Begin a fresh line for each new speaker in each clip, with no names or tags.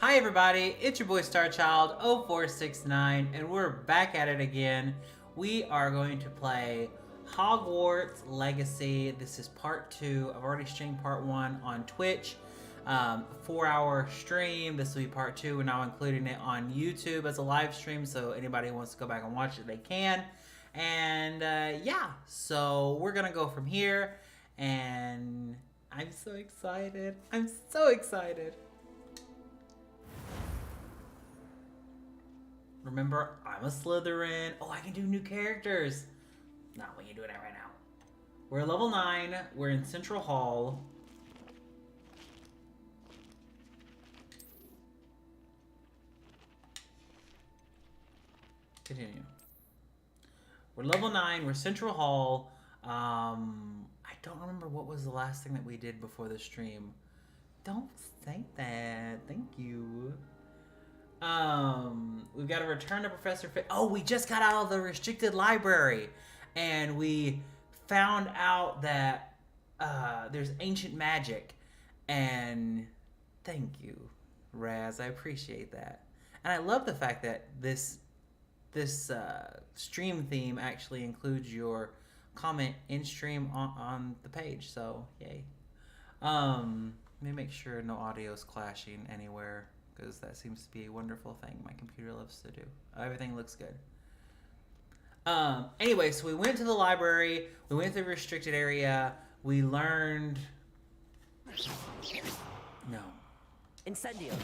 Hi everybody, it's your boy Starchild0469 and we're back at it again. We are going to play Hogwarts Legacy. This is part 2. I've already streamed part 1 on Twitch. 4-hour stream. This will be part 2. We're now including it on YouTube as a live stream, so anybody who wants to go back and watch it, they can. And yeah, so we're gonna go from here, and I'm so excited. I'm so excited. Remember, I'm a Slytherin. Oh, I can do new characters. No, we ain't doing that right now. We're level 9. We're in Central Hall. Continue. We're level 9. We're Central Hall. I don't remember what was the last thing that we did before the stream. Don't say that. Thank you. We've got to return to Professor Fig. Oh, we just got out of the restricted library, and we found out that there's ancient magic. And thank you, Raz. I appreciate that, and I love the fact that this stream theme actually includes your comment in stream on the page. So yay. Let me make sure no audio is clashing anywhere, because that seems to be a wonderful thing my computer loves to do. Everything looks good. Anyway, so we went to the library. We went to the restricted area. We learned... No.
Incendio.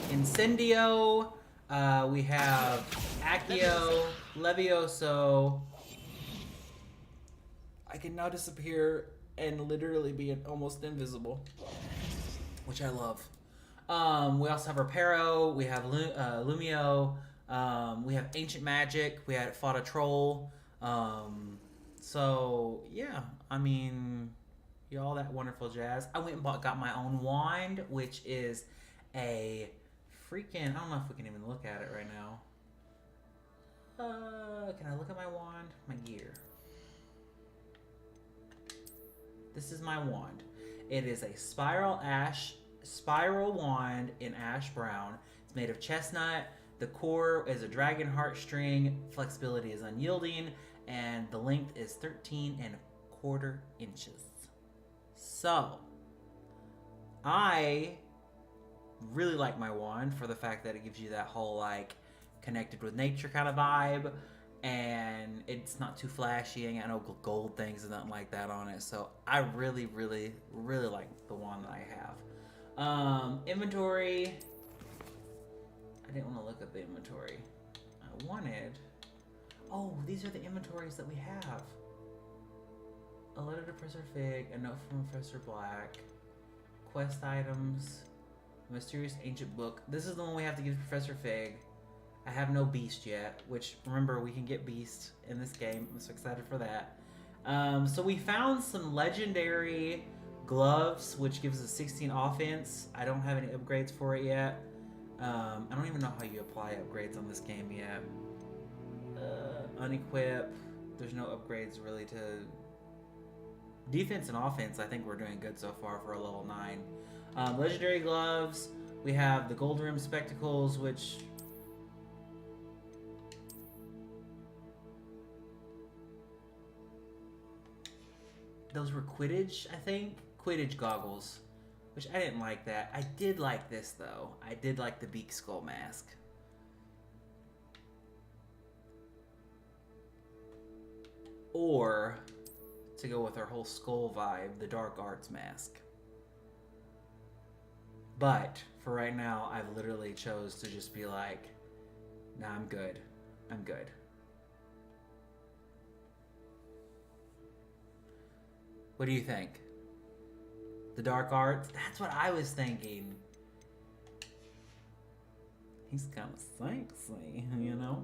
Incendio. We have Accio, Levioso. I can now disappear and literally be almost invisible, which I love. We also have Reparo, we have Lumio, we have Ancient Magic, we had fought a troll. So, yeah, I mean, all that wonderful jazz. I went and got my own wand, which is a freaking, I don't know if we can even look at it right now. Can I look at my wand? My gear. This is my wand. It is a spiral wand in ash brown. It's made of chestnut. The core is a dragon heartstring. Flexibility is unyielding, and the length is 13¼ inches. So, I really like my wand for the fact that it gives you that whole like connected with nature kind of vibe, and it's not too flashy. Ain't got no gold things and nothing like that on it. So I really, really, really like the wand that I have. Inventory. I didn't want to look at the inventory. I wanted... Oh, these are the inventories that we have. A letter to Professor Fig, a note from Professor Black, quest items, a mysterious ancient book. This is the one we have to give to Professor Fig. I have no beast yet, which, remember, we can get beast in this game. I'm so excited for that. So we found some legendary gloves, which gives us 16 offense. I don't have any upgrades for it yet. I don't even know how you apply upgrades on this game yet. Unequip. There's no upgrades really to defense and offense. I think we're doing good so far for a level 9. Legendary gloves. We have the gold rim spectacles, which... Those were Quidditch, I think? Quidditch goggles. Which I didn't like that. I did like this, though. I did like the beak skull mask. Or, to go with our whole skull vibe, the dark arts mask. But, for right now, I've literally chose to just be like, nah, I'm good. I'm good. What do you think? The dark arts? That's what I was thinking. He's kind of sexy, you know?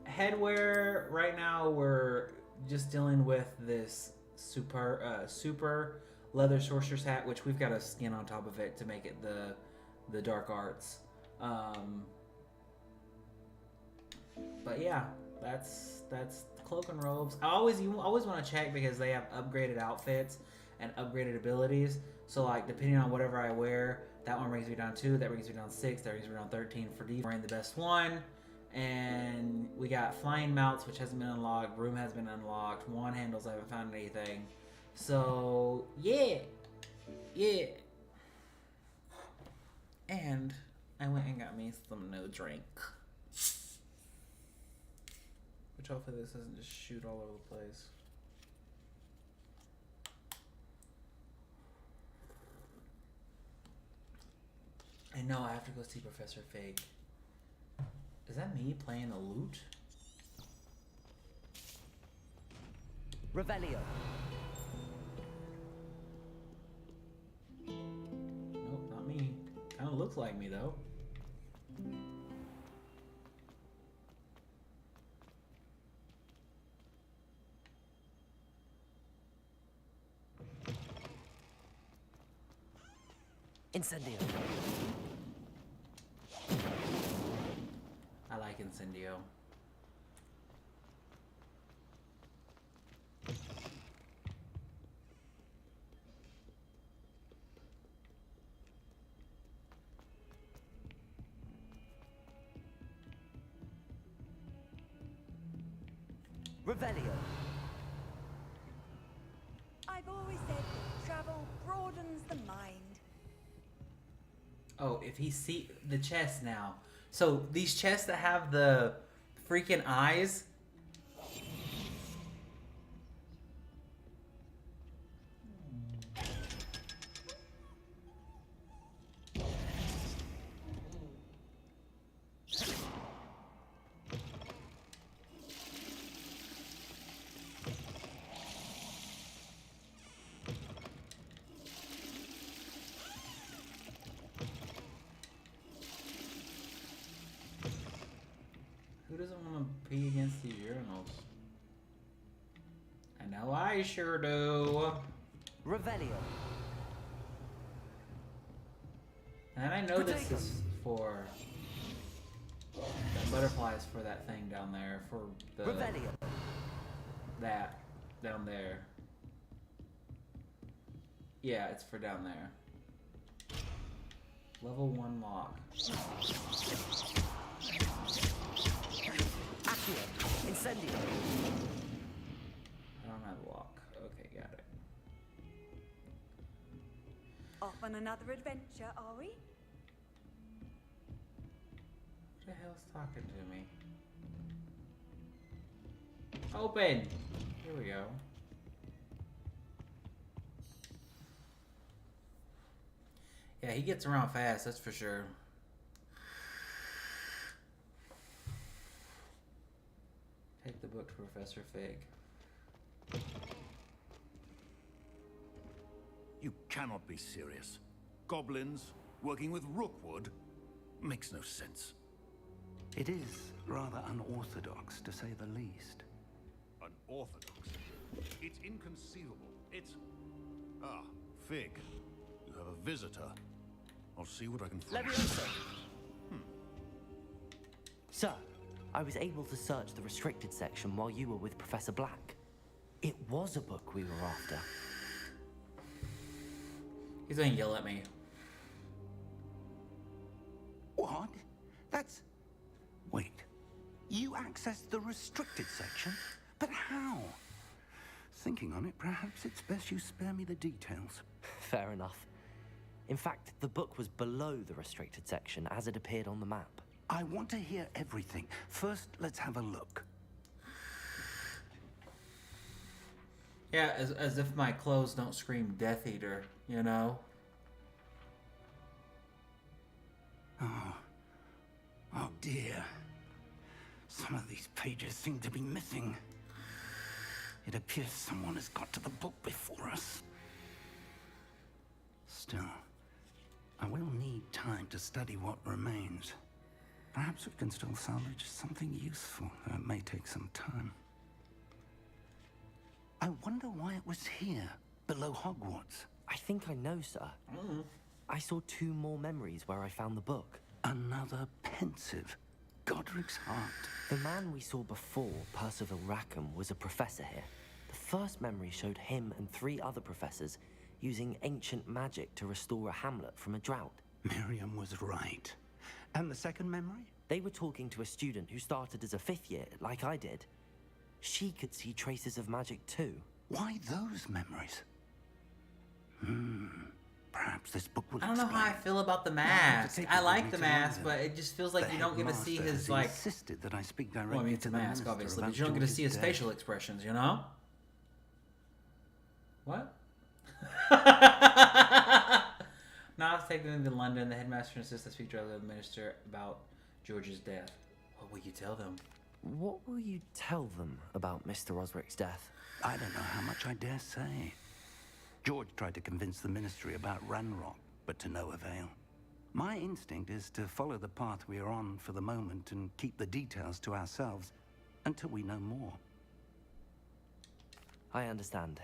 Headwear, right now we're just dealing with this super leather sorcerer's hat, which we've got a skin on top of it to make it the dark arts. But yeah, that's cloak and robes. You always want to check because they have upgraded outfits and upgraded abilities. So like depending on whatever I wear, That one brings me down 2. That brings me down 6. That brings me down 13 for D. We're in the best one. And we got flying mounts, which hasn't been unlocked. Room has been unlocked. Wand handles, I haven't found anything. So, yeah. Yeah. And I went and got me some new drink. Which hopefully this doesn't just shoot all over the place. I know I have to go see Professor Fig. Is that me playing the lute?
Revelio.
Nope, not me. Kinda looks like me though.
Incendio.
I like Incendio.
Revelio.
I've always said travel broadens the mind.
Oh, if he see the chest now. So these chests that have the freaking eyes. Who doesn't want to pee against these urinals? I know I sure do.
Revelio.
And I know this is for the butterflies for that thing down there. For the
Revelio.
that down there. Yeah, it's for down there. Level 1 lock.
Accio. Incendio.
I don't have a lock. Okay, got it.
Off on another adventure, are we?
Who the hell's talking to me? Open! Here we go. Yeah, he gets around fast, that's for sure. Take the book to Professor Fig.
You cannot be serious. Goblins working with Rookwood makes no sense.
It is rather unorthodox, to say the least.
Unorthodox? It's inconceivable. It's... Ah, Fig. You have a visitor. I'll see what I can find.
Leviosa. Sir, I was able to search the restricted section while you were with Professor Black. It was a book we were after.
He's gonna yell at me.
What? That's... Wait. You accessed the restricted section? But how? Thinking on it, perhaps it's best you spare me the details.
Fair enough. In fact, the book was below the restricted section as it appeared on the map.
I want to hear everything. First, let's have a look.
Yeah, as if my clothes don't scream Death Eater, you know?
Oh dear. Some of these pages seem to be missing. It appears someone has got to the book before us. Still, I will need time to study what remains. Perhaps we can still salvage something useful, though it may take some time. I wonder why it was here, below Hogwarts.
I think I know, sir. I saw 2 more memories where I found the book.
Another pensive. Godric's heart.
The man we saw before, Percival Rackham, was a professor here. The first memory showed him and 3 other professors using ancient magic to restore a hamlet from a drought.
Miriam was right. And the second memory?
They were talking to a student who started as a 5th year, like I did. She could see traces of magic too.
Why those memories? Perhaps this book will
I don't know how I
explain.
feel about the
Now I have to
mask.
take
I
you with
like
me
the
to
mask,
London.
but it just feels like
The
you don't get to see
headmaster
his,
has
like...
insisted that I speak directly
Well, I mean, it's
to
a
the
mask,
minister
obviously,
about
but you don't get to
George's
see his
death.
facial expressions, you know? What? Now it's taken to London. The headmaster insists I speak directly to the minister about George's death. What will you tell them?
What will you tell them about Mr. Osric's death?
I don't know how much I dare say. George tried to convince the ministry about Ranrock, but to no avail. My instinct is to follow the path we are on for the moment and keep the details to ourselves until we know more.
I understand.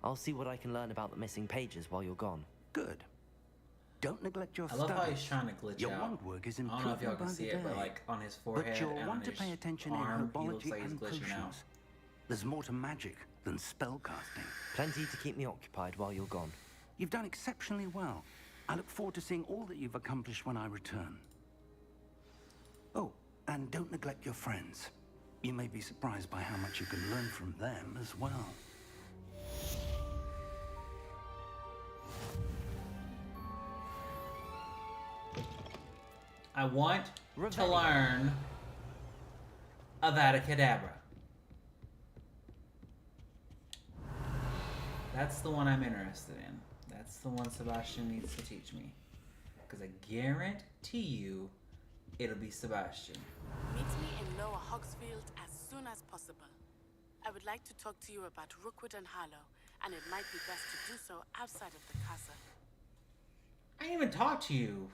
I'll see what I can learn about the missing pages while you're gone.
Good. Don't neglect your
I love
studies.
how he's trying to glitch
Your
out.
wand work is
I don't know if y'all
improving
can
by
see
the
it, but
day.
like on his forehead
But you'll
and on
want to
his
pay attention
arm,
in
he looks
herbology
like he's
and
glitching out.
potions. There's more to magic than spellcasting.
Plenty to keep me occupied while you're gone.
You've done exceptionally well. I look forward to seeing all that you've accomplished when I return. Oh, and don't neglect your friends. You may be surprised by how much you can learn from them as well.
I want to
Revelio.
learn Avada Kedavra. That's the one I'm interested in. That's the one Sebastian needs to teach me. Because I guarantee you, it'll be Sebastian.
Meet me in Lower Hogsfield as soon as possible. I would like to talk to you about Rookwood and Harlow, and it might be best to do so outside of the castle.
I didn't even talk to you.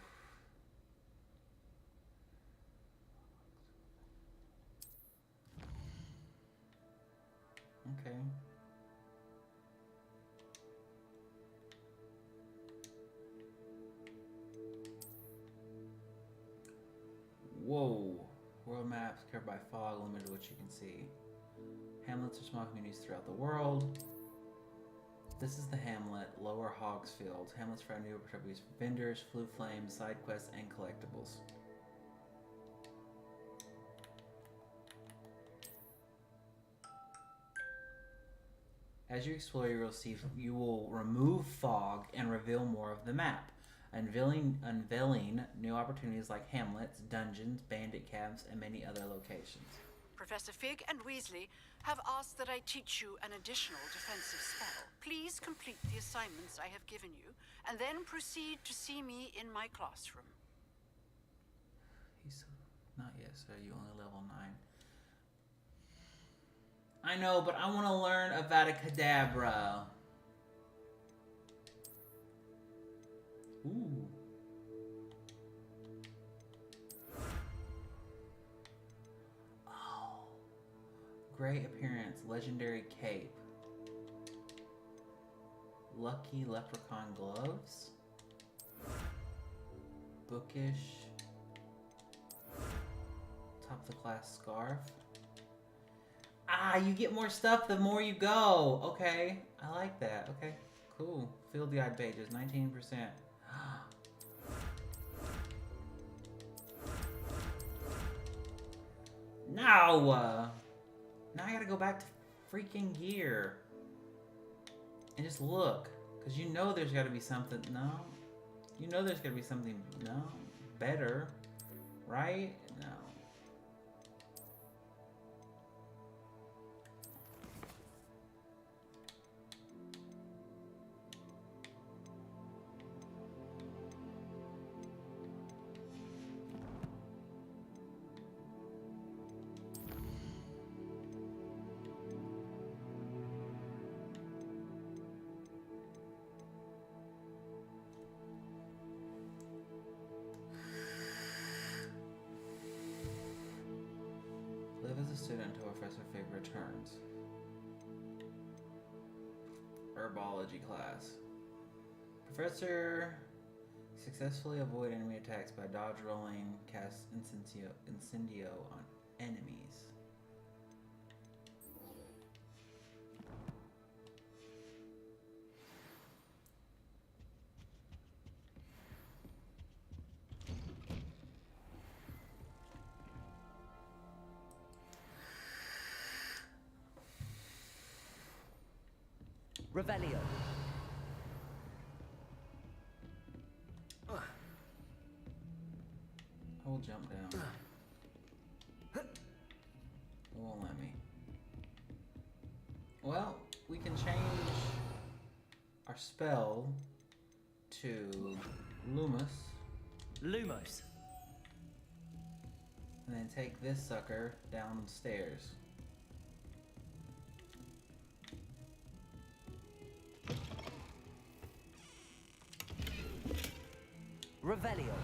Okay. Whoa. World maps covered by fog, limited to what you can see. Hamlets are small communities throughout the world. This is the hamlet, Lower Hogsfield. Hamlets for new opportunities for vendors, flue flames, side quests, and collectibles. As you explore, you will remove fog and reveal more of the map, unveiling new opportunities like hamlets, dungeons, bandit camps, and many other locations.
Professor Fig and Weasley have asked that I teach you an additional defensive spell. Please complete the assignments I have given you, and then proceed to see me in my classroom.
He's not yet, sir. You only level 9. I know, but I want to learn Avada Kedavra. Ooh. Oh. Great appearance, legendary cape. Lucky leprechaun gloves. Bookish. Top of the class scarf. Ah, you get more stuff the more you go. Okay, I like that. Okay, cool. Field guide pages, 19%. No! Now I gotta go back to freaking gear. And just look. Because you know there's gotta be something. No. You know there's gotta be something. No. Better. Right? No. Live as a student until Professor Fig returns. Herbology class. Professor successfully avoid enemy attacks by dodge rolling, cast incendio on enemies.
Revelio.
I will jump down. It won't let me. Well, we can change our spell to Lumos.
Lumos.
And then take this sucker downstairs.
Revelio.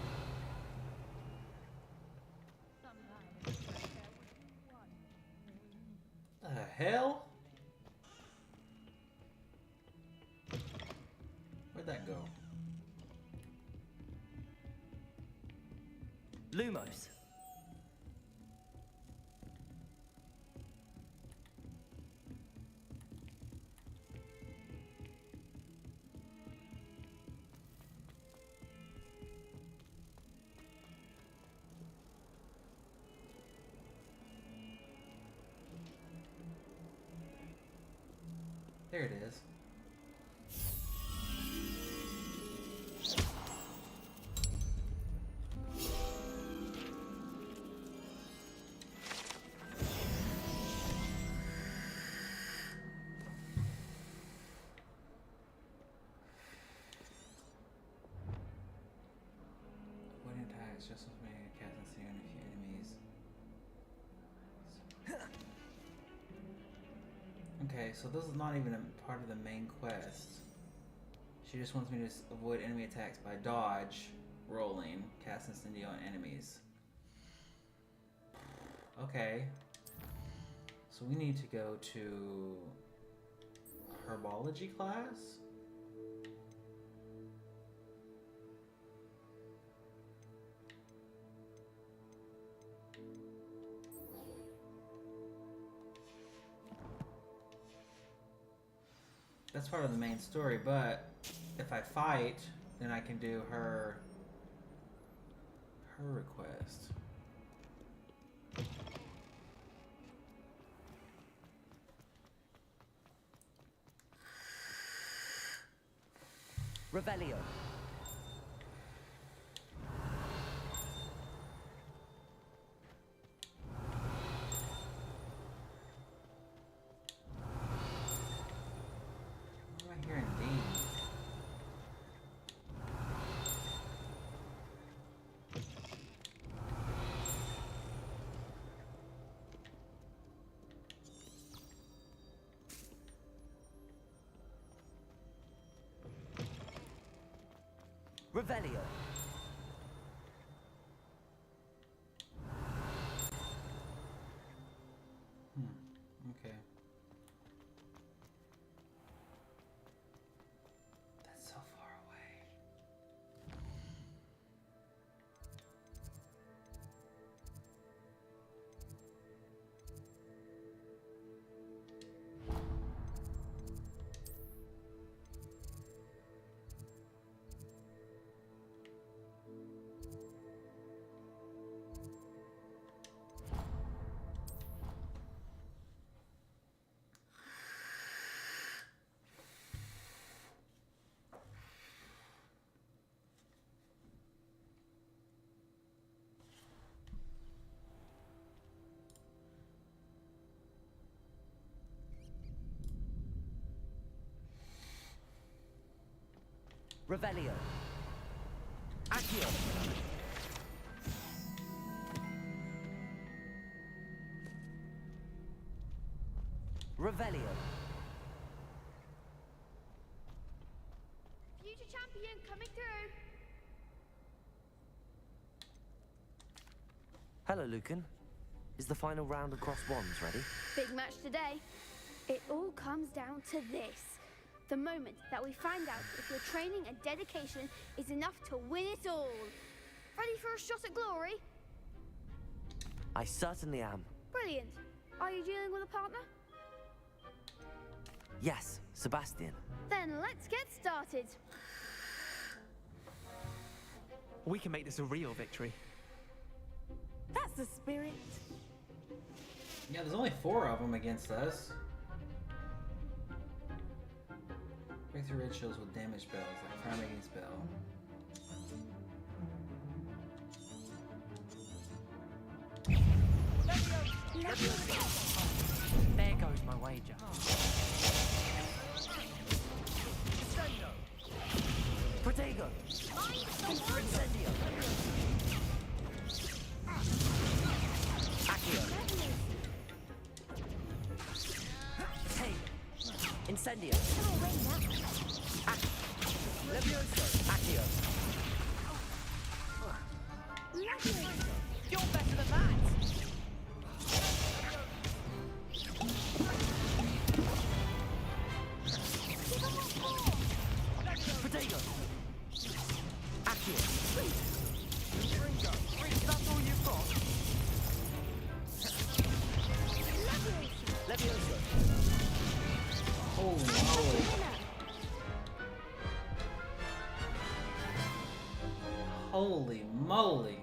The hell? Where'd that go?
Lumos.
There it is. When attacks, just with me, cast and see on a few enemies. Okay, so this is not even a part of the main quest. She just wants me to avoid enemy attacks by dodge, rolling, cast incendio on enemies. Okay. So we need to go to herbology class? That's part of the main story, but if I fight, then I can do her request.
Revelio.
What am I hearing? D.
Revelio.
Okay. That's so far away.
Revelio. Accio. Revelio.
Future champion coming through.
Hello, Lucan. Is the final round of cross wands ready?
Big match today. It all comes down to this. The moment that we find out if your training and dedication is enough to win it all. Ready for a shot at glory?
I certainly am.
Brilliant. Are you dealing with a partner?
Yes, Sebastian.
Then let's get started.
We can make this a real victory.
That's the spirit.
Yeah, there's only 4 of them against us. Breakthrough red shields with damage spells, like fire making spell.
There goes my wager. Protego! Incendio! Accio! Hey! Incendio! Levioso! Accio! You're better than that! Protego! Accio! That's all you've got? Levioso!
Holy moly. Holy moly.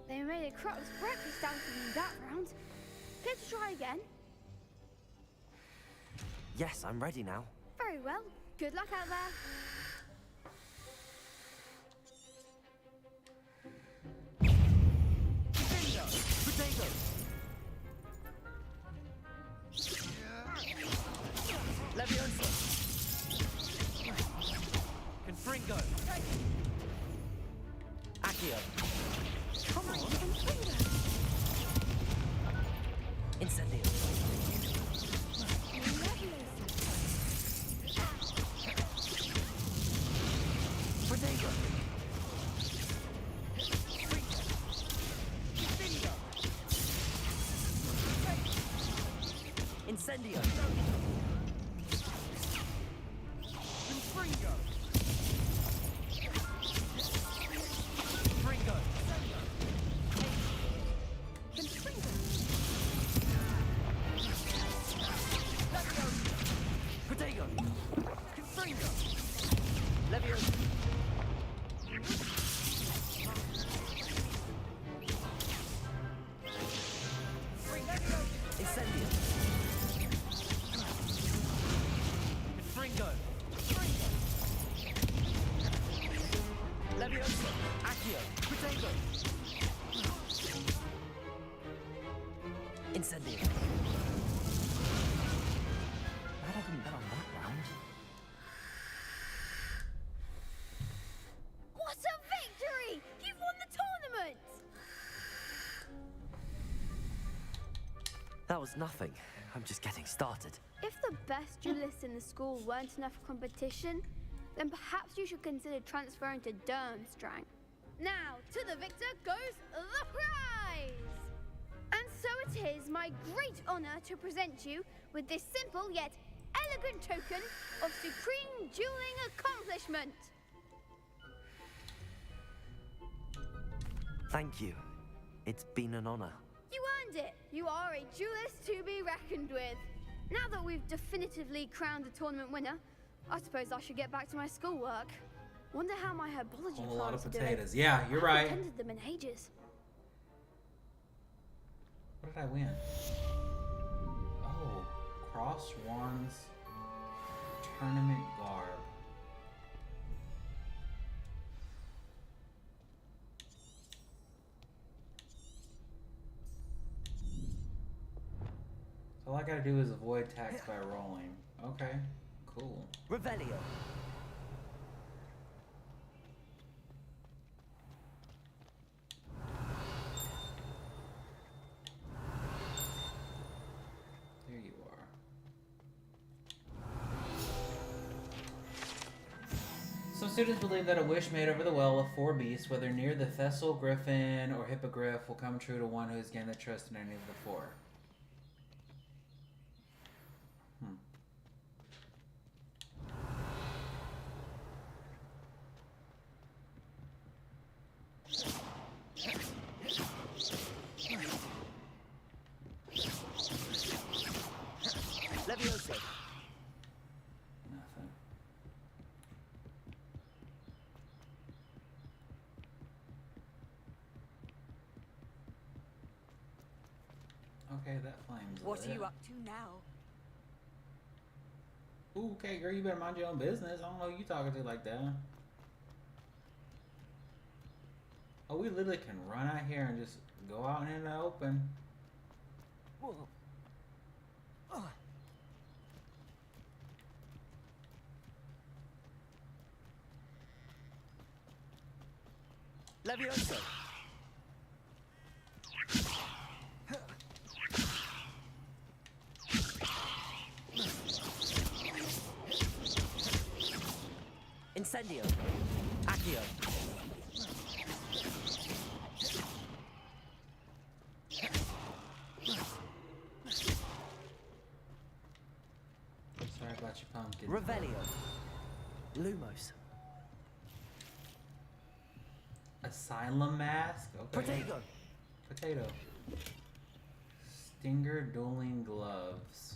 They made a croc's breakfast out of you that round. Care to try again?
Yes, I'm ready now.
Very well. Good luck out there.
Protego! Levioso! Confringo! Accio!
Come on,
Incendio! Protego! Incendio! Confringo! Confringo! Protego! Confringo! Levioso! Incendio! Confringo! Levioso! Accio! Protego! Incendio! Glad I didn't bet on that round.
What a victory! You've won the tournament!
That was nothing. I'm just getting started.
If the best duelists in the school weren't enough for competition, then perhaps you should consider transferring to Durmstrang. Now, to the victor goes the prize! And so it is my great honor to present you with this simple yet elegant token of supreme dueling accomplishment.
Thank you. It's been an honor.
You earned it. You are a duelist to be reckoned with. Now that we've definitively crowned the tournament winner, I suppose I should get back to my schoolwork. Wonder how my herbology
A whole lot of
plants are doing.
potatoes. Yeah, you're
I
right.
haven't tended them in ages.
What did I win? Oh, Cross Wands Tournament Garb. So all I gotta do is avoid attacks by rolling. Okay, cool.
Revelio.
There you are. Some students believe that a wish made over the well of four beasts, whether near the Thessal, Griffin, or Hippogriff, will come true to one who has gained the trust in any of the four.
Levioso.
Nothing. Okay, that flame's
What
lit.
are you up to now?
Ooh, okay, girl, you better mind your own business. I don't know who you talking to like that. Oh, we literally can run out here and just go out in the open.
Whoa. Levioso. Incendio. Accio.
Sorry about your pumpkin.
Revelio. Lumos.
Asylum mask? Okay.
Protego.
Potato. Stinger dueling gloves.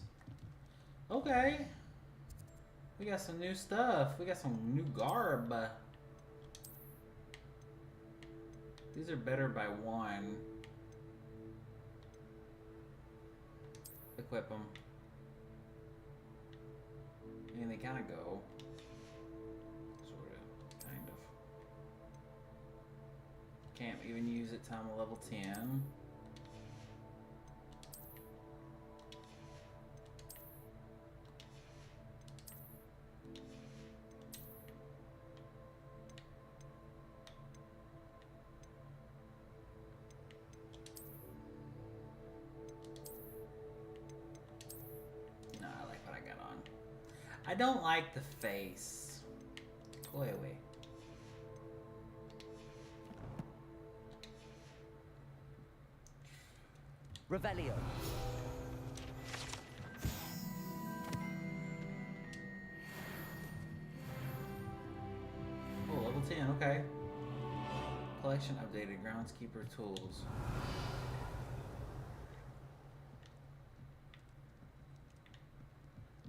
Okay. We got some new stuff. We got some new garb. These are better by one. Equip them. I mean, they kind of go. Sort of. Kind of. Can't even use it till I'm level 10. No, I like what I got on. I don't like the face. Go away.
Revelio.
Oh, level 10, okay. Collection updated, groundskeeper tools.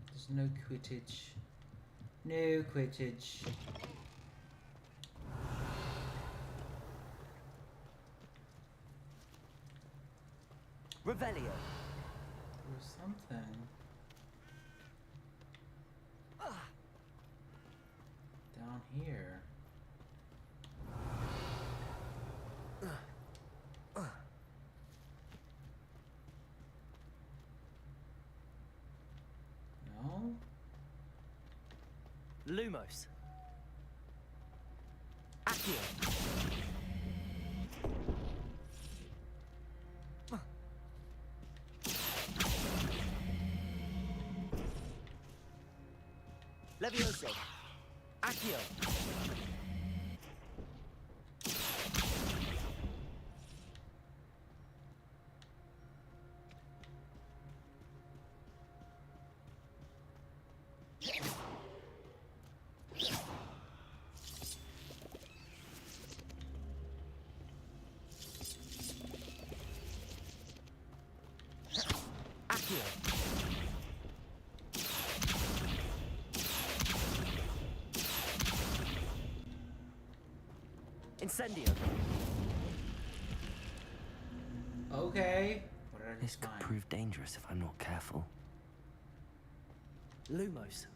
There's no Quidditch. No Quidditch.
Revelio.
There's something. Down here. No?
Lumos. Accio. Levioso. Accio. Accio. Incendio.
Okay. What did I
This
just
could
find?
prove dangerous if I'm not careful. Lumos.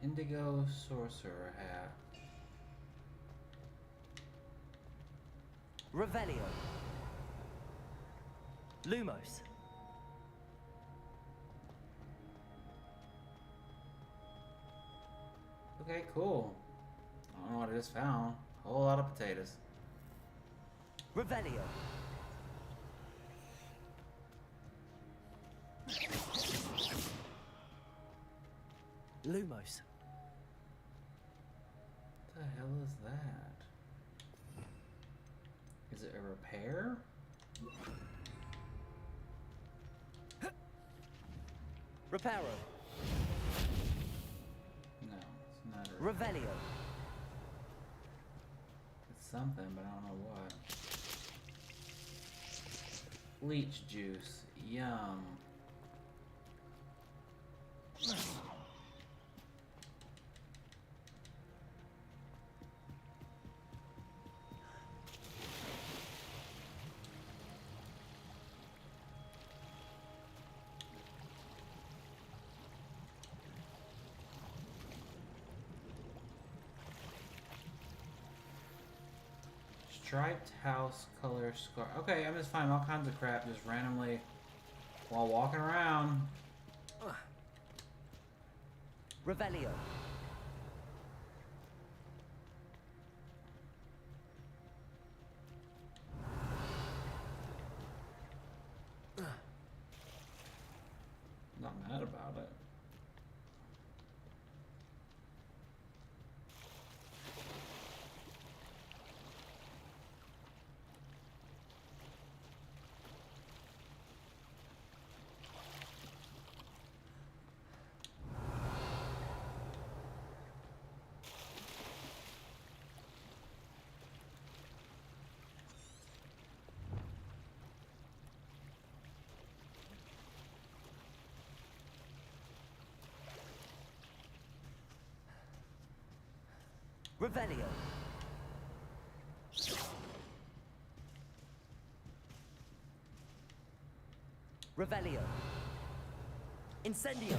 Indigo sorcerer hat.
Revelio. Lumos.
Okay, cool. I don't know what I just found. A whole lot of potatoes.
Revelio. Lumos.
What the hell is that? Is it a repair?
Reparo.
No, it's not a
Revelio.
It's something, but I don't know what. Leech juice. Yum. Striped house color scar. Okay, I'm just finding all kinds of crap just randomly while walking around.
Revelio.
Not mad about it.
Revelio. Revelio. Incendio.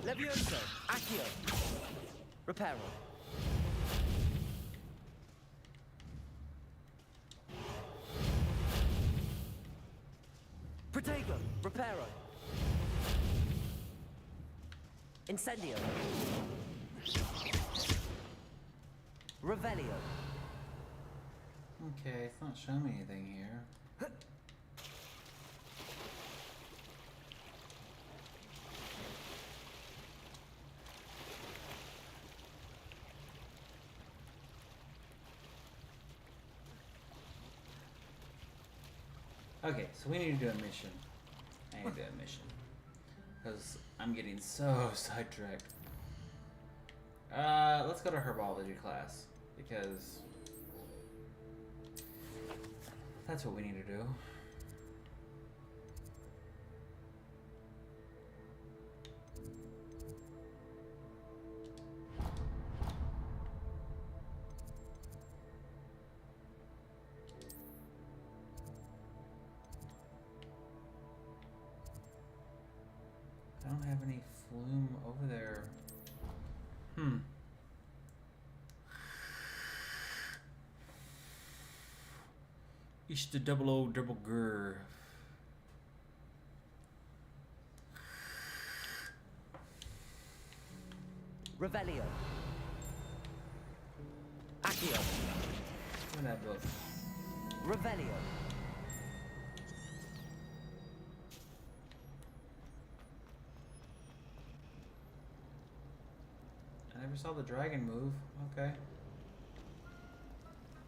Levioso. Accio. Reparo. Protego. Reparo. Incendio. Revelio.
Okay, it's not showing me anything here. Okay, so we need to do a mission. I need to do a mission. Because I'm getting so sidetracked. Let's go to herbology class. Because that's what we need to do. I don't have any flume over there. It's the double grr.
Revelio. Accio.
Look at that book.
Revelio.
I never saw the dragon move. Okay.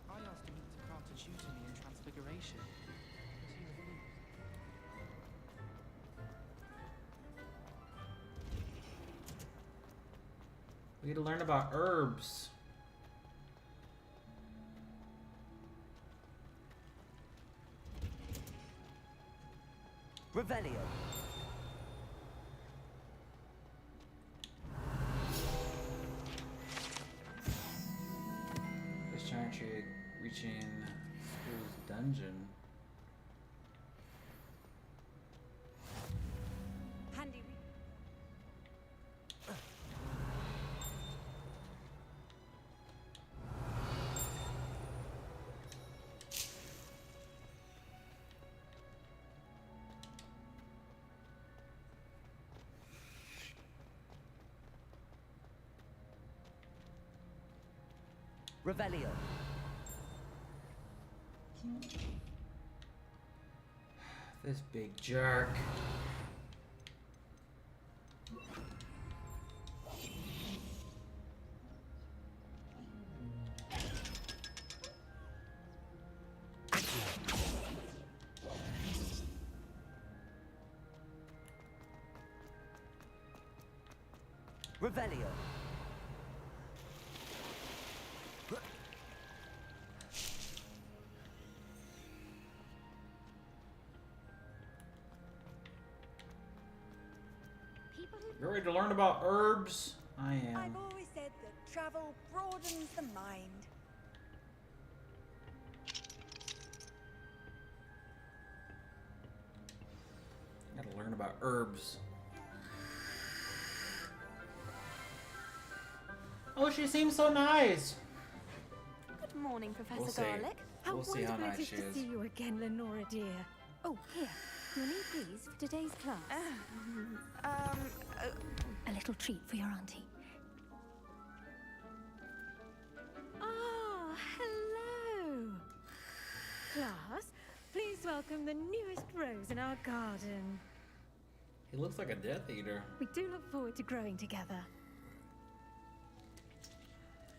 I asked him to craft a tutor me in Transfiguration, but he refused.
We need to learn about herbs.
Revelio.
This giant tree reaching school's dungeon.
Handy.
Revelio.
This big jerk.
Revelio.
You ready to learn about herbs? I am.
I've always said that travel broadens the mind.
Gotta learn about herbs. Oh, she seems so nice.
Good morning, Professor
We'll see.
Garlick. How
We'll see how
wonderful
nice
it is
she
to
is.
see you again, Lenora dear. Oh, here, your knee please for today's class. A little treat for your auntie. Ah, hello. Class, please welcome the newest rose in our garden.
He looks like a Death Eater.
We do look forward to growing together.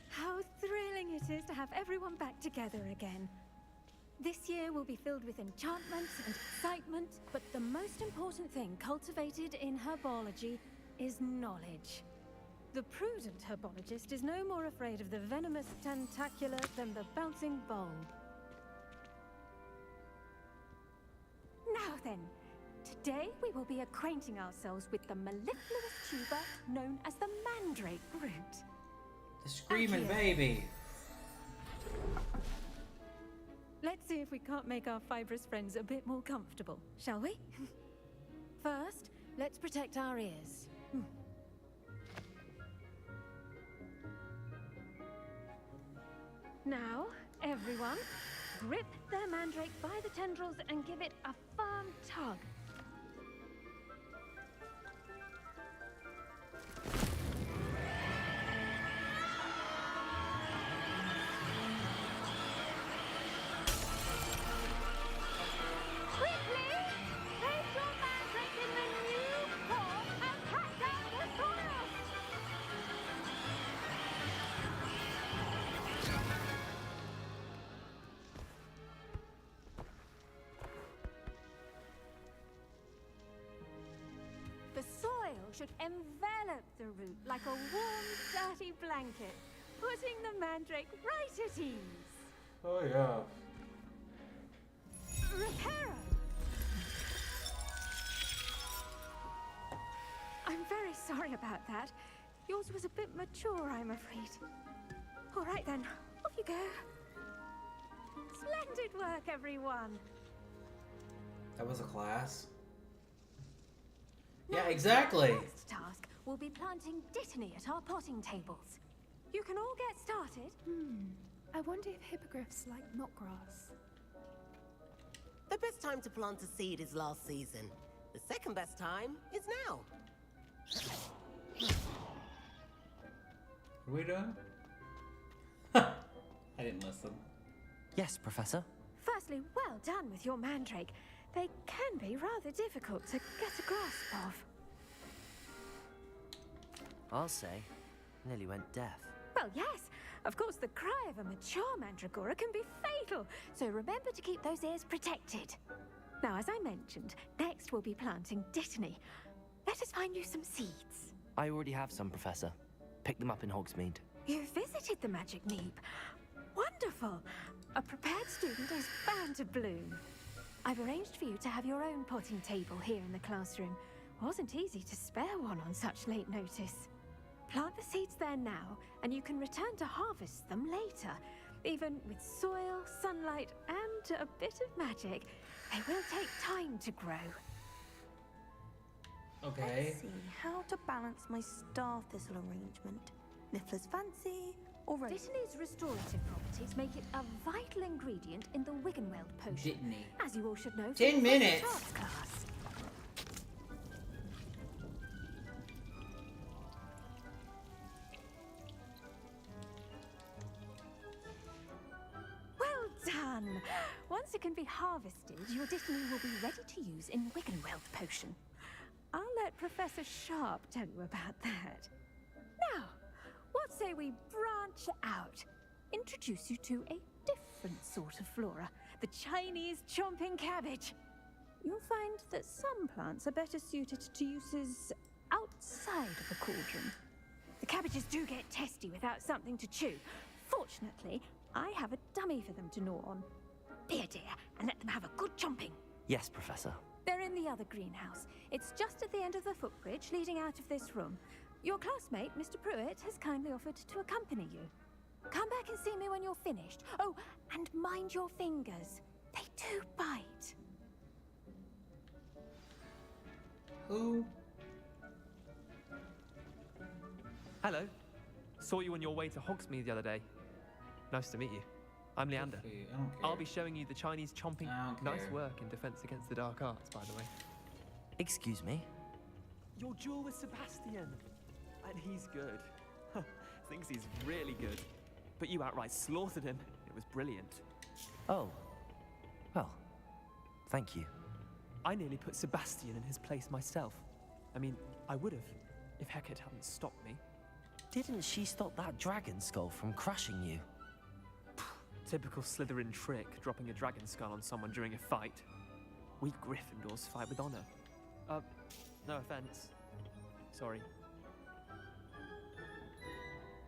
How thrilling it is to have everyone back together again. This year will be filled with enchantment and excitement, but the most important thing cultivated in herbology is knowledge. The prudent herbologist is no more afraid of the venomous tentacula than the bouncing bulb. Now then, today we will be acquainting ourselves with the mellifluous tuber known as the mandrake root.
The screaming
Accio.
baby.
Let's see if we can't make our fibrous friends a bit more comfortable, shall we? First, let's protect our ears. Now, everyone, grip their mandrake by the tendrils and give it a firm tug. Quickly! Place your mandrake in the new pot and cut down the soil! The soil should envelop the root like a warm, dirty blanket, putting the mandrake right at ease.
Oh yeah.
Reparo! I'm very sorry about that. Yours was a bit mature, I'm afraid. All right then, off you go. Splendid work, everyone.
That was a class.
Now,
Yeah, exactly.
The next task will be planting dittany at our potting tables. You can all get started.
I wonder if hippogriffs like knotgrass.
The best time to plant a seed is last season. The second best time is now.
Are we done? I didn't listen.
Yes, Professor.
Firstly, well done with your mandrake. They can be rather difficult to get a grasp of.
I'll say, nearly went deaf.
Well, yes. Of course, the cry of a mature mandragora can be fatal, so remember to keep those ears protected. Now, as I mentioned, next we'll be planting dittany. Let us find you some seeds.
I already have some, Professor. Picked them up in Hogsmeade.
You visited the Magic Neep. Wonderful. A prepared student is bound to bloom. I've arranged for you to have your own potting table here in the classroom. Wasn't easy to spare one on such late notice. Plant the seeds there now, and you can return to harvest them later. Even with soil, sunlight, and a bit of magic, they will take time to grow.
Okay.
Let's see how to balance my star thistle arrangement. Niffler's fancy, or rose.
Dittany's restorative properties make it a vital ingredient in the Wiggenweld potion.
Dittany.
As you all should know from
10
the
minutes.
charts class. Well done! Once it can be harvested, your dittany will be ready to use in Wiggenweld potion. I'll let Professor Sharp tell you about that. Now, what say we branch out? Introduce you to a different sort of flora, the Chinese chomping cabbage. You'll find that some plants are better suited to uses outside of a cauldron. The cabbages do get testy without something to chew. Fortunately, I have a dummy for them to gnaw on. Here, dear, and let them have a good chomping.
Yes, Professor.
They're in the other greenhouse. It's just at the end of the footbridge leading out of this room. Your classmate, Mr. Pruitt, has kindly offered to accompany you. Come back and see me when you're finished. Oh, and mind your fingers. They do bite.
Who?
Hello. Saw you on your way to Hogsmeade the other day. Nice to meet you. I'm Leander.
for you. I don't care.
I'll be showing you the Chinese chomping.
I don't
Nice
care.
work in defense against the dark arts, by the way.
Excuse me?
Your duel with Sebastian. And he's good. Thinks he's really good. But you outright slaughtered him. It was brilliant.
Oh. Well, thank you.
I nearly put Sebastian in his place myself. I mean, I would have, if Hecate hadn't stopped me.
Didn't she stop that dragon skull from crushing you?
Typical Slytherin trick, dropping a dragon skull on someone during a fight. We Gryffindors fight with honor. No offense. Sorry.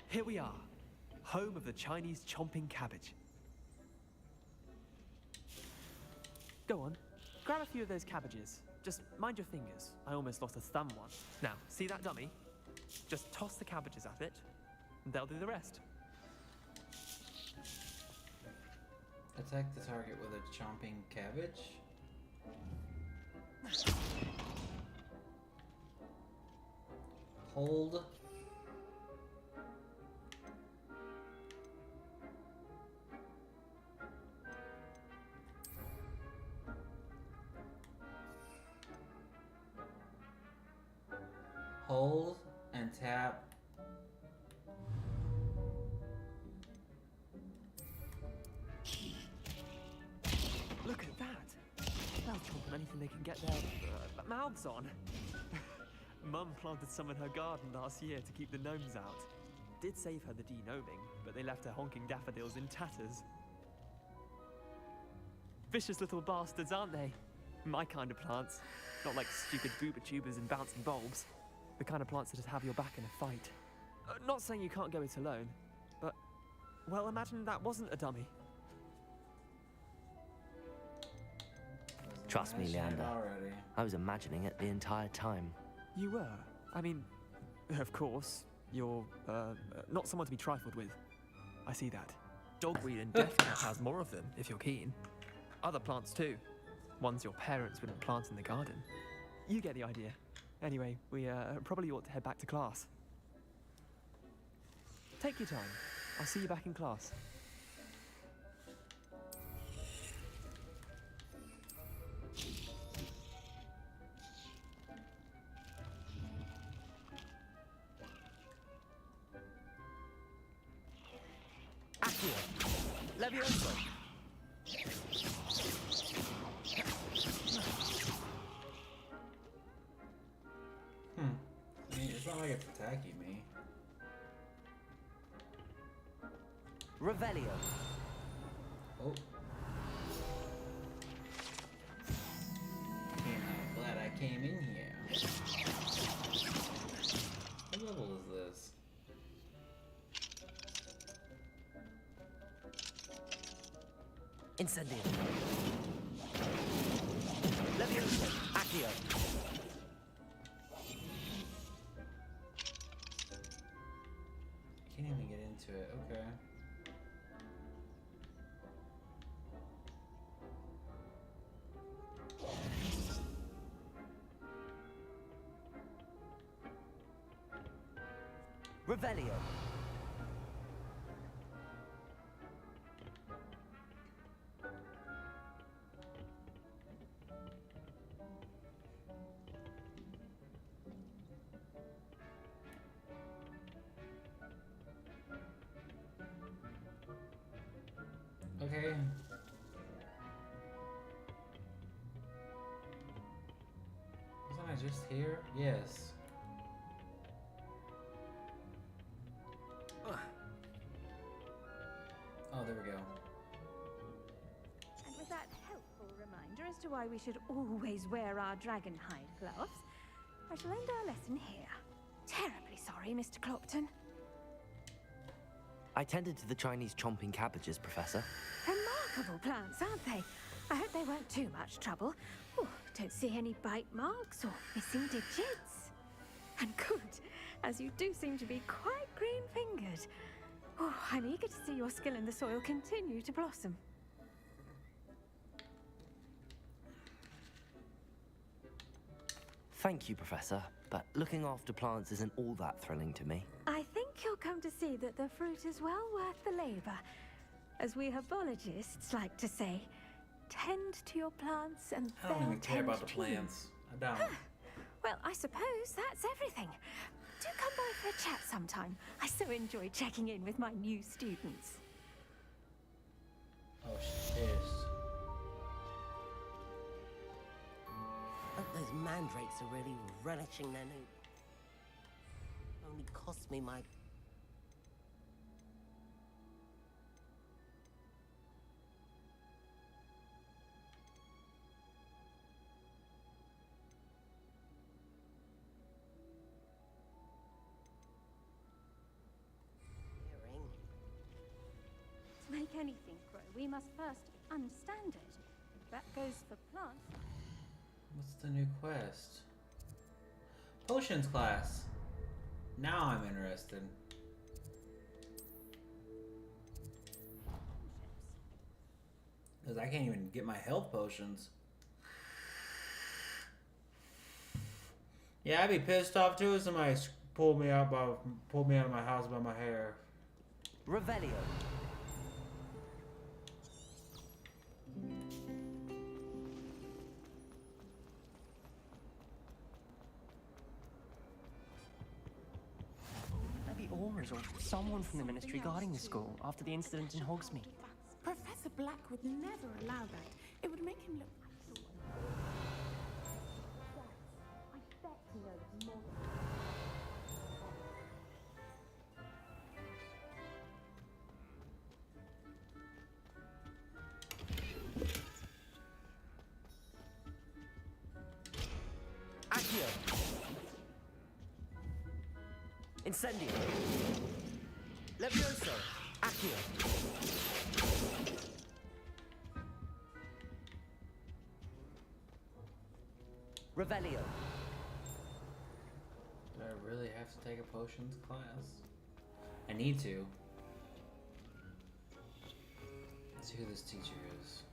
Here we are, home of the Chinese chomping cabbage. Go on, grab a few of those cabbages. Just mind your fingers. I almost lost a thumb once. Now, see that dummy? Just toss the cabbages at it, and they'll do the rest.
Attack the target with a chomping cabbage. Hold. Hold and tap.
Look at that. They'll chomp on anything they can get their mouths on. Mum planted some in her garden last year to keep the gnomes out. Did save her the de-gnoming, but they left her honking daffodils in tatters. Vicious little bastards, aren't they? My kind of plants. Not like stupid booba tubers and bouncing bulbs. The kind of plants that have your back in a fight. Not saying you can't go it alone, but, well, imagine that wasn't a dummy.
Trust me,
Imagine it
Leander.
already.
I was imagining it the entire time.
You were? I mean, of course, you're, not someone to be trifled with. I see that. Dogweed and deathcap has more of them, if you're keen. Other plants too. Ones your parents wouldn't plant in the garden. You get the idea. Anyway, we probably ought to head back to class. Take your time. I'll see you back in class.
Accio! Levioso!
I mean, it's not like it's attacking me.
Revelio!
Oh. I'm glad I came in here. What level is this?
Incendio! Levioso! Accio!
Can't even get into it. Okay.
Revelio!
Okay. Wasn't I just here? Yes. Ugh. Oh, there we go.
And with that helpful reminder as to why we should always wear our dragon hide gloves, I shall end our lesson here. Terribly sorry, Mr. Clopton.
I tended to the Chinese chomping cabbages, Professor.
Remarkable plants, aren't they? I hope they weren't too much trouble. Oh, don't see any bite marks or missing digits. And good, as you do seem to be quite green-fingered. Oh, I'm eager to see your skill in the soil continue to blossom.
Thank you, Professor, but looking after plants isn't all that thrilling to me.
I think you'll come to see that the fruit is well worth the labor. As we herbologists like to say, tend to your plants and
I don't
they'll
even care
tend
about the
to you.
plants. I don't.
Well, I suppose that's everything. Do come by for a chat sometime. I so enjoy checking in with my new students.
Oh, shit.
Hope those mandrakes are really relishing their new... Only cost me my... hearing.
To make anything grow, we must first understand it. That goes for plants.
What's the new quest? Potions class. Now I'm interested. Because I can't even get my health potions. Yeah, I'd be pissed off too if somebody pulled me out of my house by my hair.
Revelio.
Maybe Aura's or someone from the Ministry guarding the school after the incident in Hogsmeade.
Professor Black would never allow that. It would make him look...
I bet he knows more.
Accio. Incendio. Levioso. Accio. Revelio.
Do I really have to take a potions class? I need to. Let's see who this teacher is.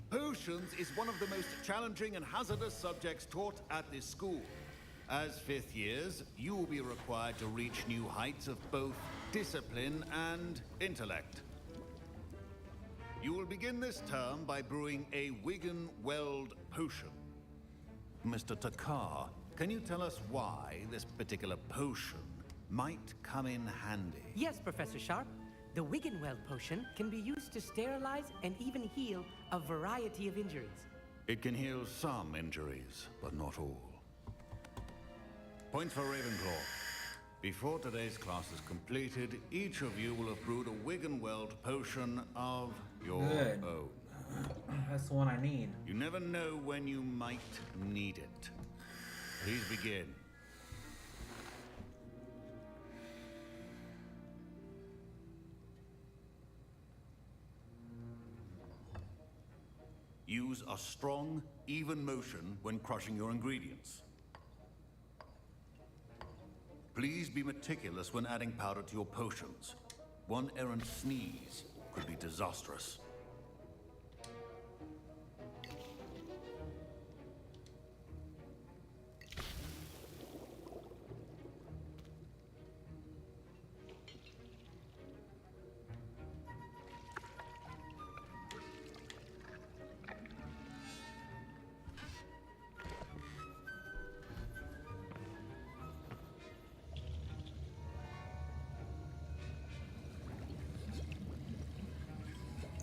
Potions is one of the most challenging and hazardous subjects taught at this school. As fifth years, you will be required to reach new heights of both discipline and intellect. You will begin this term by brewing a Wigan-Weld potion. Mr. Takar, can you tell us why this particular potion might come in handy?
Yes, Professor Sharp. The Wigan-Weld potion can be used to sterilize and even heal a variety of injuries.
It can heal some injuries, but not all. Points for Ravenclaw. Before today's class is completed, each of you will have brewed a Wigan-Weld potion of your
Good.
own.
That's the one I need.
You never know when you might need it. Please begin. Use a strong, even motion when crushing your ingredients. Please be meticulous when adding powder to your potions. One errant sneeze could be disastrous.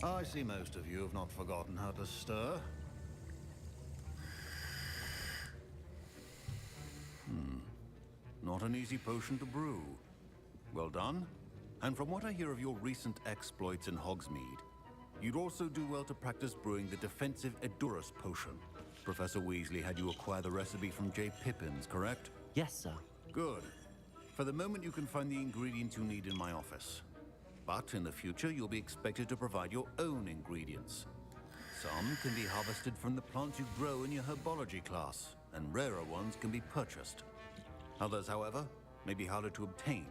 I see most of you have not forgotten how to stir. Not an easy potion to brew. Well done. And from what I hear of your recent exploits in Hogsmeade, you'd also do well to practice brewing the defensive Edurus potion. Professor Weasley had you acquire the recipe from J. Pippins, correct?
Yes, sir.
Good. For the moment, you can find the ingredients you need in my office. But in the future, you'll be expected to provide your own ingredients. Some can be harvested from the plants you grow in your herbology class, and rarer ones can be purchased. Others, however, may be harder to obtain,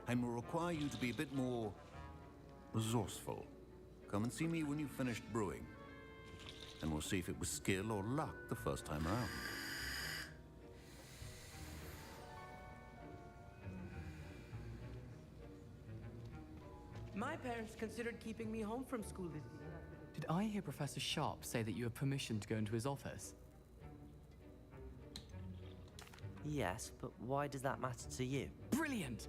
and will require you to be a bit more resourceful. Come and see me when you've finished brewing. and we'll see if it was skill or luck the first time around.
My parents considered keeping me home from school this year.
Did I hear Professor Sharp say that you have permission to go into his office?
Yes, but why does that matter to you?
Brilliant!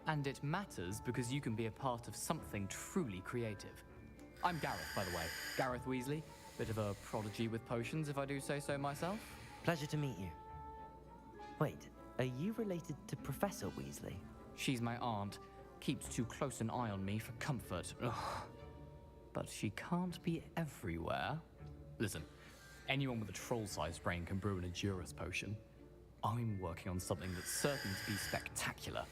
And it matters because you can be a part of something truly creative. I'm Gareth, by the way. Gareth Weasley. Bit of a prodigy with potions, if I do say so myself.
Pleasure to meet you. Wait, are you related to Professor Weasley?
She's my aunt. Keeps too close an eye on me for comfort. Ugh. But she can't be everywhere. Listen, anyone with a troll-sized brain can brew an Endurus potion. I'm working on something that's certain to be spectacular.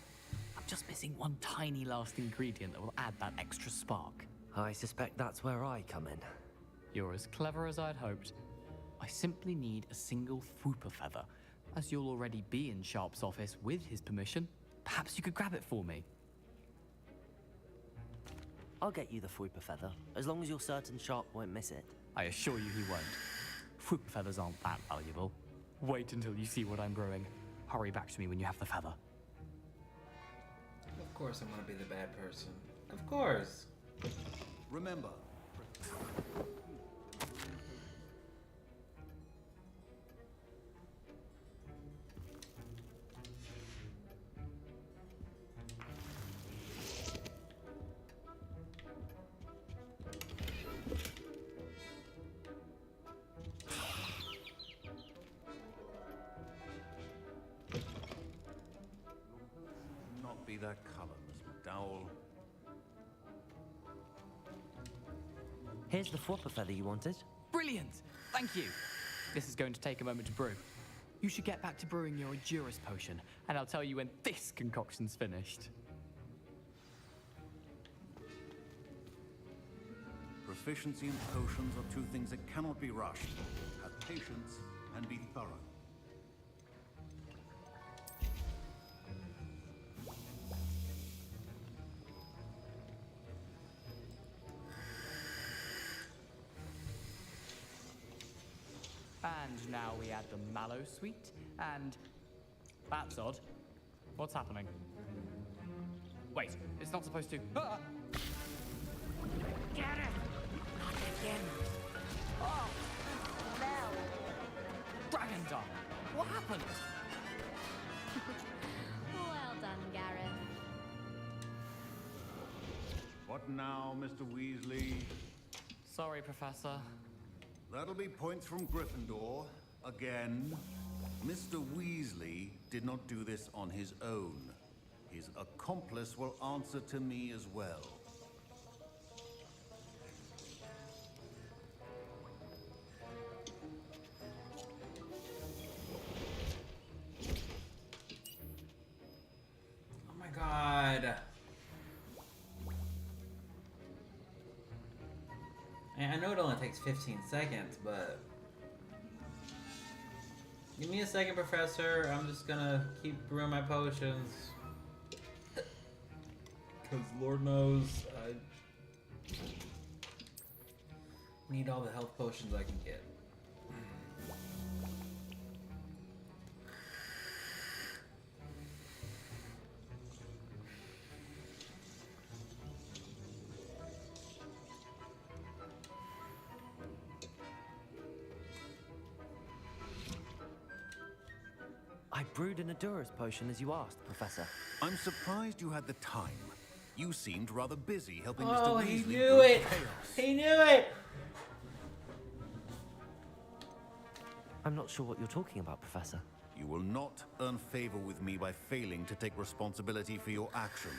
I'm just missing one tiny last ingredient that will add that extra spark.
I suspect that's where I come in.
You're as clever as I'd hoped. I simply need a single Fwooper feather. As you'll already be in Sharp's office with his permission, perhaps you could grab it for me.
I'll get you the Fwooper feather, as long as you're certain Sharp won't miss it.
I assure you he won't. Fwooper feathers aren't that valuable. Wait until you see what I'm brewing. Hurry back to me when you have the feather.
Of course I'm gonna be the bad person. Of course.
Remember. Not be that color, Miss McDowell.
Here's the Fwooper feather you wanted.
Brilliant! Thank you! This is going to take a moment to brew. You should get back to brewing your Endurus potion, and I'll tell you when this concoction's finished.
Proficiency in potions are two things that cannot be rushed. Have patience and be thorough.
And now we add the mallow sweet, and... That's odd. What's happening? Wait, it's not supposed to... Ah!
Get it! Not again.
Oh! No! Dragon Dung! What happened?
Well done, Gareth.
What now, Mr. Weasley?
Sorry, Professor.
That'll be points from Gryffindor. Again. Mr. Weasley did not do this on his own. His accomplice will answer to me as well.
Oh my god. I know it only takes 15 seconds, but... Give me a second, Professor. I'm just gonna keep brewing my potions. Because Lord knows, I need all the health potions I can get.
I brewed an Endurus potion as you asked, Professor.
I'm surprised you had the time. You seemed rather busy helping
Oh,
Mr.
he
Weasley
knew
brew
it!
chaos.
He knew it!
I'm not sure what you're talking about, Professor.
You will not earn favor with me by failing to take responsibility for your actions.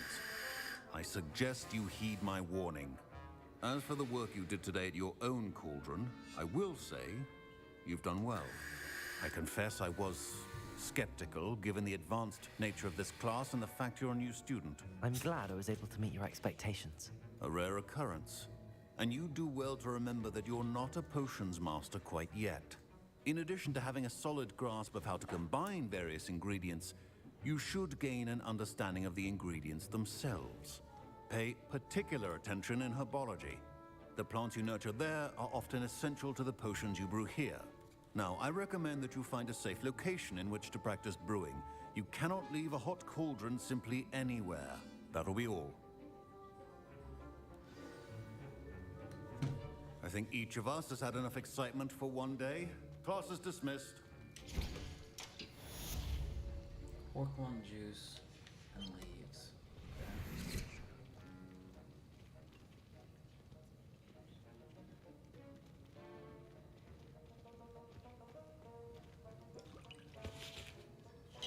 I suggest you heed my warning. As for the work you did today at your own cauldron, I will say you've done well. I confess I was skeptical, given the advanced nature of this class and the fact you're a new student.
I'm glad I was able to meet your expectations.
A rare occurrence. And you do well to remember that you're not a potions master quite yet. In addition to having a solid grasp of how to combine various ingredients, you should gain an understanding of the ingredients themselves. Pay particular attention in herbology. The plants you nurture there are often essential to the potions you brew here. Now, I recommend that you find a safe location in which to practice brewing. You cannot leave a hot cauldron simply anywhere. That'll be all. I think each of us has had enough excitement for one day. Class is dismissed.
Porcelain juice and leaves.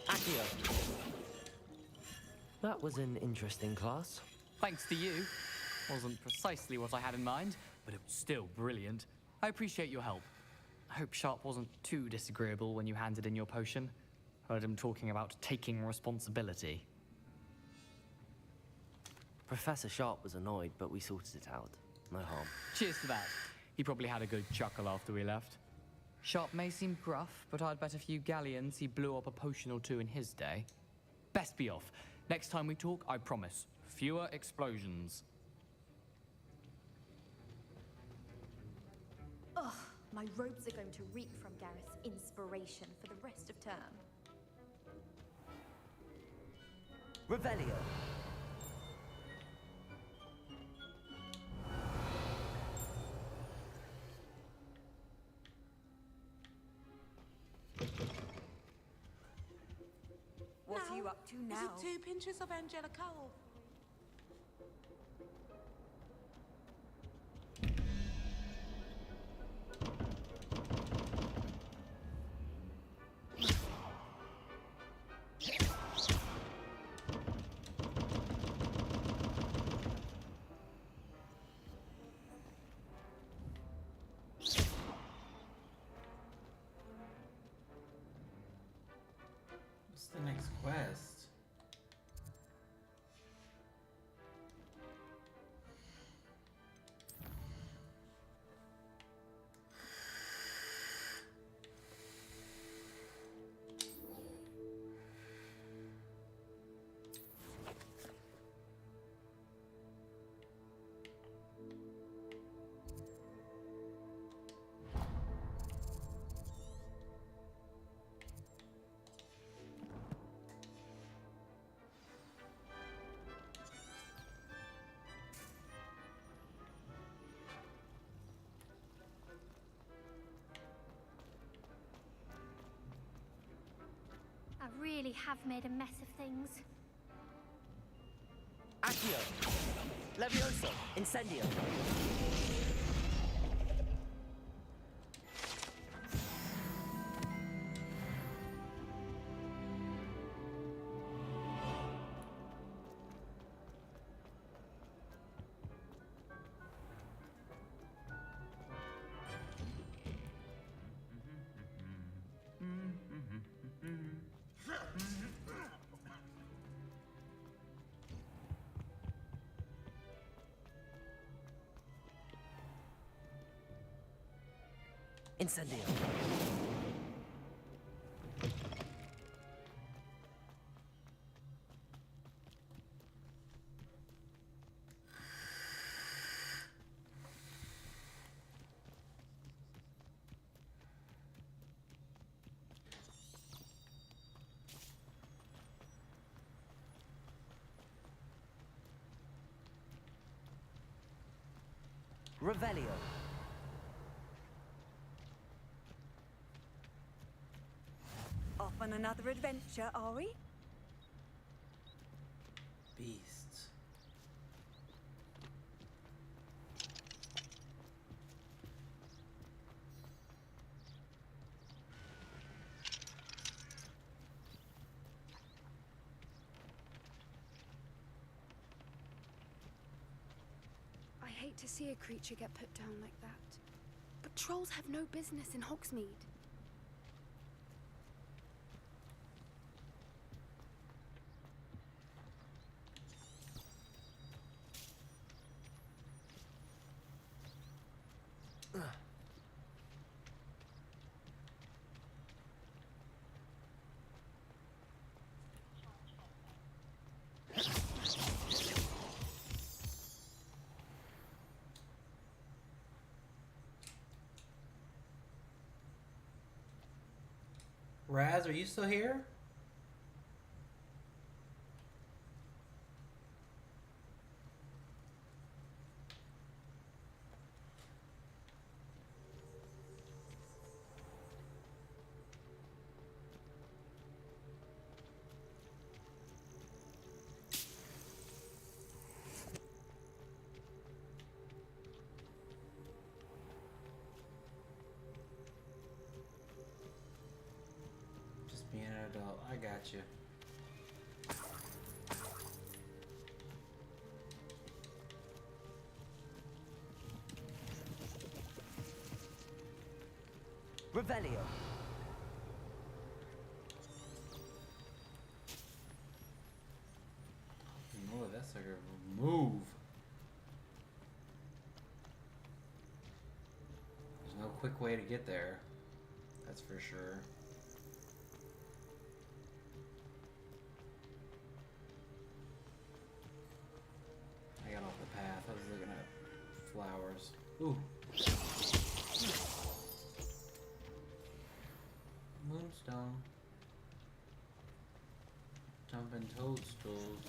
Accio. That was an interesting class.
Thanks to you. Wasn't precisely what I had in mind, but it was still brilliant. I appreciate your help. I hope Sharp wasn't too disagreeable when you handed in your potion. Heard him talking about taking responsibility.
Professor Sharp was annoyed, but we sorted it out. No harm.
Cheers to that. He probably had a good chuckle after we left. Sharp may seem gruff, but I'd bet a few galleons he blew up a potion or two in his day. Best be off. Next time we talk, I promise, fewer explosions.
Ugh, my robes are going to reek from Gareth's inspiration for the rest of term.
Revelio.
What are you up to now?
Is it 2 pinches of Angelical?
What's the next quest?
I really have made a mess of things.
Accio. Levioso. Incendio. Incendio. Revelio.
Off on another adventure, are we?
Beasts.
I hate to see a creature get put down like that. But trolls have no business in Hogsmeade.
Raz, are you still here? Just being an adult. I got you.
Revelio.
Oh, that's like a move. There's no quick way to get there. That's for sure. I got off the path. I was looking at flowers. Ooh. Moonstone. Jumping toadstools.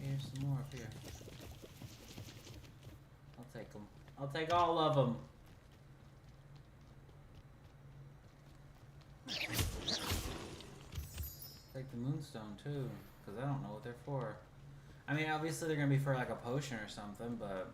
Here's some more up here. I'll take them. I'll take all of them. Take the moonstone too, because I don't know what they're for. I mean, obviously they're gonna be for like a potion or something, but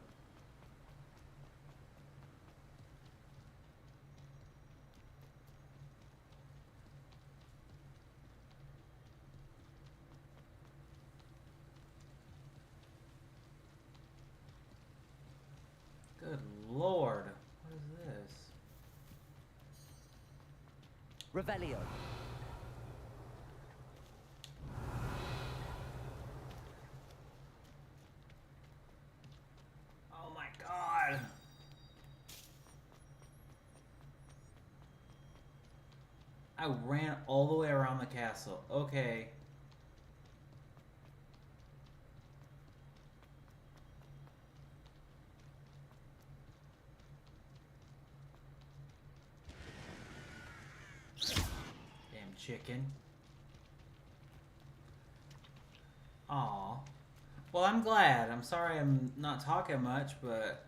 good lord, what is this?
Revelio.
Oh my god! I ran all the way around the castle. Okay. Damn chicken. Aw. Well, I'm glad. I'm sorry I'm not talking much, but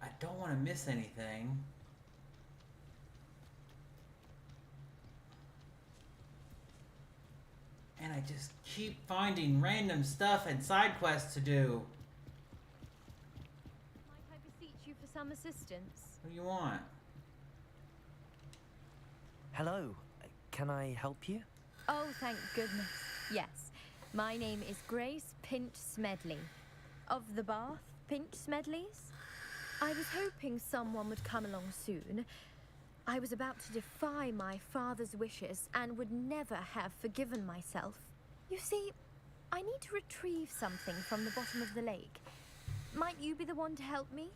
I don't want to miss anything. And I just keep finding random stuff and side quests to do.
Might I beseech you for some assistance?
What do you want?
Hello. Can I help you?
Oh, thank goodness. Yes. My name is Grace Pinch Smedley. Of the Bath Pinch Smedleys? I was hoping someone would come along soon. I was about to defy my father's wishes and would never have forgiven myself. You see, I need to retrieve something from the bottom of the lake. Might you be the one to help me?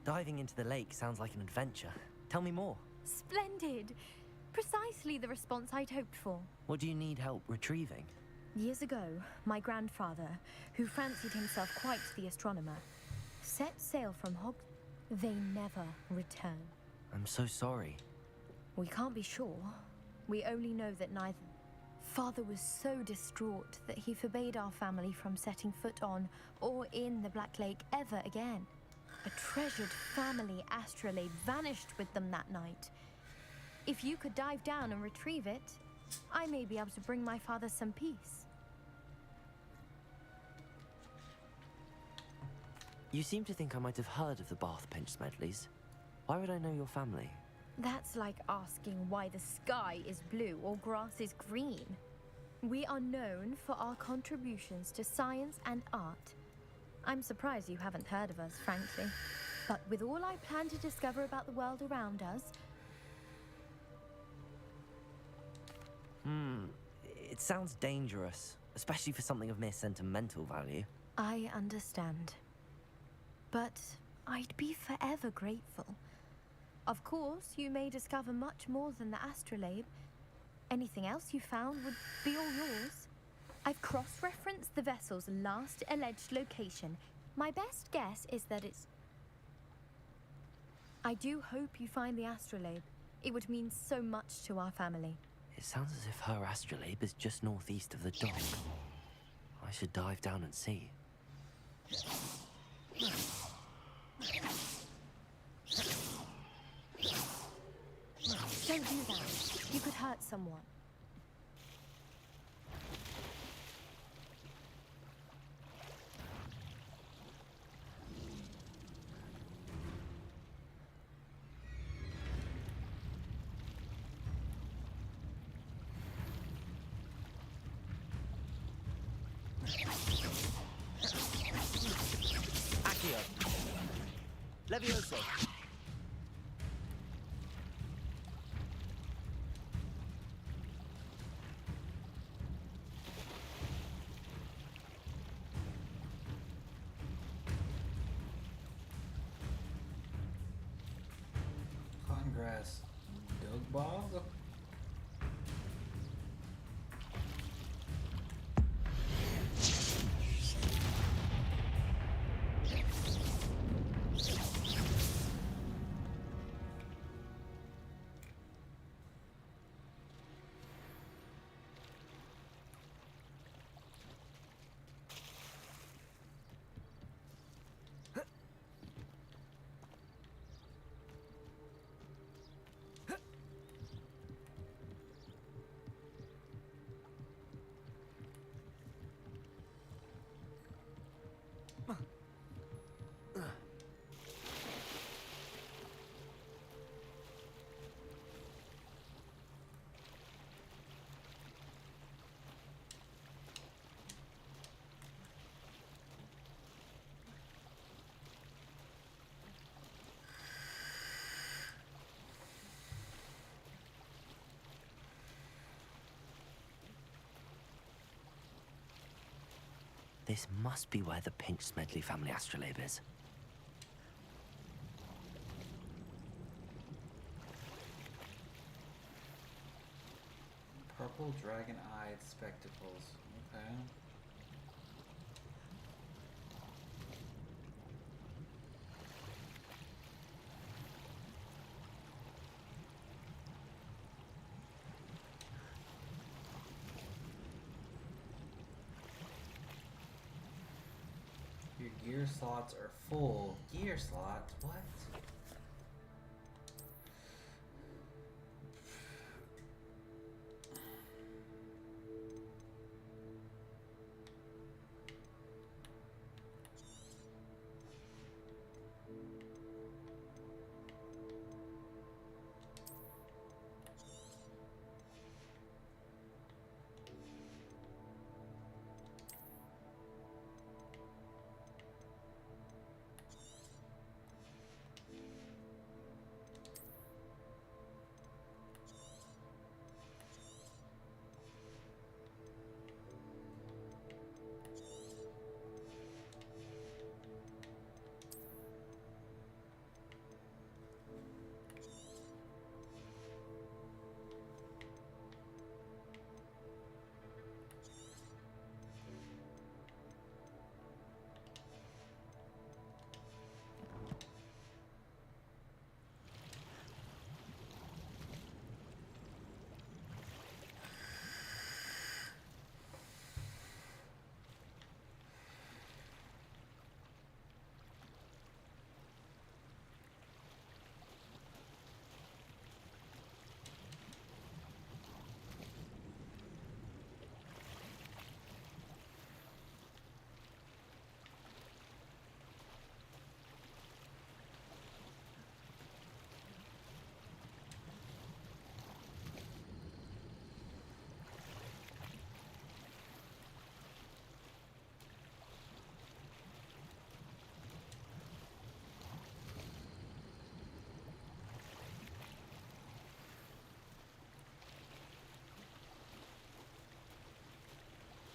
Diving into the lake sounds like an adventure. Tell me more.
Splendid! Precisely the response I'd hoped for.
What do you need help retrieving?
Years ago, my grandfather, who fancied himself quite the astronomer, set sail from Hogwarts. They never return.
I'm so sorry.
We can't be sure. We only know that neither. Father was so distraught that he forbade our family from setting foot on or in the Black Lake ever again. A treasured family astrolabe vanished with them that night. If you could dive down and retrieve it, I may be able to bring my father some peace.
You seem to think I might have heard of the Bath Pinch Smedleys. Why would I know your family?
That's like asking why the sky is blue or grass is green. We are known for our contributions to science and art. I'm surprised you haven't heard of us, frankly. But with all I plan to discover about the world around us...
It sounds dangerous, especially for something of mere sentimental value.
I understand. But I'd be forever grateful. Of course, you may discover much more than the astrolabe. Anything else you found would be all yours.
I've cross-referenced the vessel's last alleged location. My best guess is that it's... I do hope you find the astrolabe. It would mean so much to our family.
It sounds as if her astrolabe is just northeast of the dock. I should dive down and see.
Don't do that. You could hurt someone.
Accio. Levioso.
Cotton grass. Dug bog?
This must be where the Pinch Smedley family astrolabe is.
Purple dragon-eyed spectacles. Okay. Your gear slots are full. Gear slots? What?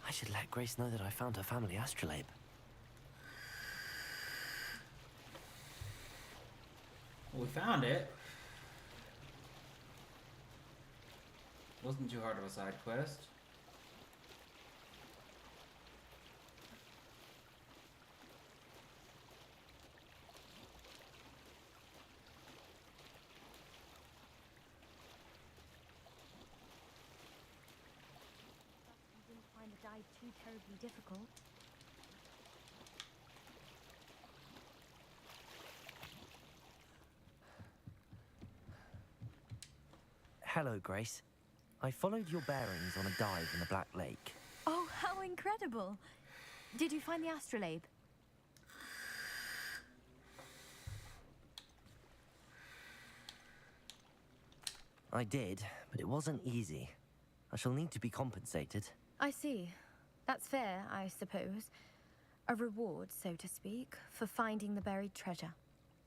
I should let Grace know that I found her family astrolabe.
We found it. Wasn't too hard of a side quest.
dive too terribly difficult.
Hello, Grace. I followed your bearings on a dive in the Black Lake.
Oh, how incredible! Did you find the astrolabe?
I did, but it wasn't easy. I shall need to be compensated.
I see. That's fair, I suppose. A reward, so to speak, for finding the buried treasure.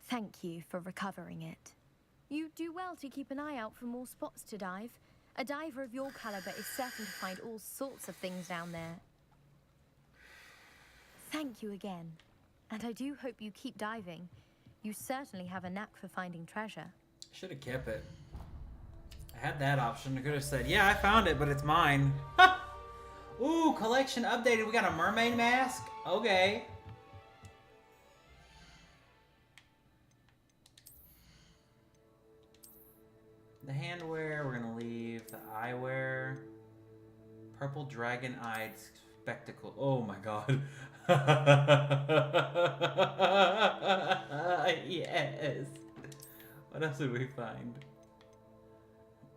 Thank you for recovering it. You do well to keep an eye out for more spots to dive. A diver of your caliber is certain to find all sorts of things down there. Thank you again. And I do hope you keep diving. You certainly have a knack for finding treasure.
Should have kept it. I had that option. I could have said, yeah, I found it, but it's mine. Ooh, collection updated. We got a mermaid mask. Okay. The handwear, we're gonna leave. The eyewear. Purple dragon-eyed spectacle. Oh my god. Yes. What else did we find?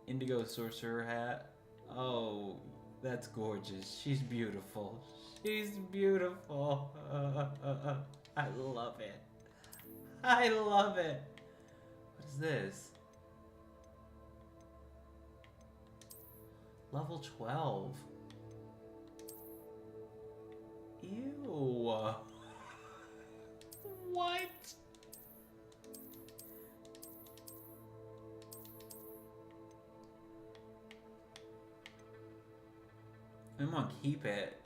Indigo sorcerer hat. Oh, that's gorgeous. She's beautiful. She's beautiful. I love it. I love it. What is this? Level 12. Ew. What? I'm gonna keep it.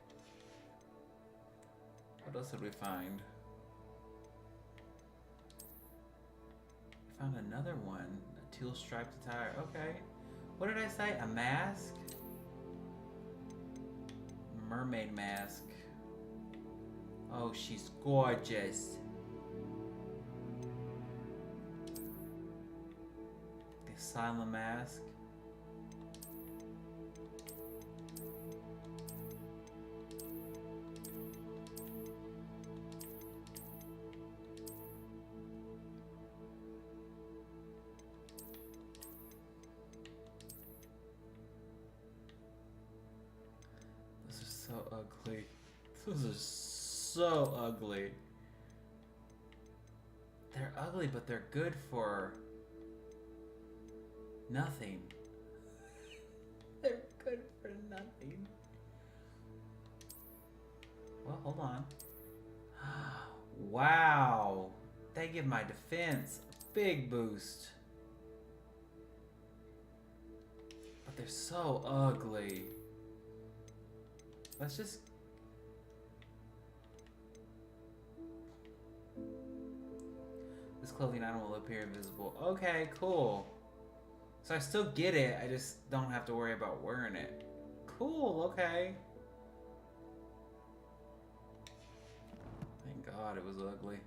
What else did we find? We found another one. A teal striped attire. Okay. What did I say? A mask? Mermaid mask. Oh, she's gorgeous. The asylum mask. Those are so ugly. Those are so ugly. They're ugly, but they're good for nothing. They're good for nothing. Well, hold on. Wow. They give my defense a big boost. But they're so ugly. Let's just... This clothing item will appear invisible. Okay, cool. So I still get it, I just don't have to worry about wearing it. Cool, okay. Thank God it was ugly.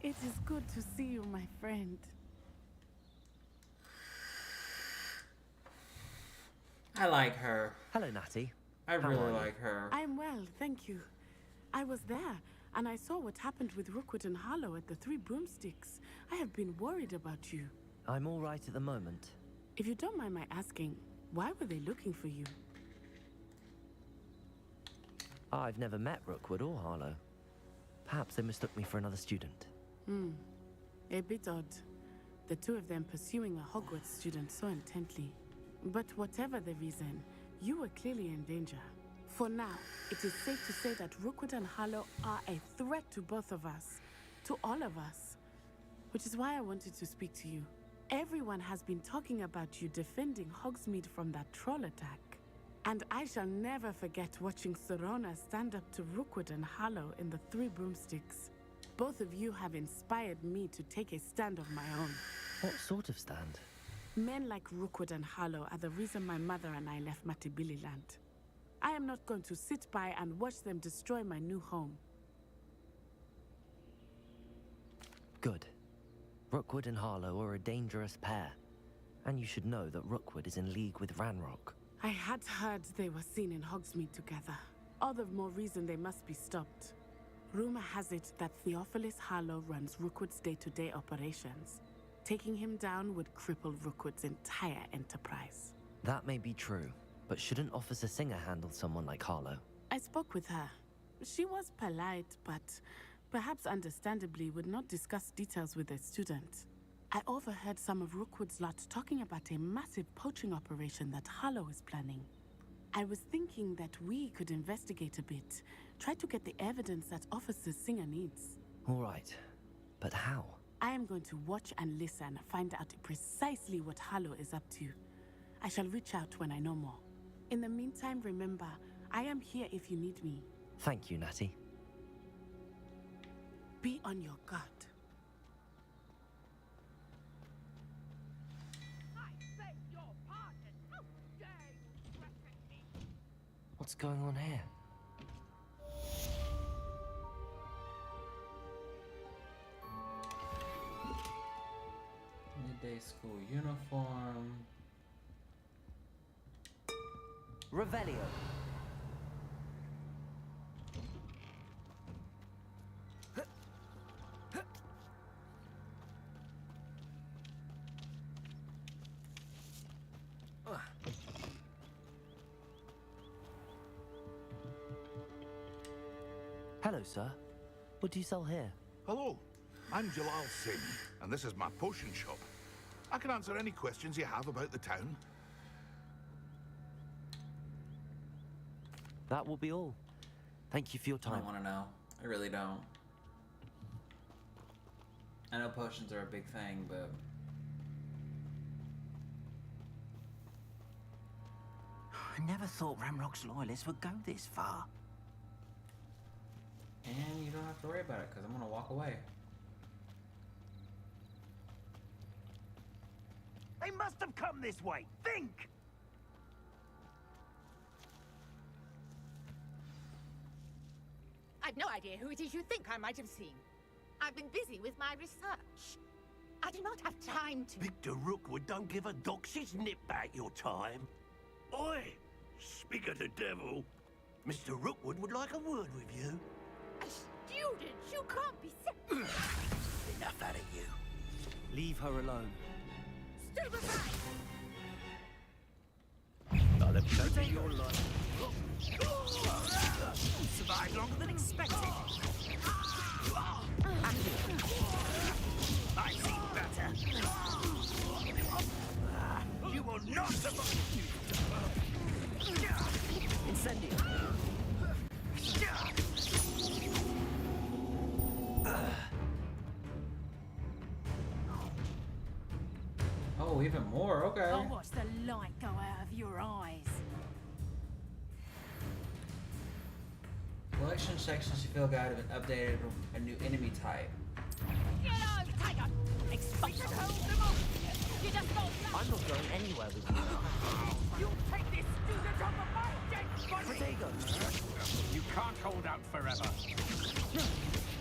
It is good to see you, my friend.
I like her.
Hello, Natty.
I really like her.
I'm well, thank you. I was there, and I saw what happened with Rookwood and Harlow at the Three Broomsticks. I have been worried about you.
I'm all right at the moment.
If you don't mind my asking, why were they looking for you?
I've never met Rookwood or Harlow. Perhaps they mistook me for another student.
A bit odd. The two of them pursuing a Hogwarts student so intently. But whatever the reason, you were clearly in danger. For now, it is safe to say that Rookwood and Harlow are a threat to both of us. To all of us. Which is why I wanted to speak to you. Everyone has been talking about you defending Hogsmeade from that troll attack. And I shall never forget watching Serona stand up to Rookwood and Harlow in the Three Broomsticks. Both of you have inspired me to take a stand of my own.
What sort of stand?
Men like Rookwood and Harlow are the reason my mother and I left Matibili land. I am not going to sit by and watch them destroy my new home.
Good. Rookwood and Harlow are a dangerous pair. And you should know that Rookwood is in league with Ranrock.
I had heard they were seen in Hogsmeade together. All the more reason they must be stopped. Rumor has it that Theophilus Harlow runs Rookwood's day-to-day operations. Taking him down would cripple Rookwood's entire enterprise.
That may be true, but shouldn't Officer Singer handle someone like Harlow?
I spoke with her. She was polite, but perhaps understandably would not discuss details with a student. I overheard some of Rookwood's lot talking about a massive poaching operation that Harlow is planning. I was thinking that we could investigate a bit, try to get the evidence that Officer Singer needs.
All right, but how?
I am going to watch and listen, find out precisely what Harlow is up to. I shall reach out when I know more. In the meantime, remember, I am here if you need me.
Thank you, Natty.
Be on your guard.
What's going on here?
Midday school uniform.
Revelio. Hello, sir. What do you sell here?
Hello, I'm Jalal Singh, and this is my potion shop. I can answer any questions you have about the town.
That will be all. Thank you for your
I
time.
don't want to know. I really don't. I know potions are a big thing, but...
I never thought Ramrock's loyalists would go this far.
And you don't have to worry about it, because I'm going to walk away.
They must have come this way. Think!
I've no idea who it is you think I might have seen. I've been busy with my research. I do not have time to...
Victor Rookwood don't give a doxy's nip back your time. Oi! Speak of the devil. Mr. Rookwood would like a word with you.
A student? You can't be serious.
Enough out of you.
Leave her alone.
Stupefy!
I'll have to take your life. Survived longer than expected. I see better. You will not survive.
Incendio.
Oh, even more? Okay.
I'll watch the light go out of your eyes.
Collection sections you feel guide have been updated with a new enemy type.
Get out, Tiger! Expect to hold them off! You just don't know!
I'm not going anywhere with you.
You'll take this student off of my dead body!
Protego.
You can't hold out forever.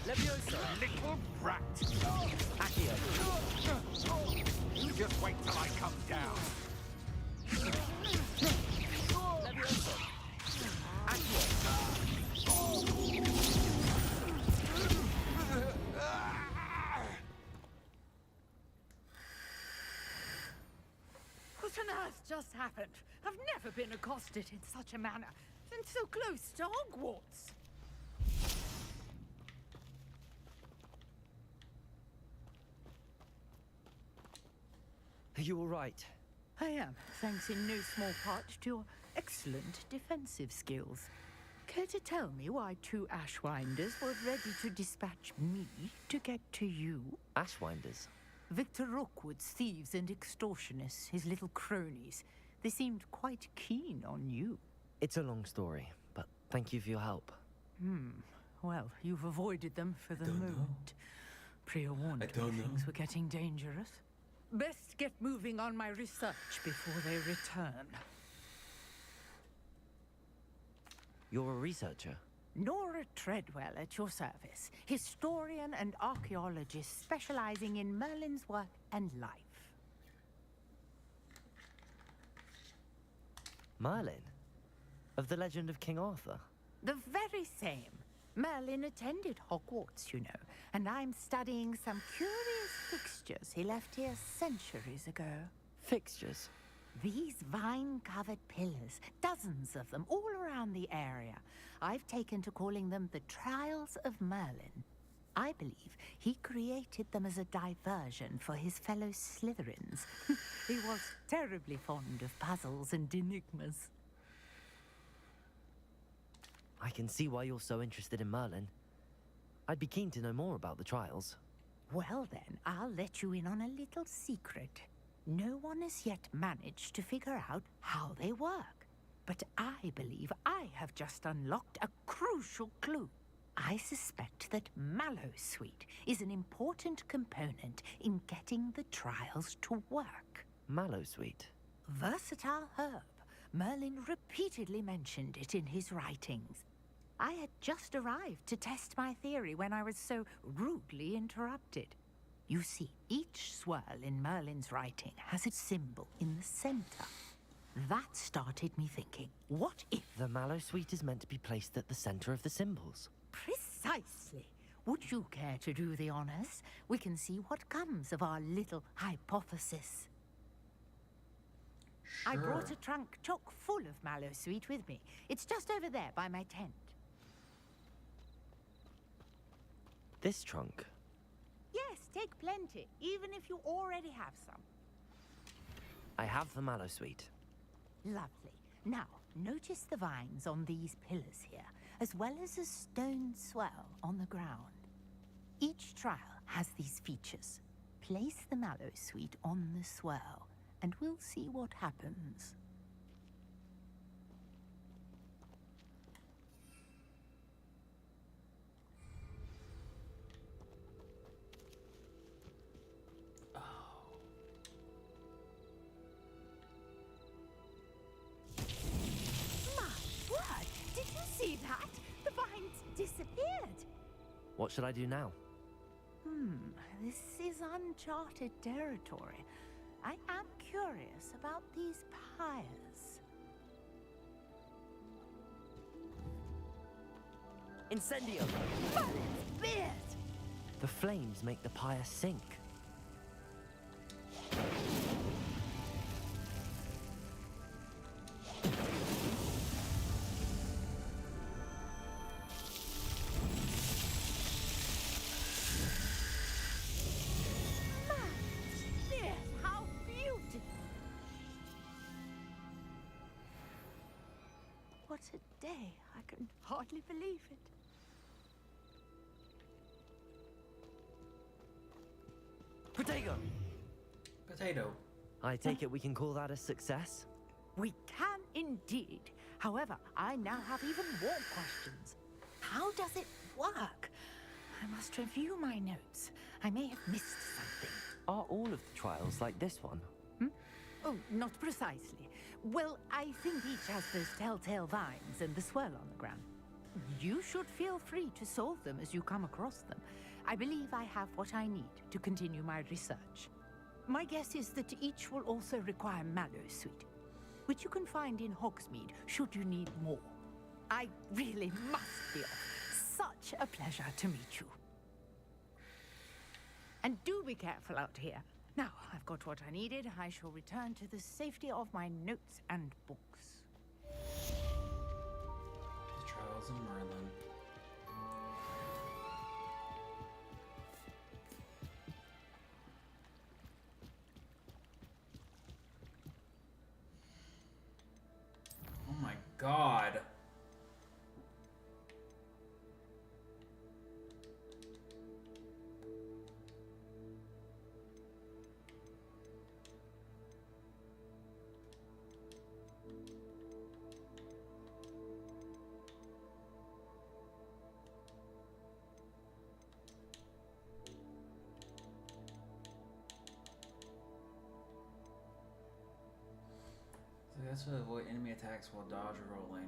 Levioso.
Little brat.
Accio.
You just wait till I come down.
Levioso. Accio.
What on earth just happened? I've never been accosted in such a manner, and so close to Hogwarts.
Are you all right?
I am, thanks in no small part to your excellent defensive skills. Care to tell me why two Ashwinders were ready to dispatch me to get to you?
Ashwinders?
Victor Rookwood's thieves and extortionists, his little cronies. They seemed quite keen on you.
It's a long story, but thank you for your help.
Well, you've avoided them for the moment. Priya warned me things were getting dangerous. Best get moving on my research before they return.
You're a researcher?
Nora Treadwell at your service. Historian and archaeologist specializing in Merlin's work and life.
Merlin? Of the legend of King Arthur?
The very same. Merlin attended Hogwarts, you know, and I'm studying some curious fixtures he left here centuries ago.
Fixtures?
These vine-covered pillars, dozens of them, all around the area. I've taken to calling them the Trials of Merlin. I believe he created them as a diversion for his fellow Slytherins. He was terribly fond of puzzles and enigmas.
I can see why you're so interested in Merlin. I'd be keen to know more about the trials.
Well then, I'll let you in on a little secret. No one has yet managed to figure out how they work. But I believe I have just unlocked a crucial clue. I suspect that Mallowsweet is an important component in getting the trials to work.
Mallowsweet?
Versatile herb. Merlin repeatedly mentioned it in his writings. I had just arrived to test my theory when I was so rudely interrupted. You see, each swirl in Merlin's writing has a symbol in the center. That started me thinking, what if...
The Mallowsweet is meant to be placed at the center of the symbols.
Precisely. Would you care to do the honors? We can see what comes of our little hypothesis.
Sure.
I brought a trunk chock full of Mallowsweet with me. It's just over there by my tent.
This trunk?
Yes, take plenty, even if you already have some.
I have the Mallowsweet.
Lovely. Now, notice the vines on these pillars here, as well as a stone swell on the ground. Each trial has these features. Place the Mallowsweet on the swell, and we'll see what happens. See that? The vines disappeared.
What should I do now?
This is uncharted territory. I am curious about these pyres.
Incendio!
Merlin's beard!
The flames make the pyre sink.
What a day. I can hardly believe it.
Potato!
Potato.
I take it we can call that a success?
We can indeed. However, I now have even more questions. How does it work? I must review my notes. I may have missed something.
Are all of the trials like this one?
Oh, not precisely. Well, I think each has those telltale vines and the swirl on the ground. You should feel free to solve them as you come across them. I believe I have what I need to continue my research. My guess is that each will also require Mallowsweet, which you can find in Hogsmeade should you need more. I really must be off. Such a pleasure to meet you. And do be careful out here. Now, I've got what I needed. I shall return to the safety of my notes and books.
The Trials of Merlin. Oh my god. Successfully avoid enemy attacks while dodge rolling.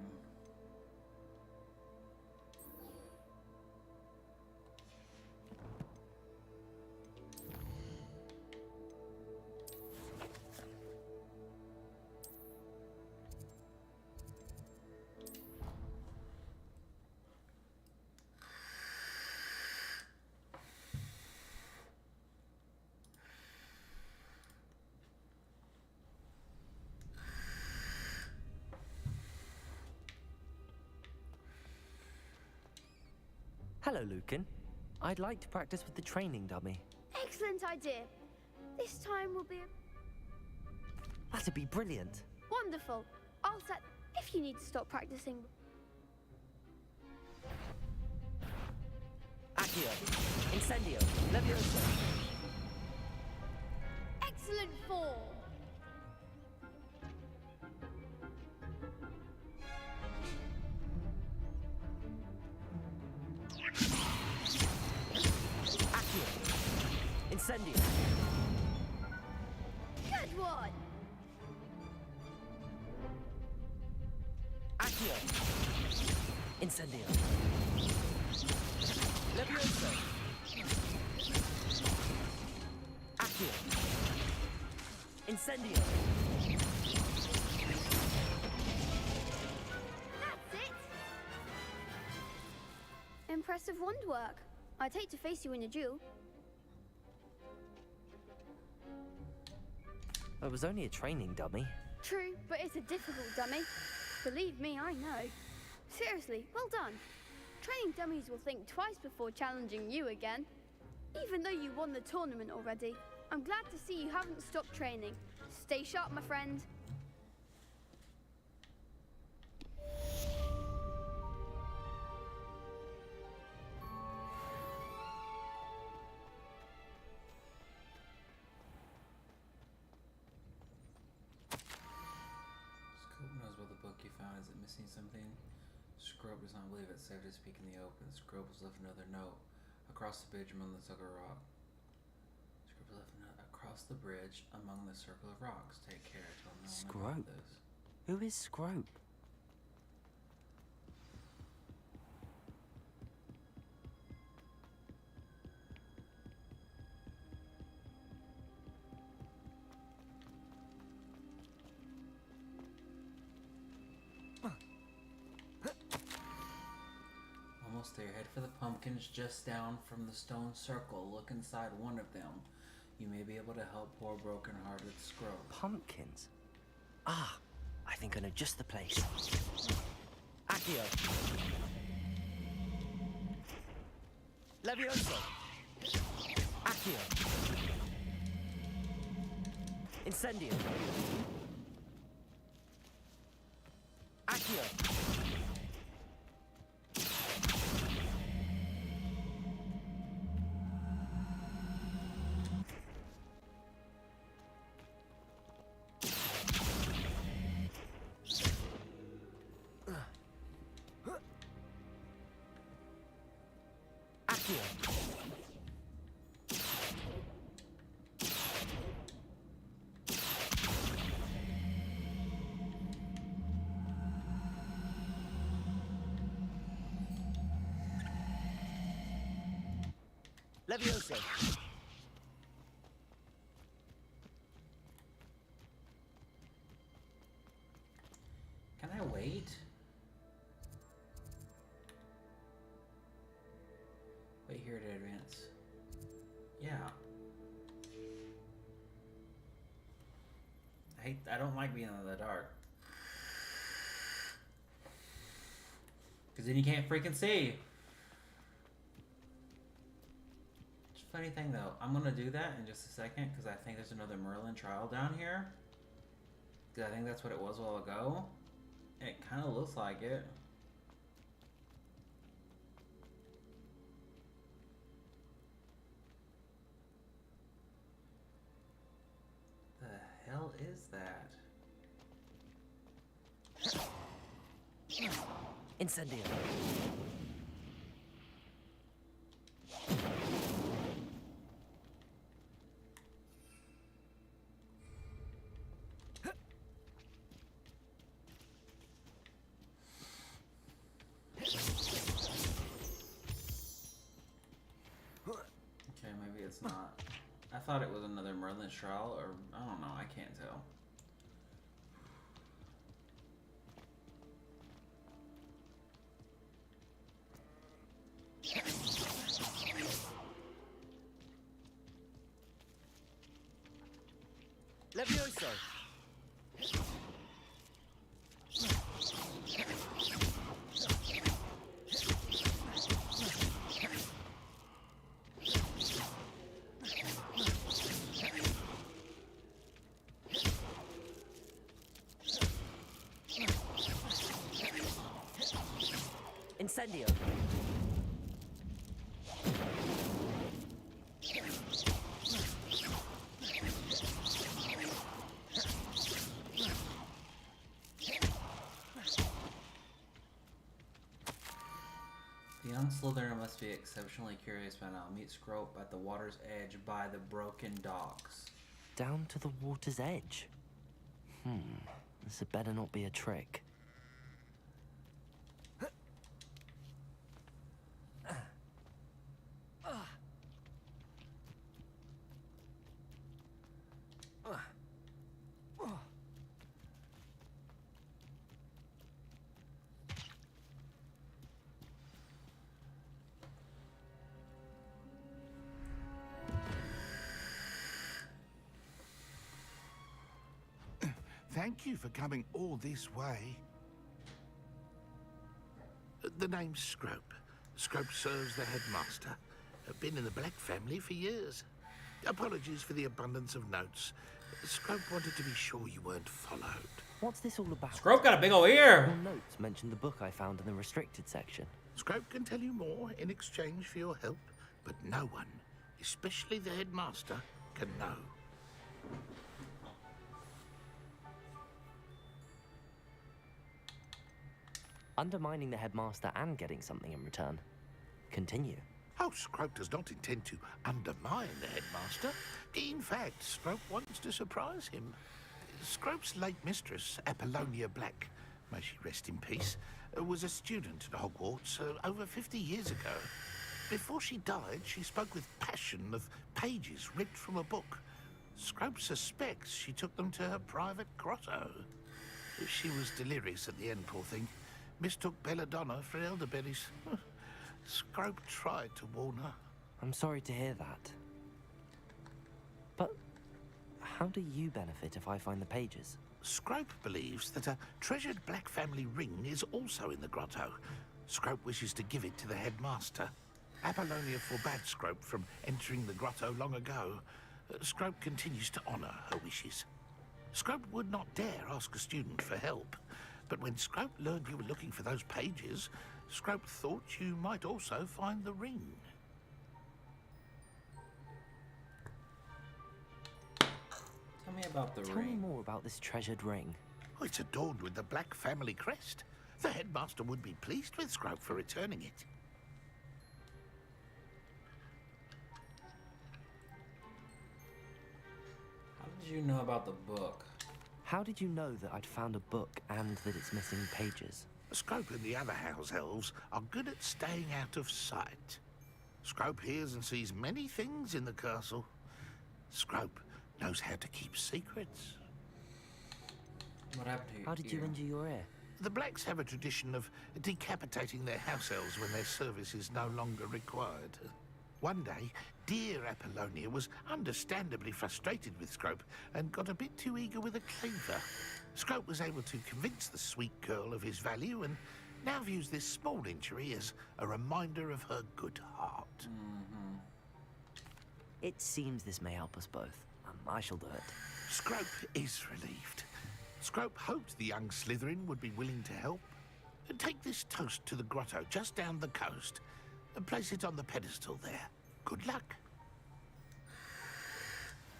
Hello, Lucan. I'd like to practice with the training dummy.
Excellent idea. This time will be
That'd be brilliant.
wonderful. I'll set if you need to stop practicing.
Accio. Incendio. Levioso.
Excellent form.
Accio. Incendio.
Good one.
Accio. Incendio. Levioso. Accio. Incendio.
That's it. Impressive wand work. I'd hate to face you in a duel.
It was only a training dummy.
True, but it's a difficult dummy. Believe me, I know. Seriously, well done. Training dummies will think twice before challenging you again. Even though you won the tournament already, I'm glad to see you haven't stopped training. Stay sharp, my friend.
Scope knows what the book you found. Is it missing something? Scrope does not believe it's safe to speak in the open. Scrope has left another note across the bridge among the circle of rocks. Scrope left a note across the bridge among the circle of rocks. Take care. Tell no one
Scrope?
about this.
Who is Scrope?
Almost there. Head for the pumpkins just down from the stone circle. Look inside one of them. You may be able to help poor broken-hearted Scrope.
Pumpkins? Ah, I think I know just the place. Accio. Levioso. Accio. Incendio. Accio. Levioso.
Can I wait? Wait here to advance. Yeah. I don't like being in the dark. Cause then you can't freaking see. Funny thing though, I'm gonna do that in just a second because I think there's another Merlin trial down here. Because I think that's what it was a while ago. And it kind of looks like it. The hell is that?
Incendio.
it's not. I thought it was another Merlin's trial, or I don't know. I can't tell.
Levioso. Incendio.
The young Slytherin must be exceptionally curious by now. Meet Scrope at the water's edge by the broken docks.
Down to the water's edge. This had better not be a trick.
Thank you for coming all this way. The name's Scrope. Scrope serves the headmaster. I've been in the Black family for years. Apologies for the abundance of notes. Scrope wanted to be sure you weren't followed.
What's this all about?
Scrope got a big ol' ear!
Your notes mentioned the book I found in the restricted section.
Scrope can tell you more in exchange for your help, but no one, especially the headmaster, can know.
Undermining the headmaster and getting something in return. Continue.
Oh, Scrope does not intend to undermine the headmaster. In fact, Scrope wants to surprise him. Scrope's late mistress, Apollonia Black, may she rest in peace, was a student at Hogwarts over 50 years ago. Before she died, she spoke with passion of pages ripped from a book. Scrope suspects she took them to her private grotto. She was delirious at the end, poor thing. Mistook belladonna for elderberries. Scrope tried to warn her.
I'm sorry to hear that. But how do you benefit if I find the pages?
Scrope believes that a treasured Black family ring is also in the grotto. Scrope wishes to give it to the headmaster. Apollonia forbade Scrope from entering the grotto long ago. Scrope continues to honor her wishes. Scrope would not dare ask a student for help. But when Scrope learned you were looking for those pages, Scrope thought you might also find the ring.
Tell me about the ring.
Tell me more about this treasured ring.
Oh, it's adorned with the Black family crest. The headmaster would be pleased with Scrope for returning it.
How did you know about the book?
How did you know that I'd found a book and that it's missing pages?
Scrope and the other house elves are good at staying out of sight. Scrope hears and sees many things in the castle. Scrope knows how to keep secrets.
What happened to you?
How did you injure your ear?
The Blacks have a tradition of decapitating their house elves when their service is no longer required. One day, dear Apollonia was understandably frustrated with Scrope and got a bit too eager with a cleaver. Scrope was able to convince the sweet girl of his value and now views this small injury as a reminder of her good heart.
It seems this may help us both. I shall do it.
Scrope is relieved. Scrope hoped the young Slytherin would be willing to help. Take this toast to the grotto just down the coast and place it on the pedestal there. Good luck.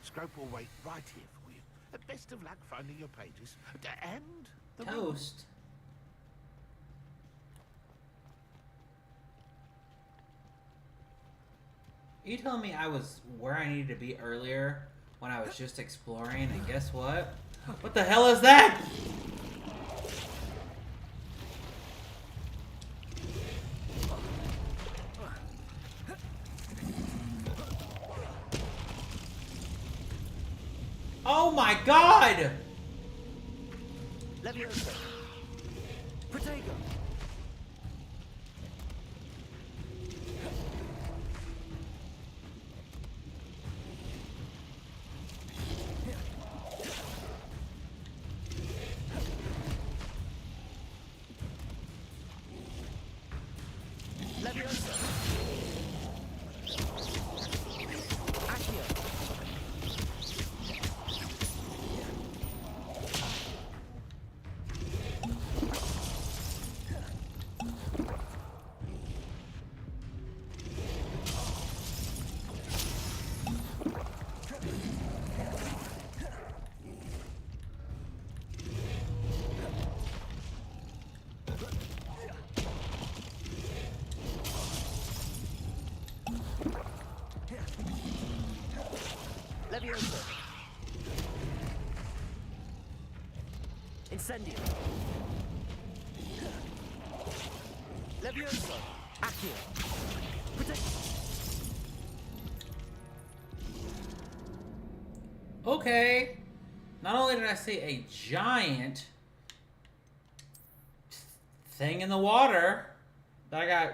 Scrope will wait right here for you. Best of luck finding your pages. And the
toast. Are you telling me I was where I needed to be earlier when I was just exploring, and guess what? What the hell is that? Oh my god!
Leviosa. Protego. Leviosa. Accio. Leviosa. Incendio. Leviosa. Accio. Protect.
Okay. Not only did I see a giant thing in the water, but I got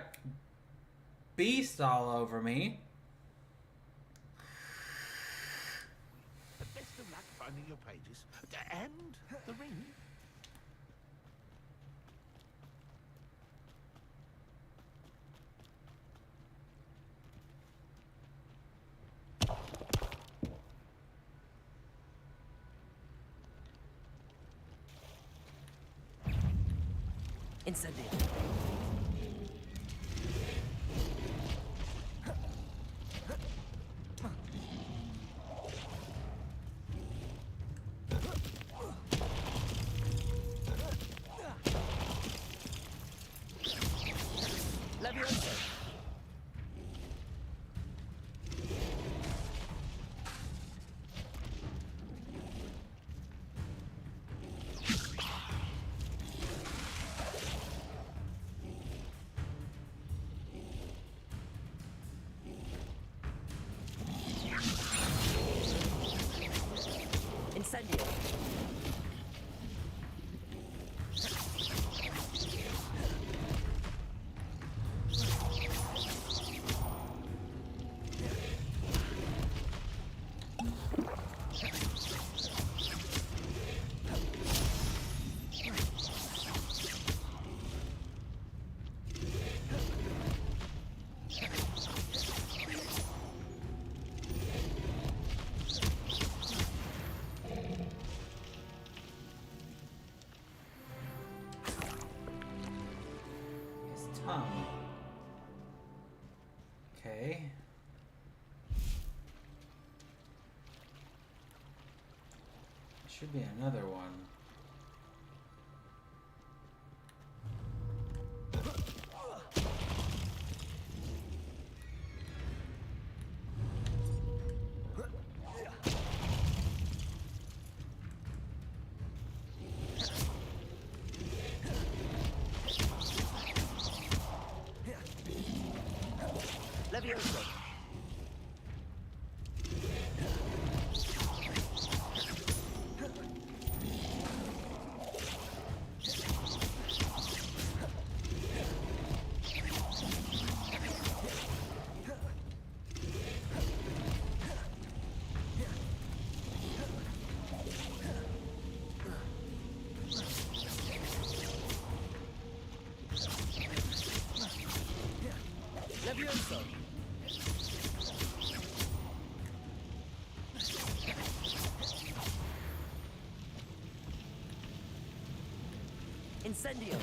beasts all over me.
Best of luck finding your pages. And the ring.
Incendio. Leviosa. Incendio.
His tongue. Okay. Should be another one.
Leviosa. Leviosa. Incendio.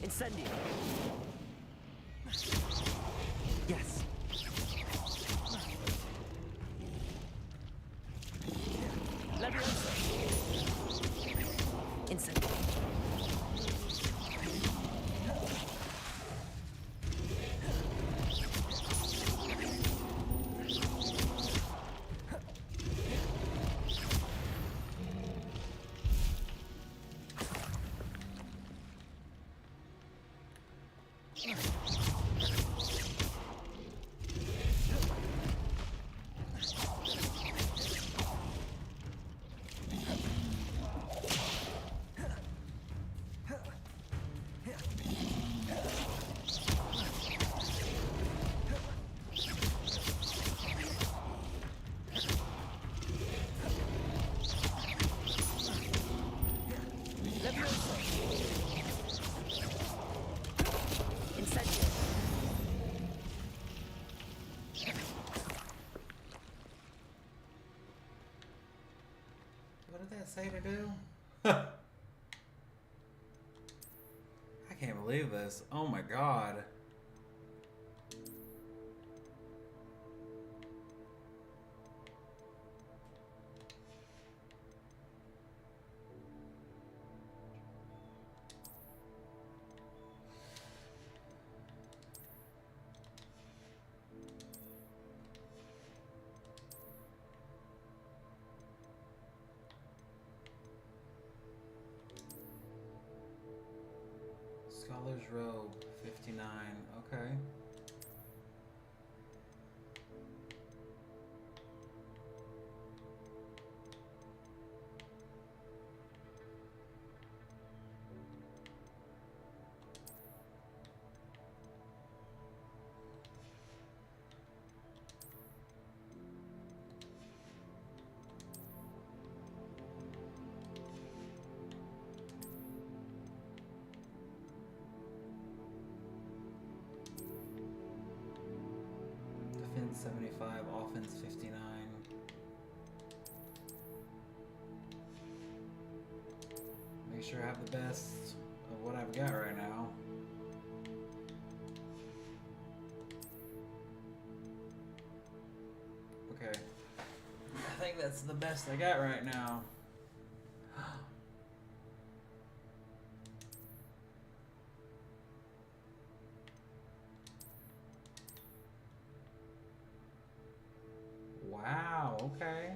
Incendio. Yes. Leviosa. Incendio.
What did that say to do? I can't believe this. Oh my god. Scholar's robe, 59. Okay. Defense 75, offense 59. Make sure I have the best of what I've got right now. Okay. I think that's the best I got right now. Wow, okay.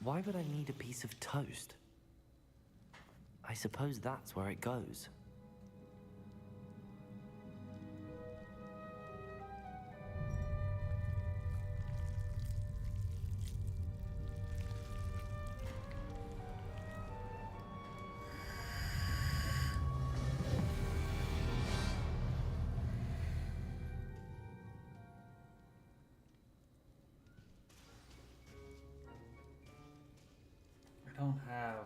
Why would I need a piece of toast? I suppose that's where it goes.
I don't have.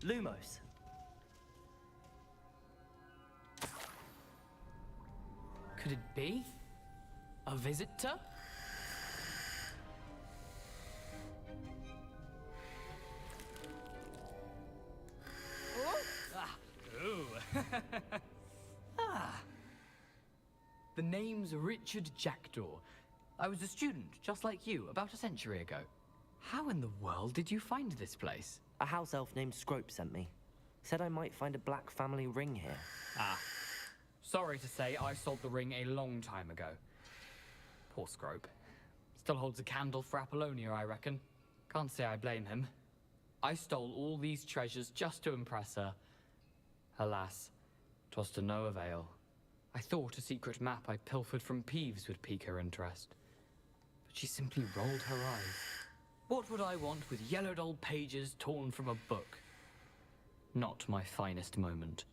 Lumos.
Could it be? A visitor? Oh! Ah! Ooh! Ah! The name's Richard Jackdaw. I was a student, just like you, about a century ago. How in the world did you find this place?
A house elf named Scrope sent me. Said I might find a black family ring here.
Ah. Sorry to say, I sold the ring a long time ago. Poor Scrope. Still holds a candle for Apollonia, I reckon. Can't say I blame him. I stole all these treasures just to impress her. Alas, 'twas to no avail. I thought a secret map I pilfered from Peeves would pique her interest. But she simply rolled her eyes. What would I want with yellowed old pages torn from a book? Not my finest moment.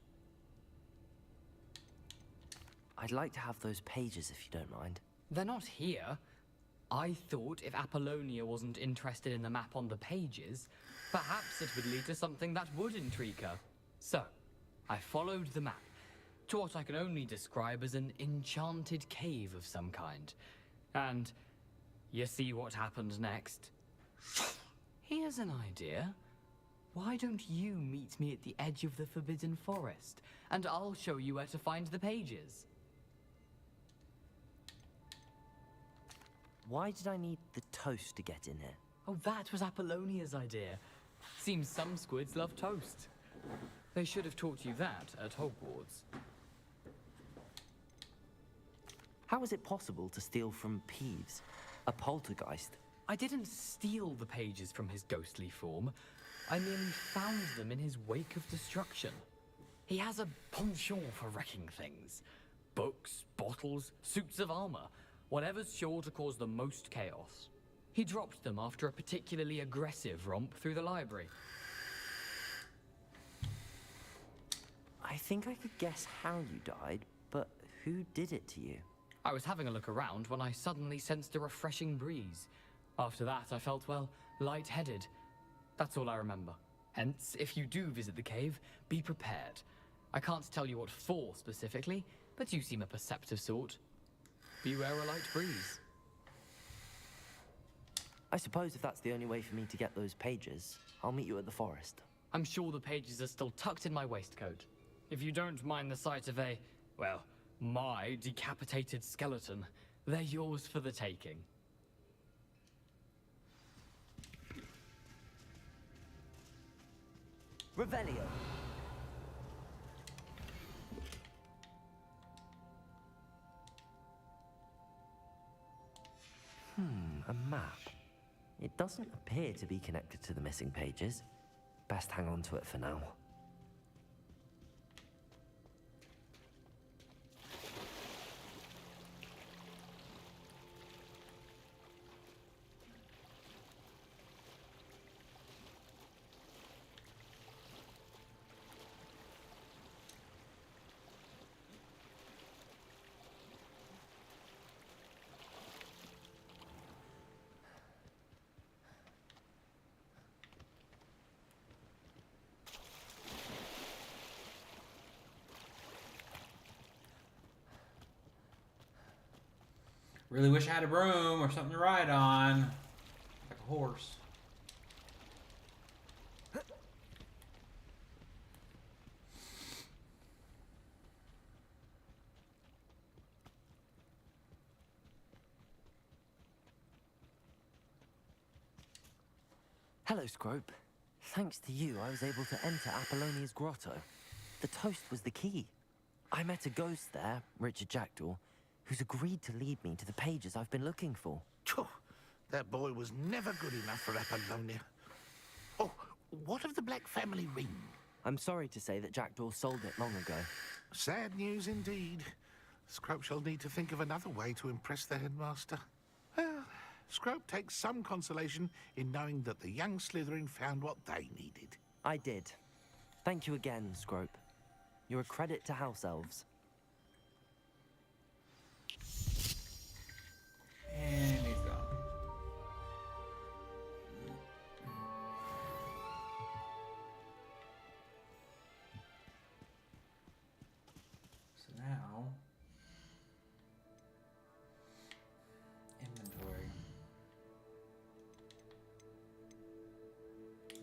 I'd like to have those pages if you don't mind.
They're not here. I thought if Apollonia wasn't interested in the map on the pages, perhaps it would lead to something that would intrigue her. So, I followed the map to what I can only describe as an enchanted cave of some kind. And you see what happened next? Here's an idea. Why don't you meet me at the edge of the Forbidden Forest, and I'll show you where to find the pages.
Why did I need the toast to get in here?
Oh, that was Apollonia's idea. Seems some squids love toast. They should have taught you that at Hogwarts.
How is it possible to steal from Peeves, a poltergeist?
I didn't steal the pages from his ghostly form. I merely found them in his wake of destruction. He has a penchant for wrecking things. Books, bottles, suits of armor, whatever's sure to cause the most chaos. He dropped them after a particularly aggressive romp through the library.
I think I could guess how you died, but who did it to you?
I was having a look around when I suddenly sensed a refreshing breeze. After that, I felt, well, lightheaded. That's all I remember. Hence, if you do visit the cave, be prepared. I can't tell you what for specifically, but you seem a perceptive sort. Beware a light breeze.
I suppose if that's the only way for me to get those pages, I'll meet you at the forest.
I'm sure the pages are still tucked in my waistcoat. If you don't mind the sight of a, well, my decapitated skeleton, they're yours for the taking.
Revelio. A map. It doesn't appear to be connected to the missing pages. Best hang on to it for now.
Really wish I had a broom or something to ride on. Like a horse.
Hello, Scrope. Thanks to you, I was able to enter Apollonia's grotto. The toast was the key. I met a ghost there, Richard Jackdaw, who's agreed to lead me to the pages I've been looking for.
That boy was never good enough for Apollonia. Oh, what of the Black family ring?
I'm sorry to say that Jackdaw sold it long ago.
Sad news indeed. Scrope shall need to think of another way to impress the headmaster. Well, Scrope takes some consolation in knowing that the young Slytherin found what they needed.
I did. Thank you again, Scrope. You're a credit to House Elves.
And he's gone. So now, inventory.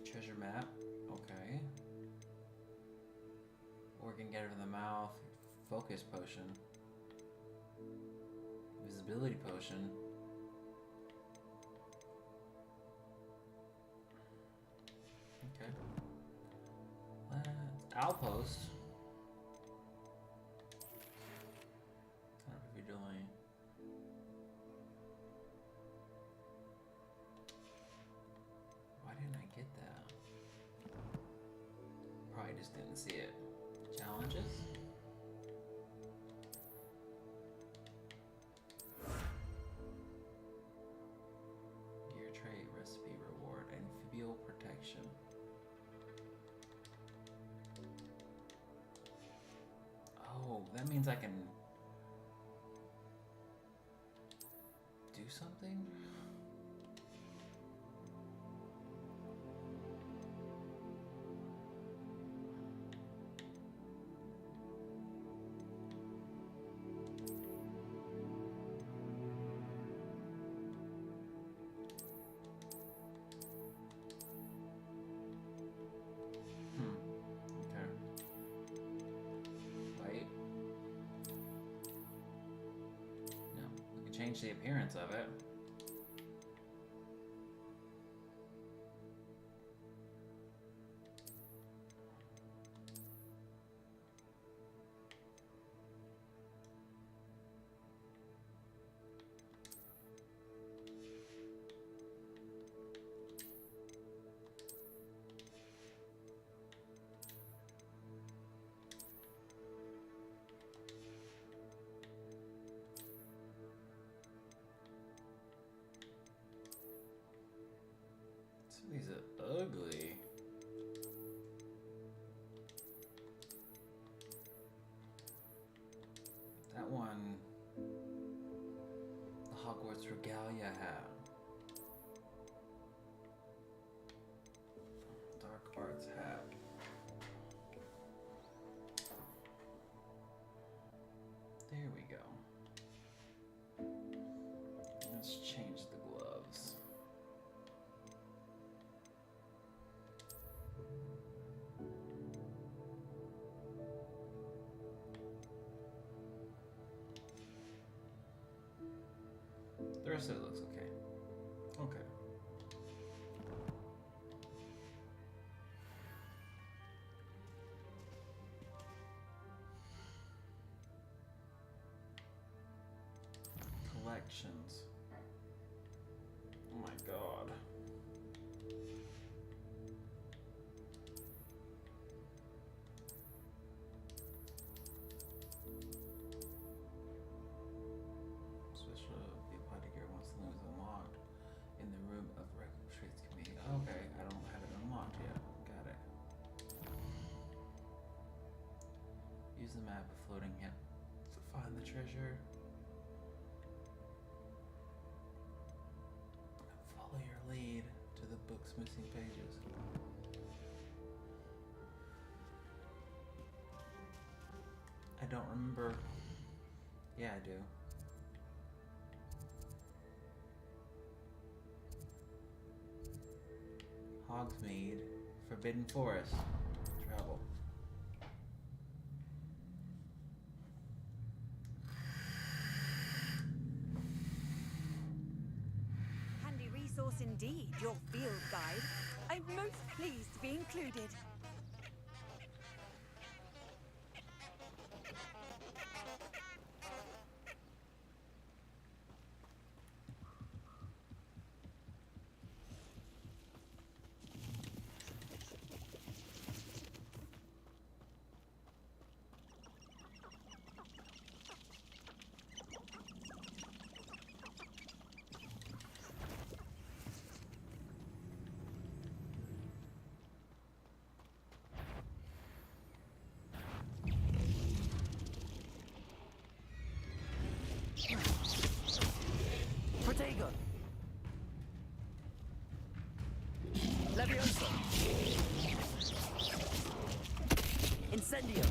Treasure map, okay. Organ getter to the mouth, focus potion. Visibility potion. Okay. Outpost. Individually. Why didn't I get that? Probably just didn't see it. Challenges? Gear trait, recipe reward, amphibial protection. Oh, that means I can something? Okay. Wait. No, we can change the appearance of it. Some of these are ugly. That one, the Hogwarts Regalia hat. Dark Arts hat. There we go. Let's change the gloves. The rest of it looks okay. Okay. Collections. Oh my god. Special the apothecary wants to know is unlocked in the room of records committee. Okay, I don't have it unlocked yet. Got it. Use the map of floating hip to find the treasure. Follow your lead to the book's missing pages. I don't remember. Yeah, I do. Hogsmeade, Forbidden Forest, travel.
Handy resource indeed, your field guide. I'm most pleased to be included.
Protego! Levioso! Incendio!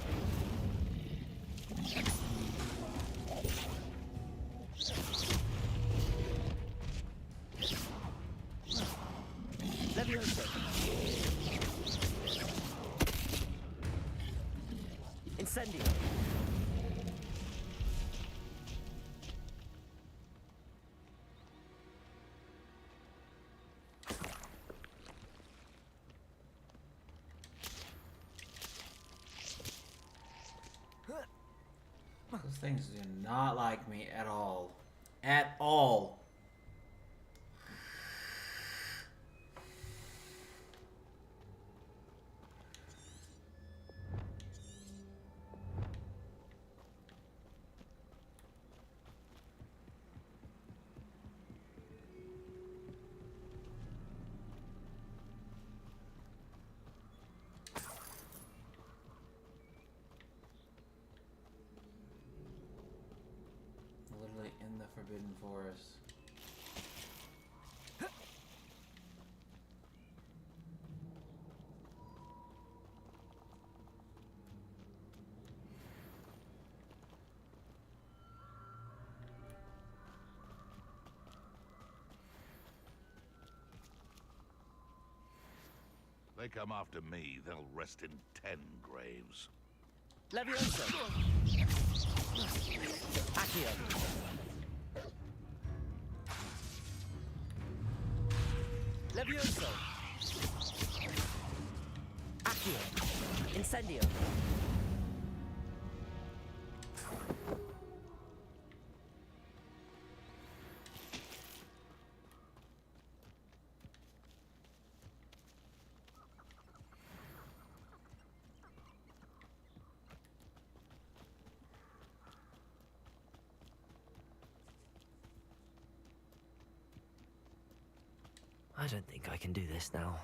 Levioso! Incendio!
Those things do not like me at all. At all. Literally in the Forbidden Forest.
they come after me, they'll rest in 10 graves.
Levioso! Accio! Levioso! Accio! Incendio! I don't think I can do this now.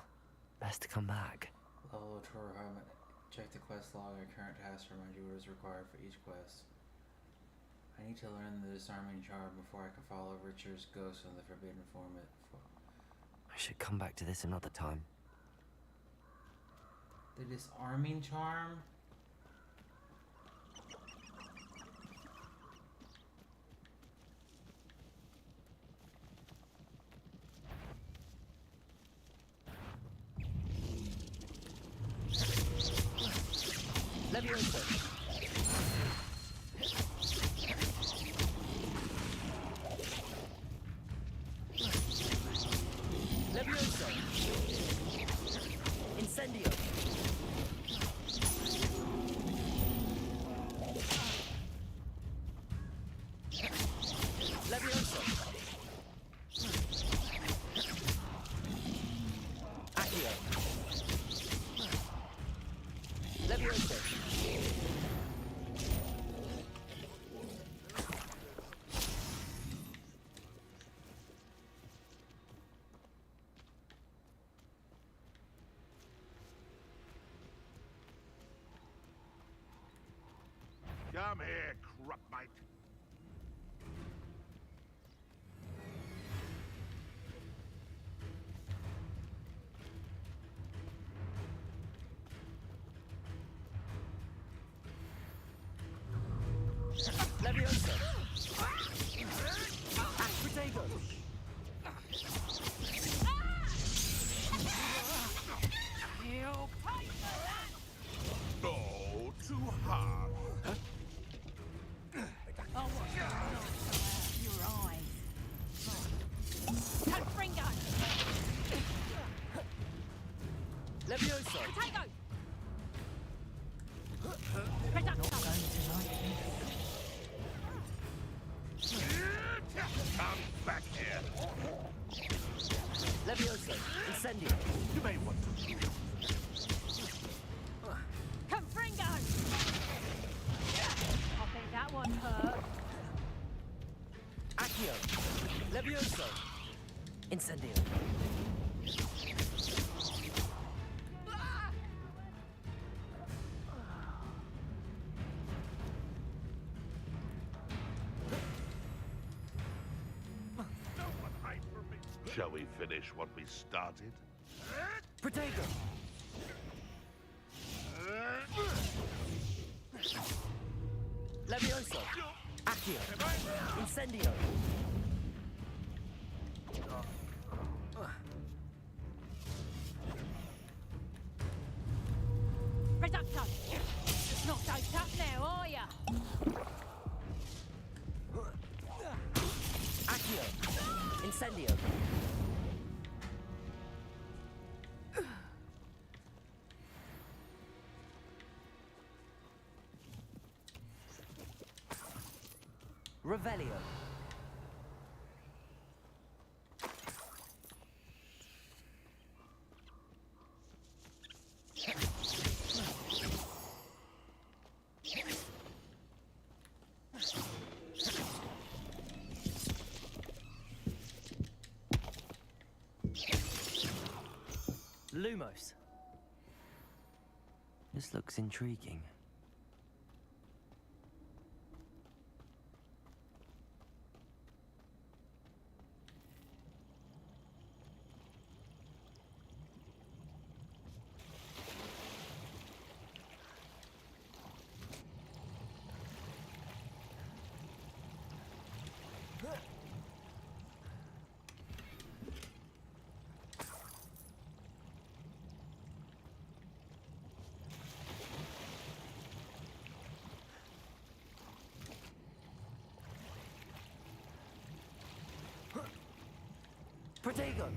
Best to come back.
Level of tour requirement. Check the quest log and current task to remind you what is required for each quest. I need to learn the disarming charm before I can follow Richard's ghost on the forbidden format.
I should come back to this another time.
The disarming charm?
Levioso! Levioso! Incendio! Levioso! Accio! Levioso!
Come here, crupmate.
Levioso! Potato!
Oh, too hard.
Oh, what's going on? Your eyes. Confringo!
Levioso!
Potato!
Come back here.
Levioso! Incendio!
You may want to.
Confringo! I think that one hurt.
Accio! Levioso! Incendio!
Shall we finish what we started?
Potato! Levioso! Accio! Incendio!
Reducto! Not doped up now, are ya?
Accio! Incendio! Revelio! Lumos. This looks intriguing. Protego!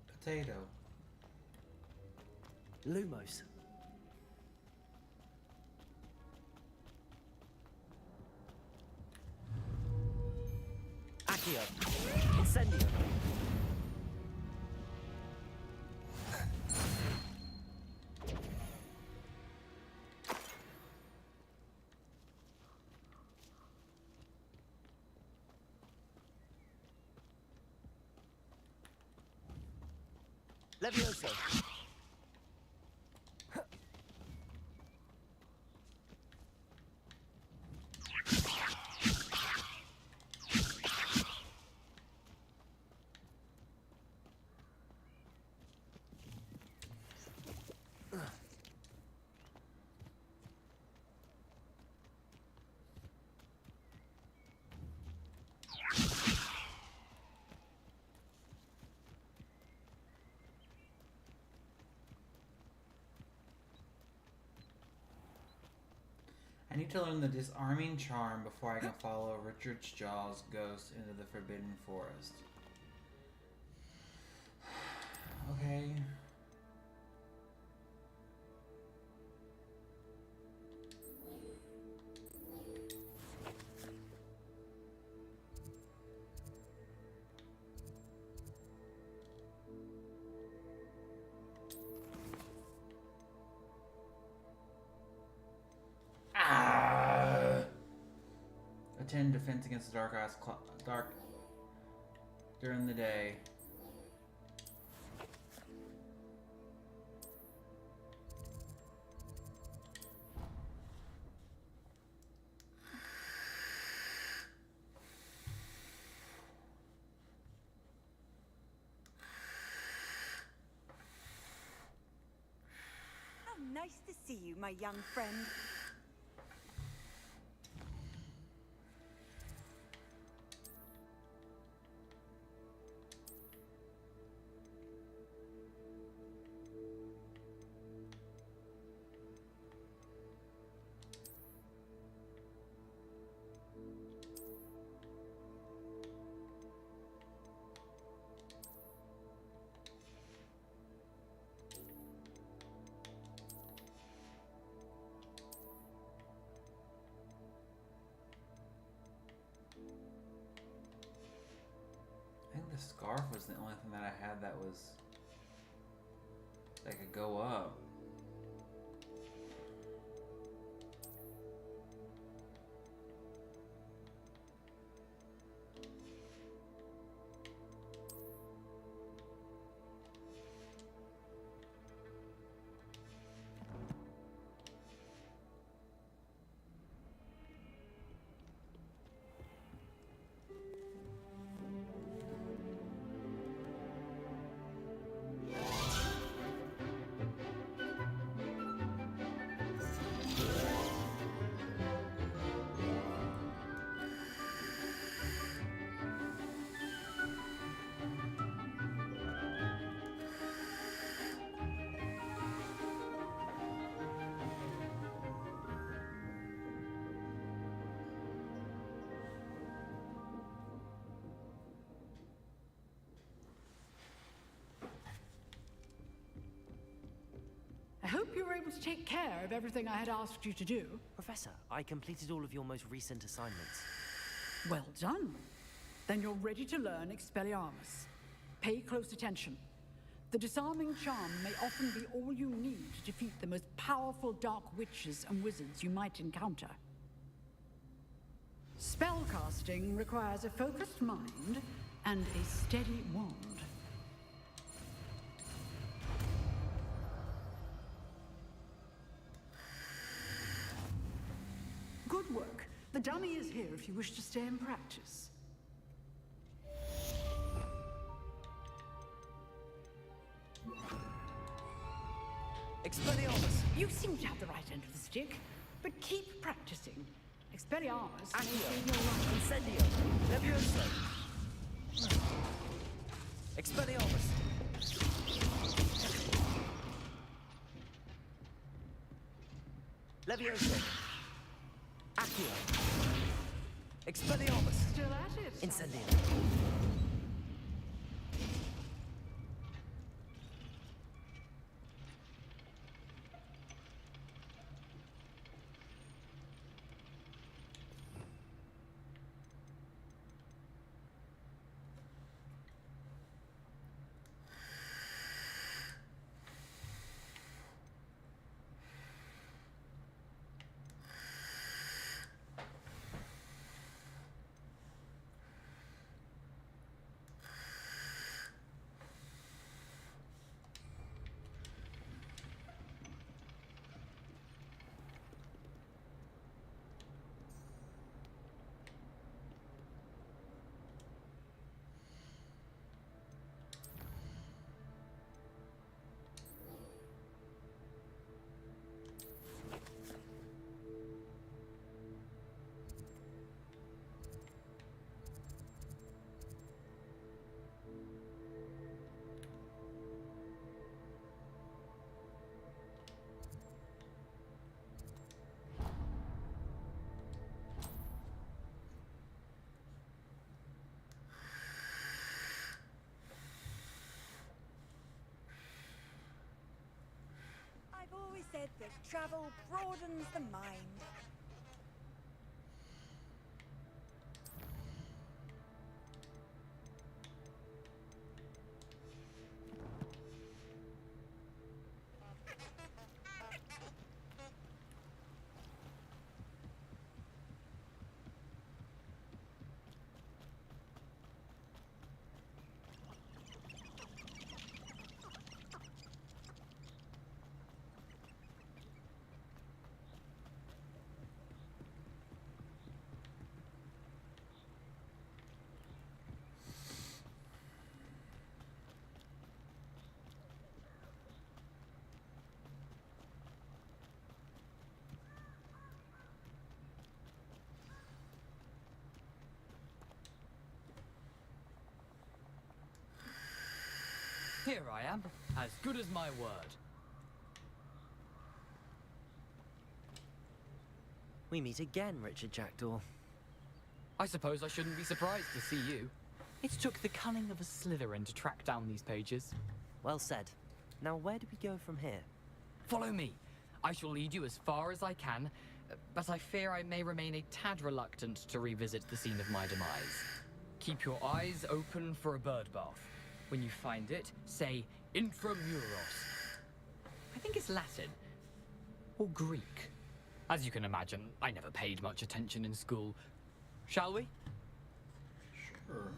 Potato.
Lumos. Accio. Incendio. Levioso.
I need to learn the disarming charm before I can follow Richard Jaw's ghost into the Forbidden Forest. Okay. Attend defense against the dark during the day.
How nice to see you, my young friend.
I think the scarf was the only thing that I had that was that could go up.
I hope you were able to take care of everything I had asked you to do.
Professor, I completed all of your most recent assignments.
Well done. Then you're ready to learn Expelliarmus. Pay close attention. The disarming charm may often be all you need to defeat the most powerful dark witches and wizards you might encounter. Spellcasting requires a focused mind and a steady wand. Good work. The dummy is here if you wish to stay and practice.
Expelliarmus!
You seem to have the right end of the stick, but keep practicing. Expelliarmus may save your life.
Incendio! Levioso! Expelliarmus! Levioso! Accio! Expelliarmus!
Still at it?
Incendio!
said that travel broadens the mind.
Here I am, as good as my word.
We meet again, Richard Jackdaw.
I suppose I shouldn't be surprised to see you. It took the cunning of a Slytherin to track down these pages.
Well said. Now where do we go from here?
Follow me. I shall lead you as far as I can, but I fear I may remain a tad reluctant to revisit the scene of my demise. Keep your eyes open for a bird bath. When you find it, say Intramuros. I think it's Latin. Or Greek. As you can imagine, I never paid much attention in school. Shall we?
Sure.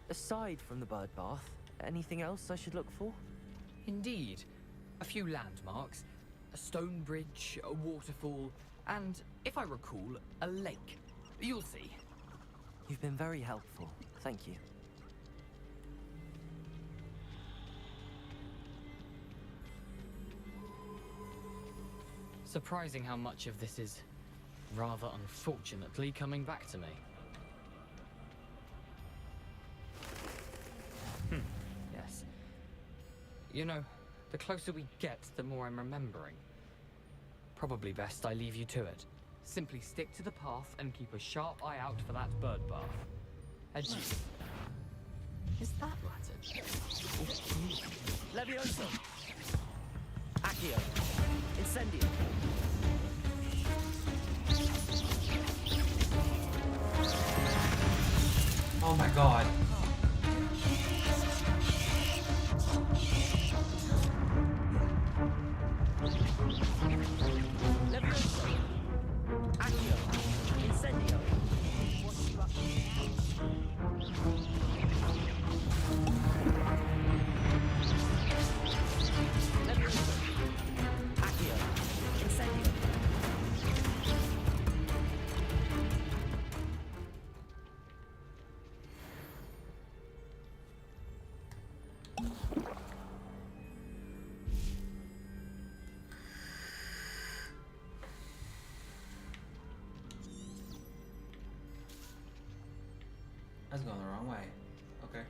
Aside from the bird bath, anything else I should look for?
Indeed. A few landmarks. A stone bridge, a waterfall, and, if I recall, a lake. You'll see.
You've been very helpful. Thank you.
Surprising how much of this is, rather unfortunately, coming back to me. Yes. You know, the closer we get, the more I'm remembering. Probably best I leave you to it. Simply stick to the path and keep a sharp eye out for that bird bath. Adieu. Is that Latin?
Levioso! Accio! Incendio!
Oh my god.
Levioso! Accio! Incendio! Levioso! Accio! Incendio!
I was going the wrong way. Okay.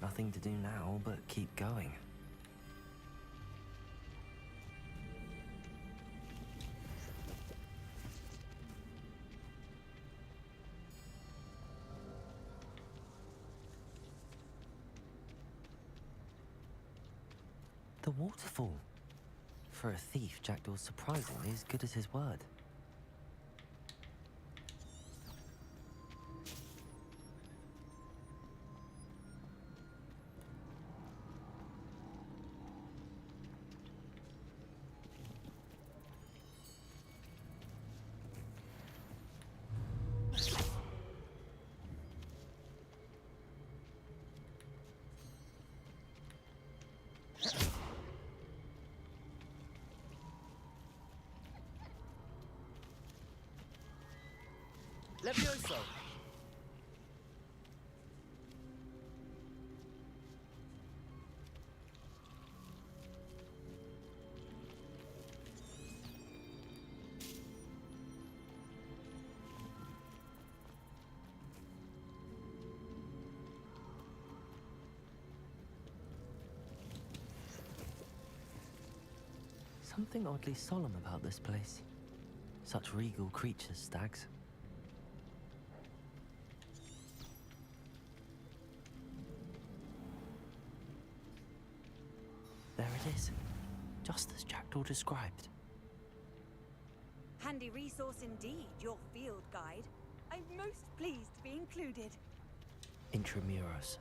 Nothing to do now but keep going. The waterfall. For a thief, Jackdaw's surprisingly as good as his word. Levioso! Something oddly solemn about this place. Such regal creatures, stags. it is. Just as Jackdaw described.
Handy resource indeed, your field guide. I'm most pleased to be included.
Intramuros.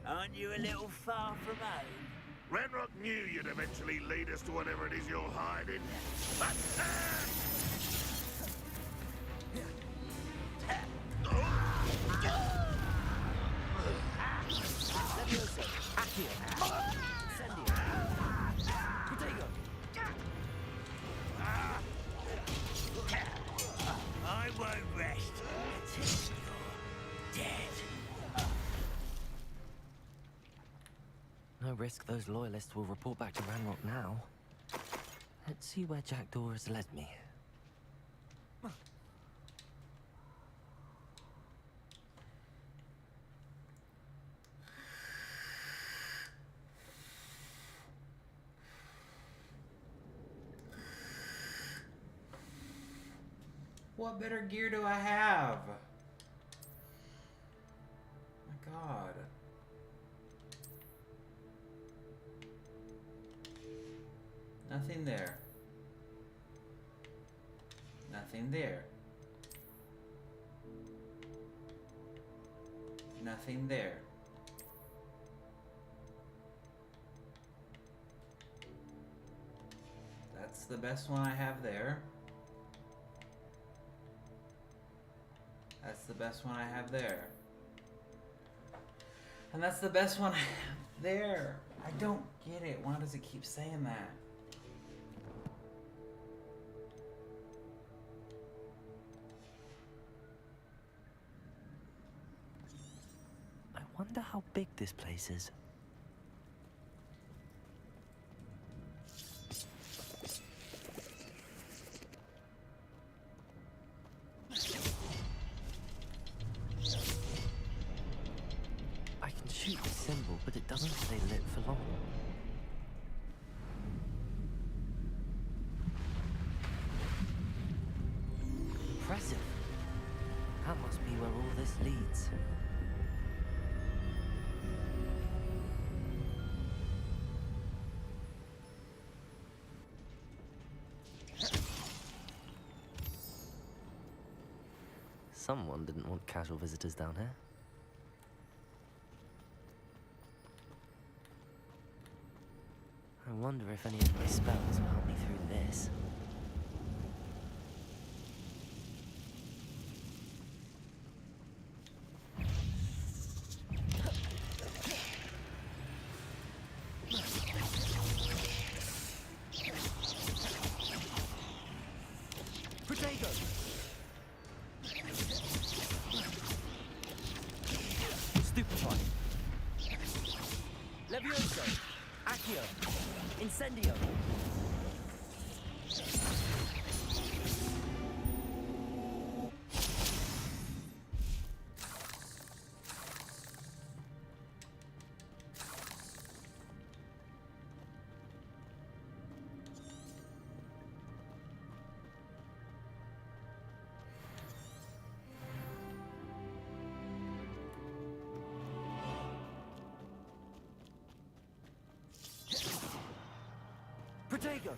Aren't you a little far from home?
Renrock knew you'd eventually lead us to whatever it is you're hiding.
Levioso, Accio, Incendio, Protego.
I won't rest until you're dead.
No risk those loyalists will report back to Ranrock now. Let's see where Jackdaw has led me.
What better gear do I have? My God. Nothing there. Nothing there. Nothing there. That's the best one I have there. That's the best one I have there. And that's the best one I have there. I don't get it. Why does it keep saying that?
I wonder how big this place is. I can shoot the symbol, but it doesn't stay lit for long. Impressive. That must be where all this leads. Someone didn't want casual visitors down here. I wonder if any of my spells will help me through this. Protego! Stupefy! Levioso! Accio! Incendio! Protego!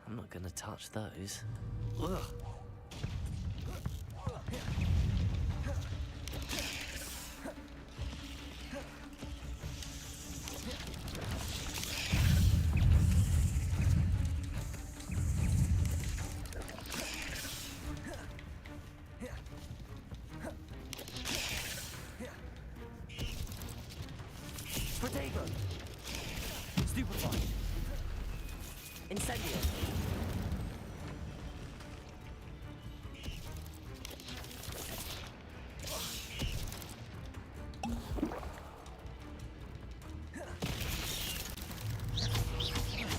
I'm not gonna touch those. Ugh. Protego! Stupefy! Incendio!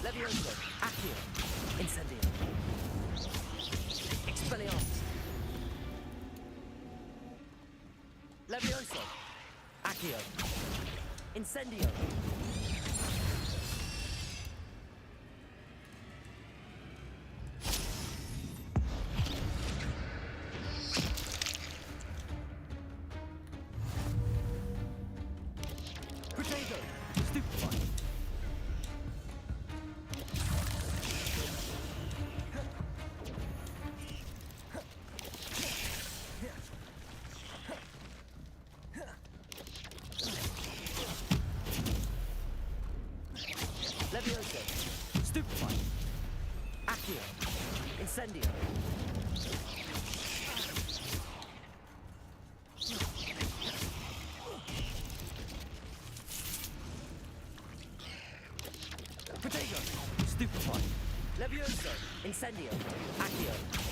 Levioso! Accio! Levioso! Accio! Incendio! Potato! Stupefy! Levioso! Stupefy! Accio! Incendio! Potato! Stupefy! Levioso! Incendio! Accio!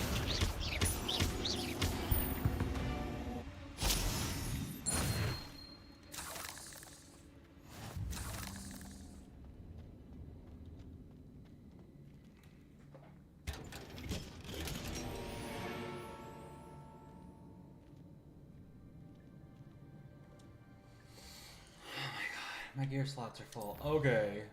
My gear slots are full. Okay.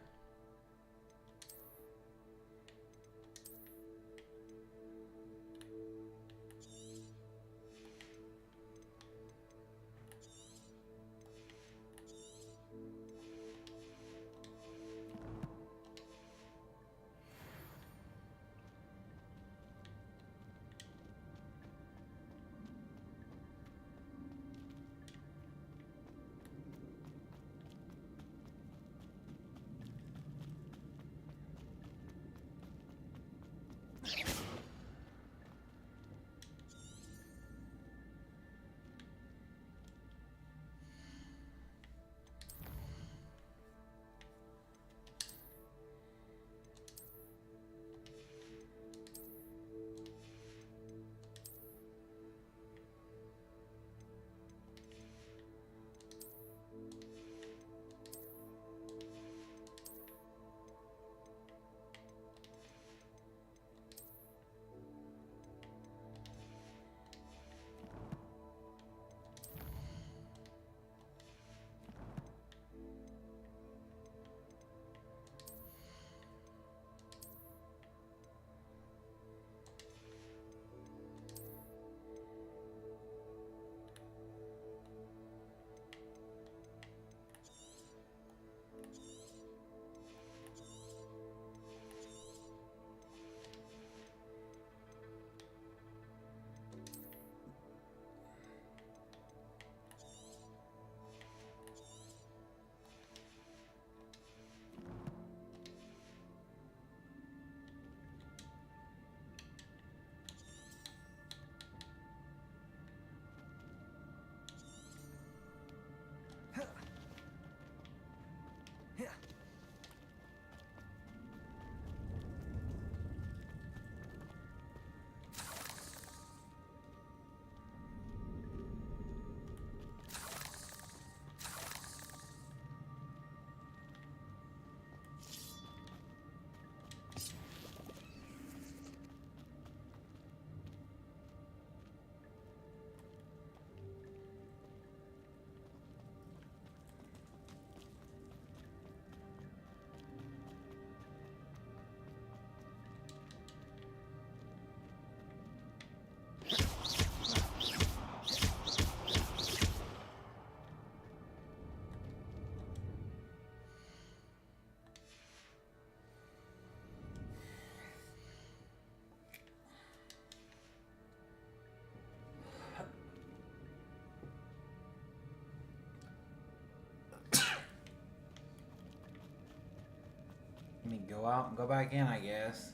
I mean, go out and go back in, I guess.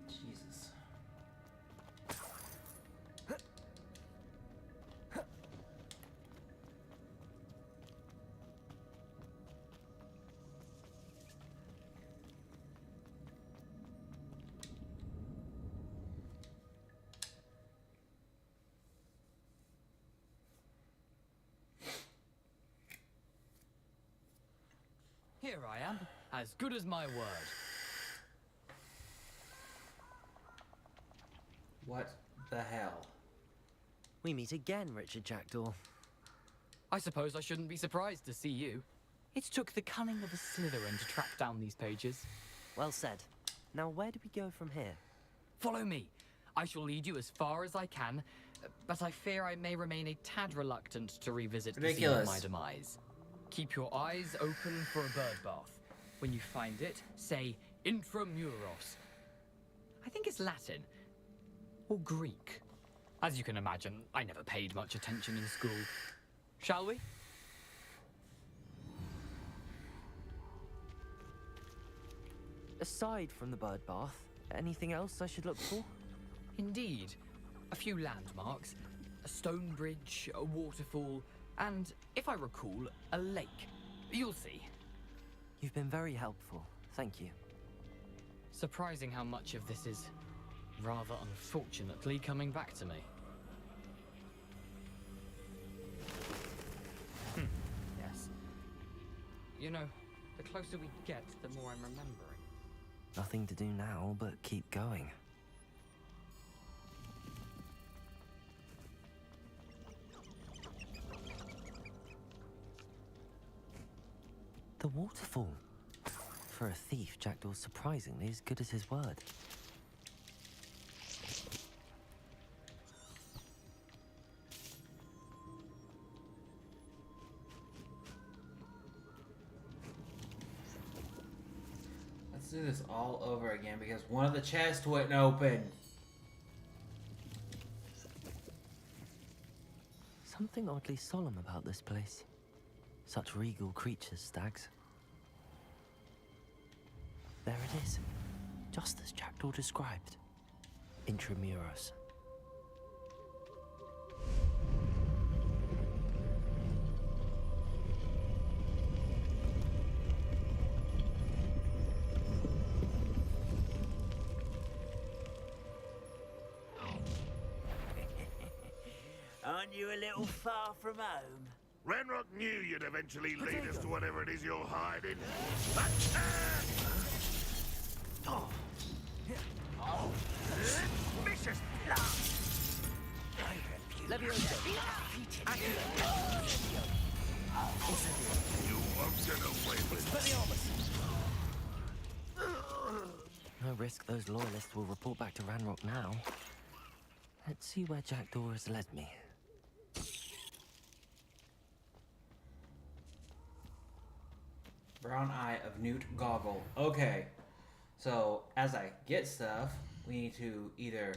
Jesus.
Here I am, as good as my word.
What the hell?
We meet again, Richard Jackdaw.
I suppose I shouldn't be surprised to see you. It took the cunning of a Slytherin to track down these pages.
Well said. Now where do we go from here?
Follow me. I shall lead you as far as I can, but I fear I may remain a tad reluctant to revisit the scene of my demise. Keep your eyes open for a bird bath. When you find it, say intramuros. I think it's Latin. Or Greek. As you can imagine, I never paid much attention in school. Shall we?
Aside from the bird bath, anything else I should look for?
Indeed. A few landmarks, a stone bridge, a waterfall, and, if I recall, a lake. You'll see.
You've been very helpful. Thank you.
Surprising how much of this is, rather unfortunately, coming back to me. Yes. You know, the closer we get, the more I'm remembering.
Nothing to do now but keep going. The waterfall. For a thief, Jackdaw's surprisingly as good as his word.
Let's do this all over again because one of the chests wouldn't open.
Something oddly solemn about this place. Such regal creatures, stags. There it is, just as Jackdaw described. Intramuros.
Aren't you a little far from home?
Ranrock knew you'd eventually lead us to whatever it is you're hiding.
Vicious
You won't get away with
No risk those loyalists will report back to Ranrock now. Let's see where Jackdaw has led me.
Brown Eye of Newt Goggle. Okay. So, as I get stuff, we need to either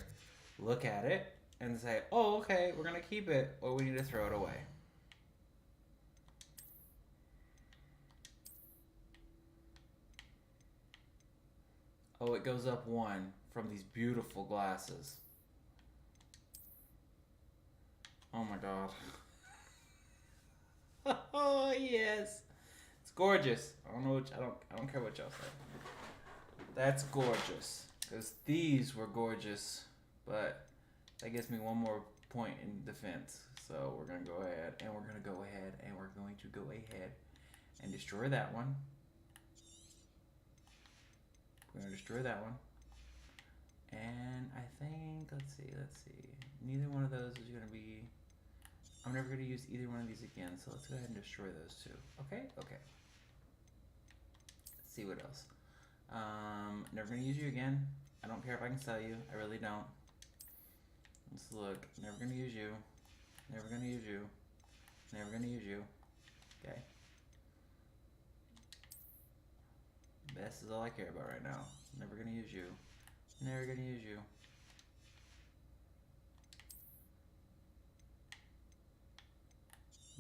look at it and say, oh, okay, we're going to keep it, or we need to throw it away. Oh, it goes up one from these beautiful glasses. Oh my god. Oh, yes. It's gorgeous. I don't care what y'all say. That's gorgeous. Because these were gorgeous, but that gives me one more point in defense. So we're going to go ahead, and we're going to go ahead, and we're going to go ahead and destroy that one. We're going to destroy that one. And I think, let's see. Neither one of those is going to be, I'm never going to use either one of these again. So let's go ahead and destroy those two. Okay? Okay. Let's see what else. Never going to use you again. I don't care if I can sell you. I really don't. Let's look. Never going to use you. Never going to use you. Never going to use you. Okay. Best is all I care about right now. Never going to use you. Never going to use you.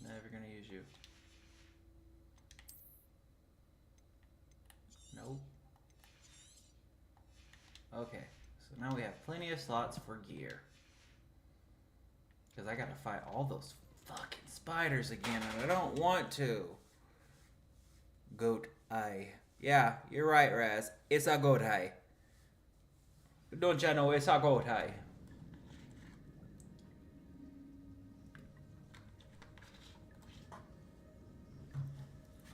Never going to use you. Nope. Okay, so now we have plenty of slots for gear. Because I gotta fight all those fucking spiders again, and I don't want to. Goat eye. Yeah, you're right, Raz. It's a goat eye. Don't you know it's a goat eye?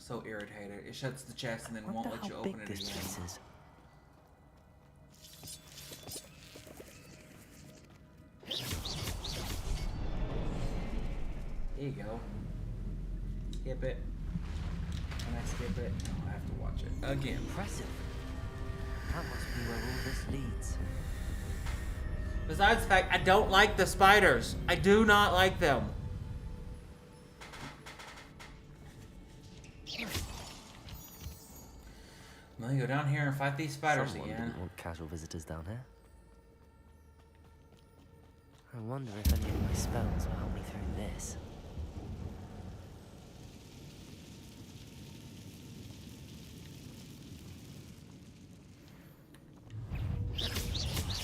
So irritated. It shuts the chest and then won't
Wonder
let
how
you
big
open it
this
again.
place is.
There you go. Skip it. When I skip it, no, I have to watch it again.
Impressive. That must be where all this leads.
Besides the fact, I don't like the spiders. I do not like them. Well, you go down here and fight these spiders
Someone
again.
didn't want casual visitors down here. I wonder if any of my spells will help me through this.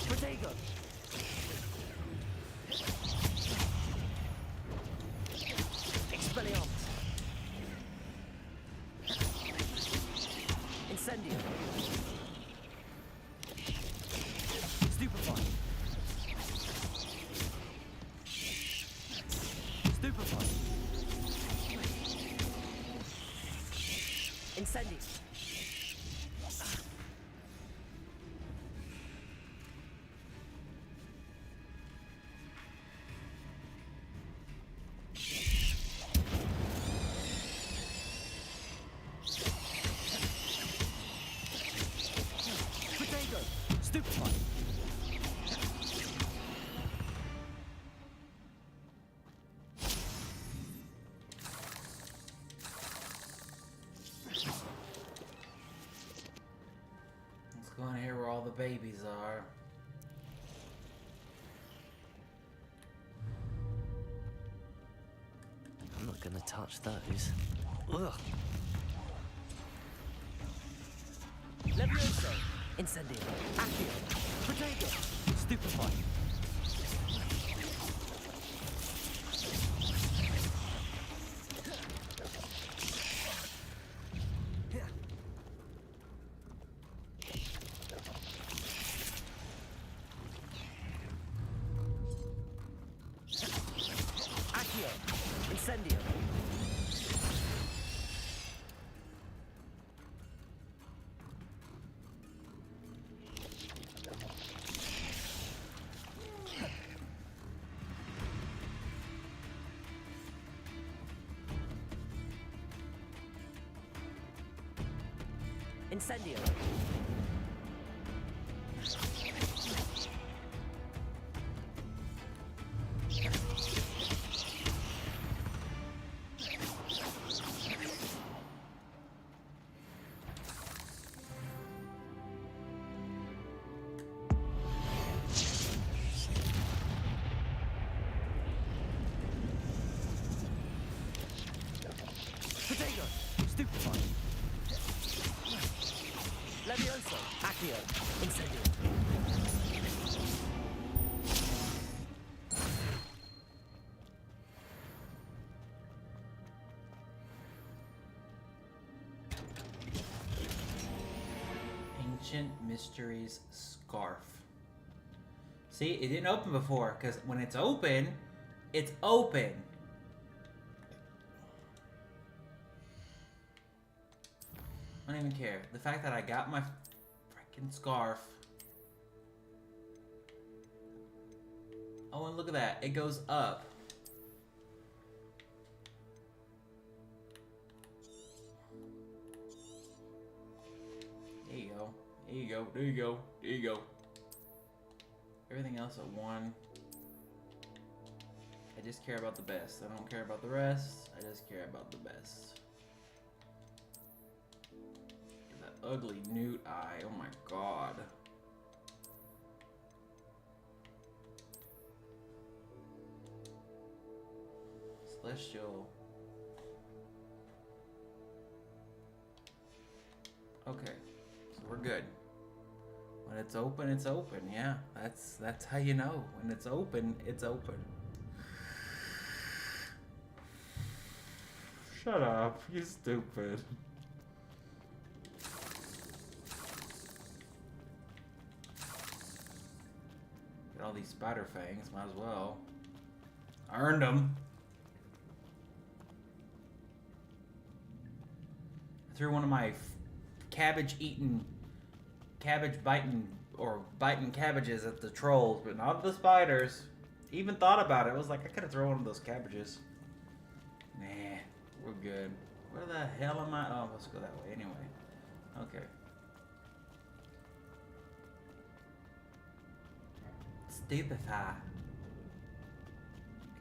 Protego! Expelliarmus! Incendio! Stupefy! Stupefy! Incendio! Protego! Stupefy!
Let's go in here where all the babies are.
I'm not gonna touch those. Ugh. Levioso! Incendio! Accio! Protego! Stupefy! Accio! Incendio! Incendio! Protego! Stupefy! Levioso! Accio! Incendio!
Ancient Mysteries Scarf. See, it didn't open before, because when it's open, it's open. I don't even care. The fact that I got my freaking scarf. Oh, and look at that. It goes up. There you go. There you go. There you go. There you go. Everything else at 1. I just care about the best. I don't care about the rest. I just care about the best. That ugly newt eye. Oh my god. Celestial. Okay, so we're good. When it's open, it's open. Yeah, that's how you know. When it's open, it's open. Shut up, you stupid. Get all these spider fangs, might as well. I earned them. threw one of my cabbage biting cabbages at the trolls, but not the spiders. Even thought about it. I was like, I could have thrown one of those cabbages. Nah, we're good. Where the hell am I? Oh, let's go that way anyway. Okay. Stupefy.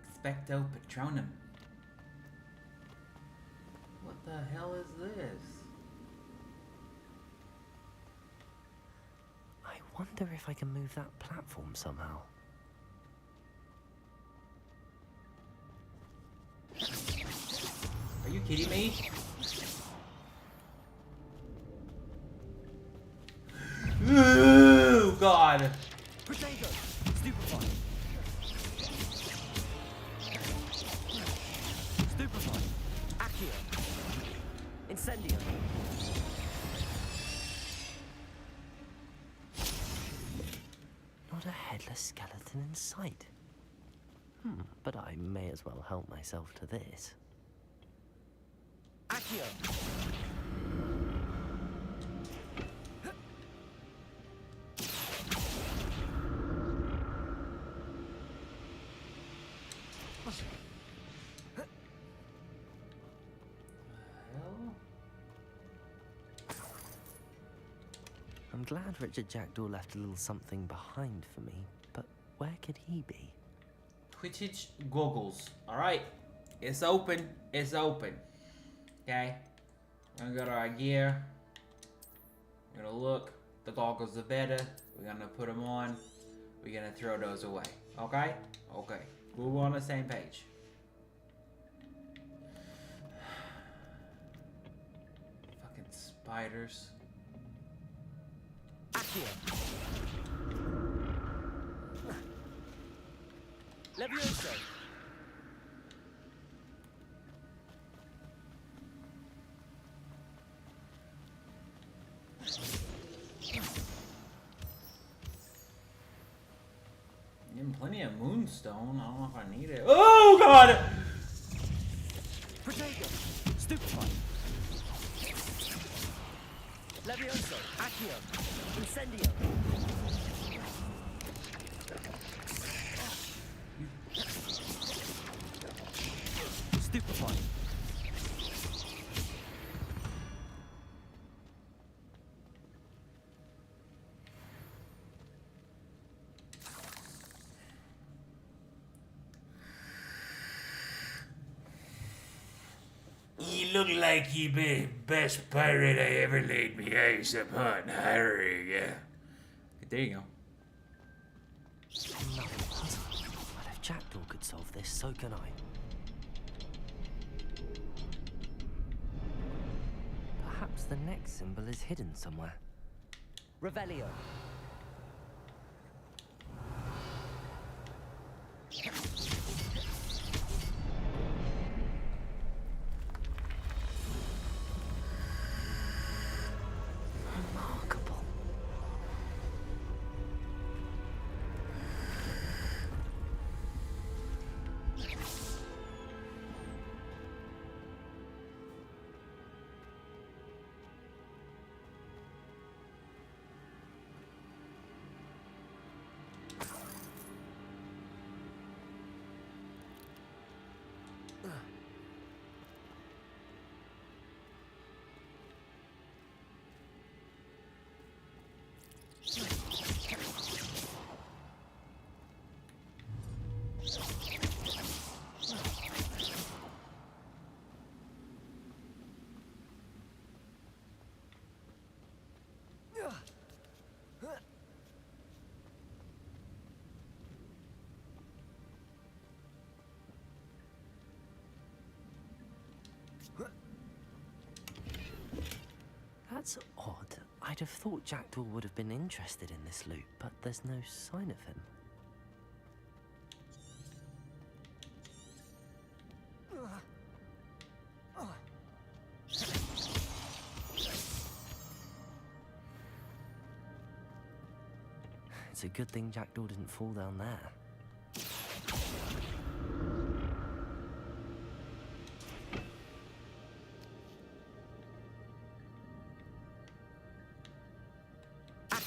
Expecto Patronum. What the hell is this?
I wonder if I can move that platform somehow.
Are you kidding me? Ooh, God.
Potato! Stupefy! Stupefy! Accio! Incendio! Not a headless skeleton in sight. But I may as well help myself to this. Accio! I'm glad Richard Jackdaw left a little something behind for me, but where could he be?
Quidditch goggles. Alright. It's open. It's open. Okay. We're gonna go to our gear. We're gonna look. The goggles are better. We're gonna put them on. We're gonna throw those away. Okay? Okay. We're on the same page. Fucking spiders.
Accio! Levioso!
Getting plenty of moonstone. I don't know if I need it. Oh God!
Potato! Stupefy! Levioso! Accio! Incendio! Stupefy!
You look like you be best pirate I ever laid me eyes upon. Hurry, yeah.
There you go.
Another puzzle. Well, if Jackdaw could solve this, so can I. Perhaps the next symbol is hidden somewhere. Revelio. Remarkable. That's odd. I'd have thought Jackdaw would have been interested in this loot, but there's no sign of him. It's a good thing Jackdaw didn't fall down there.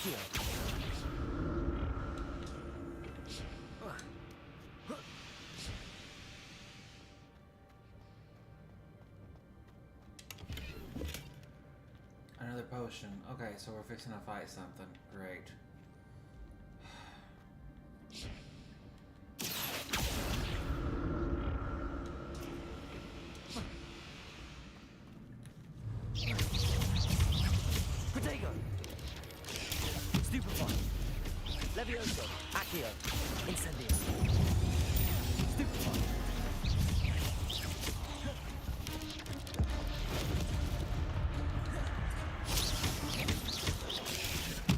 Accio.
Another potion. Okay, so we're fixing to fight something. Great.
Protego. Stupefy. Levioso. Accio. Incendio. Stupefy.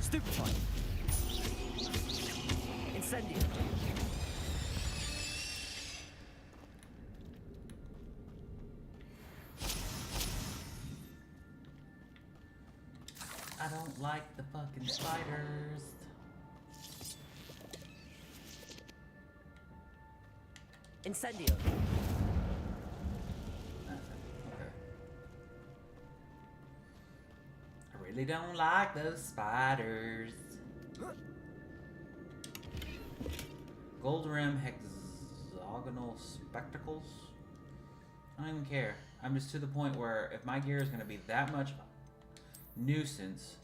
Stupefy. Incendio.
I don't like the fucking spiders.
Incendio.
Nothing. Okay. I really don't like those spiders. Gold rim hexagonal spectacles. I don't even care. I'm just to the point where if my gear is going to be that much nuisance,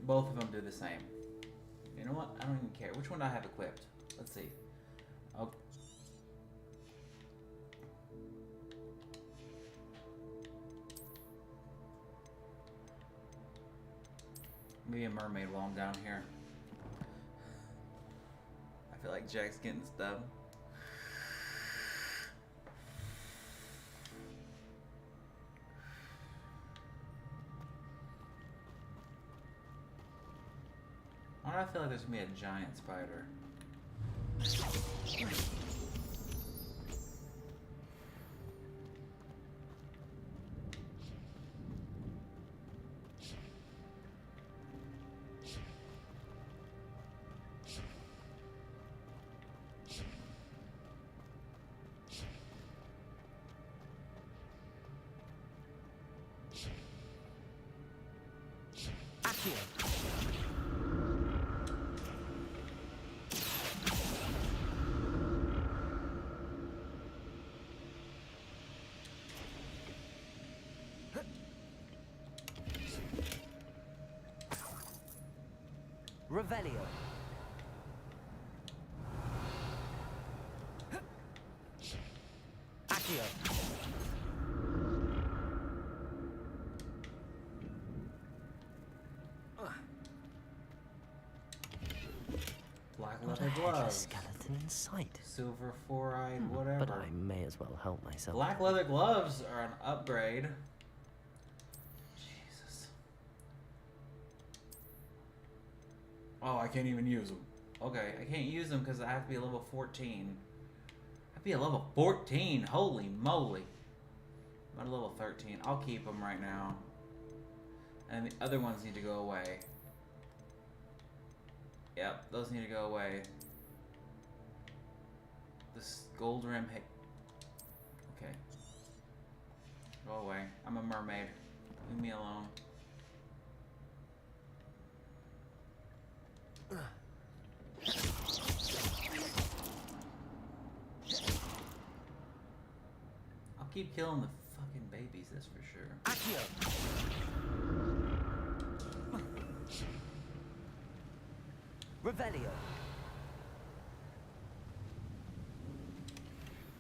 both of them do the same. You know what? I don't even care. Which one do I have equipped? Let's see. Oh. Maybe a mermaid while I'm down here. I feel like Jack's getting stuff. Why do I feel like there's gonna be a giant spider?
Accio. Revelio. Accio.
Black
Not a
leather
headless
gloves.
skeleton in sight.
Silver four-eyed, whatever.
But I may as well help myself.
Black leather gloves are an upgrade. Jesus. Oh, I can't even use them. Okay, I can't use them because I have to be a level 14. I have to be a level 14. Holy moly. I'm at a level 13. I'll keep them right now. And the other ones need to go away. Yep, those need to go away. This gold rim hit. Okay. Go away. I'm a mermaid. Leave me alone. I'll keep killing the fucking babies, that's for sure.
Accio. Revelio.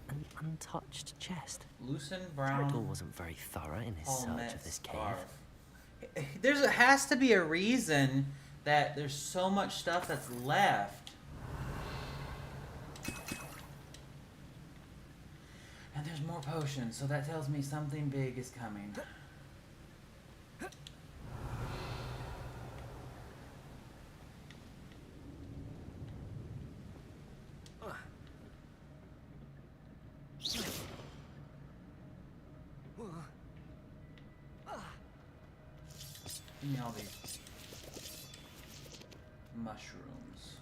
An untouched chest.
Lucen Brown.
Cyril wasn't very thorough in his search of this cave.
There has to be a reason that there's so much stuff that's left. And there's more potions, so that tells me something big is coming. Give me all these mushrooms.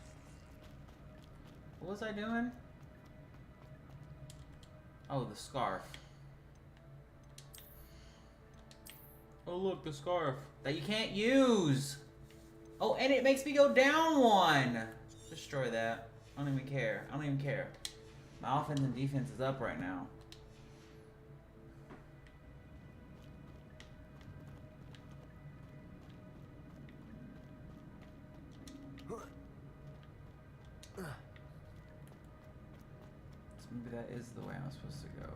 What was I doing? Oh, the scarf. Oh look, the scarf that you can't use. Oh, and it makes me go down one. Destroy that. I don't even care. I don't even care. My offense and defense is up right now. So maybe that is the way I'm supposed to go.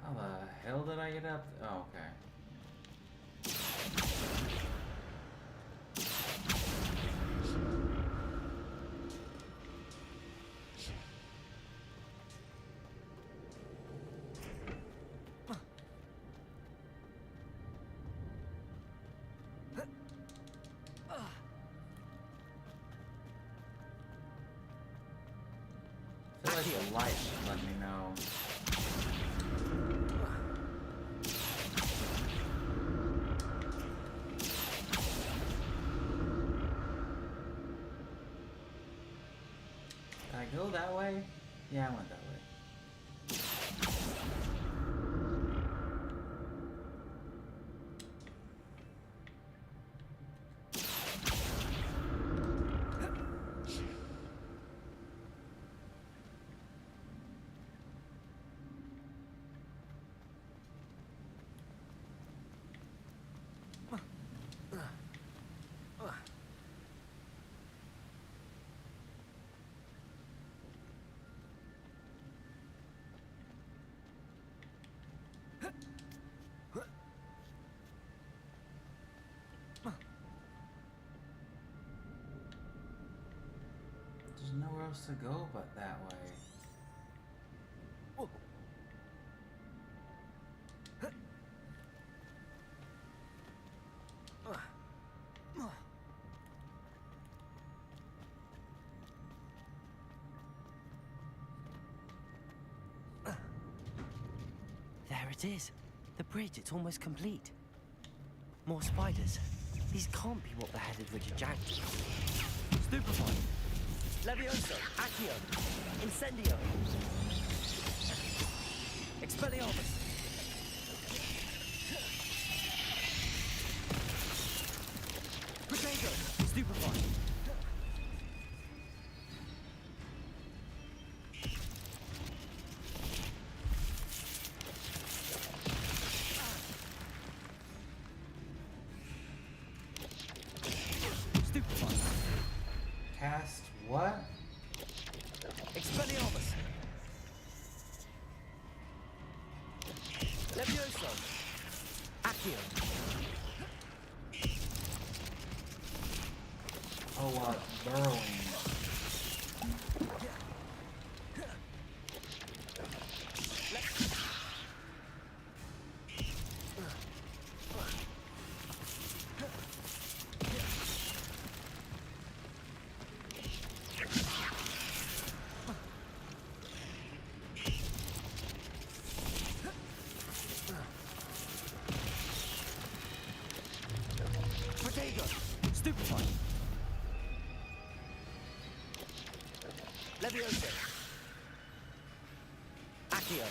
How the hell did I get up? Oh, okay. I feel like the light should let me know. Did I go that way? Yeah, I went that way. There's nowhere else to go but that way.
There it is. The bridge, it's almost complete. More spiders. These can't be what beheaded Richard Jack did. Stupefy. Levioso. Accio. Incendio. Expelliarmus. Protego. Stupefy.
Cast what?
Expelliarmus. Levioso. Accio.
Oh, burrowing.
Protego. Stupefy. Levioso. Accio.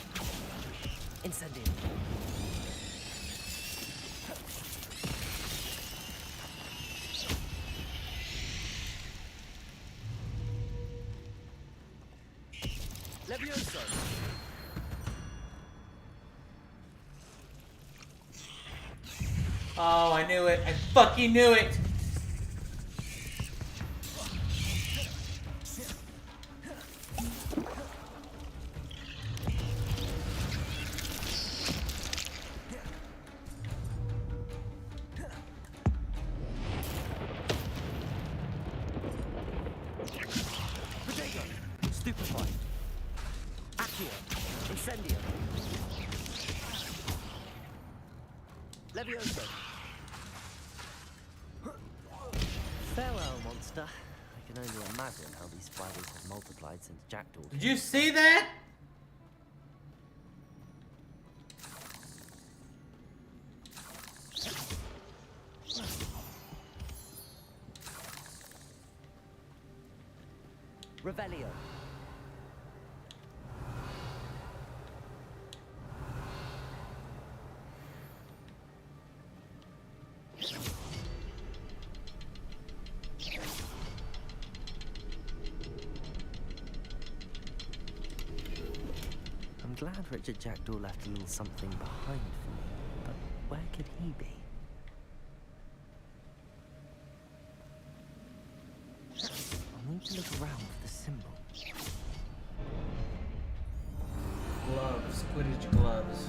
Incendio. Levioso.
Oh, I knew it. I fucking knew it.
Protego. Stupefy. Accio. Incendio. Levioso. Farewell, monster. I can only imagine how these spiders have multiplied since Jackdaw.
Did you see that?
Revelio. I'm glad Richard Jackdaw left a little something behind for me, but where could he be? I'll need to look around for the symbol.
Gloves, Quidditch gloves.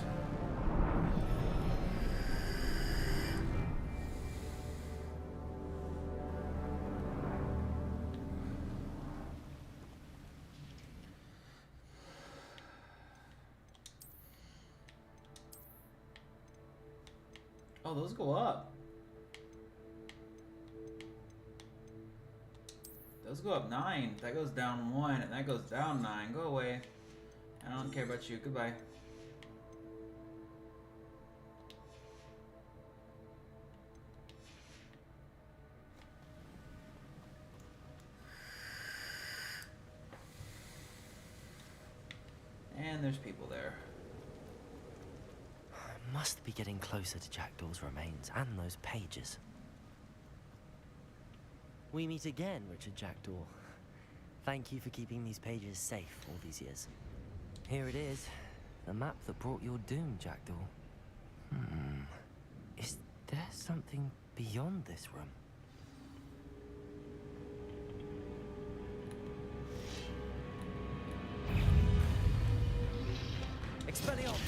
Oh, those go up. Those go up 9. That goes down 1, and that goes down 9. Go away. I don't care about you. Goodbye. And there's people there.
I must be getting closer to Jackdaw's remains and those pages. We meet again, Richard Jackdaw. Thank you for keeping these pages safe all these years. Here it is, the map that brought your doom, Jackdaw. Is there something beyond this room? Expelliarmus!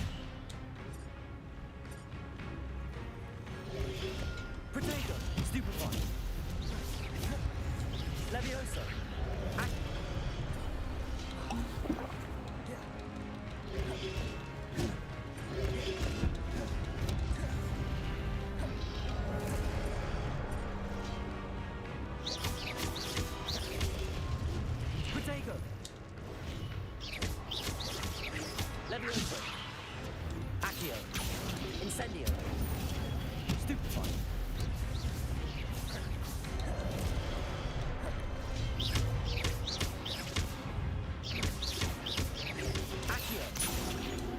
Protego! Stupefy! Levioso! Protego! Levioso! Accio! Incendio! Stupefy!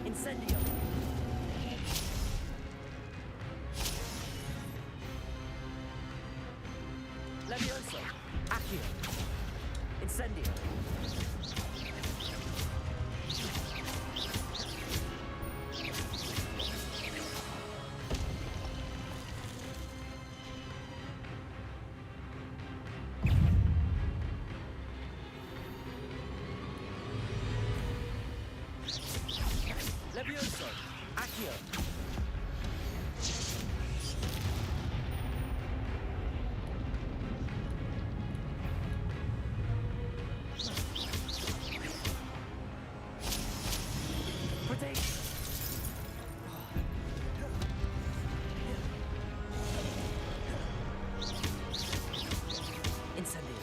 Incendio! Levioso! Accio! Incendio! Levioso! Accio! Protego! Incendio!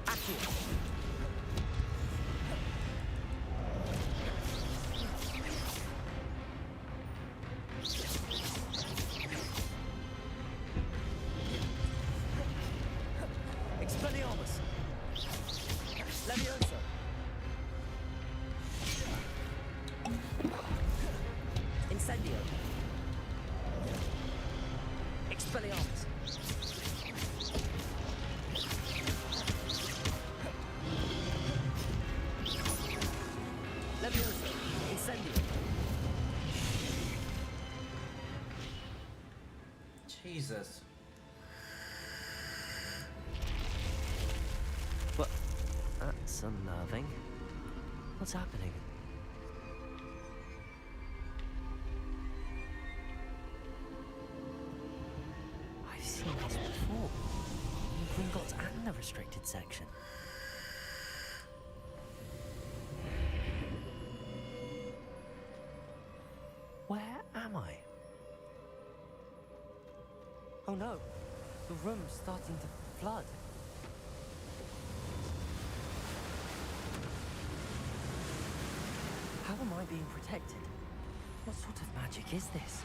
Accio! Expelliarmus! Levioso! Incendio! Expelliarmus! Levioso! Incendio!
Jesus.
But that's unnerving. What's happening? I've seen this before. In Gringotts and the restricted section. Where am I? Oh no, the room's starting to flood. How am I being protected? What sort of magic is this?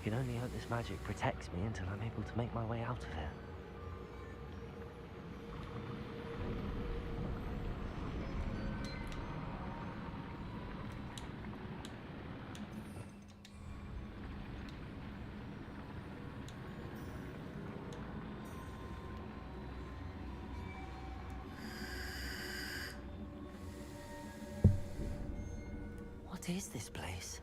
can only hope this magic protects me until I'm able to make my way out of here. What is this place?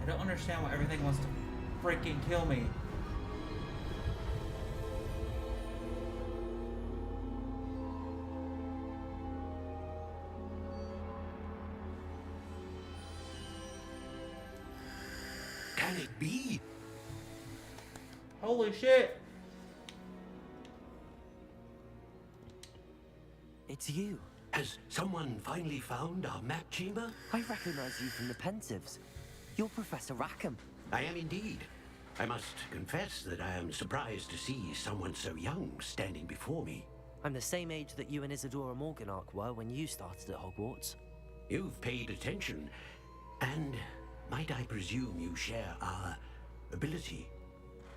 I don't understand why everything wants to freaking kill me.
Can it be?
Holy shit!
It's you.
Has someone finally found our map chamber?
I recognize you from the Pensieves. You're Professor Rackham.
I am indeed. I must confess that I am surprised to see someone so young standing before me.
I'm the same age that you and Isadora Morganach were when you started at Hogwarts.
You've paid attention, and might I presume you share our ability?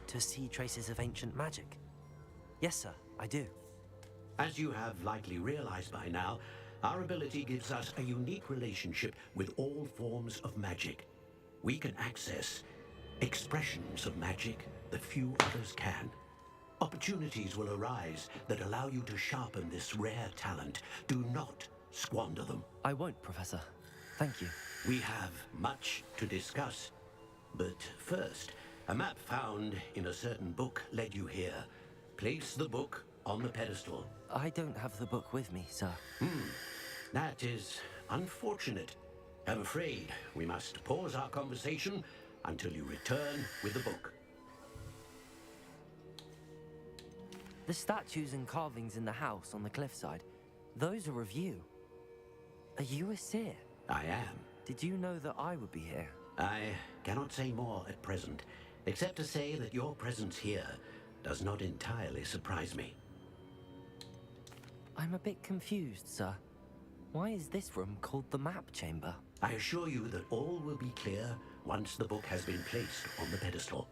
To see traces of ancient magic? Yes, sir, I do.
As you have likely realized by now, our ability gives us a unique relationship with all forms of magic. We can access expressions of magic that few others can. Opportunities will arise that allow you to sharpen this rare talent. Do not squander them.
I won't, Professor. Thank you.
We have much to discuss. But first, a map found in a certain book led you here. Place the book on the pedestal.
I don't have the book with me, sir.
That is unfortunate. I'm afraid we must pause our conversation until you return with the book.
The statues and carvings in the house on the cliffside, those are of you. Are you a seer?
I am.
Did you know that I would be here?
I cannot say more at present, except to say that your presence here does not entirely surprise me.
I'm a bit confused, sir. Why is this room called the map chamber?
I assure you that all will be clear once the book has been placed on the pedestal.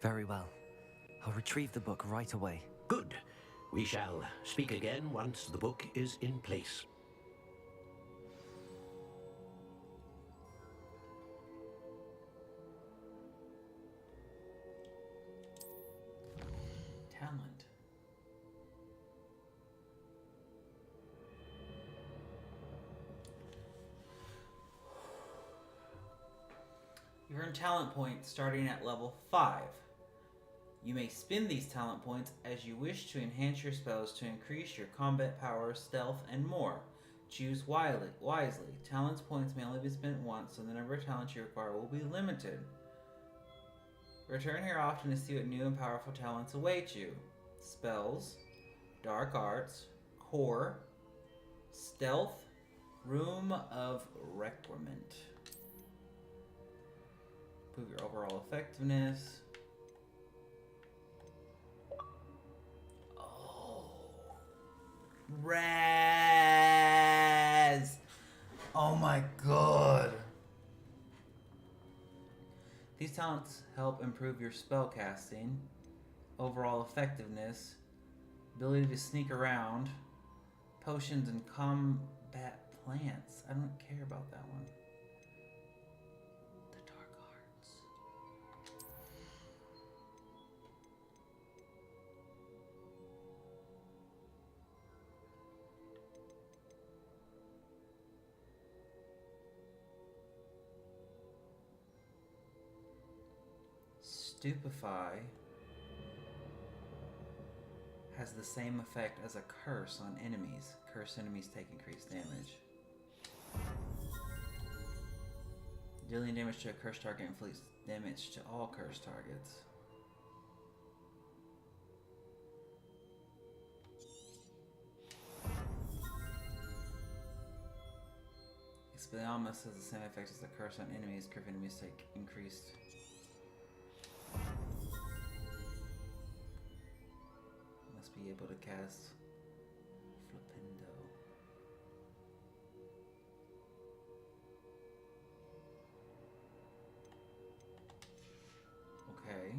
Very well. I'll retrieve the book right away.
Good. We shall speak again once the book is in place.
Talent. You earn talent points starting at level 5. You may spend these talent points as you wish to enhance your spells to increase your combat power, stealth, and more. Choose wisely. Talents points may only be spent once, so the number of talents you require will be limited. Return here often to see what new and powerful talents await you. Spells, Dark Arts, Core, Stealth, Room of Requirement. Improve your overall effectiveness. Raz! Oh my god. These talents help improve your spell casting, overall effectiveness, ability to sneak around, potions, and combat plants. I don't care about that one. The Dark Arts. Stupefy has the same effect as a curse on enemies. Cursed enemies take increased damage. Dealing damage to a cursed target inflicts damage to all cursed targets. Expelliarmus has the same effect as the curse on enemies. Curve enemies take increased. Must be able to cast Flipendo. Okay.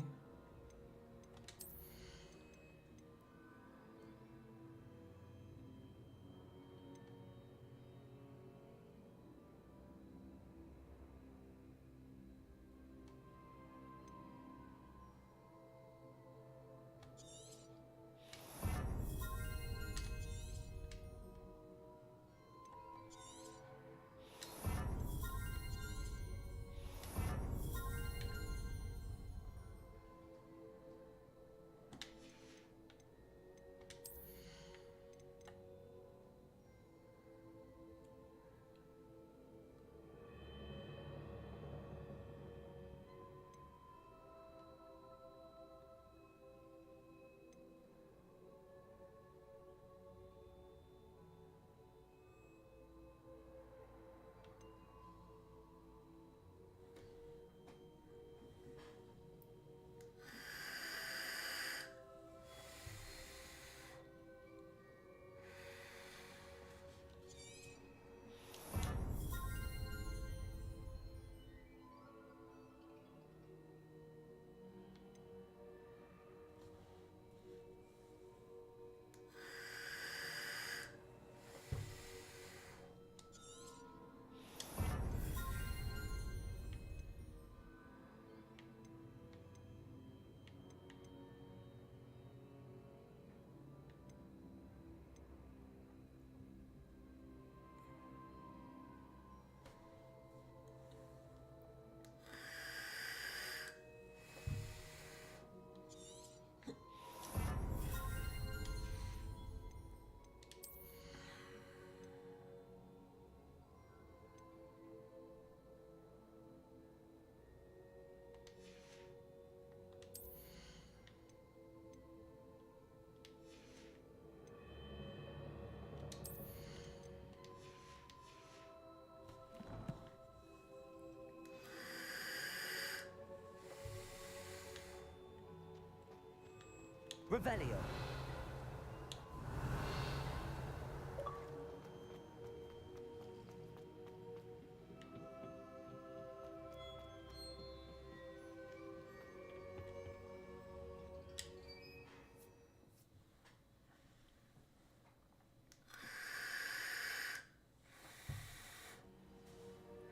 Revelio.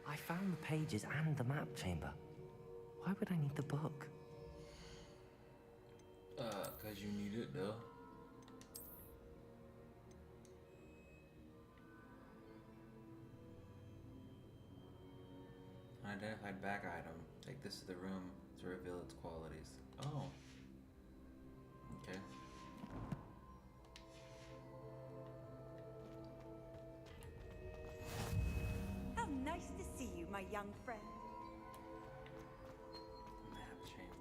I found the pages and the map chamber. Why would I need the book?
Cause you need it though. Unidentified back item. Take this to the room to reveal its qualities. Oh. Okay.
How nice to see you, my young friend.
Map chamber.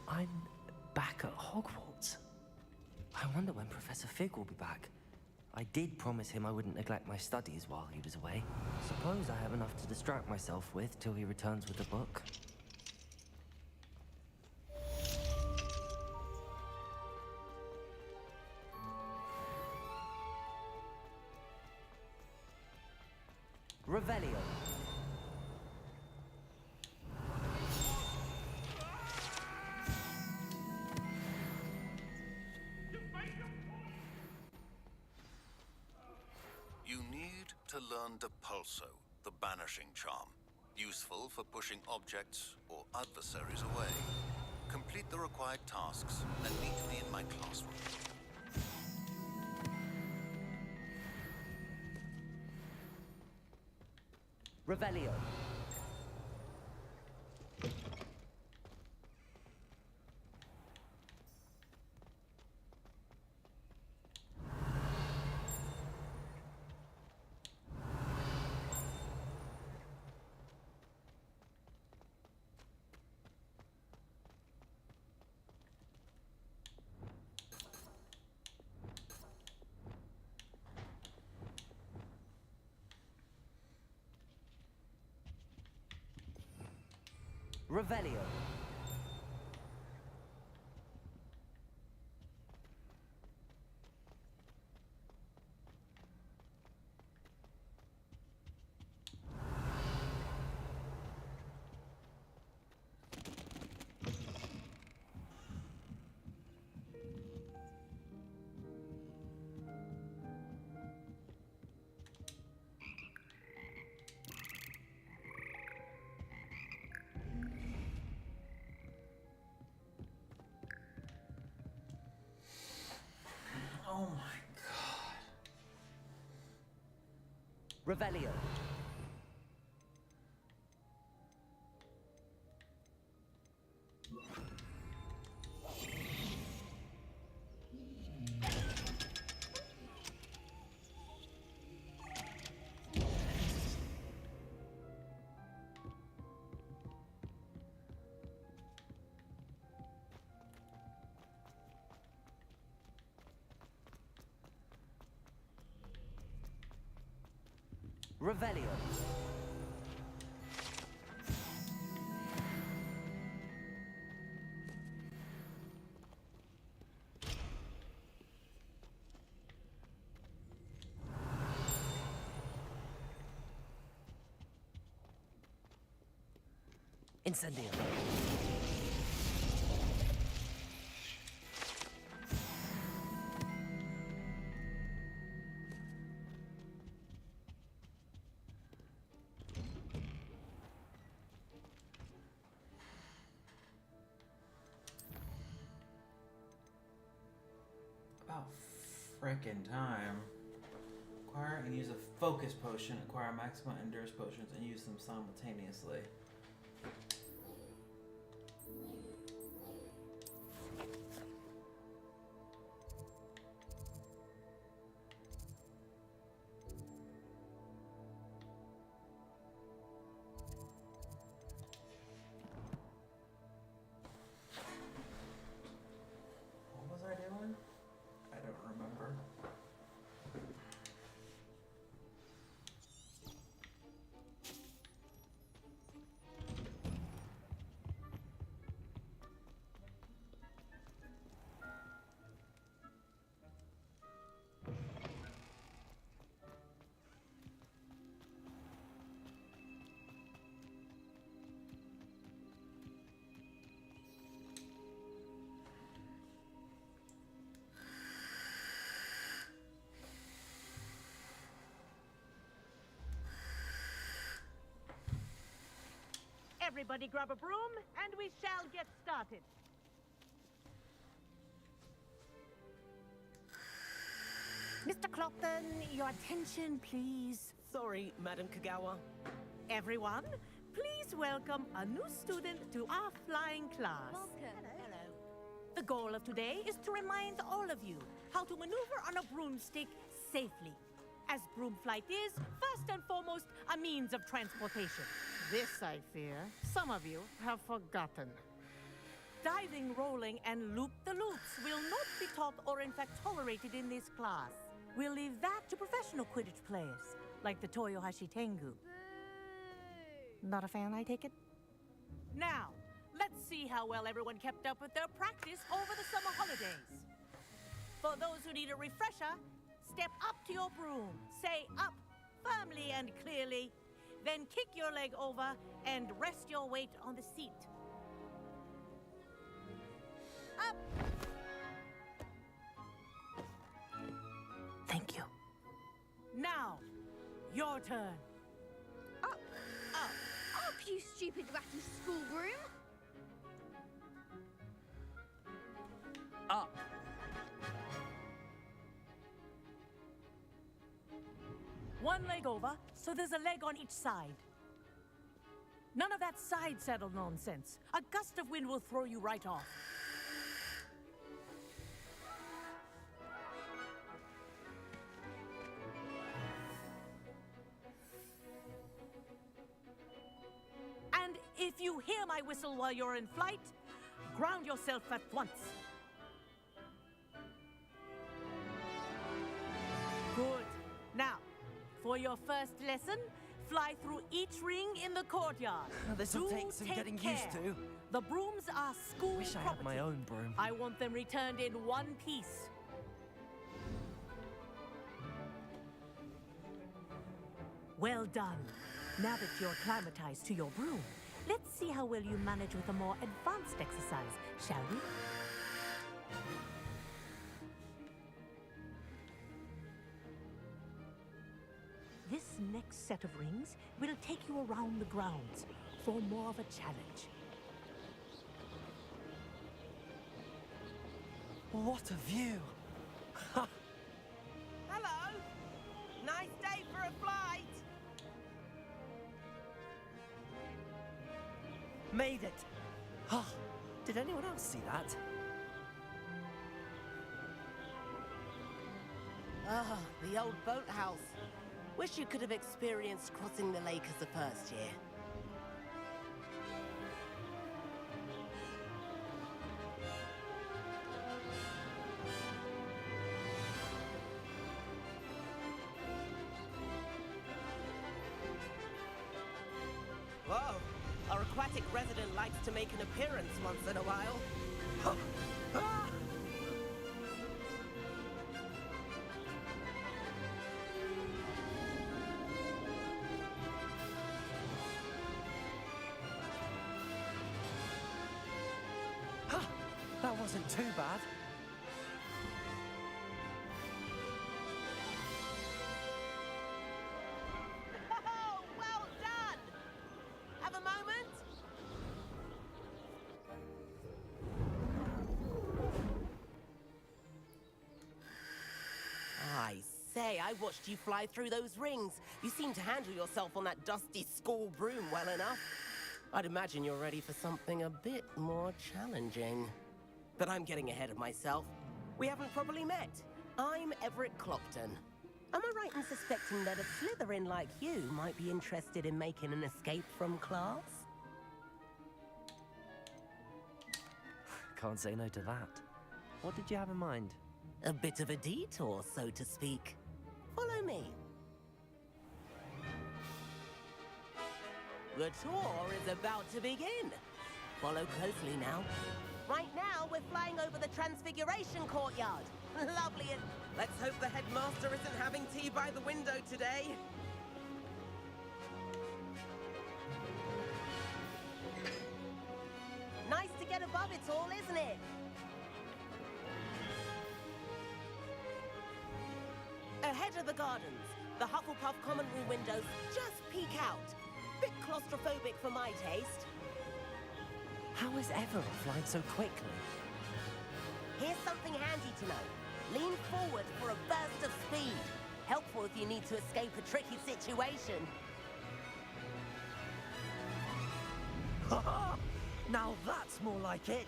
I'm back at Hogwarts. I wonder when Professor Fig will be back. I did promise him I wouldn't neglect my studies while he was away. Suppose I have enough to distract myself with till he returns with the book. Revelio.
You need to learn Depulso, the banishing charm. Useful for pushing objects or adversaries away. Complete the required tasks and meet me in my classroom.
Revelio. Revelio.
Oh my god.
Revelio. Revelio. Incendio.
About frickin' time. Acquire and use a focus potion. Acquire maximum endurance potions and use them simultaneously. What was I doing? I don't remember.
Everybody grab a broom, and we shall get started.
Mr. Clopton, your attention, please.
Sorry, Madam Kagawa.
Everyone, please welcome a new student to our flying class.
Welcome. Hello.
The goal of today is to remind all of you how to maneuver on a broomstick safely, as broom flight is, first and foremost, a means of transportation.
This, I fear, some of you have forgotten.
Diving, rolling, and loop-the-loops will not be taught or in fact tolerated in this class. We'll leave that to professional Quidditch players, like the Toyohashi Tengu. Not a fan, I take it? Now, let's see how well everyone kept up with their practice over the summer holidays. For those who need a refresher, step up to your broom, say up firmly and clearly, then kick your leg over and rest your weight on the seat. Up!
Thank you.
Now, your turn.
Up, you stupid ratty schoolroom.
Up.
One leg over, so there's a leg on each side. None of that side saddle nonsense. A gust of wind will throw you right off. And if you hear my whistle while you're in flight, ground yourself at once. Good. Now, for your first lesson, fly through each ring in the courtyard.
This'll
Do
take some
take
getting
care.
used to.
The brooms are school
Wish I
property.
had my own broom.
I want them returned in one piece. Well done. Now that you're acclimatized to your broom, let's see how well you manage with a more advanced exercise, shall we? This next set of rings will take you around the grounds for more of a challenge.
What a view!
Hello! Nice day for a flight!
Made it! Oh, did anyone else see that?
Ah, the old boathouse. Wish you could have experienced crossing the lake as a first year. Whoa! Our aquatic resident likes to make an appearance once in a while.
That wasn't too bad.
Oh, well done! Have a moment? I say, I watched you fly through those rings. You seem to handle yourself on that dusty school broom well enough. I'd imagine you're ready for something a bit more challenging. But I'm getting ahead of myself. We haven't properly met. I'm Everett Clopton. Am I right in suspecting that a Slytherin like you might be interested in making an escape from class?
Can't say no to that. What did you have in mind?
A bit of a detour, so to speak. Follow me. The tour is about to begin. Follow closely now. Right now, we're flying over the Transfiguration Courtyard. Lovely. Let's hope the headmaster isn't having tea by the window today. Nice to get above it all, isn't it? Ahead of the gardens, the Hufflepuff common room windows just peek out. Bit claustrophobic for my taste.
How is Everett flying so quickly?
Here's something handy to know. Lean forward for a burst of speed. Helpful if you need to escape a tricky situation.
Now that's more like it.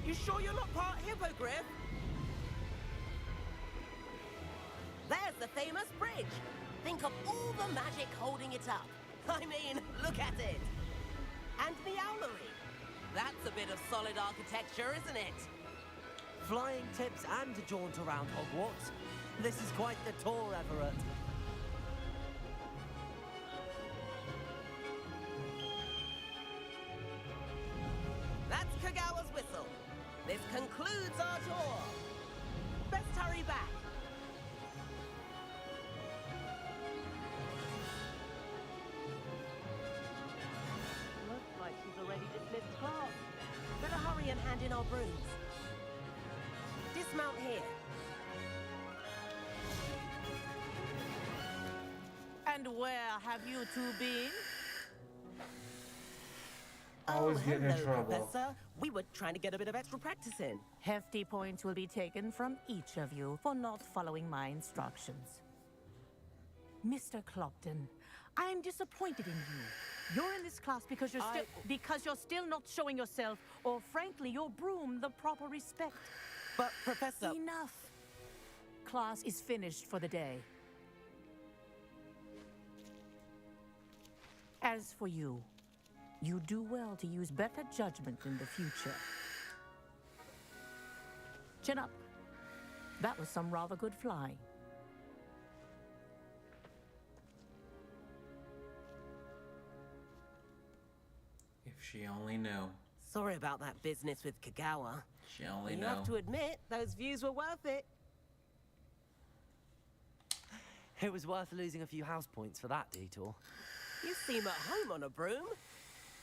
You sure you're not part hippogriff? There's the famous bridge. Think of all the magic holding it up. I mean, look at it. And the owlery. That's a bit of solid architecture, isn't it?
Flying tips and a jaunt around Hogwarts. This is quite the tour, Everett.
That's Kagawa's whistle. This concludes our tour. Best hurry back. Looks like she's already dismissed class. Better hurry and hand in our brooms. Dismount here.
And where have you two been?
Always getting in
hello,
trouble.
Professor. We were trying to get a bit of extra practice in.
Hefty points will be taken from each of you for not following my instructions. Mr. Clopton, I am disappointed in you. You're in this class because you're still not showing yourself, or frankly, your broom the proper respect.
But, Professor...
Enough. Class is finished for the day. As for you, you do well to use better judgment in the future. Chin up. That was some rather good flying.
She only knew.
Sorry about that business with Kagawa.
She only
You
knew.
have to admit, those views were worth it.
It was worth losing a few house points for that detour.
You seem at home on a broom.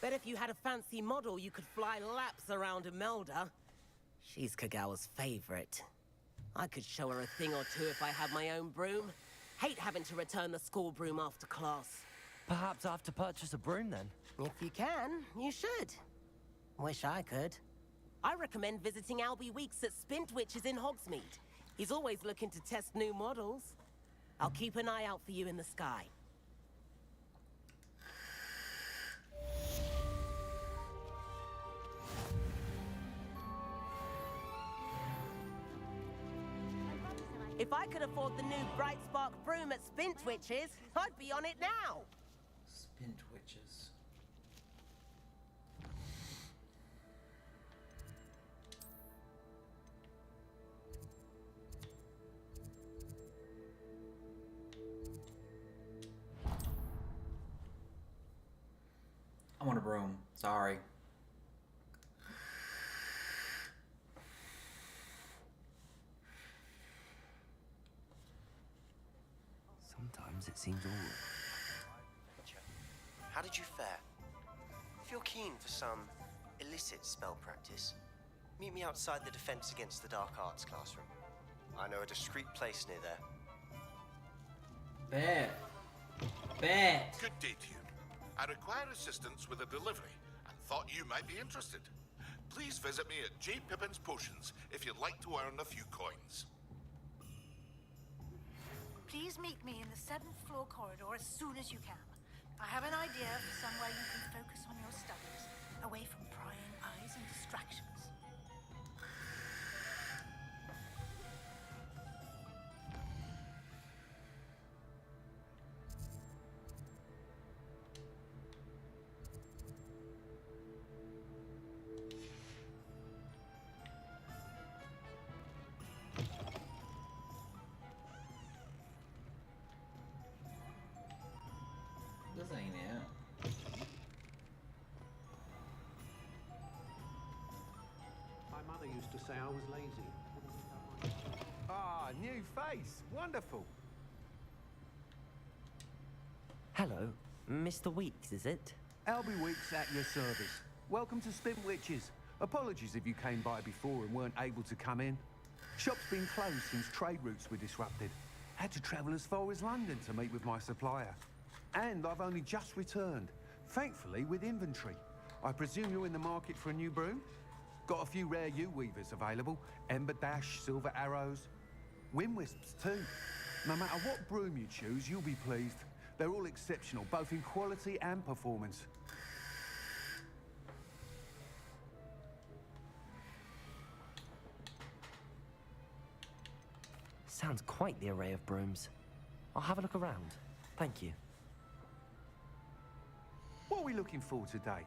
Bet if you had a fancy model, you could fly laps around Imelda. She's Kagawa's favorite. I could show her a thing or two if I had my own broom. Hate having to return the school broom after class.
Perhaps I have to purchase a broom then.
If you can, you should. Wish I could. I recommend visiting Albie Weeks at Spintwitches in Hogsmeade. He's always looking to test new models. I'll keep an eye out for you in the sky. If I could afford the new Bright Spark broom at Spintwitches, I'd be on it now.
Spintwitches. I want a broom. Sorry.
Sometimes it seems all...
How did you fare? If you're keen for some illicit spell practice, meet me outside the Defense Against the Dark Arts classroom. I know a discreet place near there.
Bet.
Good day to you. I require assistance with a delivery and thought you might be interested. Please visit me at J. Pippin's Potions if you'd like to earn a few coins.
Please meet me in the 7th floor corridor as soon as you can. I have an idea for somewhere you can focus on your studies, away from prying eyes and distractions.
This ain't it.
My mother used to say I was lazy.
Ah, new face. Wonderful.
Hello, Mr. Weeks, is it?
Albie Weeks at your service. Welcome to Spintwitches. Apologies if you came by before and weren't able to come in. Shop's been closed since trade routes were disrupted. Had to travel as far as London to meet with my supplier. And I've only just returned, thankfully with inventory. I presume you're in the market for a new broom? Got a few rare U-weavers available. Ember Dash, Silver Arrows. Wind Wisps too. No matter what broom you choose, you'll be pleased. They're all exceptional, both in quality and performance.
Sounds quite the array of brooms. I'll have a look around. Thank you.
What are we looking for today?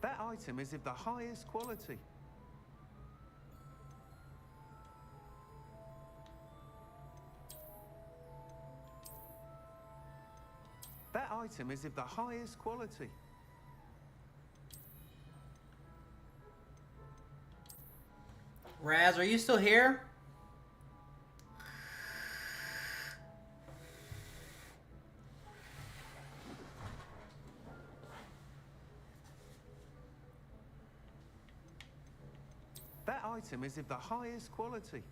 That item is of the highest quality. That item is of the highest quality.
Raz, are you still here?
That item is of the highest quality.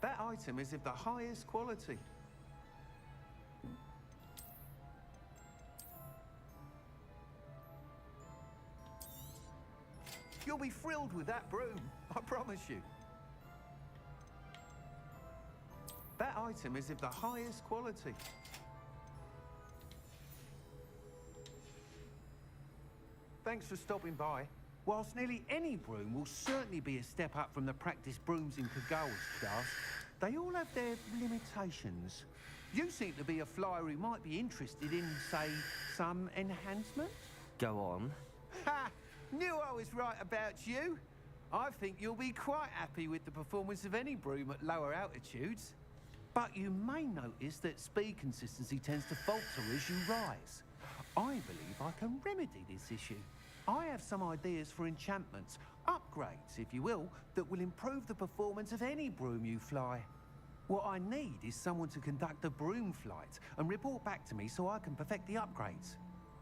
That item is of the highest quality. You'll be thrilled with that broom, I promise you. That item is of the highest quality. thanks for stopping by. Whilst nearly any broom will certainly be a step up from the practice brooms in Kagawa's class, they all have their limitations. You seem to be a flyer who might be interested in, say, some enhancement?
Go on.
Ha! Knew I was right about you. I think you'll be quite happy with the performance of any broom at lower altitudes. But you may notice that speed consistency tends to falter as you rise. I believe I can remedy this issue. I have some ideas for enchantments, upgrades, if you will, that will improve the performance of any broom you fly. What I need is someone to conduct a broom flight and report back to me so I can perfect the upgrades.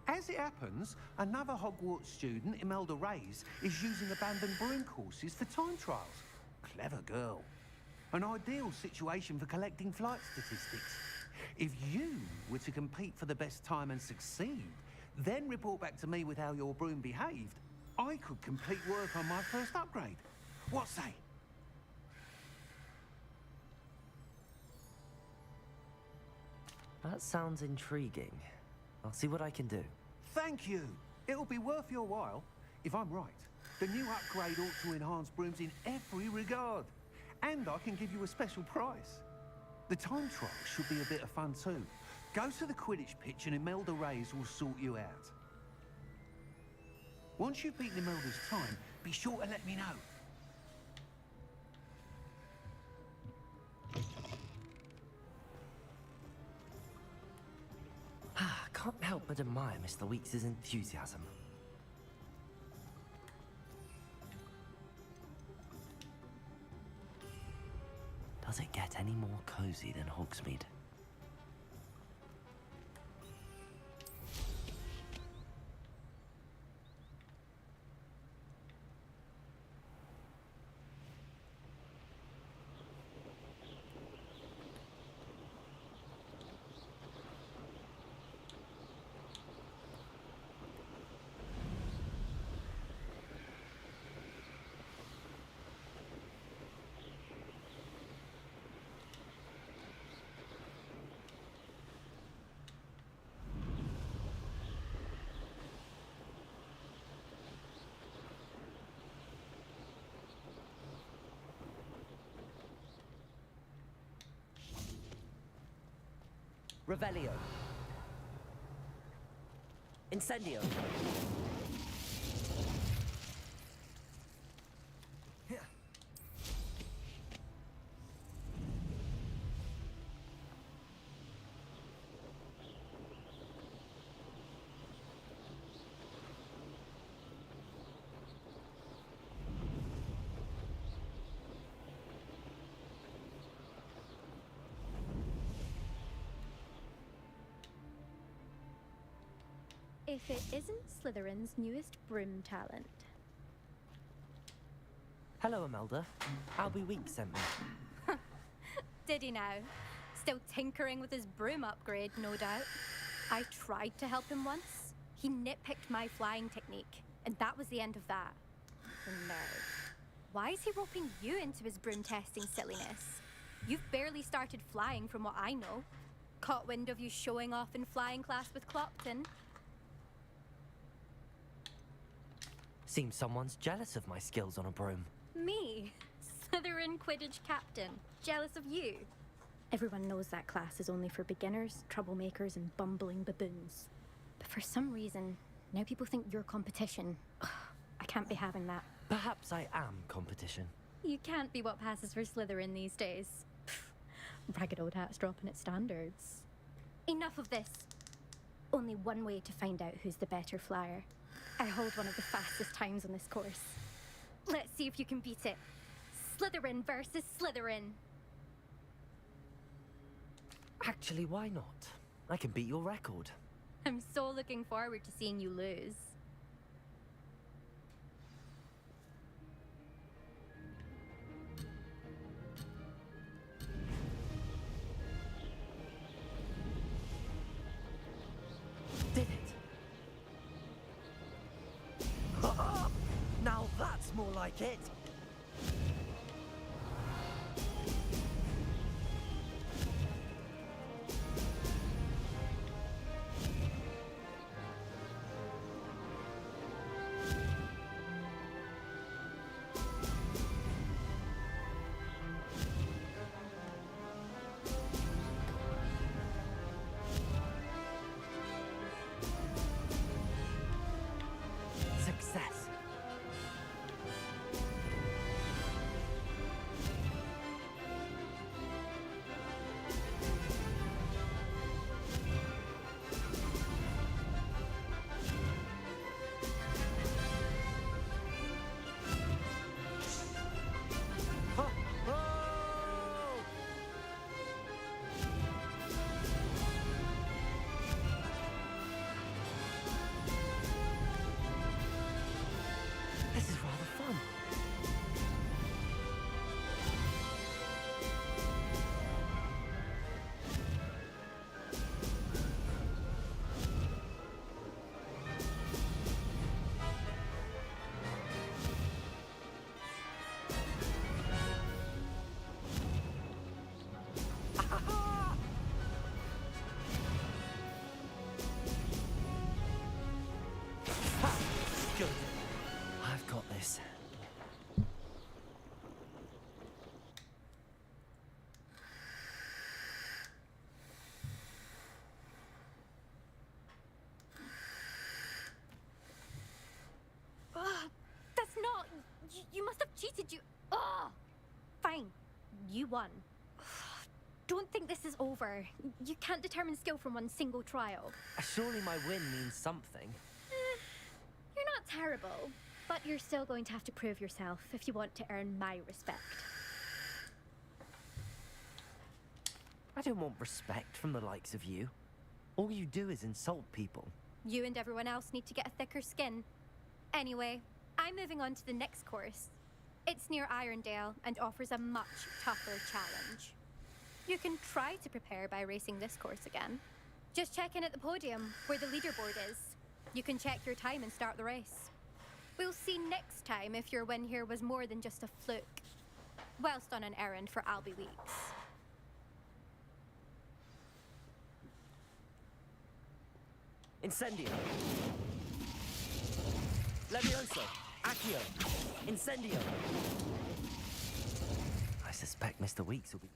As it happens, another Hogwarts student, Imelda Reyes, is using abandoned broom courses for time trials. Clever girl. An ideal situation for collecting flight statistics. If you were to compete for the best time and succeed, then report back to me with how your broom behaved, I could complete work on my first upgrade. What say?
That sounds intriguing. I'll see what I can do.
Thank you. It'll be worth your while. If I'm right, the new upgrade ought to enhance brooms in every regard. And I can give you a special price. The time trial should be a bit of fun too. Go to the Quidditch pitch and Imelda Reyes will sort you out. Once you've beaten Imelda's time, be sure to let me know.
Can't help but admire Mr. Weeks' enthusiasm. Does it get any more cozy than Hogsmeade?
Revelio. Incendio.
If it isn't Slytherin's newest broom talent.
Hello, Imelda. Albie Weeks sent me.
Did he now? Still tinkering with his broom upgrade, no doubt. I tried to help him once. He nitpicked my flying technique, and that was the end of that. The nerve. Why is he roping you into his broom testing silliness? You've barely started flying from what I know. Caught wind of you showing off in flying class with Clopton.
Seems someone's jealous of my skills on a broom.
Me? Slytherin Quidditch captain. Jealous of you? Everyone knows that class is only for beginners, troublemakers, and bumbling baboons. But for some reason, now people think you're competition. Ugh, I can't be having that.
Perhaps I am competition.
You can't be what passes for Slytherin these days. Pfft, ragged old hat's dropping its standards. Enough of this. Only one way to find out who's the better flyer. I hold one of the fastest times on this course. Let's see if you can beat it. Slytherin versus Slytherin.
Actually, why not? I can beat your record.
I'm so looking forward to seeing you lose.
Did it? Now that's more like it.
You must have cheated, you... Oh! Fine. You won. Don't think this is over. You can't determine skill from one single trial.
Surely my win means something.
You're not terrible, but you're still going to have to prove yourself if you want to earn my respect.
I don't want respect from the likes of you. All you do is insult people.
You and everyone else need to get a thicker skin. Anyway, I'm moving on to the next course. It's near Irondale and offers a much tougher challenge. You can try to prepare by racing this course again. Just check in at the podium, where the leaderboard is. You can check your time and start the race. We'll see next time if your win here was more than just a fluke. Whilst on an errand for Albie Weeks.
Incendio. Levioso. Accio. Incendio. I suspect Mr. Weeks will be...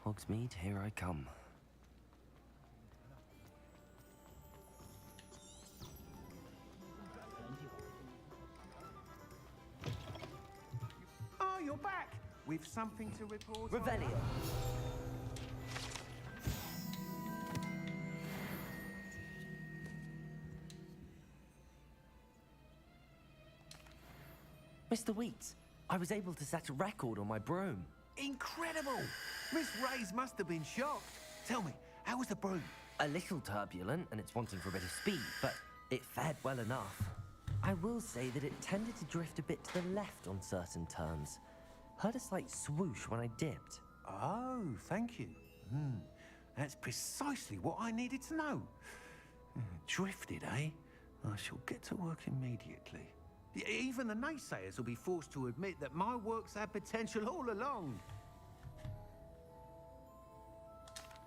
Hogsmeade, here I come.
Oh, you're back! With something to report on?
Revelio. Mr. Weeks, I was able to set a record on my broom.
Incredible! Miss Reyes must have been shocked. Tell me, how was the broom?
A little turbulent, and it's wanting for a bit of speed, but it fared well enough. I will say that it tended to drift a bit to the left on certain turns. Heard a slight swoosh when I dipped.
Oh, thank you. That's precisely what I needed to know. Drifted, eh? I shall get to work immediately. Even the naysayers will be forced to admit that my work's had potential all along.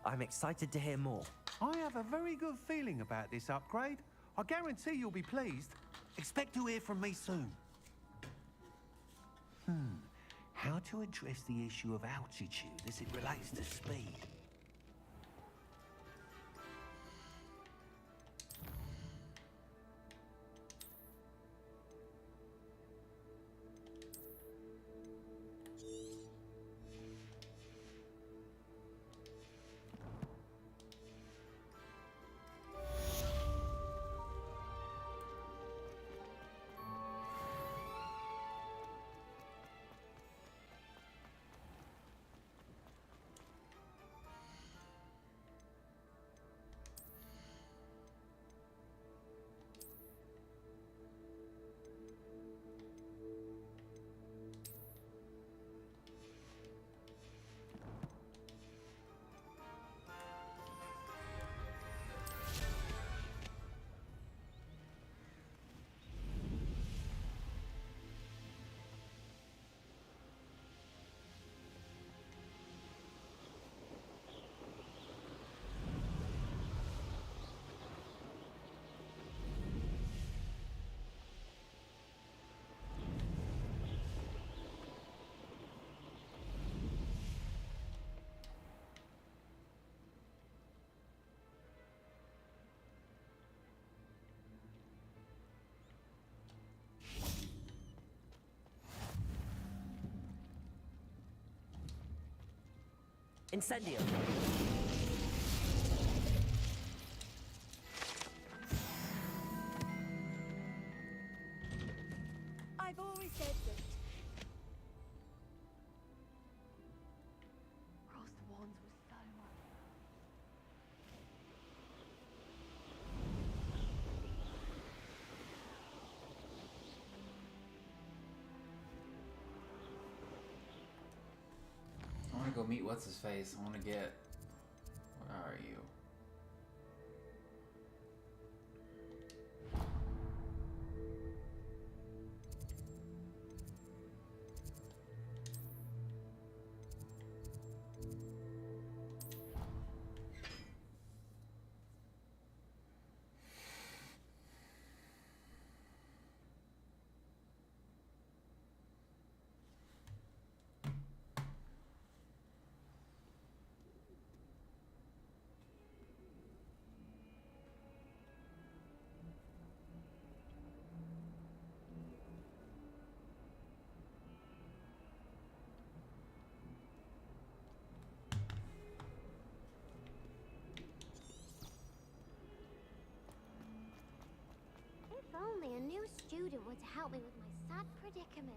I'm excited to hear more.
I have a very good feeling about this upgrade. I guarantee you'll be pleased. Expect to hear from me soon. How to address the issue of altitude as it relates to speed?
Incendio.
I've
go meet what's his face. I want to get. Where are you?
If only a new student were to help me with my sad predicament.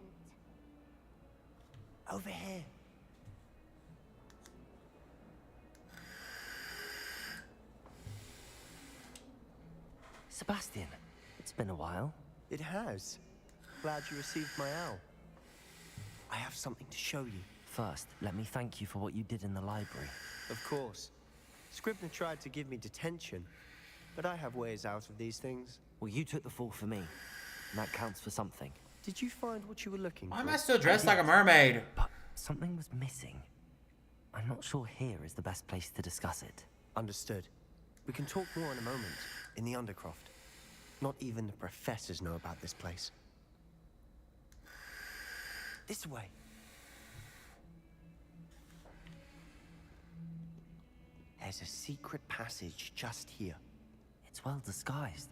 Over here.
Sebastian, it's been a while.
It has. Glad you received my owl. I have something to show you.
First, let me thank you for what you did in the library.
Of course. Scribner tried to give me detention, but I have ways out of these things.
Well, you took the fall for me, and that counts for something.
Did you find what you were looking for?
Why am I still dressed like a mermaid?
But something was missing. I'm not sure here is the best place to discuss it.
Understood. We can talk more in a moment, in the Undercroft. Not even the professors know about this place. This way. There's a secret passage just here.
It's well disguised.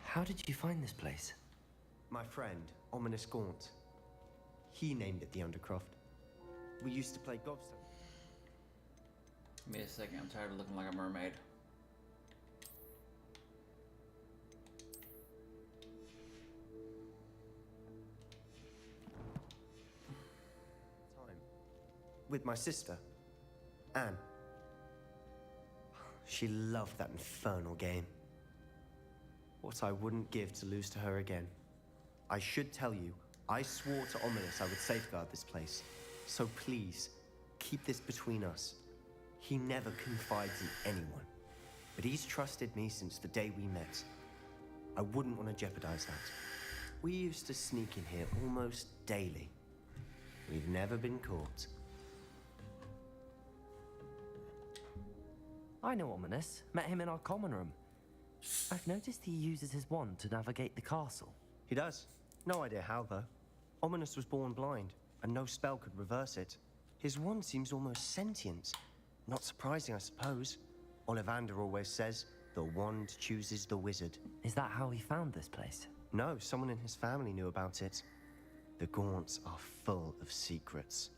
How did you find this place?
My friend, Ominous Gaunt. He named it the Undercroft. We used to play gobstone.
Give me a second, I'm tired of looking like a mermaid.
Time. With my sister, Anne. She loved that infernal game. What I wouldn't give to lose to her again. I should tell you, I swore to Ominous I would safeguard this place. So please, keep this between us. He never confides in anyone. But he's trusted me since the day we met. I wouldn't want to jeopardize that. We used to sneak in here almost daily. We've never been caught.
I know Ominous. Met him in our common room. I've noticed he uses his wand to navigate the castle.
He does. No idea how, though. Ominous was born blind, and no spell could reverse it. His wand seems almost sentient. Not surprising, I suppose. Ollivander always says, the wand chooses the wizard.
Is that how he found this place?
No, someone in his family knew about it. The Gaunts are full of secrets.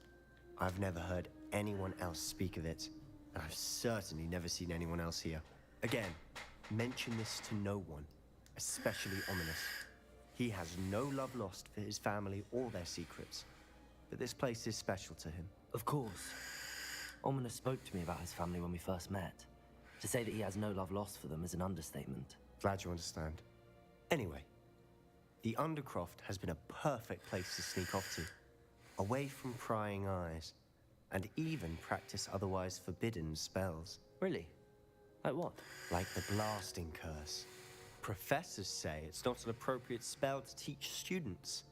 I've never heard anyone else speak of it, and I've certainly never seen anyone else here. Again, mention this to no one, especially Ominous. He has no love lost for his family or their secrets, but this place is special to him.
Of course. Ominous spoke to me about his family when we first met. To say that he has no love lost for them is an understatement.
Glad you understand. Anyway, the Undercroft has been a perfect place to sneak off to, away from prying eyes, and even practice otherwise forbidden spells.
Really? Like what?
Like the blasting curse. Professors say it's not an appropriate spell to teach students.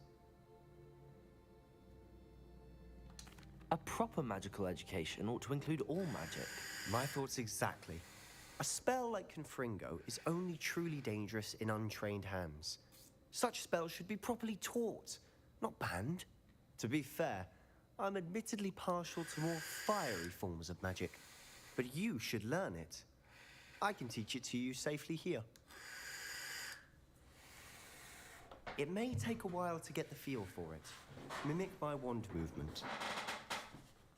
A proper magical education ought to include all magic.
My thoughts exactly. A spell like Confringo is only truly dangerous in untrained hands. Such spells should be properly taught, not banned. To be fair, I'm admittedly partial to more fiery forms of magic, but you should learn it. I can teach it to you safely here. It may take a while to get the feel for it. Mimic my wand movement.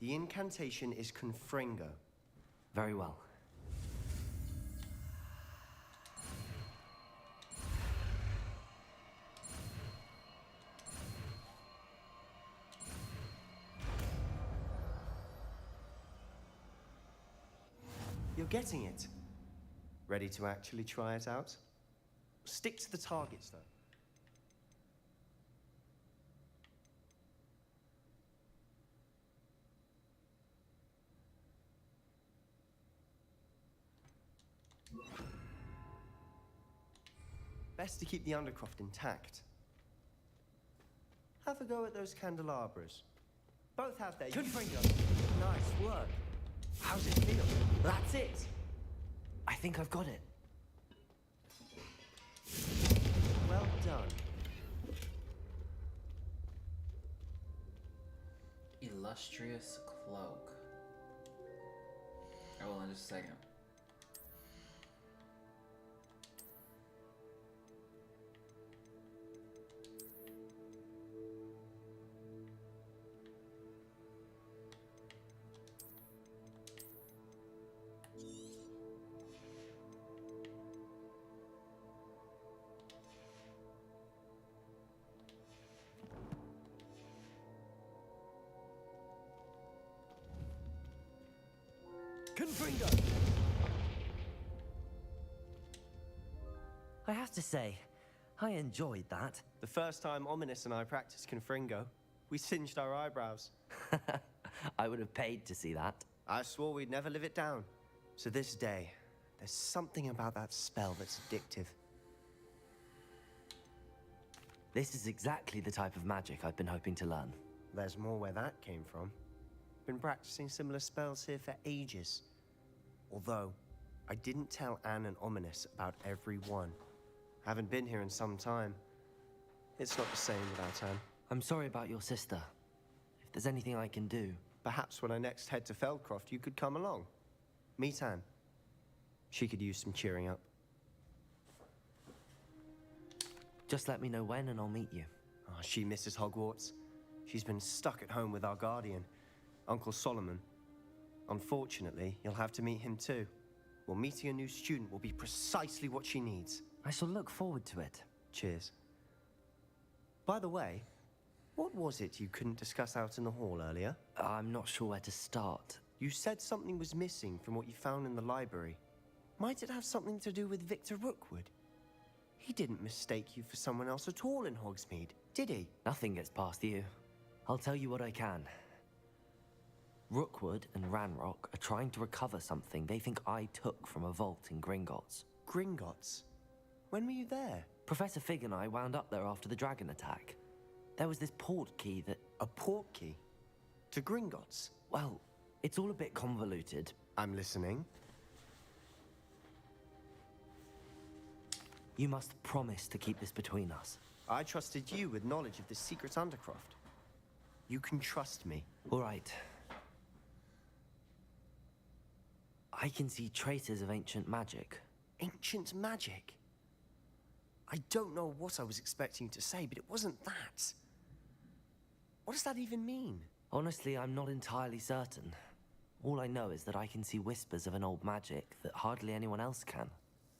The incantation is Confringo.
Very well.
You're getting it. Ready to actually try it out? Stick to the targets, though. Best to keep the undercroft intact. Have a go at those candelabras. Both have their...
Confringo! Nice work. How's it feel? That's it! I think I've got it.
Well done.
Illustrious cloak. I will in just a second.
Confringo! I have to say, I enjoyed that.
The first time Ominous and I practiced Confringo, we singed our eyebrows.
I would have paid to see that.
I swore we'd never live it down. So this day, there's something about that spell that's addictive.
This is exactly the type of magic I've been hoping to learn.
There's more where that came from. Been practicing similar spells here for ages. Although, I didn't tell Anne and Ominous about every one. Haven't been here in some time. It's not the same without Anne.
I'm sorry about your sister. If there's anything I can do...
Perhaps when I next head to Feldcroft, you could come along. Meet Anne. She could use some cheering up.
Just let me know when and I'll meet you.
Oh, she misses Hogwarts. She's been stuck at home with our guardian, Uncle Solomon. Unfortunately, you'll have to meet him too. Well, meeting a new student will be precisely what she needs.
I shall look forward to it.
Cheers. By the way, what was it you couldn't discuss out in the hall earlier?
I'm not sure where to start.
You said something was missing from what you found in the library. Might it have something to do with Victor Rookwood? He didn't mistake you for someone else at all in Hogsmeade, did he?
Nothing gets past you. I'll tell you what I can. Rookwood and Ranrock are trying to recover something they think I took from a vault in Gringotts.
Gringotts? When were you there?
Professor Fig and I wound up there after the dragon attack. There was this port key that...
A port key? To Gringotts?
Well, it's all a bit convoluted.
I'm listening.
You must promise to keep this between us.
I trusted you with knowledge of the secret undercroft. You can trust me.
All right. I can see traces of ancient magic.
Ancient magic? I don't know what I was expecting you to say, but it wasn't that. What does that even mean?
Honestly, I'm not entirely certain. All I know is that I can see whispers of an old magic that hardly anyone else can.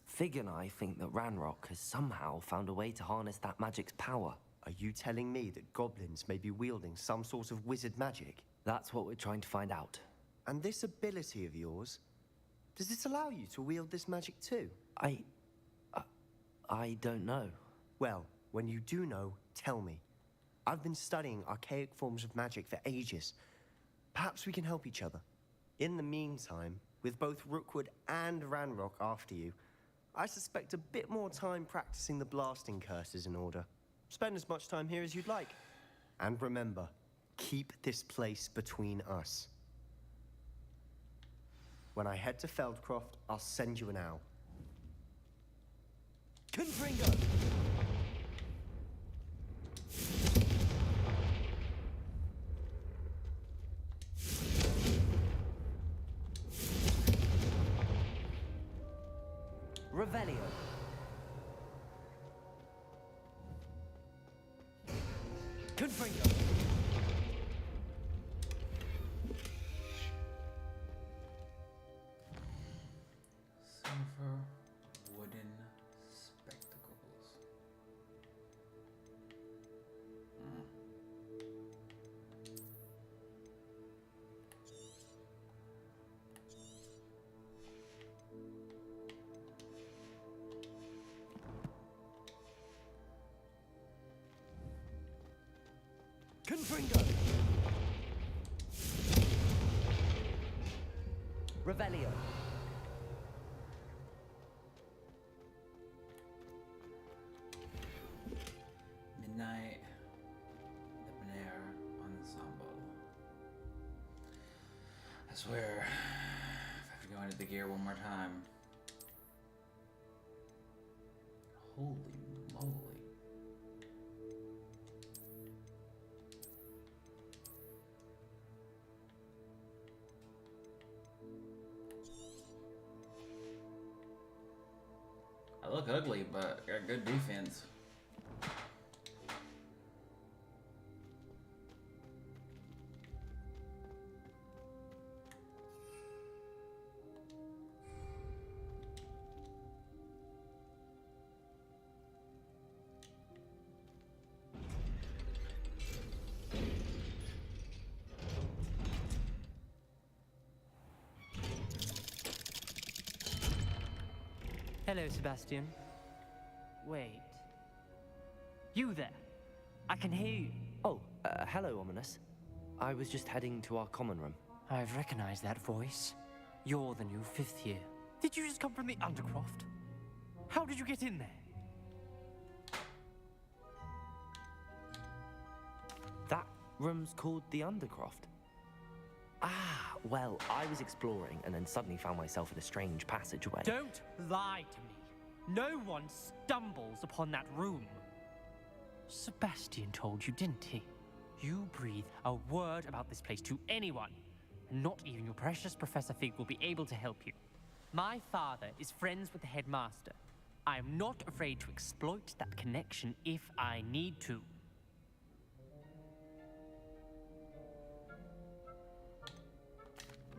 Fig and I think that Ranrock has somehow found a way to harness that magic's power.
Are you telling me that goblins may be wielding some sort of wizard magic?
That's what we're trying to find out.
And this ability of yours, does it allow you to wield this magic too?
I don't know.
Well, when you do know, tell me. I've been studying archaic forms of magic for ages. Perhaps we can help each other. In the meantime, with both Rookwood and Ranrock after you, I suspect a bit more time practicing the blasting curse is in order. Spend as much time here as you'd like. And remember, keep this place between us. When I head to Feldcroft, I'll send you an owl.
Confringo! Revelio. Confringo.
Silver wooden spectacles.
Confringo! Revelio.
Midnight. Debonair. Ensemble. I swear, if I have to go into the gear one more time. Holy moly. I look ugly, but I got good defense.
Hello, Sebastian. Wait. You there? I can hear you. Oh, hello, Ominous. I was just heading to our common room.
I've recognized that voice. You're the new 5th year. Did you just come from the Undercroft? How did you get in there?
That room's called the Undercroft. Ah, well, I was exploring and then suddenly found myself in a strange passageway.
Don't lie to me. No one stumbles upon that room. Sebastian told you, didn't he? You breathe a word about this place to anyone, and not even your precious Professor Fig will be able to help you. My father is friends with the headmaster. I am not afraid to exploit that connection if I need to.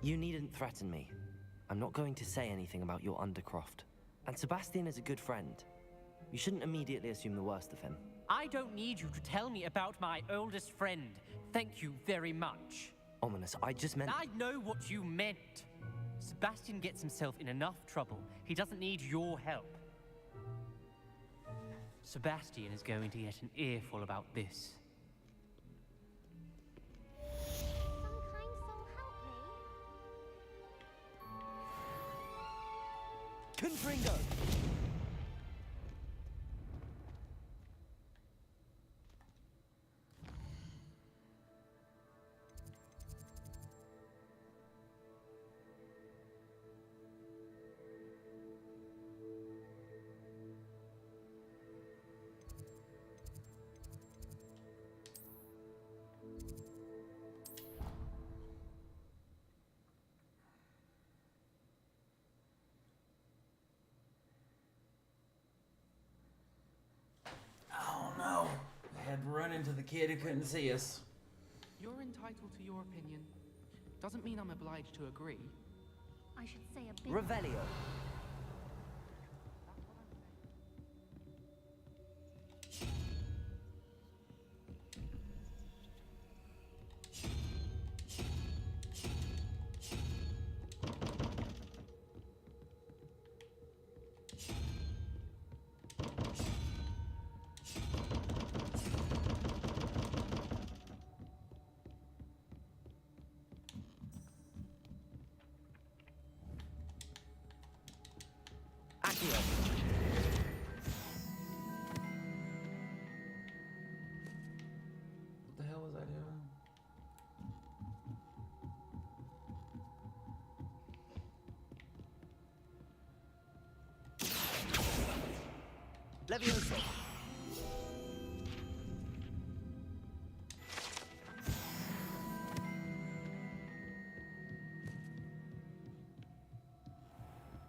You needn't threaten me. I'm not going to say anything about your Undercroft. And Sebastian is a good friend. You shouldn't immediately assume the worst of him.
I don't need you to tell me about my oldest friend. Thank you very much.
Ominous, I just meant...
I know what you meant. Sebastian gets himself in enough trouble. He doesn't need your help. Sebastian is going to get an earful about this.
Confringo!
Oh no. I had run into the kid who couldn't see us.
You're entitled to your opinion. Doesn't mean I'm obliged to agree.
I should say a bit.
Revelio.
What the hell was I doing?
Levioso.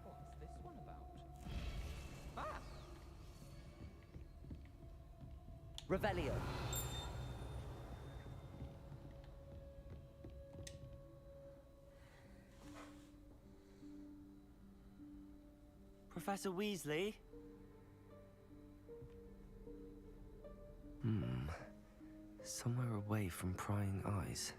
What's this one about? Ah!
Revelio. Professor Weasley? Somewhere away from prying eyes.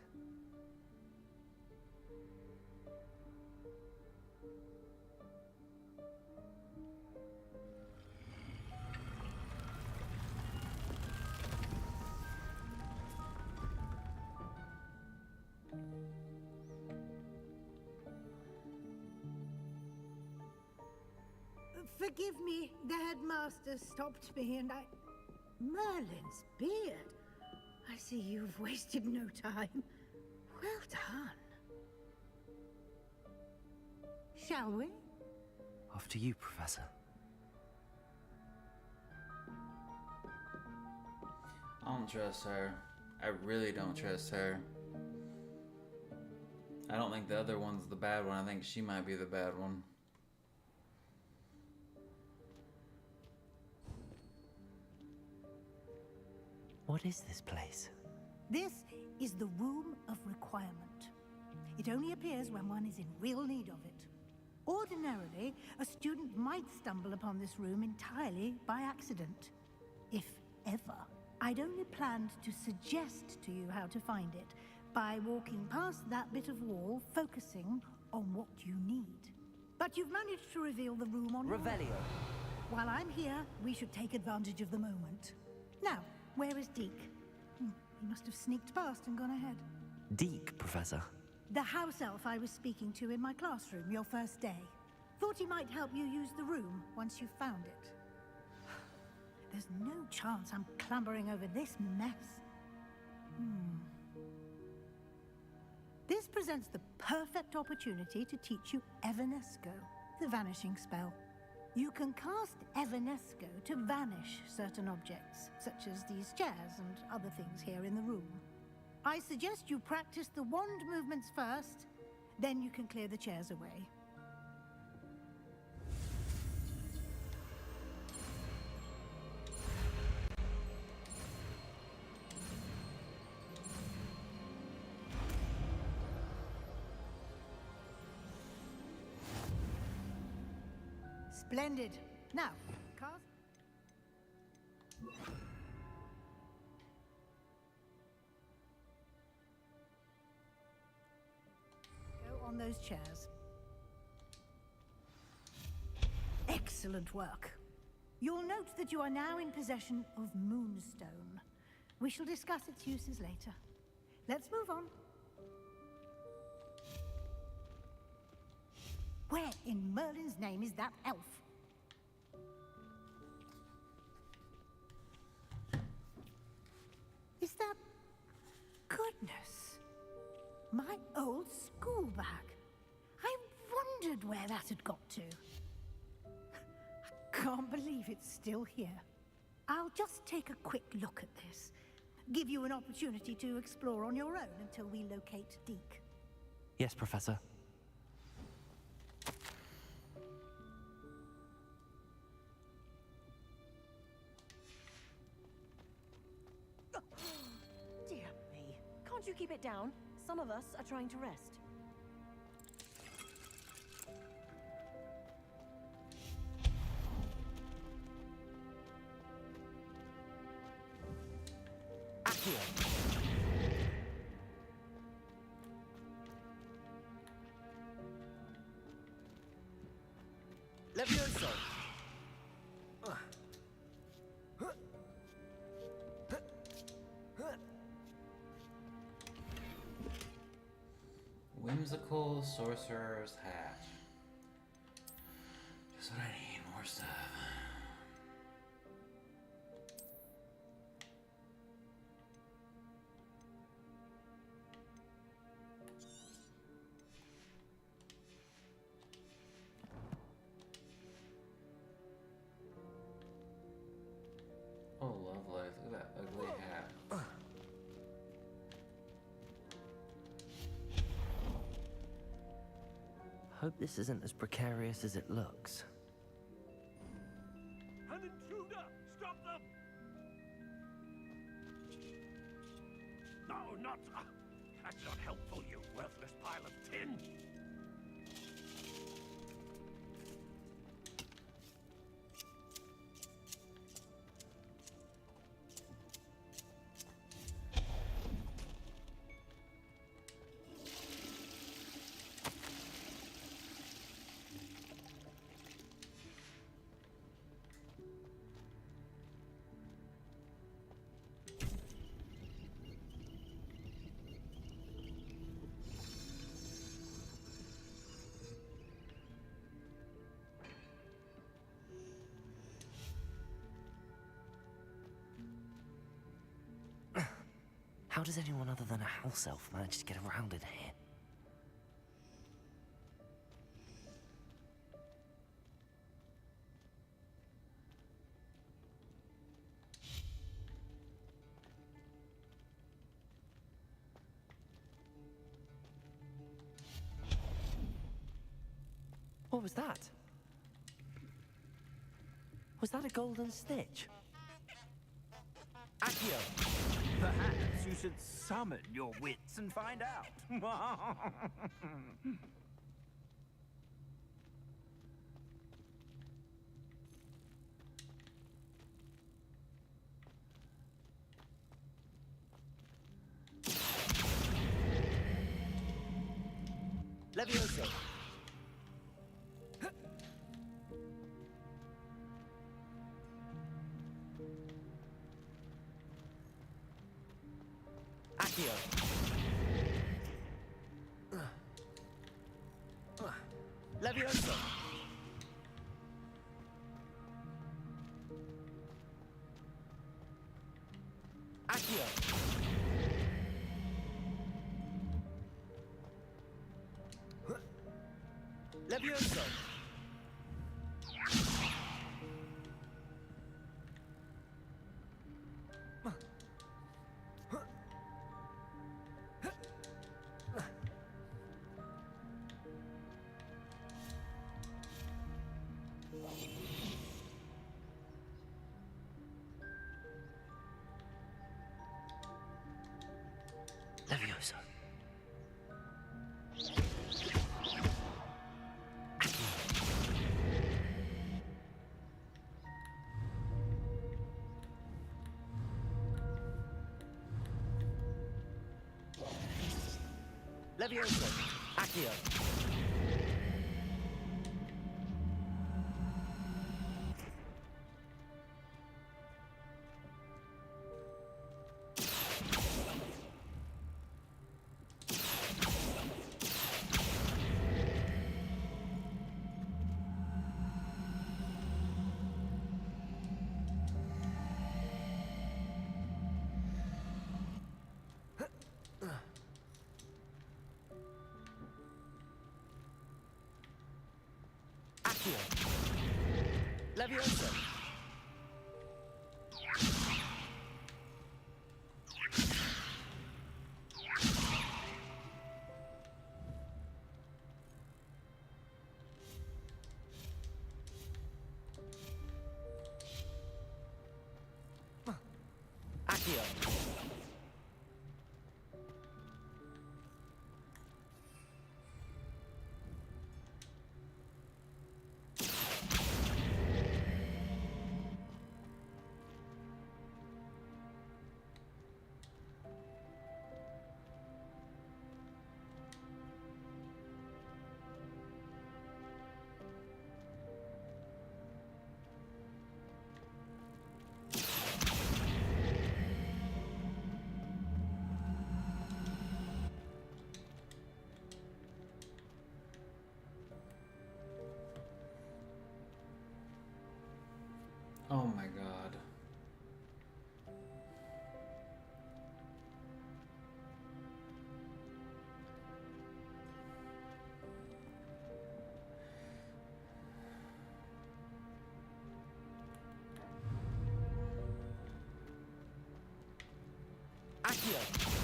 Forgive me, the headmaster stopped me and I... Merlin's beard. I see you've wasted no time. Well done. Shall we?
After you, Professor.
I don't trust her. I really don't trust her. I don't think the other one's the bad one. I think she might be the bad one.
What is this place?
This is the Room of Requirement. It only appears when one is in real need of it. Ordinarily, a student might stumble upon this room entirely by accident. If ever. I'd only planned to suggest to you how to find it by walking past that bit of wall, focusing on what you need. But you've managed to reveal the room on your own.
Revelio.
While I'm here, we should take advantage of the moment. Now, where is Deke? He must have sneaked past and gone ahead.
Deke, Professor.
The house elf I was speaking to in my classroom your first day. Thought he might help you use the room once you found it. There's no chance I'm clambering over this mess. This presents the perfect opportunity to teach you Evanesco, the vanishing spell. You can cast Evanesco to vanish certain objects, such as these chairs and other things here in the room. I suggest you practice the wand movements first, then you can clear the chairs away. Splendid. Now, cast. Go on those chairs. Excellent work. You'll note that you are now in possession of Moonstone. We shall discuss its uses later. Let's move on. Where in Merlin's name is that elf? Is that... Goodness. My old school bag. I wondered where that had got to. I can't believe it's still here. I'll just take a quick look at this. Give you an opportunity to explore on your own until we locate Deke.
Yes, Professor.
Dear me. Can't you keep it down? Some of us are trying to rest.
Accio.
Levioso.
Whimsical Sorcerer's Hat. Just what I need, more stuff. Oh, lovely. Look at that ugly hat.
Hope this isn't as precarious as it looks.
An intruder! Stop them! No, not... that's not helpful, you worthless pile of tin!
How does anyone other than a house elf manage to get around in here? What was that? Was that a golden stitch?
Accio! Perhaps you should summon your wits and find out.
Levioso. Accio. Levioso. Accio. Levioso.
Levioso.
Levioso. Accio. Accio. Levioso. Accio.
Oh my god.
Accio.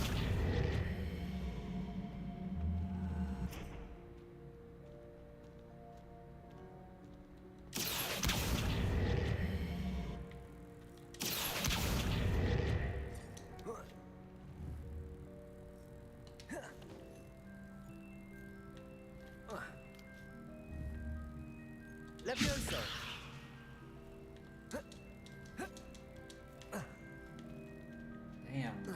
Levioso.
Damn.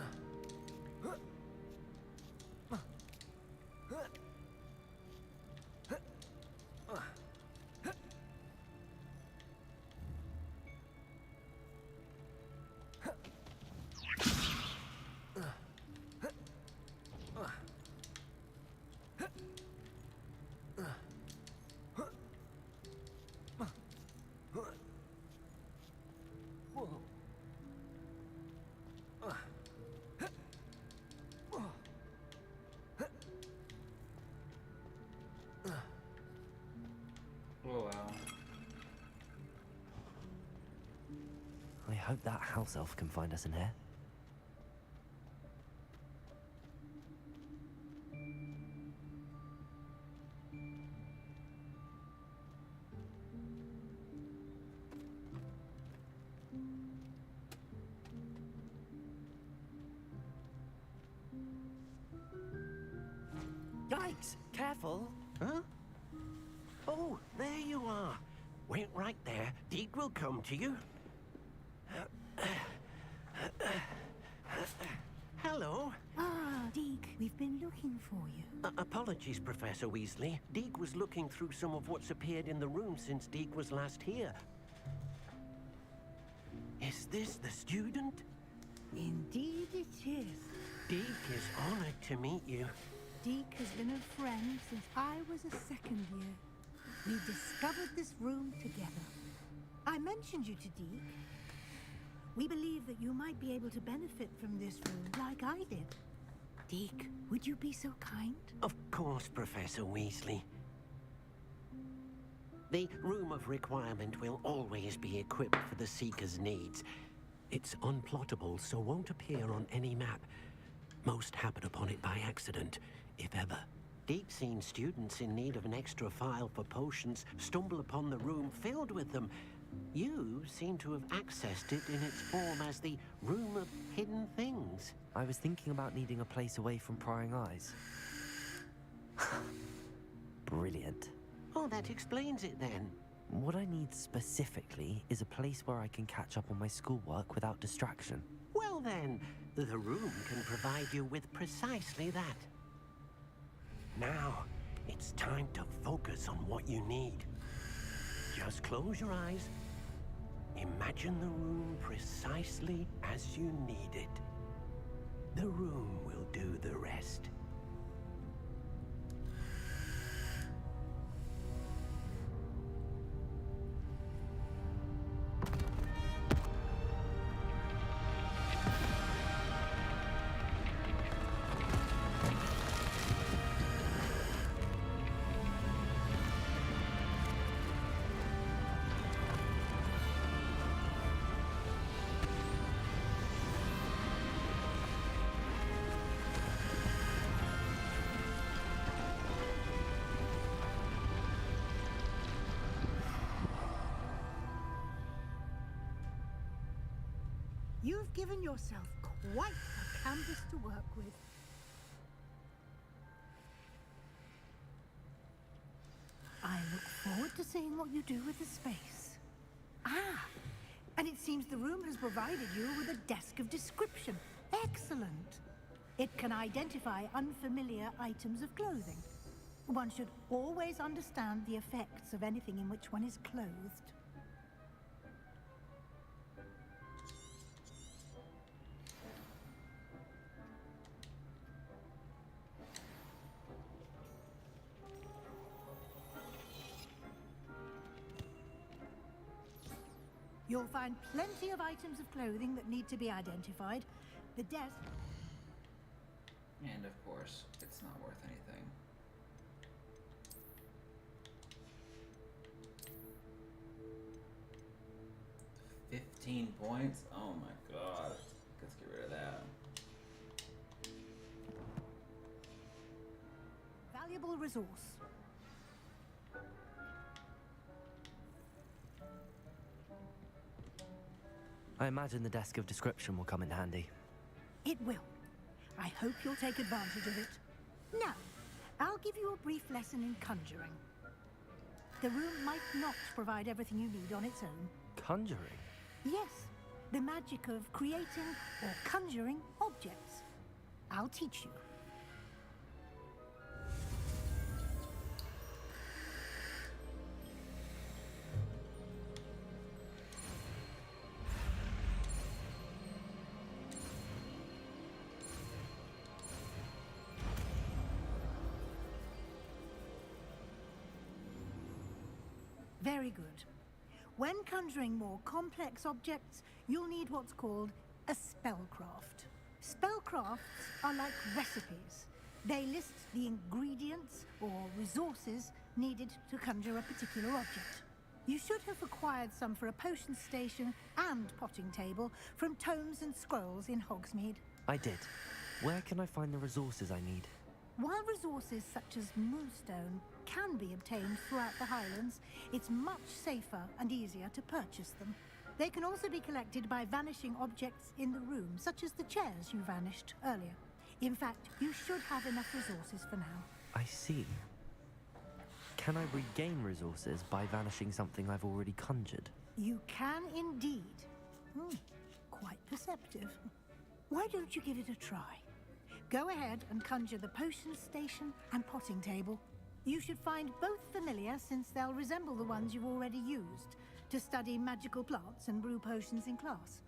Oh wow.
I hope that house elf can find us in here.
Yikes! Careful! Huh? Oh, there you are. Wait right there. Deke will come to you. Hello.
Ah, Deke, we've been looking for you.
Apologies, Professor Weasley. Deke was looking through some of what's appeared in the room since Deke was last here. Is this the student?
Indeed it is.
Deke is honored to meet you.
Deke has been a friend since I was a second year. We discovered this room together. I mentioned you to Deke. We believe that you might be able to benefit from this room like I did. Deke, would you be so kind?
Of course, Professor Weasley. The Room of Requirement will always be equipped for the Seeker's needs. It's unplottable, so won't appear on any map. Most happen upon it by accident, if ever. Deep-seen students in need of an extra file for potions stumble upon the room filled with them. You seem to have accessed it in its form as the Room of Hidden Things.
I was thinking about needing a place away from prying eyes. Brilliant.
Oh, that explains it then.
What I need specifically is a place where I can catch up on my schoolwork without distraction.
Well then, the room can provide you with precisely that. Now, it's time to focus on what you need. Just close your eyes. Imagine the room precisely as you need it. The room will do the rest.
You've given yourself quite a canvas to work with. I look forward to seeing what you do with the space. Ah, and it seems the room has provided you with a desk of description. Excellent. It can identify unfamiliar items of clothing. One should always understand the effects of anything in which one is clothed. You'll find plenty of items of clothing that need to be identified. The desk...
And of course, it's not worth anything. $15 points? Oh my god. Let's get rid of that.
Valuable resource.
I imagine the desk of description will come in handy.
It will. I hope you'll take advantage of it. Now, I'll give you a brief lesson in conjuring. The room might not provide everything you need on its own.
Conjuring?
Yes, the magic of creating or conjuring objects. I'll teach you. Very good. When conjuring more complex objects, you'll need what's called a spellcraft. Spellcrafts are like recipes. They list the ingredients or resources needed to conjure a particular object. You should have acquired some for a potion station and potting table from tomes and scrolls in Hogsmeade.
I did. Where can I find the resources I need?
While resources such as Moonstone can be obtained throughout the Highlands, it's much safer and easier to purchase them. They can also be collected by vanishing objects in the room, such as the chairs you vanished earlier. In fact, you should have enough resources for now.
I see. Can I regain resources by vanishing something I've already conjured?
You can indeed. Quite perceptive. Why don't you give it a try? Go ahead and conjure the potion station and potting table. You should find both familiar, since they'll resemble the ones you've already used to study magical plants and brew potions in class.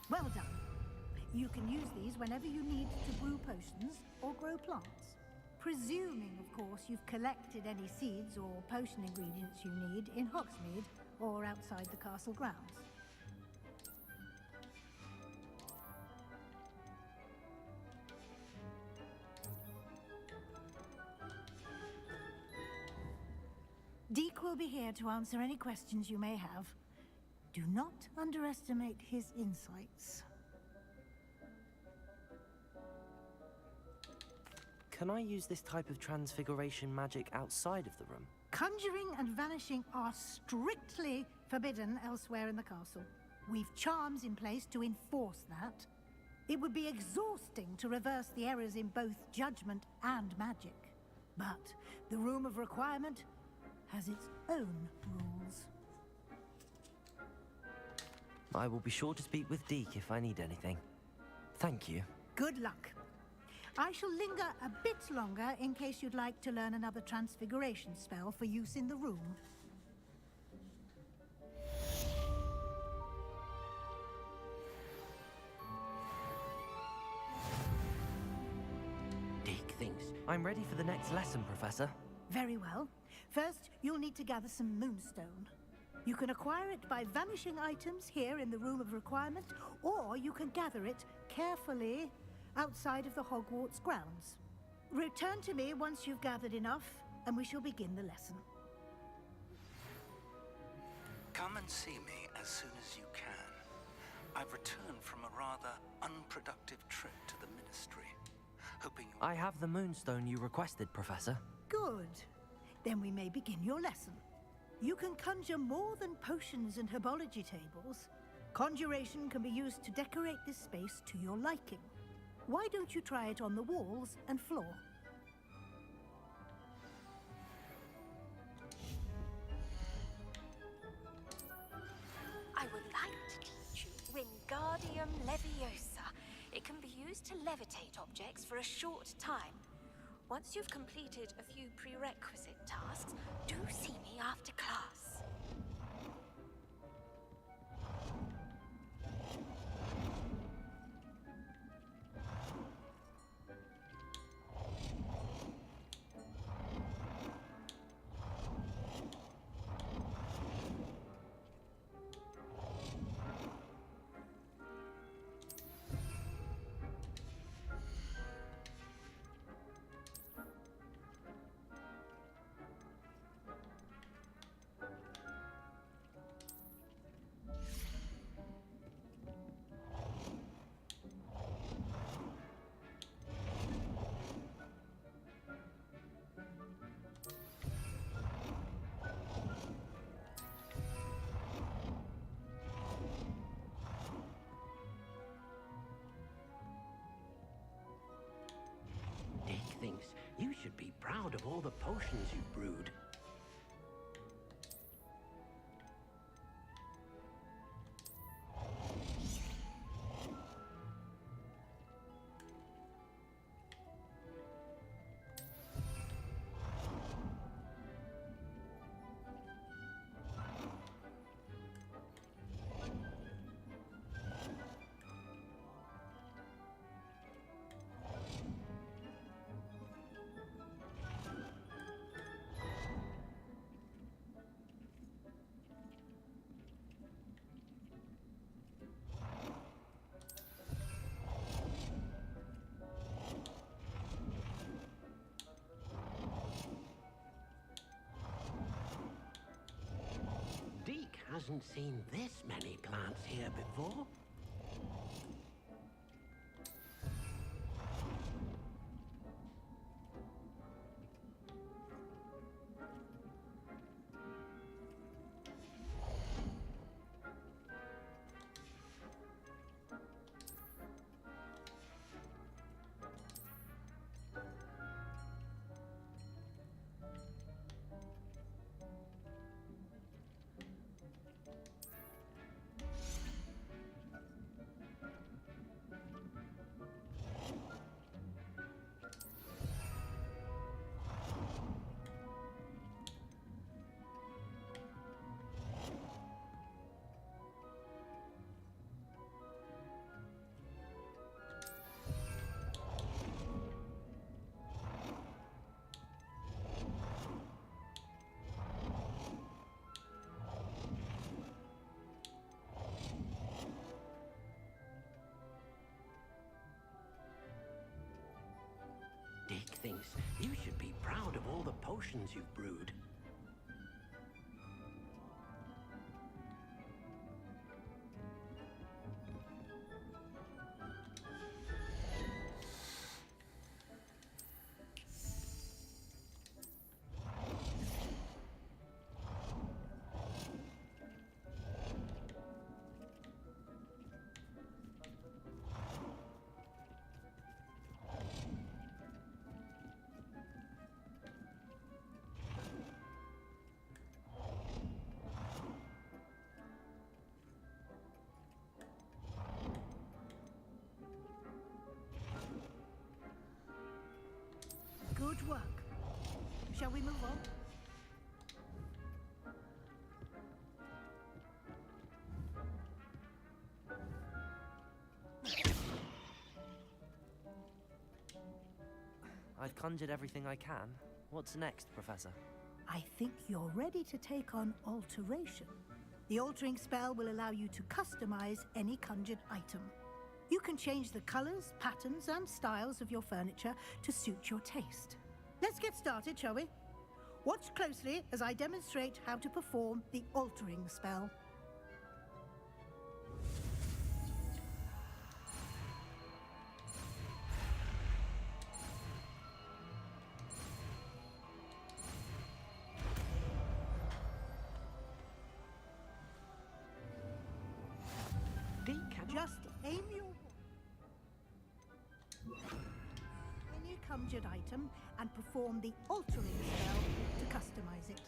Well done. You can use these whenever you need to brew potions or grow plants. Presuming, of course, you've collected any seeds or potion ingredients you need in Hogsmeade or outside the castle grounds. Deke will be here to answer any questions you may have. Do not underestimate his insights.
Can I use this type of transfiguration magic outside of the room?
Conjuring and vanishing are strictly forbidden elsewhere in the castle. We've charms in place to enforce that. It would be exhausting to reverse the errors in both judgment and magic. But the Room of Requirement has its own rules.
I will be sure to speak with Deke if I need anything. Thank you.
Good luck. I shall linger a bit longer in case you'd like to learn another transfiguration spell for use in the room.
Deke thinks...
I'm ready for the next lesson, Professor.
Very well. First, you'll need to gather some Moonstone. You can acquire it by vanishing items here in the Room of Requirement, or you can gather it carefully outside of the Hogwarts grounds. Return to me once you've gathered enough, and we shall begin the lesson.
Come and see me as soon as you can. I've returned from a rather unproductive trip to the Ministry, hoping you'll...
I have the Moonstone you requested, Professor.
Good. Then we may begin your lesson. You can conjure more than potions and herbology tables. Conjuration can be used to decorate this space to your liking. Why don't you try it on the walls and floor?
I would like to teach you Wingardium Leviosa. It can be used to levitate objects for a short time. Once you've completed a few prerequisite tasks, do see me after class.
Dick thinks you should be proud of all the potions you've brewed. Deke hasn't seen this many plants here before. Dick thinks you should be proud of all the potions you've brewed.
Good work. Shall we move on?
I've conjured everything I can. What's next, Professor?
I think you're ready to take on alteration. The altering spell will allow you to customize any conjured item. You can change the colors, patterns, and styles of your furniture to suit your taste. Let's get started, shall we? Watch closely as I demonstrate how to perform the altering spell. Just aim your any conjured item and perform the altering spell to customize it.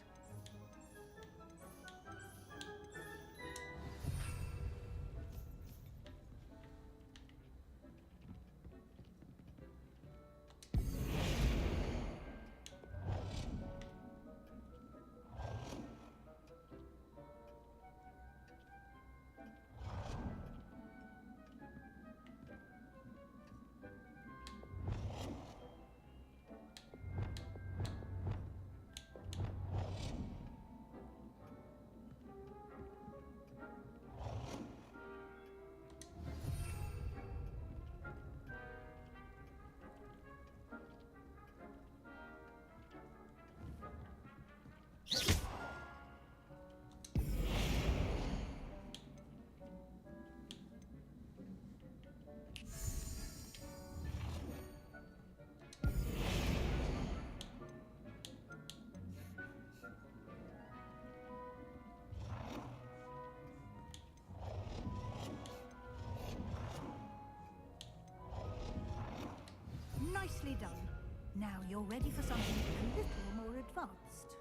Now you're ready for something a little more advanced.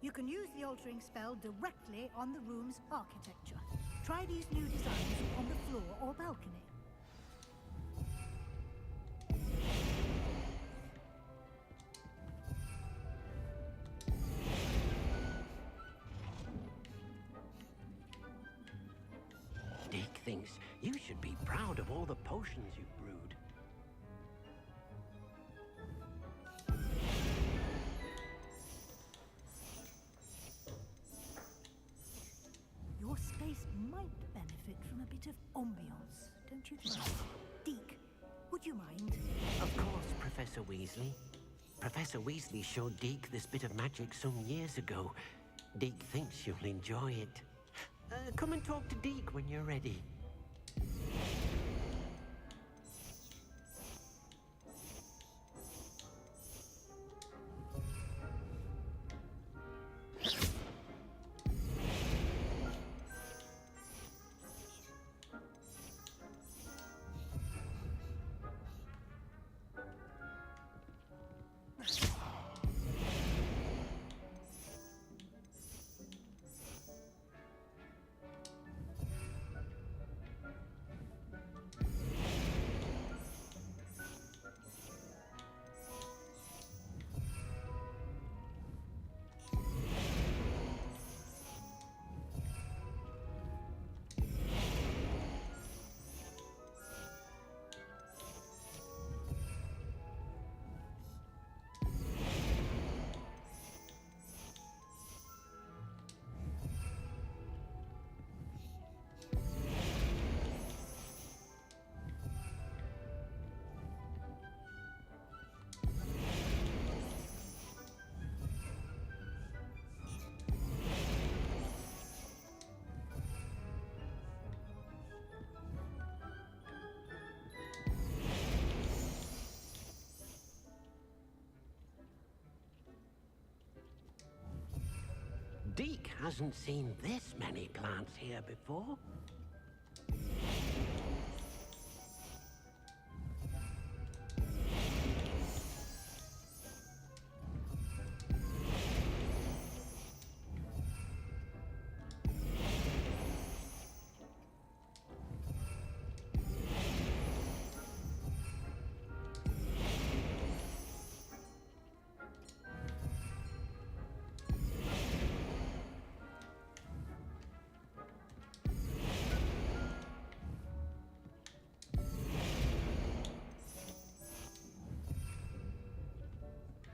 You can use the altering spell directly on the room's architecture. Try these new designs on the floor or balcony.
Deke thinks you should be proud of all the potions you've brewed.
Your space might benefit from a bit of ambiance, don't you think? Deke, would you mind?
Of course, Professor Weasley. Professor Weasley showed Deke this bit of magic some years ago. Deke thinks you'll enjoy it. Come and talk to Deke when you're ready. Deke hasn't seen this many plants here before.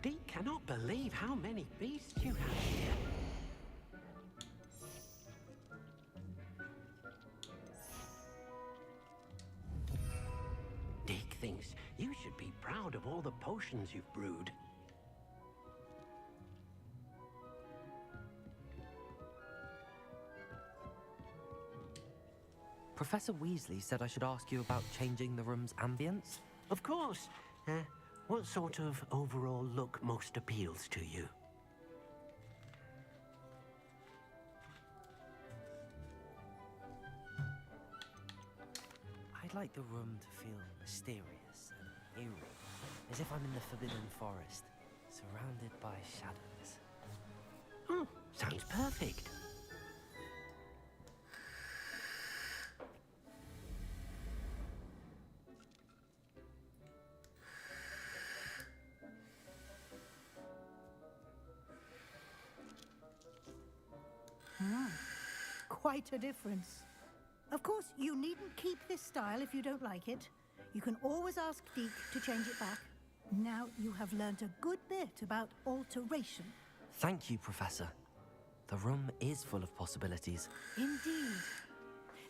Deke cannot believe how many beasts you have here. Deke thinks you should be proud of all the potions you've brewed.
Professor Weasley said I should ask you about changing the room's ambience.
Of course. What sort of overall look most appeals to you?
I'd like the room to feel mysterious and eerie, as if I'm in the Forbidden Forest, surrounded by shadows.
Oh, sounds perfect.
Quite a difference. Of course, you needn't keep this style if you don't like it. You can always ask Deke to change it back. Now you have learnt a good bit about alteration.
Thank you, Professor. The room is full of possibilities.
Indeed.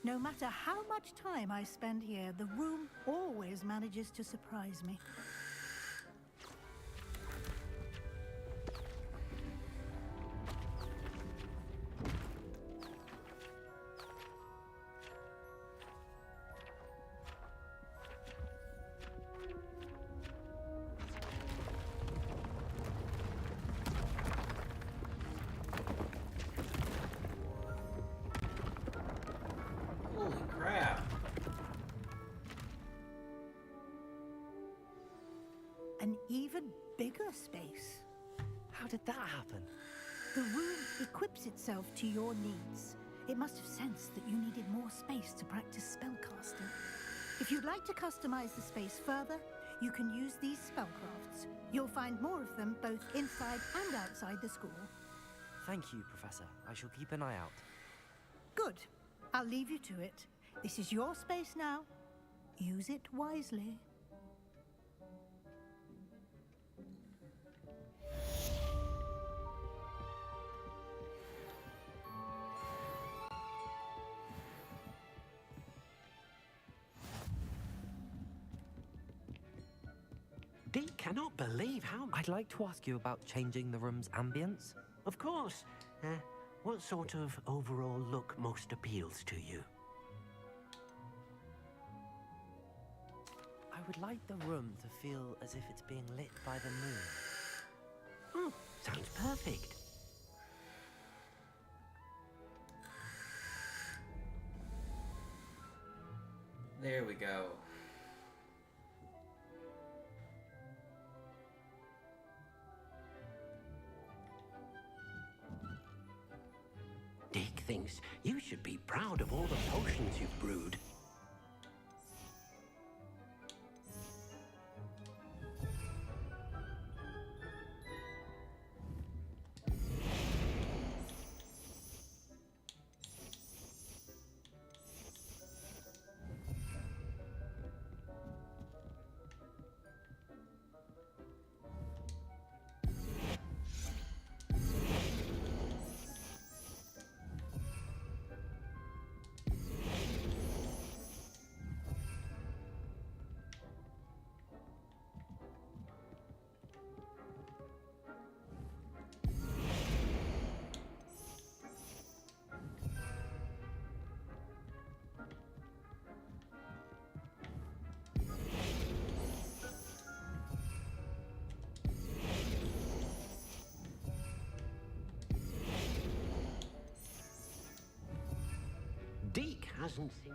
No matter how much time I spend here, the room always manages to surprise me.
Holy crap.
space.
How did that happen?
The room equips itself to your needs. It must have sensed that you needed more space to practice spellcasting. If you'd like to customize the space further, you can use these spellcrafts. You'll find more of them both inside and outside the school.
Thank you, Professor. I shall keep an eye out.
Good. I'll leave you to it. This is your space now. Use it wisely.
Deke cannot believe how...
I'd like to ask you about changing the room's ambience.
Of course. What sort of overall look most appeals to you?
I would like the room to feel as if it's being lit by the moon.
Oh, sounds perfect.
There we go.
Deke thinks you should be proud of all the potions you've brewed. Deke hasn't seen...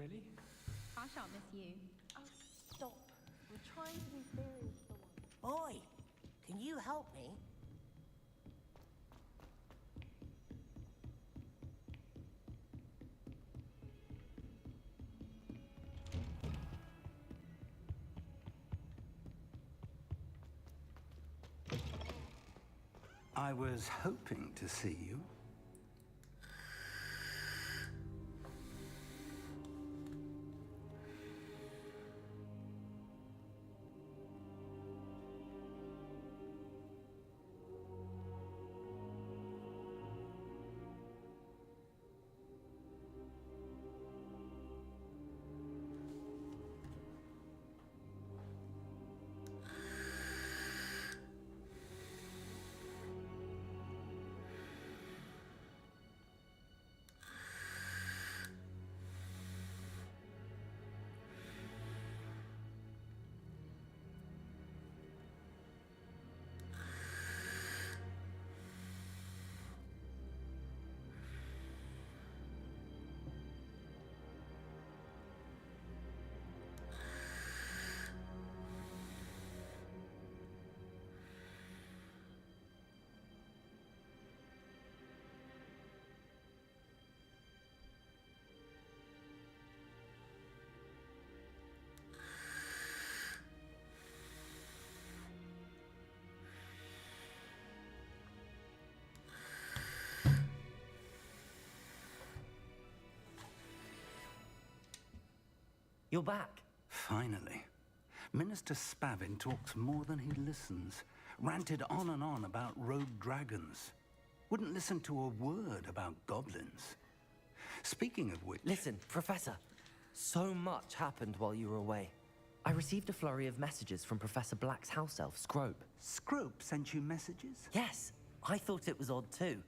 really?
I shan't miss you.
Oh, stop. We're trying to be serious for once.
Boy, can you help me?
I was hoping to see you.
You're back.
Finally. Minister Spavin talks more than he listens. Ranted on and on about rogue dragons. Wouldn't listen to a word about goblins. Speaking of which...
Listen, Professor. So much happened while you were away. I received a flurry of messages from Professor Black's house elf, Scrope.
Scrope sent you messages?
Yes. I thought it was odd too.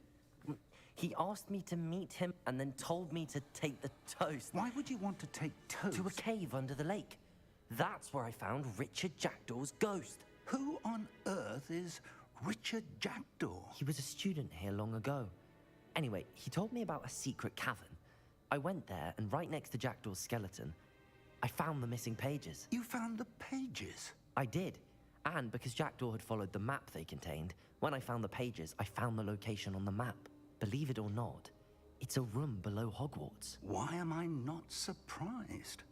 He asked me to meet him and then told me to take the toast.
Why would you want to take toast?
To a cave under the lake. That's where I found Richard Jackdaw's ghost.
Who on earth is Richard Jackdaw?
He was a student here long ago. Anyway, he told me about a secret cavern. I went there, and right next to Jackdaw's skeleton, I found the missing pages.
You found the pages?
I did. And because Jackdaw had followed the map they contained, when I found the pages, I found the location on the map. Believe it or not, it's a room below Hogwarts.
Why am I not surprised?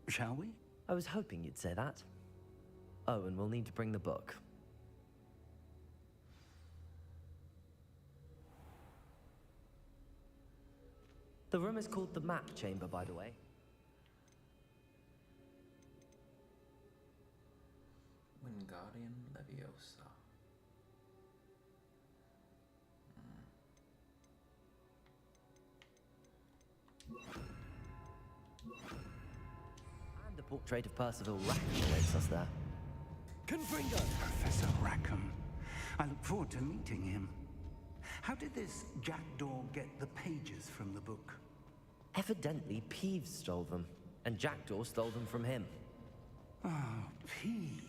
Shall we?
I was hoping you'd say that. Oh, and we'll need to bring the book. The room is called the Map Chamber, by the way.
Wingardium Leviosa.
And a portrait of Percival Rackham awaits us there.
Confringo! Professor Rackham. I look forward to meeting him. How did this Jackdaw get the pages from the book?
Evidently, Peeves stole them, and Jackdaw stole them from him.
Oh, Peeves.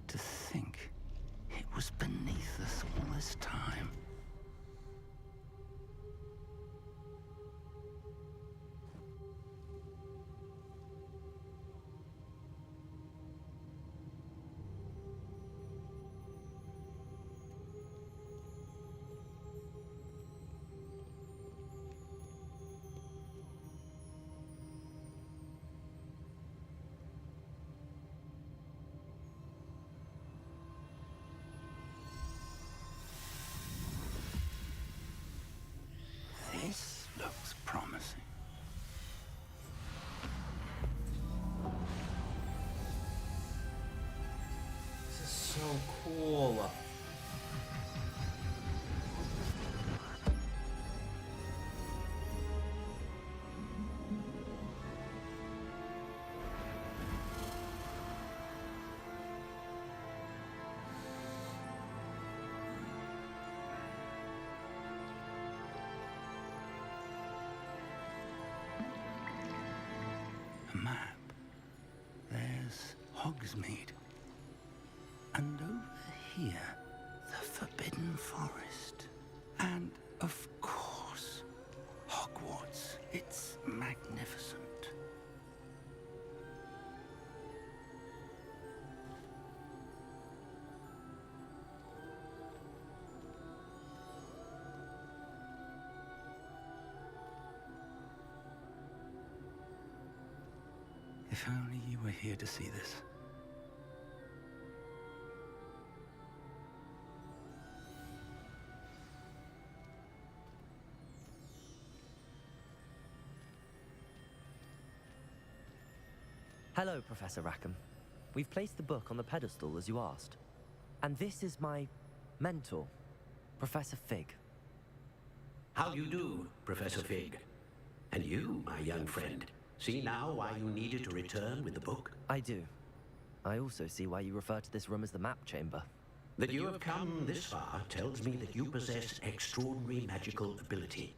To think it was beneath us all this time. This looks promising.
This is so cool.
A map. There's Hogsmeade. here, the Forbidden Forest. And, of course, Hogwarts. It's magnificent. If only you were here to see this.
Hello, Professor Rackham. We've placed the book on the pedestal as you asked. And this is my mentor, Professor Fig.
How do you do, Professor Fig? And you, my young friend, see now why you needed to return with the book?
I do. I also see why you refer to this room as the map chamber.
That you have come this far tells me that you possess extraordinary magical ability,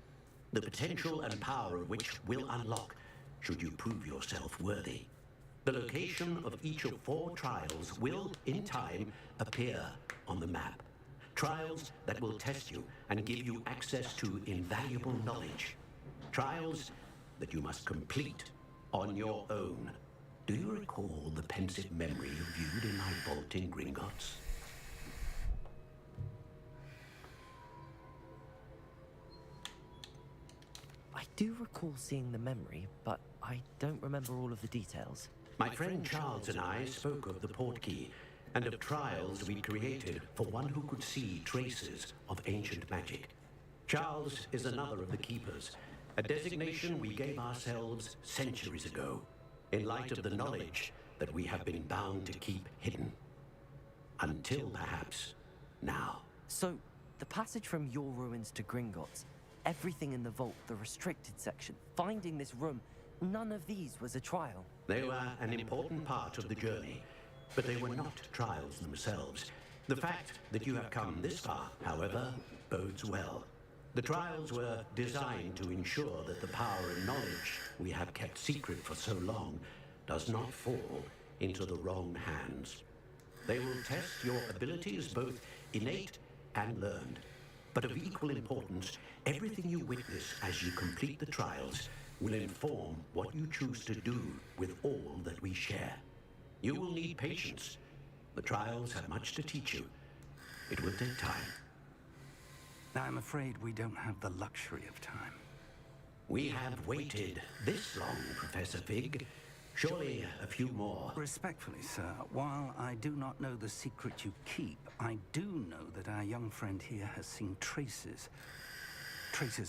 the potential and power of which will unlock should you prove yourself worthy. The location of each of 4 trials will, in time, appear on the map. Trials that will test you and give you access to invaluable knowledge. Trials that you must complete on your own. Do you recall the pensive memory you viewed in my vault in Gringotts?
I do recall seeing the memory, but I don't remember all of the details.
My friend Charles and I spoke of the portkey and of trials we created for one who could see traces of ancient magic. Charles is another of the keepers, a designation we gave ourselves centuries ago, in light of the knowledge that we have been bound to keep hidden. Until perhaps now.
So, the passage from your ruins to Gringotts, everything in the vault, the restricted section, finding this room, none of these was a trial.
They were an important part of the journey, but they were not trials themselves. The fact that you have come this far, however, bodes well. The trials were designed to ensure that the power and knowledge we have kept secret for so long does not fall into the wrong hands. They will test your abilities, both innate and learned. But of equal importance, everything you witness as you complete the trials will inform what you choose to do with all that we share. You will need patience. The trials have much to teach you. It will take time.
I'm afraid we don't have the luxury of time.
We have waited this long, Professor Fig. Surely a few more.
Respectfully, sir, while I do not know the secret you keep, I do know that our young friend here has seen traces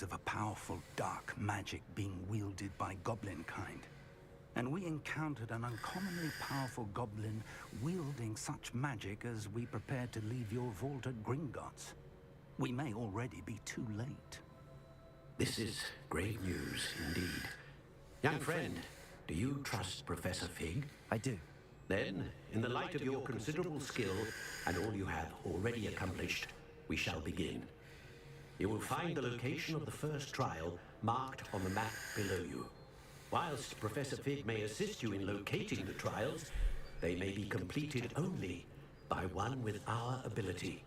of a powerful dark magic being wielded by goblin kind. And we encountered an uncommonly powerful goblin wielding such magic as we prepared to leave your vault at Gringotts. We may already be too late.
This is great news indeed. Young friend, do you trust Professor Fig?
I do.
Then, in the light of your considerable skill and all you have already accomplished, we shall begin. You will find the location of the first trial marked on the map below you. Whilst Professor Fig may assist you in locating the trials, they may be completed only by one with our ability.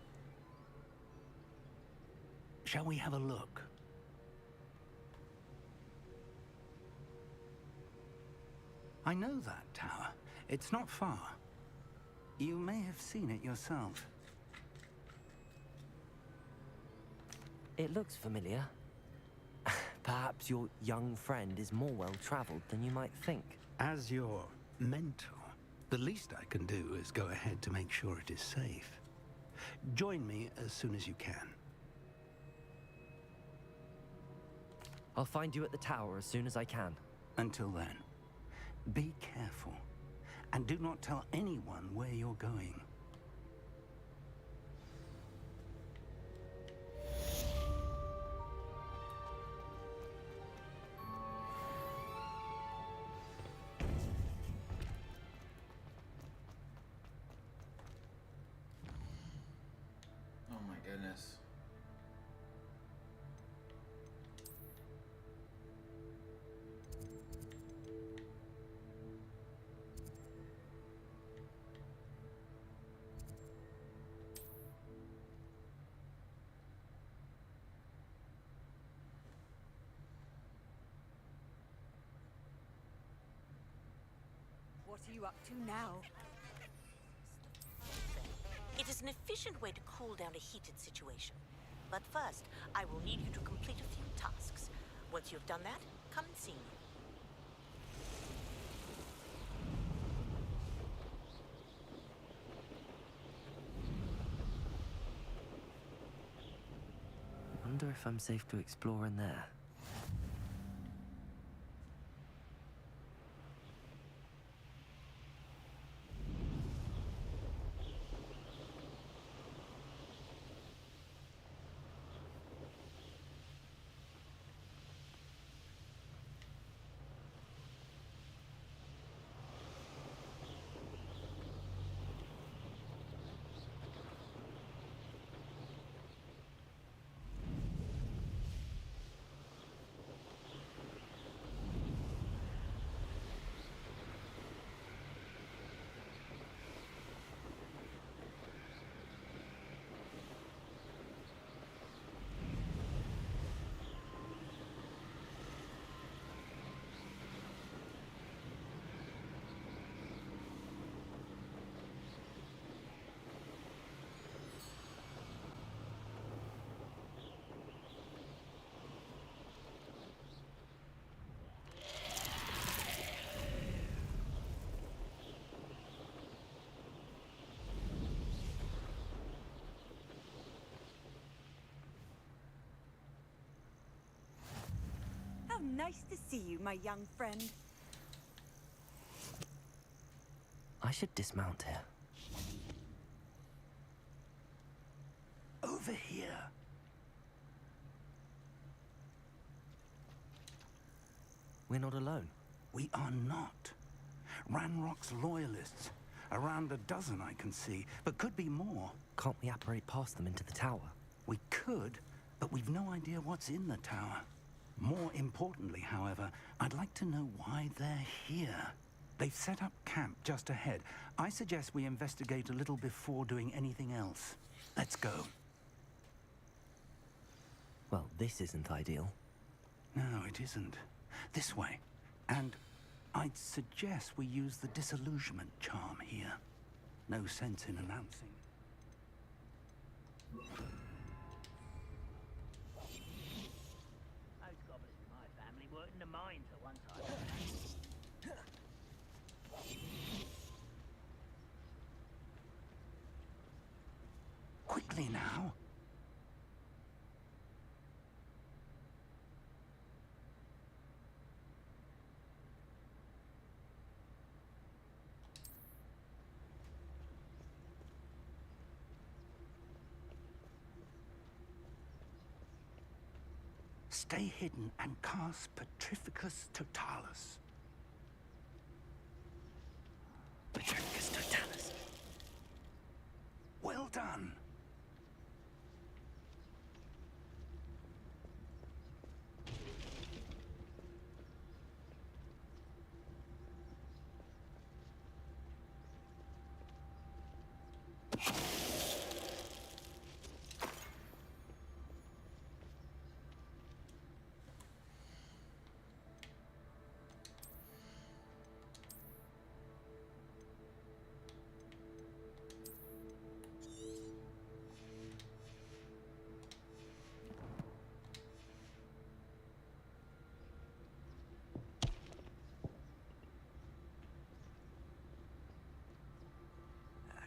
Shall we have a look? I know that tower. It's not far. You may have seen it yourself.
It looks familiar. Perhaps your young friend is more well-traveled than you might think.
As your mentor, the least I can do is go ahead to make sure it is safe. Join me as soon as you can.
I'll find you at the tower as soon as I can.
Until then, be careful, and do not tell anyone where you're going.
Oh my goodness.
What are you up to now?
It is an efficient way to cool down a heated situation. But first, I will need you to complete a few tasks. Once you've done that, come and see me.
I wonder if I'm safe to explore in there.
How nice to see you, my young friend.
I should dismount here.
Over here.
We're not alone.
We are not. Ranrock's loyalists. Around a dozen I can see, but could be more.
Can't we apparate past them into the tower?
We could, but we've no idea what's in the tower. More importantly, however, I'd like to know why they're here. They've set up camp just ahead. I suggest we investigate a little before doing anything else. Let's go.
Well, this isn't ideal.
No, it isn't. This way. And I'd suggest we use the disillusionment charm here. No sense in announcing.
Those goblins in my family worked in the mines at one time.
Quickly now. Stay hidden and cast Petrificus Totalis.
Petrificus Totalis.
Well done.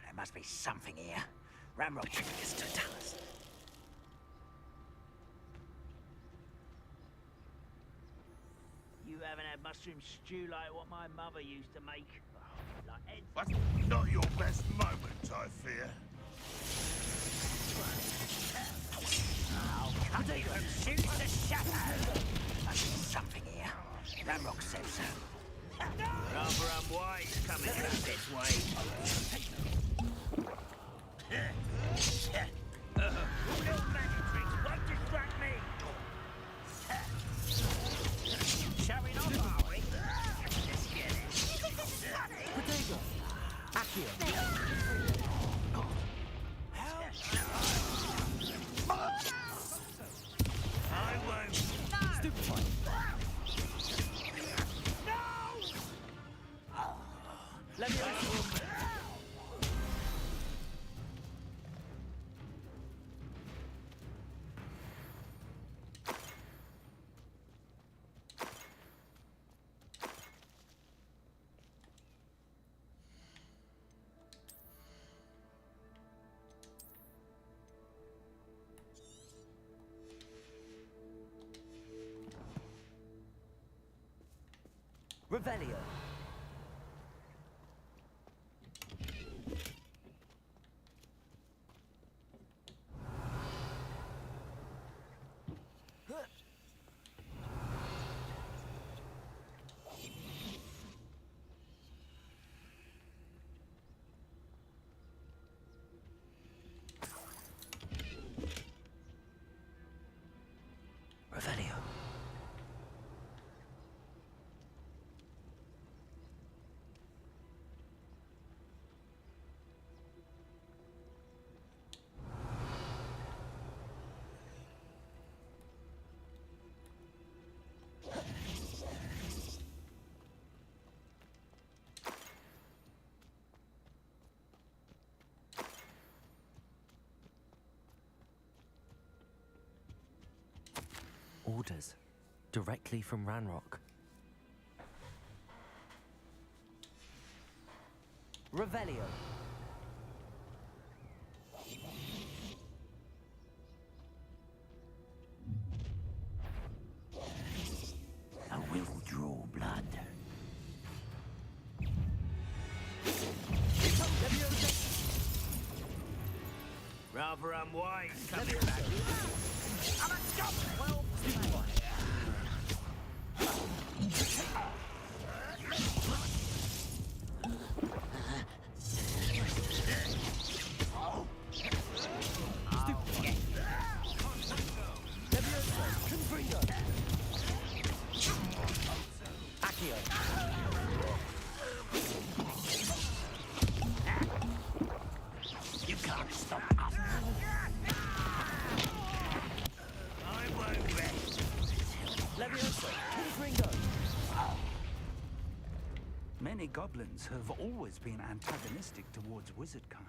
There must be something here. Ramrock.
Petrificus Totalis.
You haven't had mushroom stew like what my mother used to make. Oh, like Ed.
But not your best moment, I fear.
I'll cut it from shoot to shadow. Must be something here. Ramrock said so. Rather unwise coming back this way. Little magic tricks won't distract me. Showing off, are we? Let's get it.
Potato. Accio.
I won't.
Stupefy.
No!
Revelio. Revelio. Orders. Directly from Ranrock. Revelio.
I will draw blood. Rather unwise coming back. I'm a stop! Well, you can't stop us. I won't rest.
Leviosa, Ringo.
Many goblins have always been antagonistic towards wizard kind,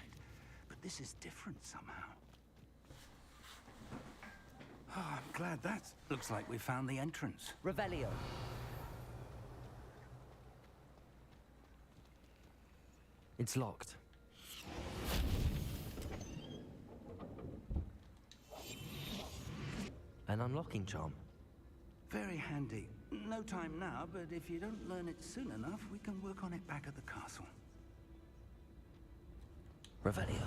but this is different somehow. Oh, I'm glad that looks like we found the entrance.
Revelio. It's locked. An unlocking charm.
Very handy. No time now, but if you don't learn it soon enough, we can work on it back at the castle.
Revelio.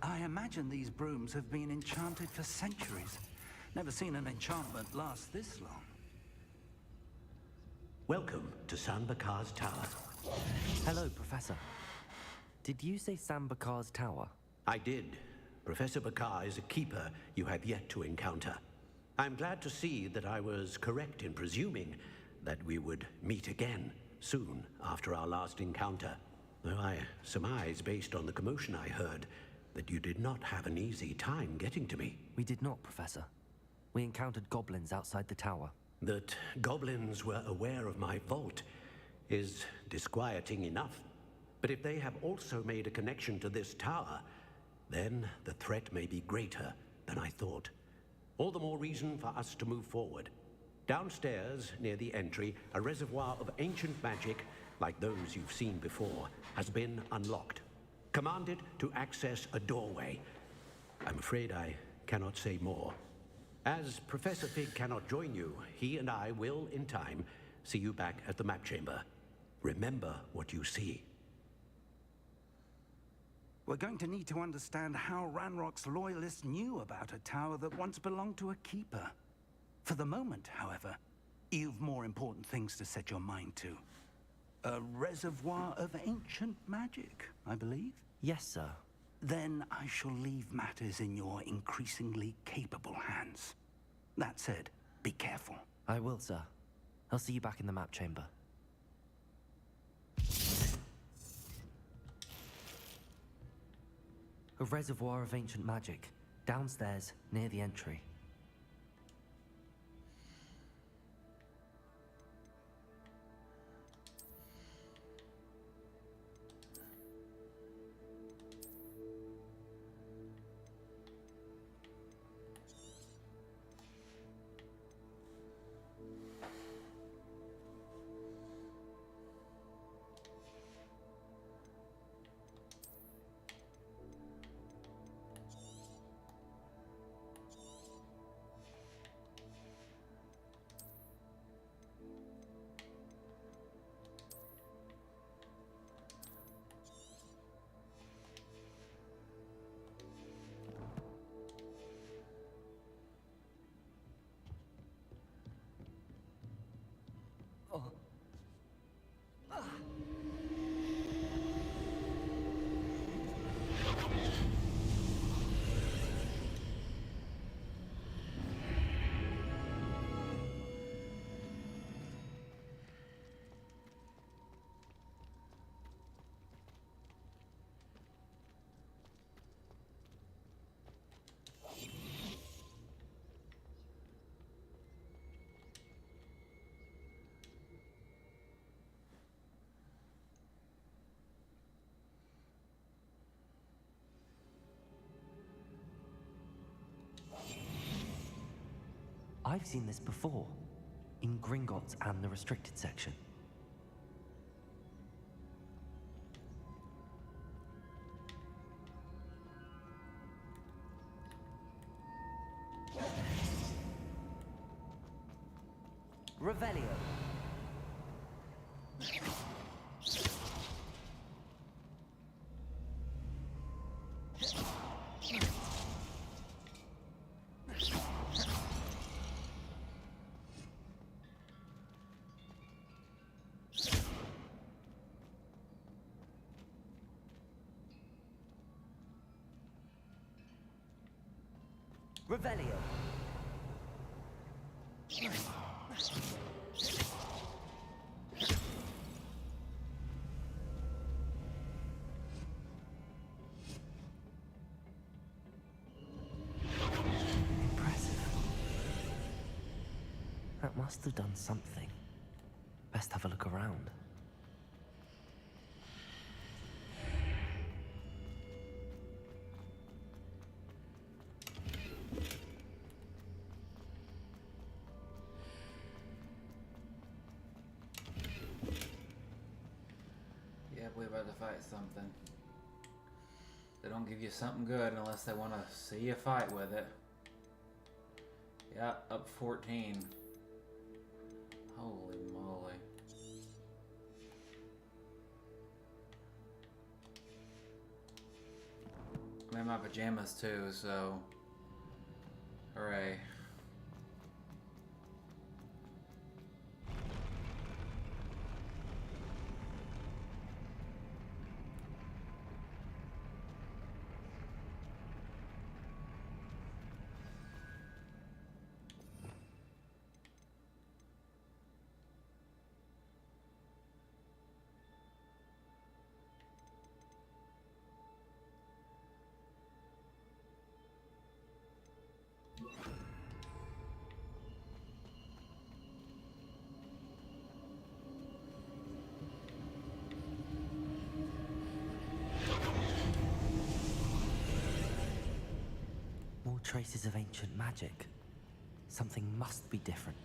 I imagine these brooms have been enchanted for centuries. Never seen an enchantment last this long.
Welcome to Sanbakar's Tower.
Hello, Professor. Did you say Sambakar's Tower?
I did. Professor Bakar is a keeper you have yet to encounter. I'm glad to see that I was correct in presuming that we would meet again soon after our last encounter. Though I surmise, based on the commotion I heard, that you did not have an easy time getting to me.
We did not, Professor. We encountered goblins outside the tower.
That goblins were aware of my vault is disquieting enough. But if they have also made a connection to this tower, then the threat may be greater than I thought. All the more reason for us to move forward. Downstairs, near the entry, a reservoir of ancient magic, like those you've seen before, has been unlocked. Commanded to access a doorway. I'm afraid I cannot say more. As Professor Fig cannot join you, he and I will, in time, see you back at the map chamber. Remember what you see.
We're going to need to understand how Ranrock's loyalists knew about a tower that once belonged to a keeper. For the moment, however, you've more important things to set your mind to. A reservoir of ancient magic, I believe?
Yes, sir.
Then I shall leave matters in your increasingly capable hands. That said, be careful.
I will, sir. I'll see you back in the map chamber. A reservoir of ancient magic, downstairs, near the entry. I've seen this before, in Gringotts and the restricted section. Revelio. Revelio. Impressive. That must have done something. Best have a look around.
We're about to fight something. They don't give you something good unless they want to see you fight with it. Yeah, up 14. Holy moly. I'm in my pajamas too, so hooray.
More traces of ancient magic. Something must be different.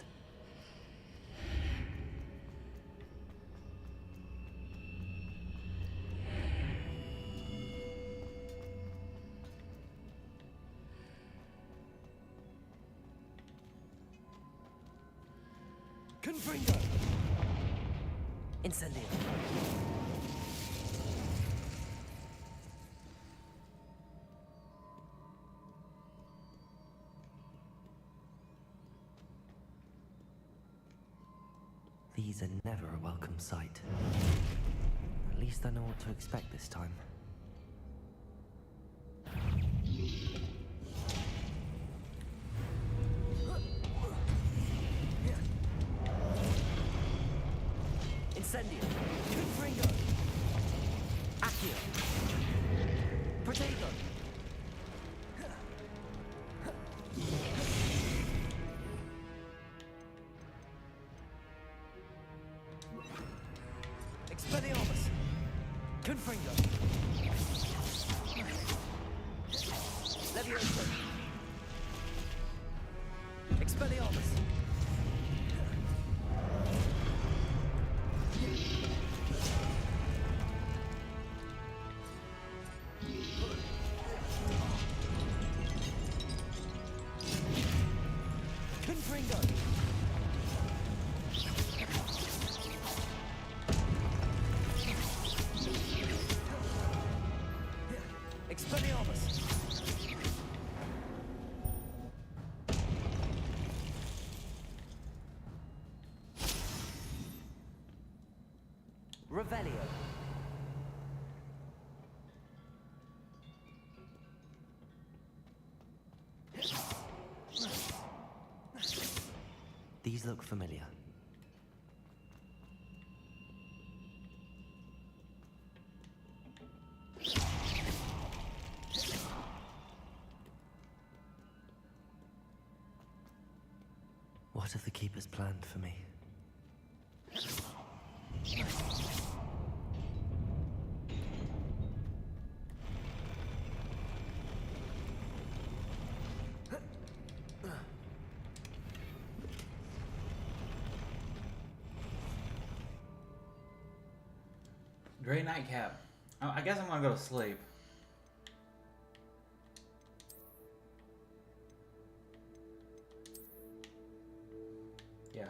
Confringo!
Incendio. These are never a welcome sight. At least I know what to expect this time. Incendio. Confringo. Accio. Protego. Expelliarmus! Confringo! Levioso! Expelliarmus! Confringo! Expelliarmus! Revelio. These look familiar. What have the Keepers planned for me?
Great nightcap. I guess I'm gonna go to sleep. Yeah.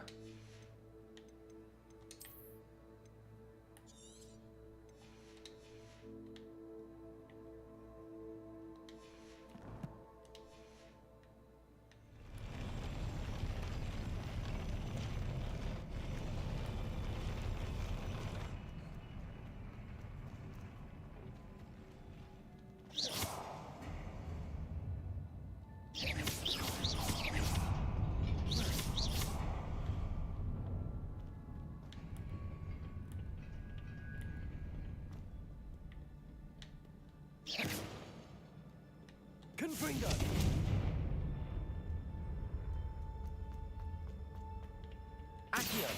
Confringo! Accio!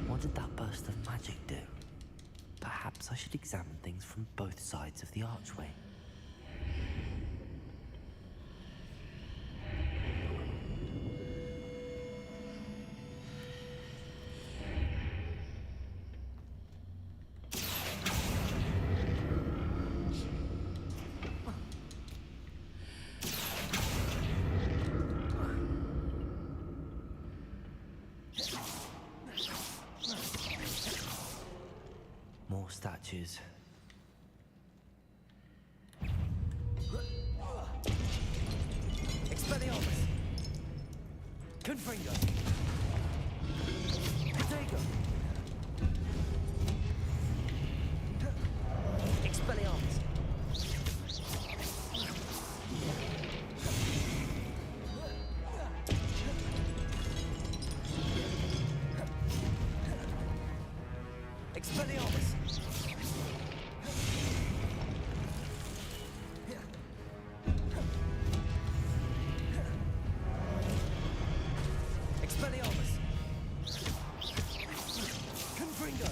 What did that burst of magic do? Perhaps I should examine things from both sides of the archway. More statues. Expelliarmus! Confringo! Protego! Expelliarmus! Expelliarmus! Expelliarmus! Confringo!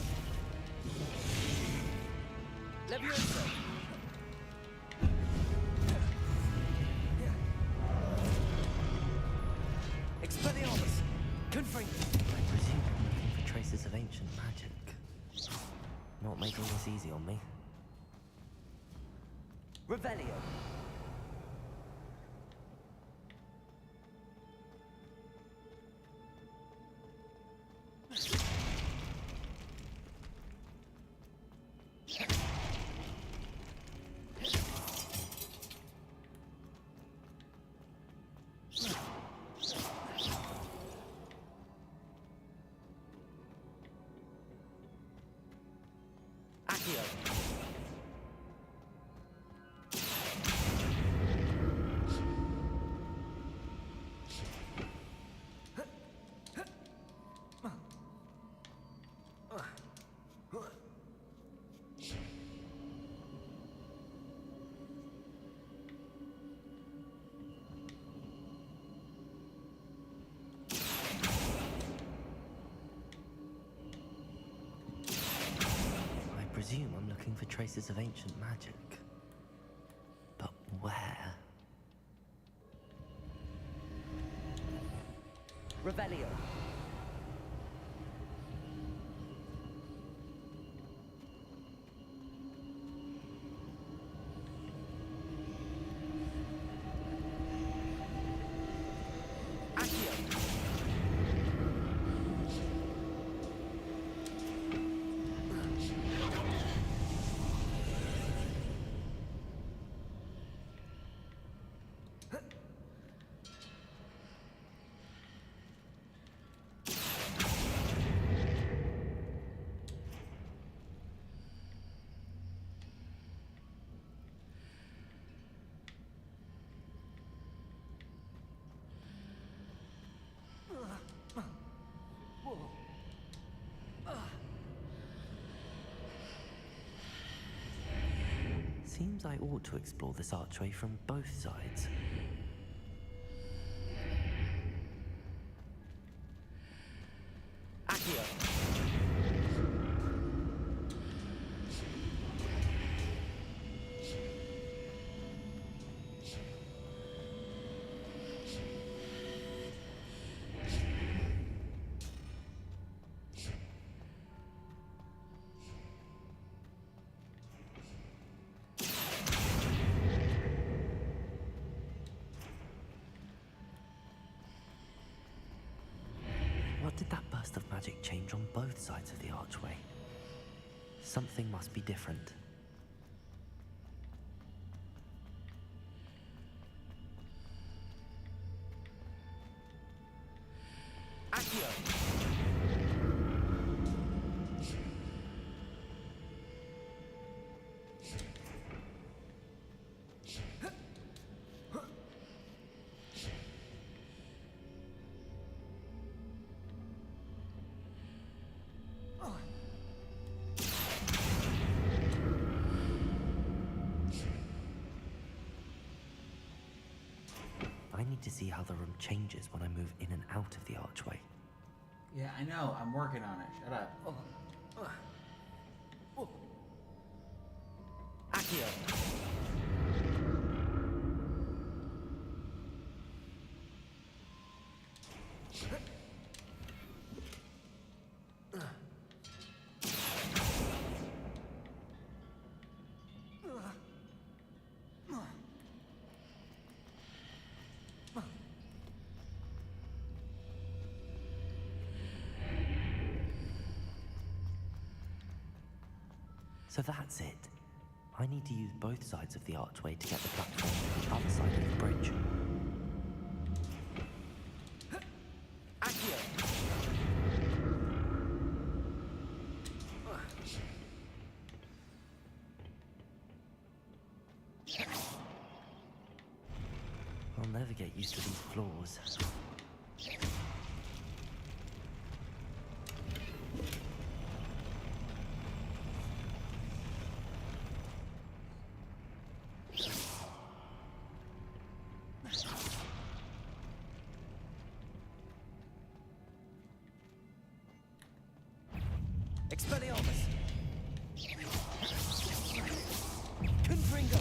Levioso! Expelliarmus! Confringo! I presume I'm looking for traces of ancient magic. Not making this easy on me. Revelio! Accio! traces of ancient magic. But where?
Revelio.
Seems I ought to explore this archway from both sides.
Accio.
What did that burst of magic change on both sides of the archway? Something must be different. I need to see how the room changes when I move in and out of the archway.
Yeah, I know. I'm working on it. Shut up.
Accio.
So that's it. I need to use both sides of the archway to get the platform to the other side of the bridge. I'll never get used to these floors.
Expelliarmus! Confringo!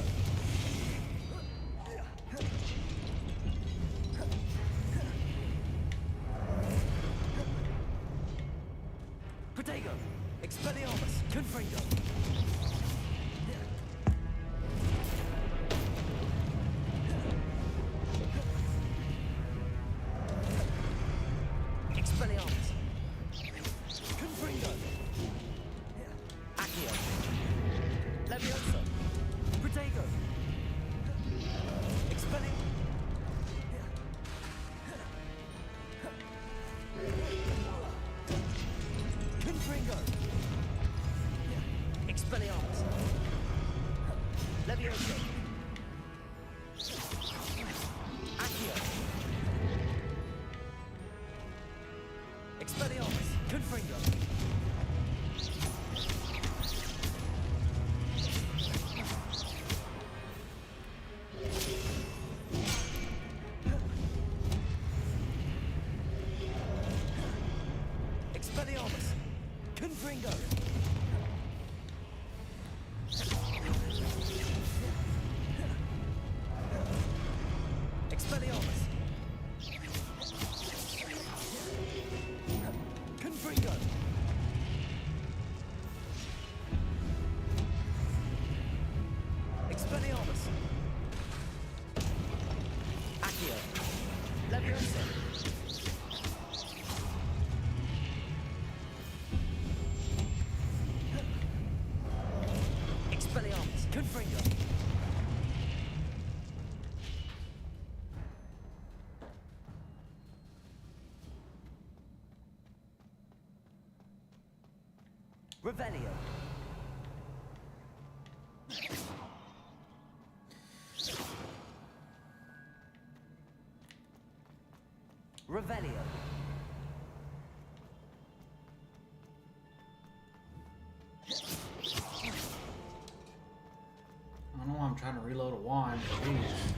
Protego! Expelliarmus! Confringo! Expelliarmus! Confringo! Accio! Levioso! Protego! Expelliarmus! Confringo! Expelliarmus! Levioso! Accio! Expelliarmus! Confringo! Expelliarmus! Confringo! Expelliarmus! Confringo! Expelliarmus! Accio! Leviosa! Expelliarmus! Confringo! Revelio. Revelio.
I don't know why I'm trying to reload a wand. Jeez.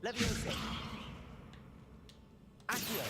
Leviosa. Accio.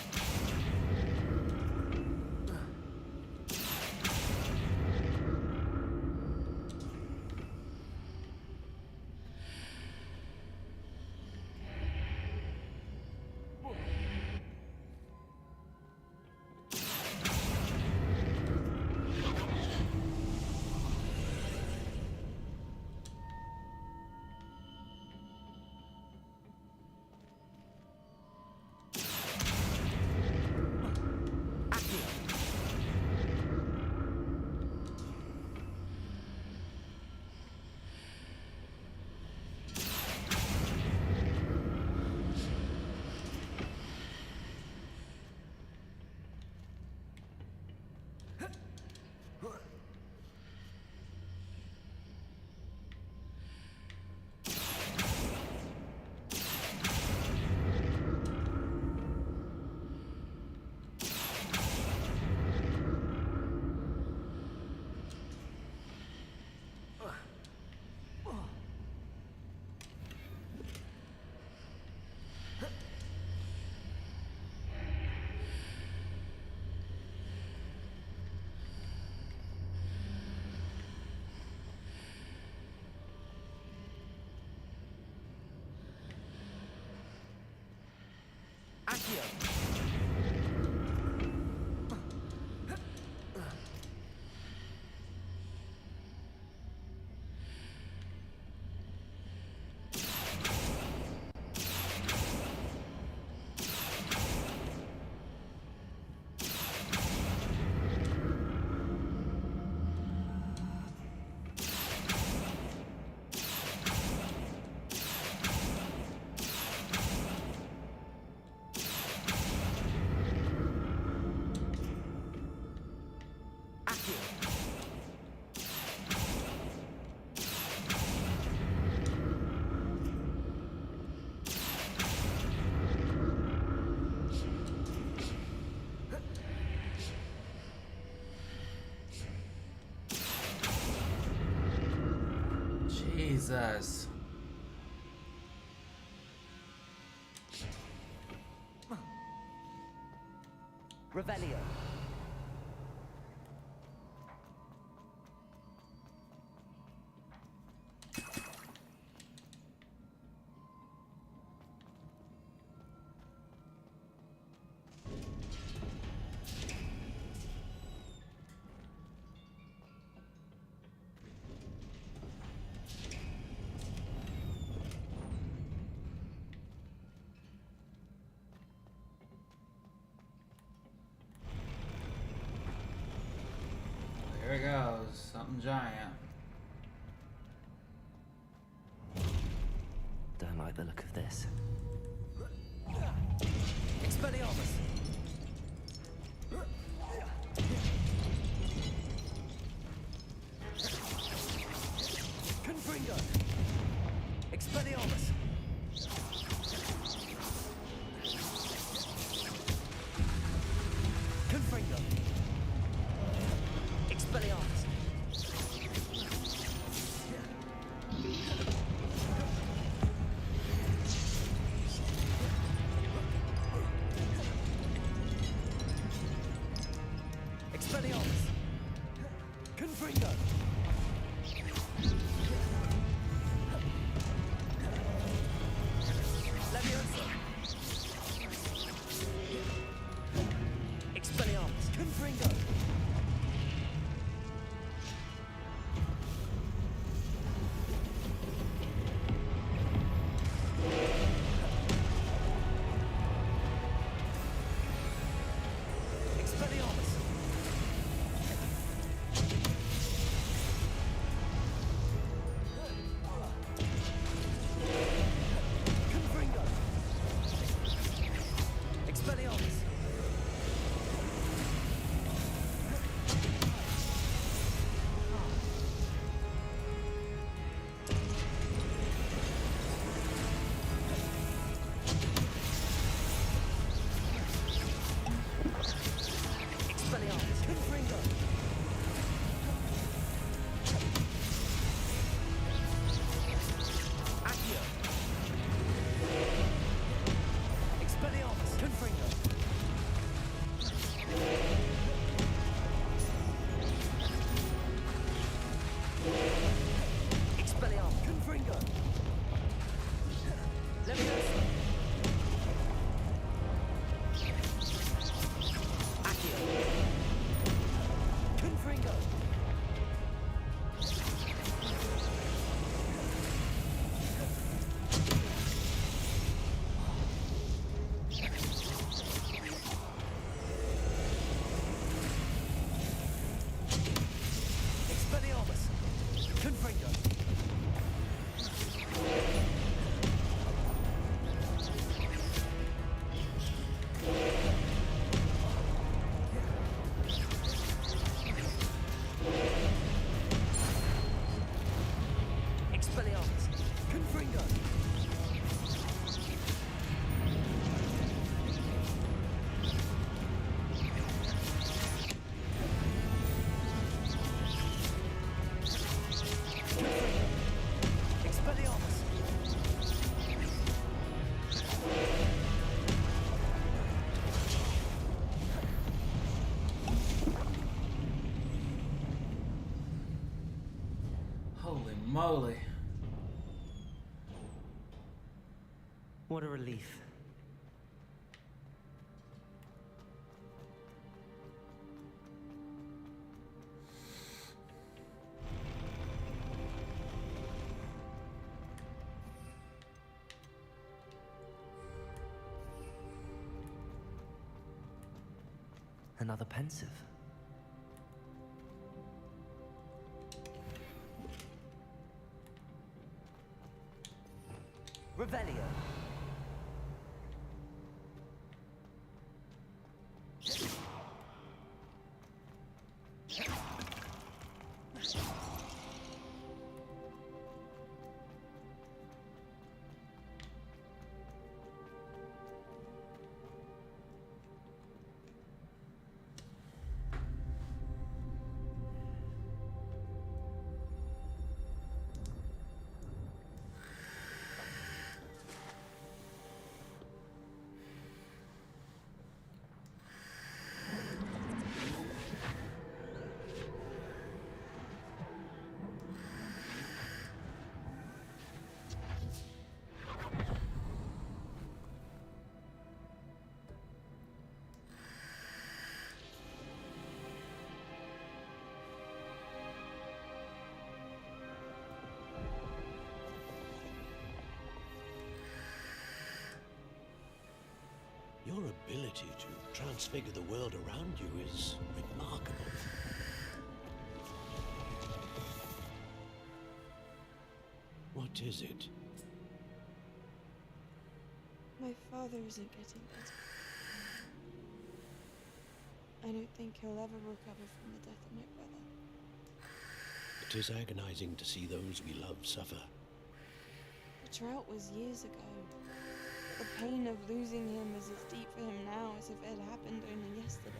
Accio.
Jesus.
Revelio.
Here it goes. Something giant.
Don't like the look of this.
Expelliarmus. Confringo. Expelliarmus. Confringo. Expelliarmus. Expelliarmus. Confringo. Expelliarmus! Confringo! Expelliarmus!
Holy moly.
What a relief. Another pensive. Revelio.
Your ability to transfigure the world around you is remarkable. What is it?
My father isn't getting better. I don't think he'll ever recover from the death of my brother.
It is agonizing to see those we love suffer.
The drought was years ago. The pain of losing him is as deep for him now as if it had happened only yesterday.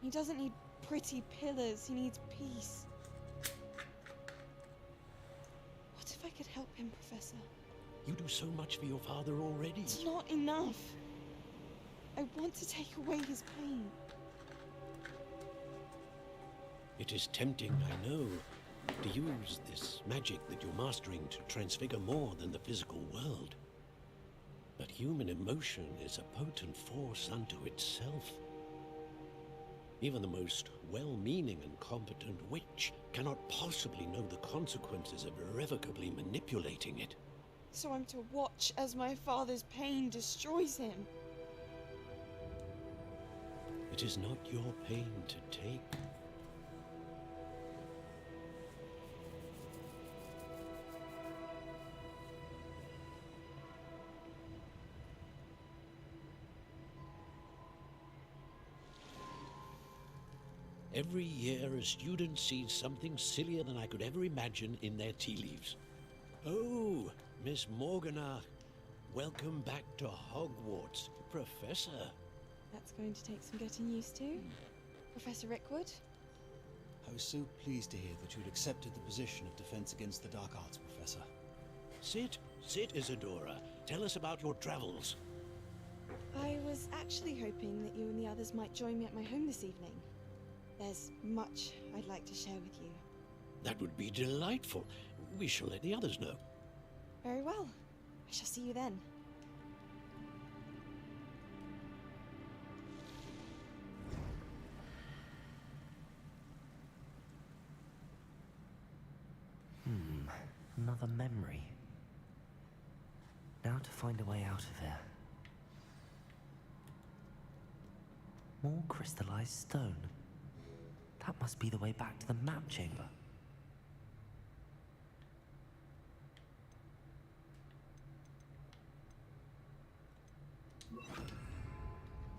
He doesn't need pretty pillars, he needs peace. What if I could help him, Professor?
You do so much for your father already.
It's not enough. I want to take away his pain.
It is tempting, I know, to use this magic that you're mastering to transfigure more than the physical world. But human emotion is a potent force unto itself. Even the most well-meaning and competent witch cannot possibly know the consequences of irrevocably manipulating it.
So I'm to watch as my father's pain destroys him.
It is not your pain to take. Every year, a student sees something sillier than I could ever imagine in their tea leaves. Oh, Miss Morgana, welcome back to Hogwarts, Professor.
That's going to take some getting used to. Professor Rickwood?
I was so pleased to hear that you'd accepted the position of Defense Against the Dark Arts, Professor.
Sit, Isadora. Tell us about your travels.
I was actually hoping that you and the others might join me at my home this evening. There's much I'd like to share with you.
That would be delightful. We shall let the others know.
Very well. I shall see you then.
Another memory. Now to find a way out of here. More crystallized stone. That must be the way back to the map chamber.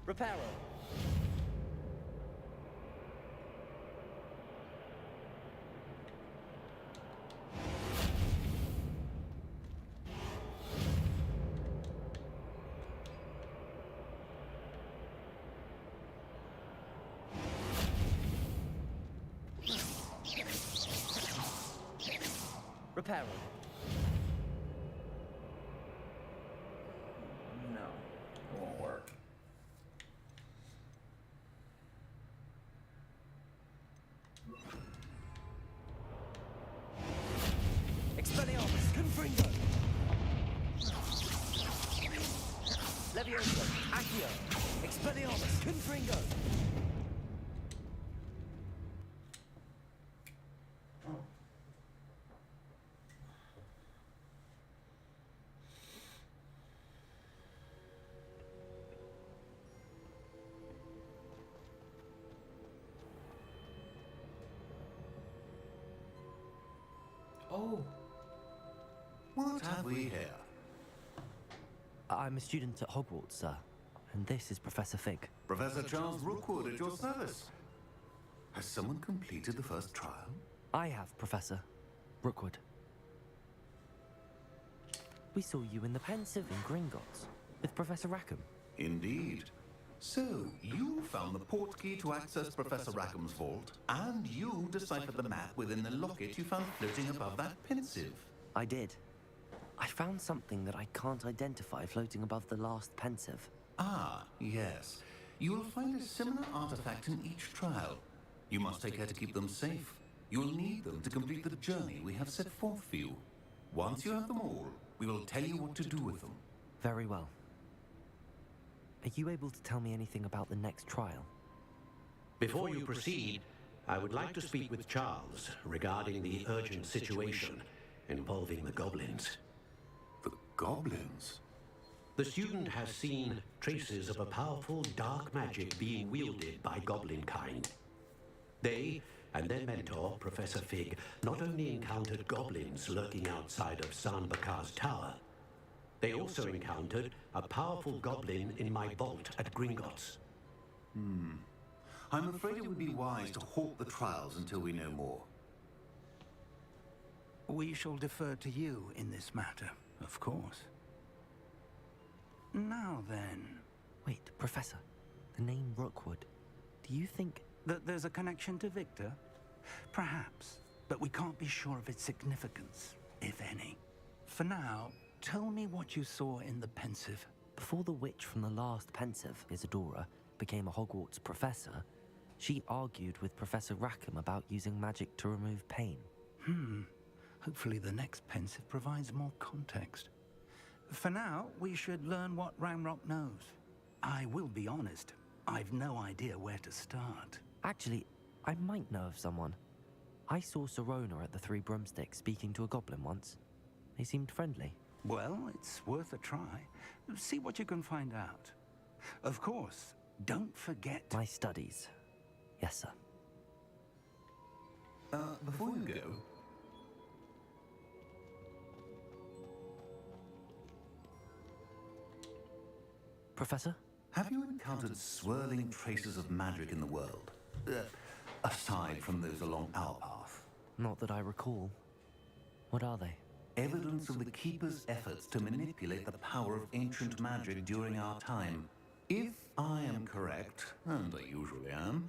Reparo. Reparo.
No, it won't work.
Expelliarmus. Confringo. Levioso. Accio. Expelliarmus. Confringo.
Oh.
What have we here?
I'm a student at Hogwarts, sir. And this is Professor Fig.
Professor Charles Rookwood at your service. Has someone completed the first trial?
I have, Professor Rookwood. We saw you in the Pensive in Gringotts with Professor Rackham.
Indeed. So, you found the portkey to access Professor Rackham's vault, and you deciphered the map within the locket you found floating above that Pensive.
I did. I found something that I can't identify floating above the last Pensive.
Ah, yes. You will find a similar artifact in each trial. You must take care to keep them safe. You will need them to complete the journey we have set forth for you. Once you have them all, we will tell you what to do with them.
Very well. Are you able to tell me anything about the next trial?
Before you proceed, I would like to speak with Charles regarding the urgent situation involving the goblins.
The goblins?
The student has seen traces of a powerful dark magic being wielded by goblin kind. They and their mentor, Professor Fig, not only encountered goblins lurking outside of San Bakar's tower, they also encountered a powerful goblin in my vault at Gringotts.
I'm afraid it would be wise to halt the trials until we know more.
We shall defer to you in this matter, of course. Now then...
Wait, Professor. The name Rookwood. Do you think...
that there's a connection to Victor? Perhaps, but we can't be sure of its significance, if any. For now, tell me what you saw in the Pensive.
Before the witch from the last Pensive, Isadora, became a Hogwarts professor, she argued with Professor Rackham about using magic to remove pain.
Hopefully the next Pensive provides more context. For now, we should learn what Ramrock knows. I will be honest, I've no idea where to start.
Actually, I might know of someone. I saw Serona at the Three Broomsticks speaking to a goblin once. They seemed friendly.
Well, it's worth a try. See what you can find out. Of course, don't forget...
my studies. Yes, sir.
Before you go...
Professor?
Have you encountered swirling traces of magic in the world? Aside from those along our path?
Not that I recall. What are they?
Evidence of the Keeper's efforts to manipulate the power of ancient magic during our time. If I am correct, and I usually am,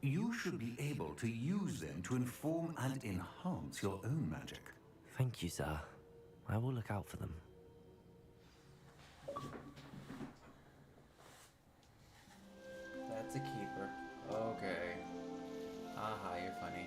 you should be able to use them to inform and enhance your own magic.
Thank you, sir. I will look out for them.
That's a keeper. Okay. Haha, you're funny.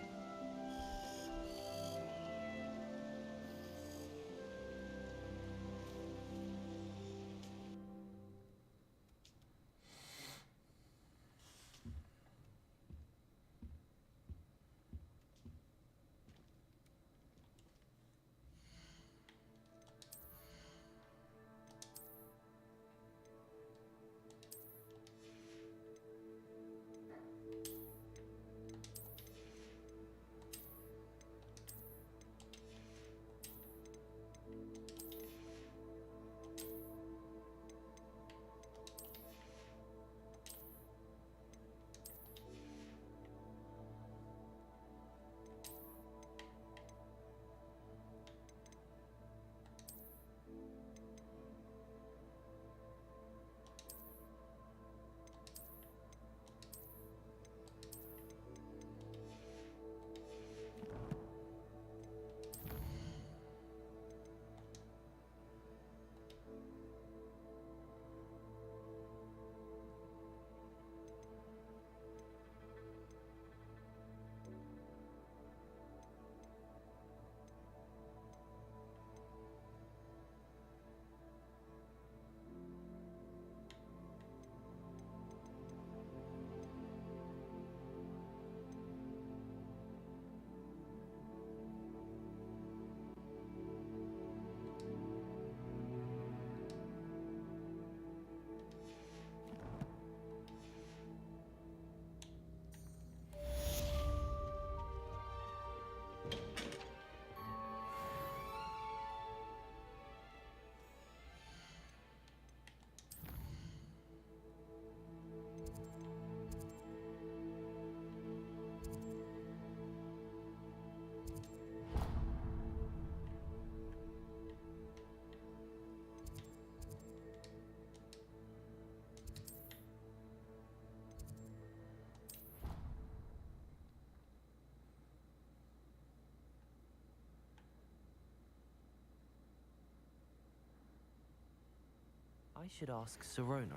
I should ask Sirona.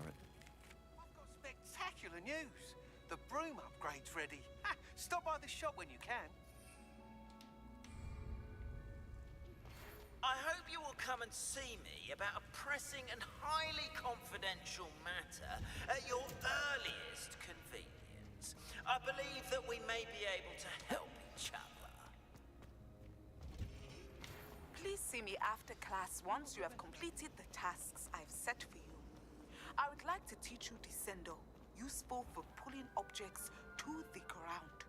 Spectacular news! The broom upgrade's ready. Ha, stop by the shop when you can.
I hope you will come and see me about a pressing and highly confidential matter at your earliest convenience. I believe that we may be able to help each other.
Please see me after class once you have completed the tasks I've set for you. I would like to teach you Descendo, useful for pulling objects to the ground.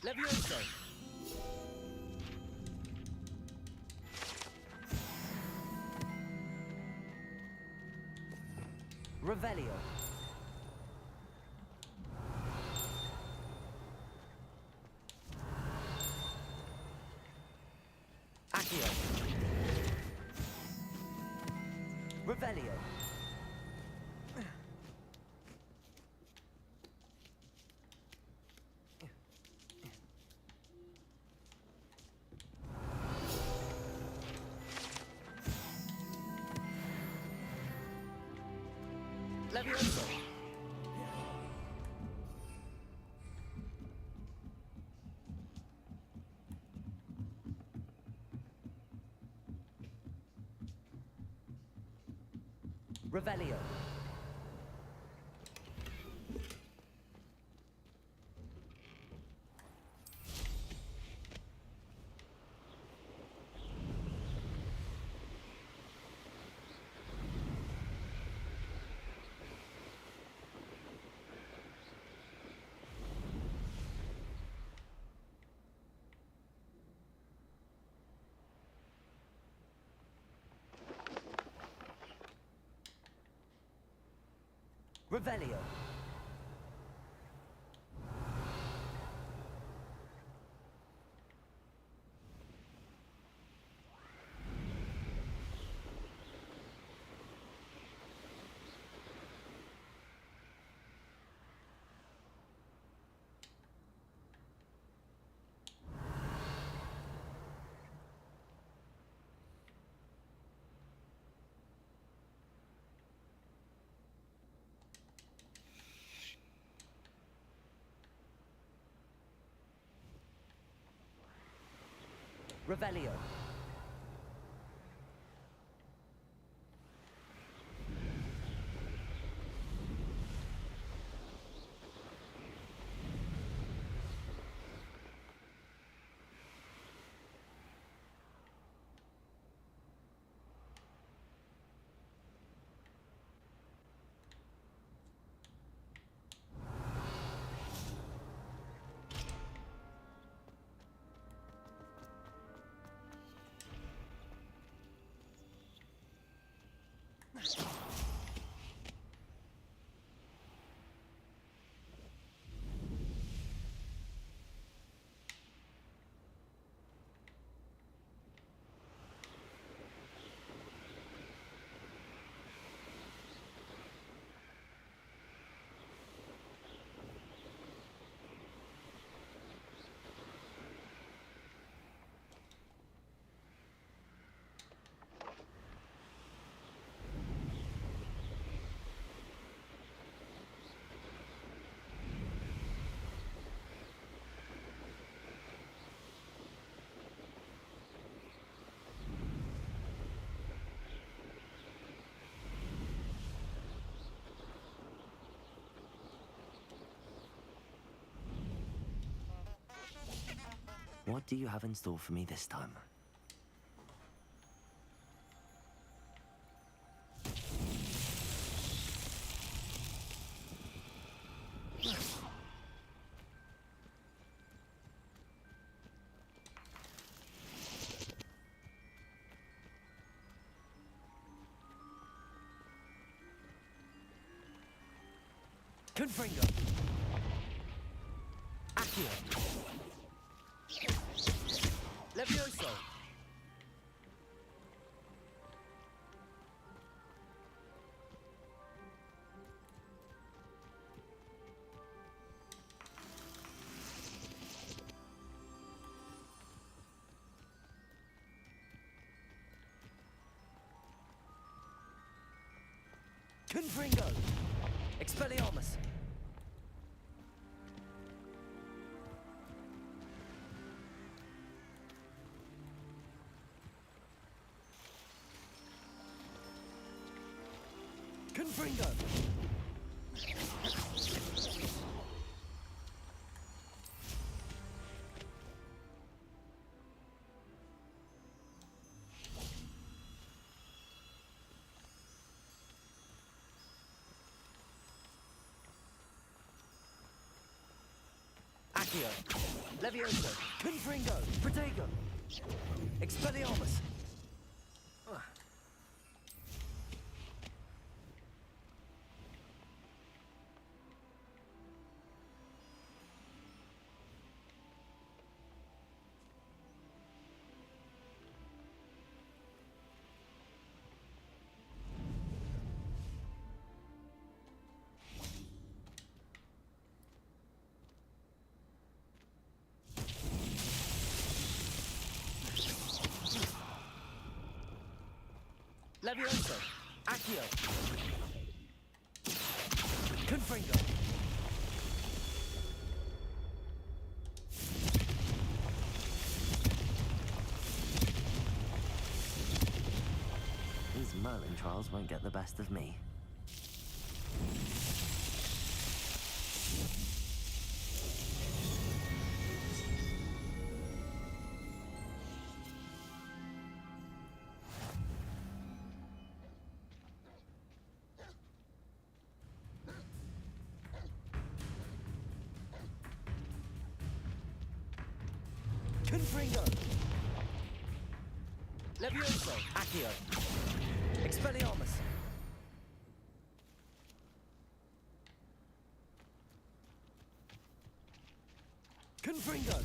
Levioso!
Revelio. Accio. Revelio.
Levioso!
Revelio. Revelio.
Revelio.
What do you have in store for me this time?
Confringo. Accio. Levioso. Confringo. Expelliarmus. Confringo. Accio. Levioso. Confringo. Protego. Expelliarmus. Levioso. Accio. Confringo.
These Merlin trials won't get the best of me.
Confringo. Levioso. Accio. Expelliarmus. Confringo.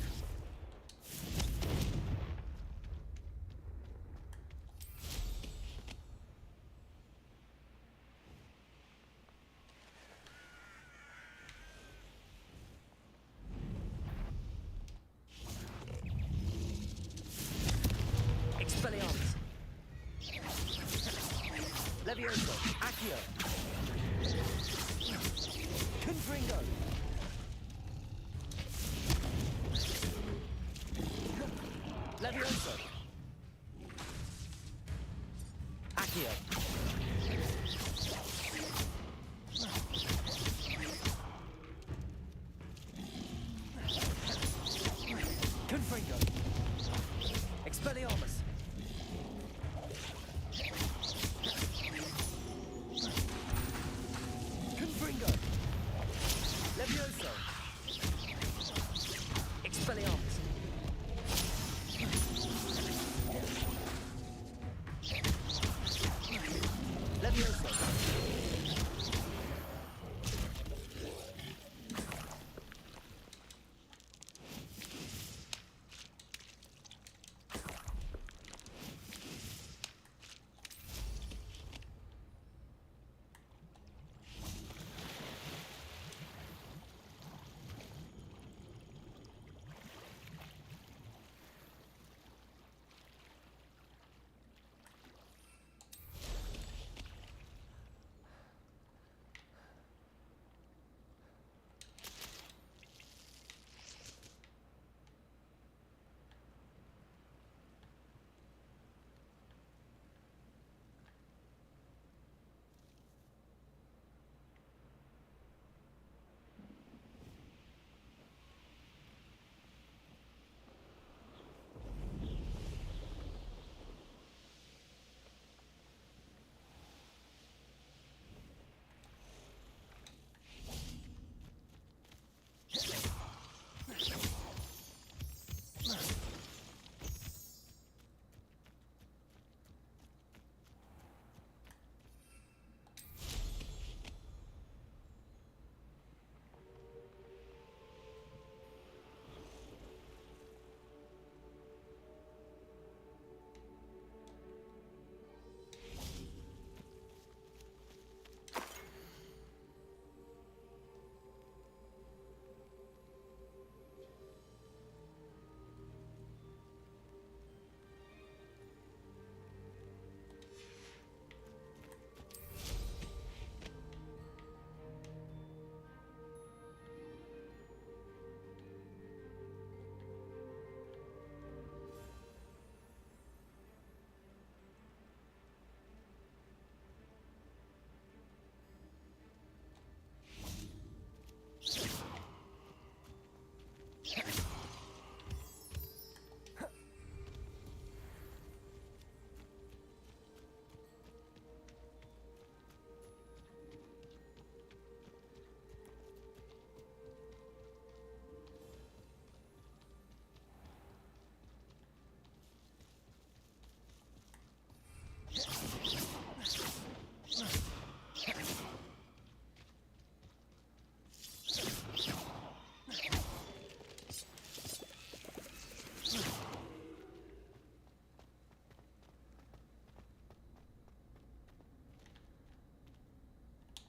Expelliarmus. Levioso. Accio. Confringo. Levioso. Accio. Confringo. Expelliarmus. Confringo. Levioso. Expelliarmus. Levioso.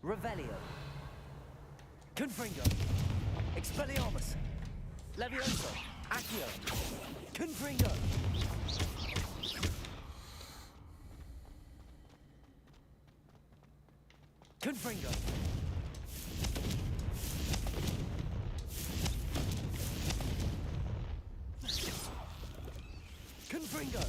Revelio. Confringo. Expelliarmus. Levioso. Accio. Confringo. Confringo. Confringo.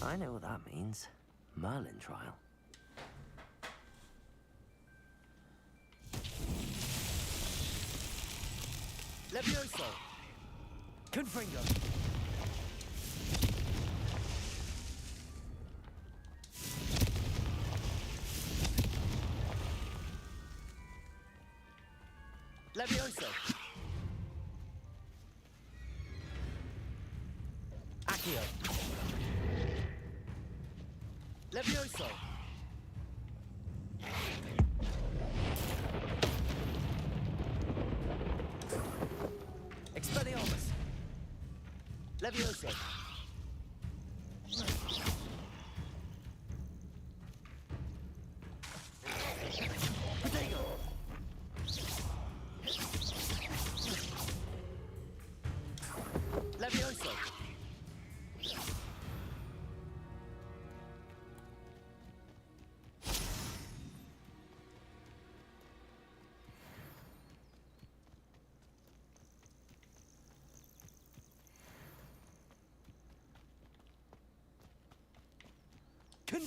I know what that means. Merlin trial.
Levioso. Confringo. Levioso. Accio. Levioso. Expelliarmus. Levioso.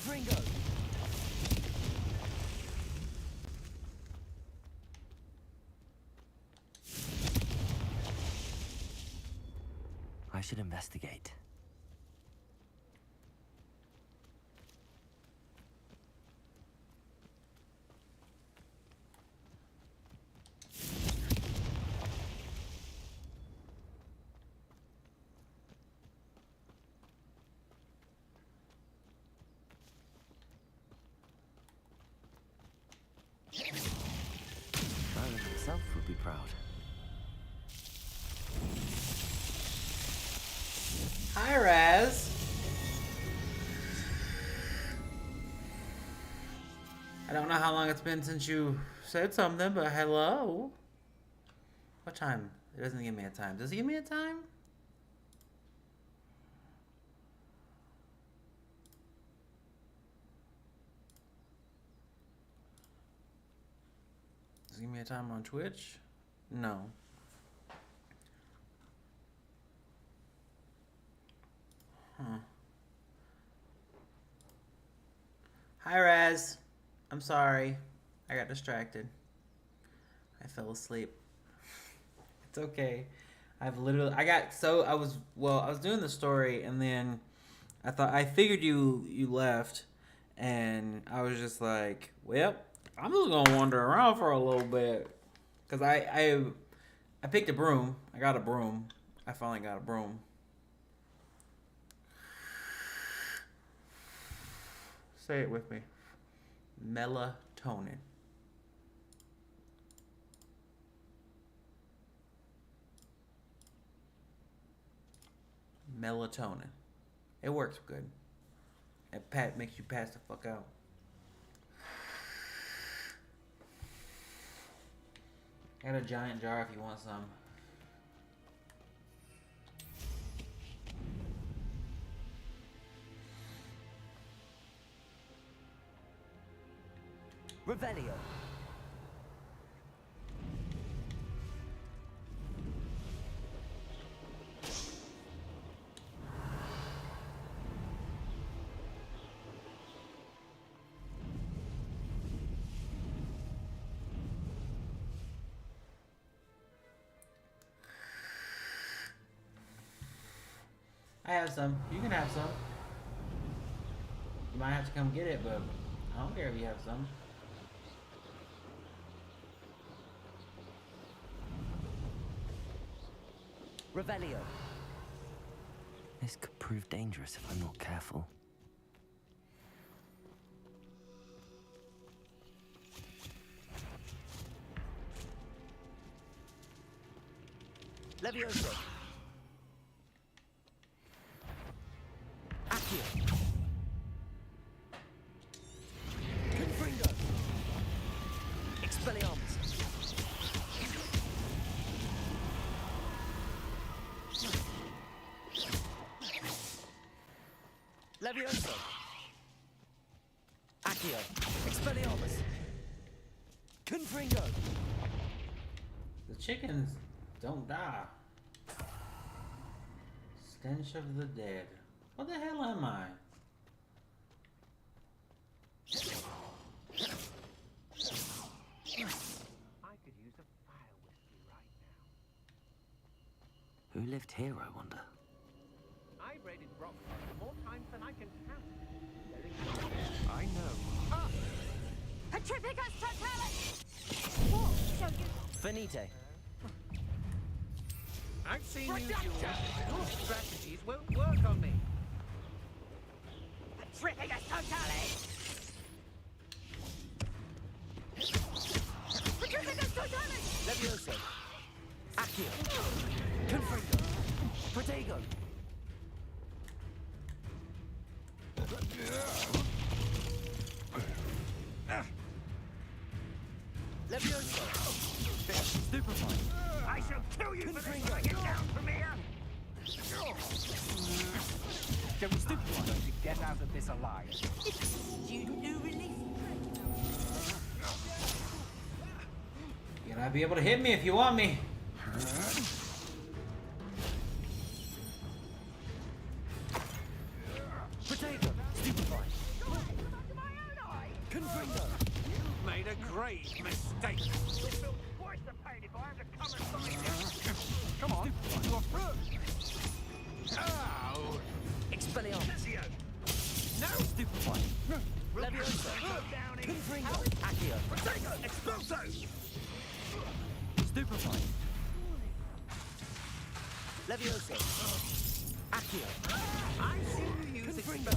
Confringo! I should investigate. Merlin himself would be proud.
Hi, Raz. I don't know how long it's been since you said something, but hello. What time? It doesn't give me a time. Does it give me a time? Does it give me a time on Twitch? No. Huh. Hi, Raz. I'm sorry. I got distracted. I fell asleep. It's okay. I was doing the story and then I figured you left and I was just like, well, I'm just gonna wander around for a little bit. Cause I picked a broom. I got a broom. I finally got a broom. Say it with me. Melatonin. Melatonin. It works good. It makes you pass the fuck out. I got a giant jar if you want some.
Revelio.
I have some. You can have some. You might have to come get it, but I don't care if you have some.
Revelio. This could prove dangerous if I'm not careful. Levioso. Accio. Confringo. Expelliarmus. Levioso. Accio. Expelliarmus. Confringo.
The chickens don't die. Stench of the dead. What the hell am I?
I could use a fire whiskey right now.
Who lived here, I wonder?
I raided Rockford more times than I can count. I know.
Petrificus totalis! What? So you...
Finite.
I've seen you do it. Your strategies won't work on me.
Petrificus totalis! Petrificus totalis!
Levioso. Accio. Confringo. Protego. Levioso. Stupefy.
I shall kill you for this when I get down from here.
Don't stupefy.
To get out of this alive.
Student new release.
You gotta be able to hit me if you want me.
Protego. Stupefy.
big mistake. You'll feel twice the pain if I have to come and find you. Come on, you're through.
Ow!
Expelliarmus.
No!
Stupefy. Leviosa. Confringo. Accio.
Protego! Expulso!
Stupefy. Leviosa. Accio.
I see you use
Confringo.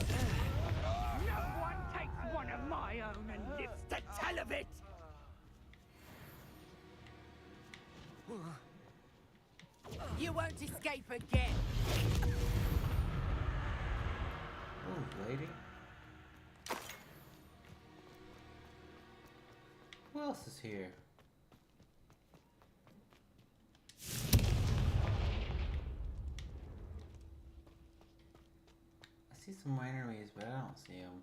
No one takes one of my own and lives to tell of it!
You won't escape again.
Oh, lady. Who else is here? I see some minor enemies, but I don't see them.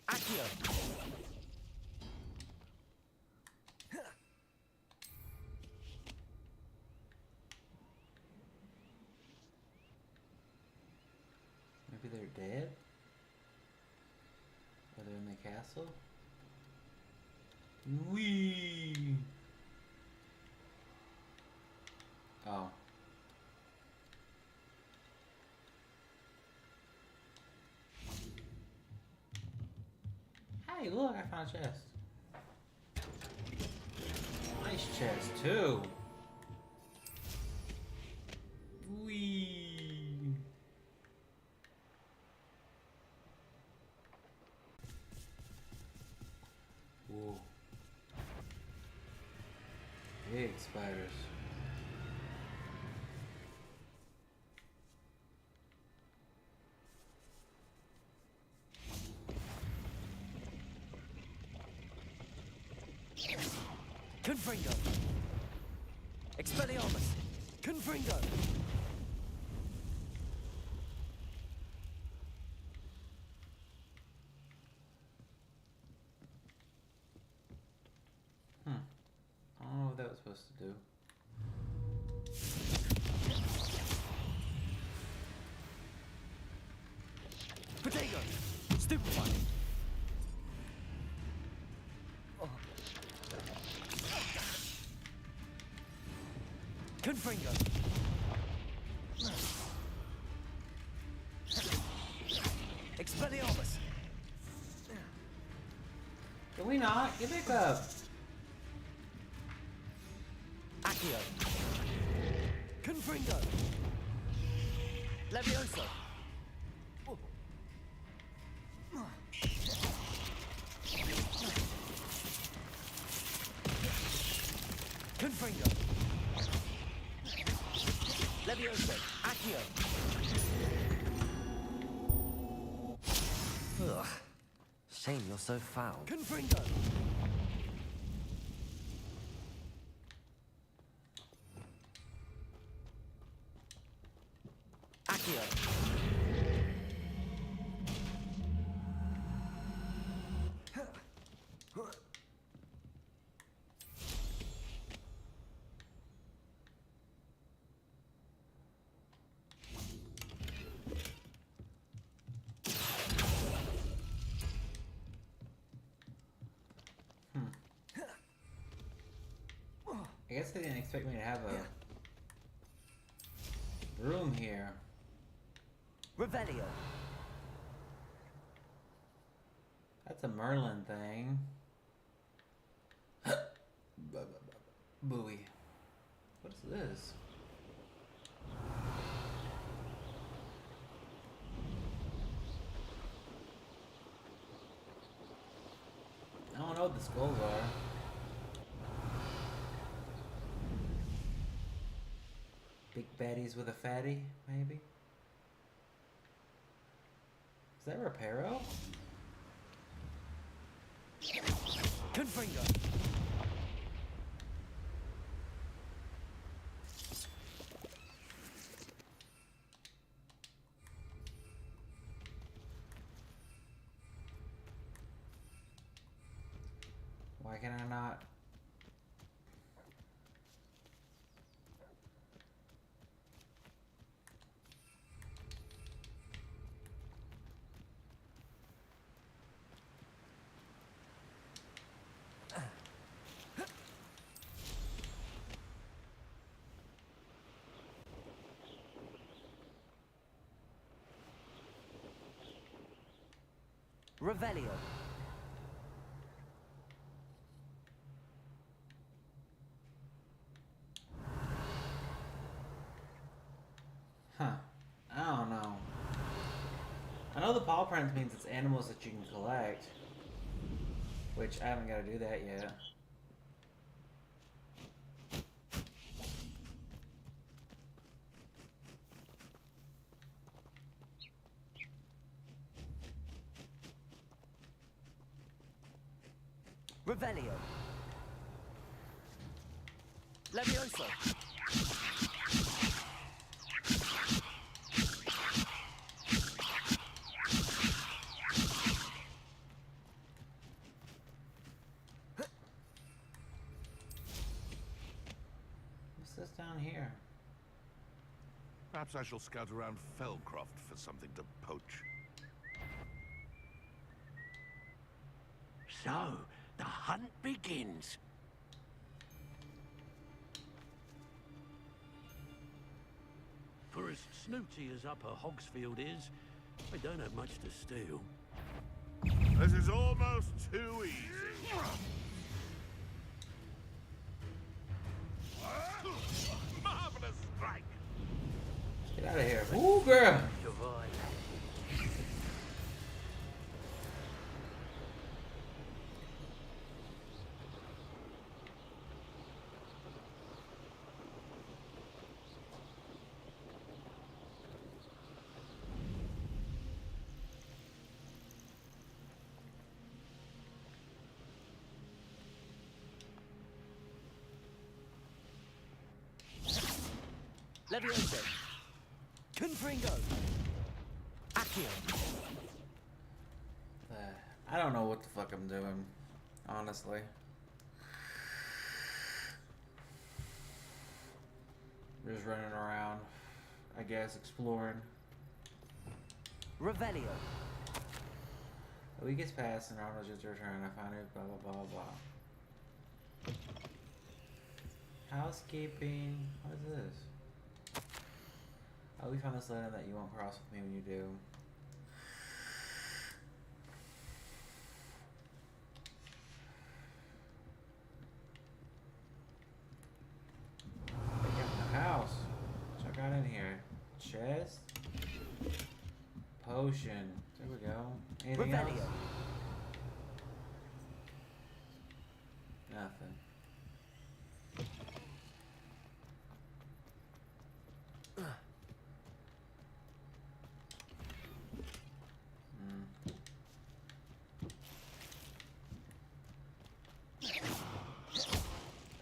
Accio.
Maybe they're dead? Or they're in the castle? Wee. Oh. Hey, look, I found a chest. Nice chest, too. Wee. Whoa. Big spiders.
Confringo. Expelliarmus. Confringo.
I don't know what that was supposed to do.
Potato. Stupefy. Confringo. Expelliarmus.
Can we not? Get back up.
Accio. Confringo. Leviosa. Confringo. Leviosa. Accio.
Ugh. Shame you're so foul.
Confringo. Accio.
I guess they didn't expect me to have a room here.
Revelio.
That's a Merlin thing. Buoy. What is this? I don't know what the skulls are. Big baddies with a fatty, maybe? Is that Reparo?
Confringo.
Why can I not?
Revelio.
Huh. I don't know. I know the paw prints means it's animals that you can collect. Which I haven't got to do that yet.
Revelio. Levioso.
What's this down here?
Perhaps I shall scout around Fellcroft for something to poach.
So, the hunt begins. For as snooty as Upper Hogsfield is, I don't have much to steal.
This is almost too easy. Marvelous strike.
Get out of here. Ooh, girl.
Levioso. Confringo. Accio.
I don't know what the fuck I'm doing, honestly. Just running around, I guess, exploring.
Revelio.
A week has passed and Ronald's just returned. I find it, blah, blah, blah, blah. Housekeeping. What is this? Oh, we found this letter that you won't cross with me when you do. Pick up the house. Check out in here. Chest. Potion. There we go. Anything else? Nothing.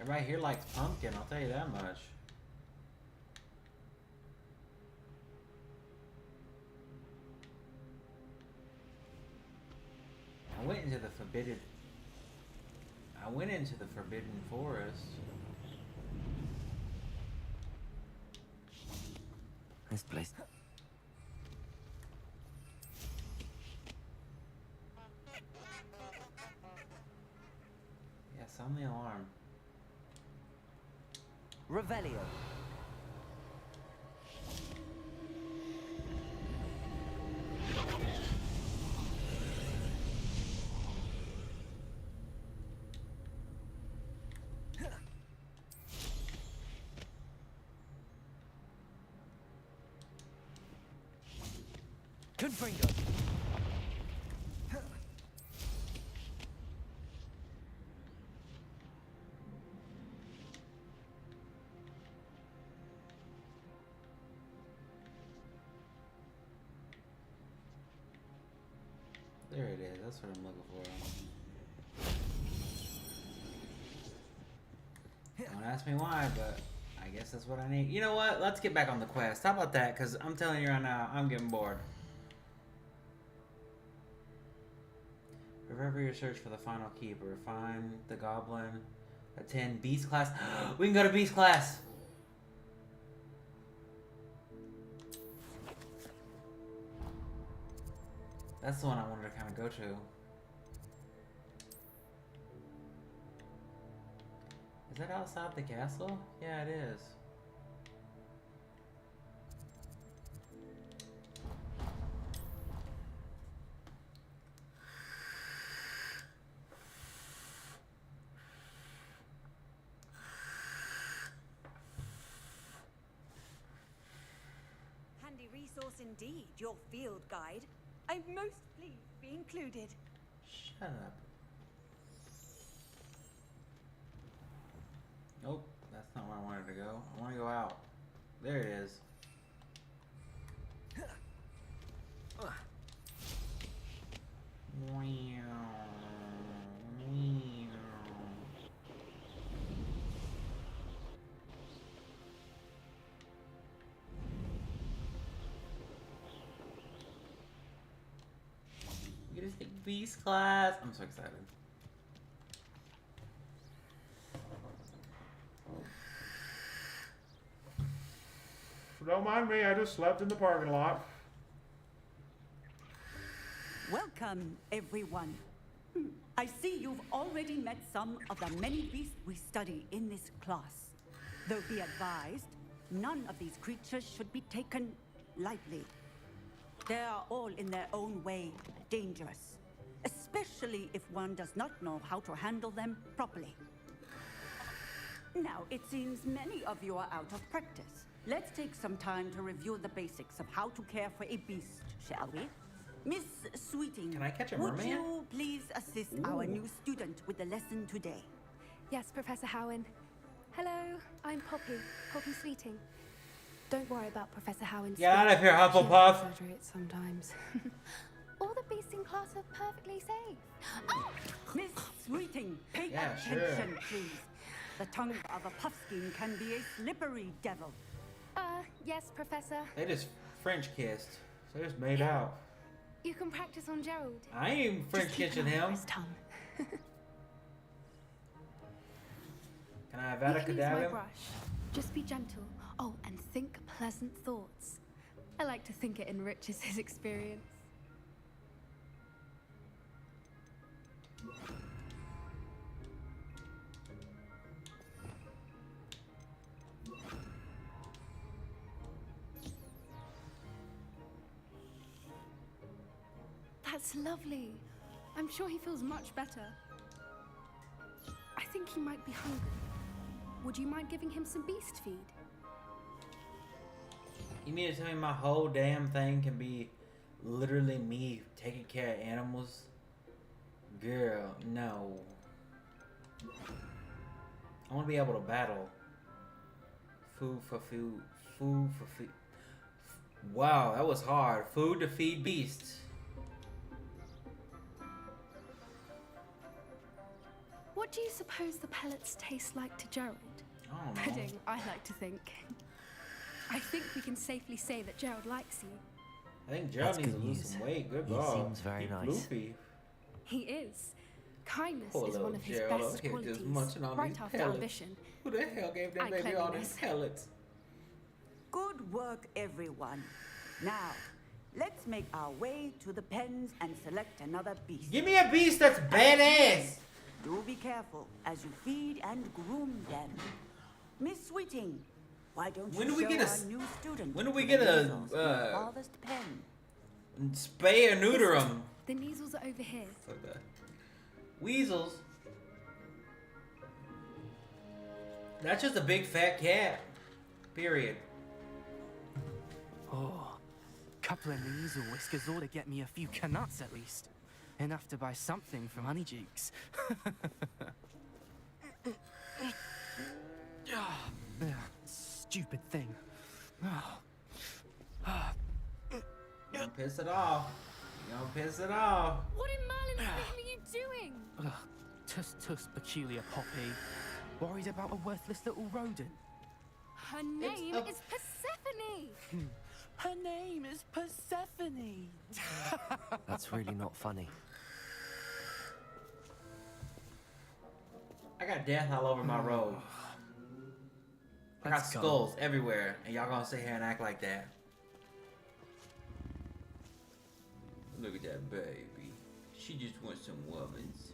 Everybody here likes pumpkin, I'll tell you that much. I went into the forbidden forest.
This place.
Yeah, sound the alarm.
Revelio. Confringo.
There it is, that's what I'm looking for. Don't ask me why, but I guess that's what I need. You know what? Let's get back on the quest. How about that? Because I'm telling you right now, I'm getting bored. Remember your search for the final keeper. Find the goblin. Attend beast class. We can go to beast class. That's the one I wanted to kind of go to. Is that outside the castle? Yeah, it is.
resource indeed, your field guide. I'm most pleased to be included.
Shut up. Nope, that's not where I wanted to go. I want to go out. There it is. You get to take Beast class. I'm so excited. Don't mind me, I just slept in the parking lot.
Welcome, everyone. I see you've already met some of the many beasts we study in this class. Though be advised, none of these creatures should be taken lightly. They are all in their own way dangerous, especially if one does not know how to handle them properly. Now, it seems many of you are out of practice. Let's take some time to review the basics of how to care for a beast, shall we? Miss Sweeting,
can I catch a
would
merman?
you please assist our new student with the lesson today?
Yes, Professor Howen. Hello, I'm Poppy Sweeting. Don't worry about Professor Howen's
Get out of here,
speech. She
Hufflepuff.
exaggerates sometimes. All the beasts in class are perfectly safe. Oh!
Miss Sweeting, pay attention, please. The tongue of a puffskein can be a slippery devil.
Yes, Professor.
They just French kissed. So they just made out.
You can practice on Gerald.
I ain't French kissing him.
His tongue.
Can I have
You can use my
Avada
brush. Just be gentle. Oh, and think pleasant thoughts. I like to think it enriches his experience. That's lovely. I'm sure he feels much better. I think he might be hungry. Would you mind giving him some beast feed?
You mean to tell me my whole damn thing can be literally me taking care of animals? Girl, no. I want to be able to battle. Food for food. Food for food. Wow, that was hard. Food to feed beasts.
What do you suppose the pellets taste like to Gerald?
I don't know.
Pudding, I like to think. I think we can safely say that Gerald likes you.
I think Gerald
That's
needs to
good
lose
news.
some weight. Good
He
God.
seems very
He's
nice.
Floofy.
He is. Kindness
Poor
is
little
one of his
Gerald.
best
Look at
qualities,
just munching on
right
these
after
pellets.
ambition.
Who the hell gave that
And
baby all these
cleanliness.
pellets?
Good work, everyone. Now, let's make our way to the pens and select another beast.
Give me a beast that's badass.
Do be careful as you feed and groom them. Miss Sweeting, why don't
When
you
do we
show
get a
our new student
when do we
the
get a,
measles in the farthest pen?
Spay or neuter them?
The measles are over here.
Like that. Weasels. That's just a big fat cat. Period.
Oh, couple of measle whiskers ought to get me a few canuts at least. Enough to buy something from Honeydukes. Stupid thing.
Don't piss it off. Don't piss it off.
What in Merlin's name are you doing?
Ugh, tuss, peculiar Poppy. Worried about a worthless little rodent.
Her name is Persephone.
Her name is Persephone.
That's really not funny.
I got death all over my road. I got
Let's go.
skulls everywhere, and y'all gonna sit here and act like that. Look at that baby. She just wants some woman's.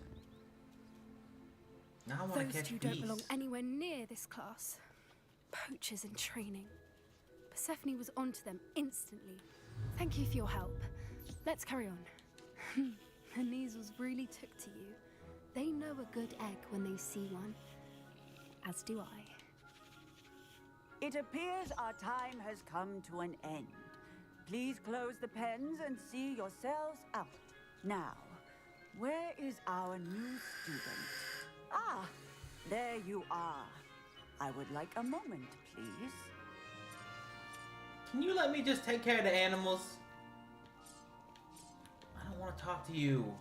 Now I want to
Those
catch
two don't belong
beasts.
anywhere near this class. Poachers in training. Persephone was onto them instantly. Thank you for your help. Let's carry on. Her measles really took to you. They know a good egg when they see one. As do I.
It appears our time has come to an end. please close the pens and see yourselves out. Now, where is our new student? Ah, there you are. I would like a moment, please.
Can you let me just take care of the animals? I don't want to talk to you.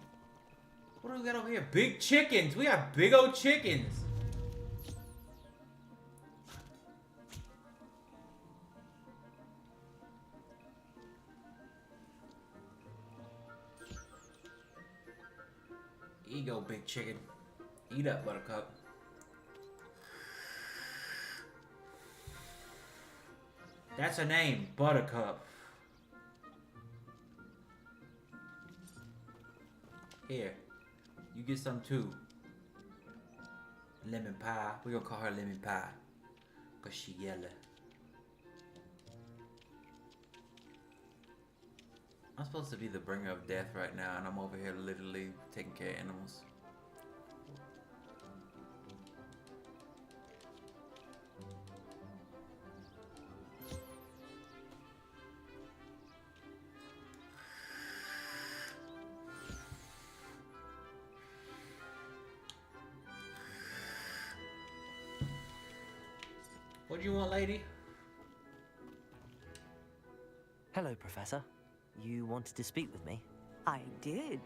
What do we got over here? Big chickens. We have big old chickens. Here you go, big chicken. Eat up, Buttercup. That's her name, Buttercup. Here, you get some too. Lemon pie. We're gonna call her Lemon Pie. Cause she yellow. I'm supposed to be the bringer of death right now, and I'm over here literally taking care of animals. What do you want, lady?
Hello, Professor. You wanted to speak with me?
I did.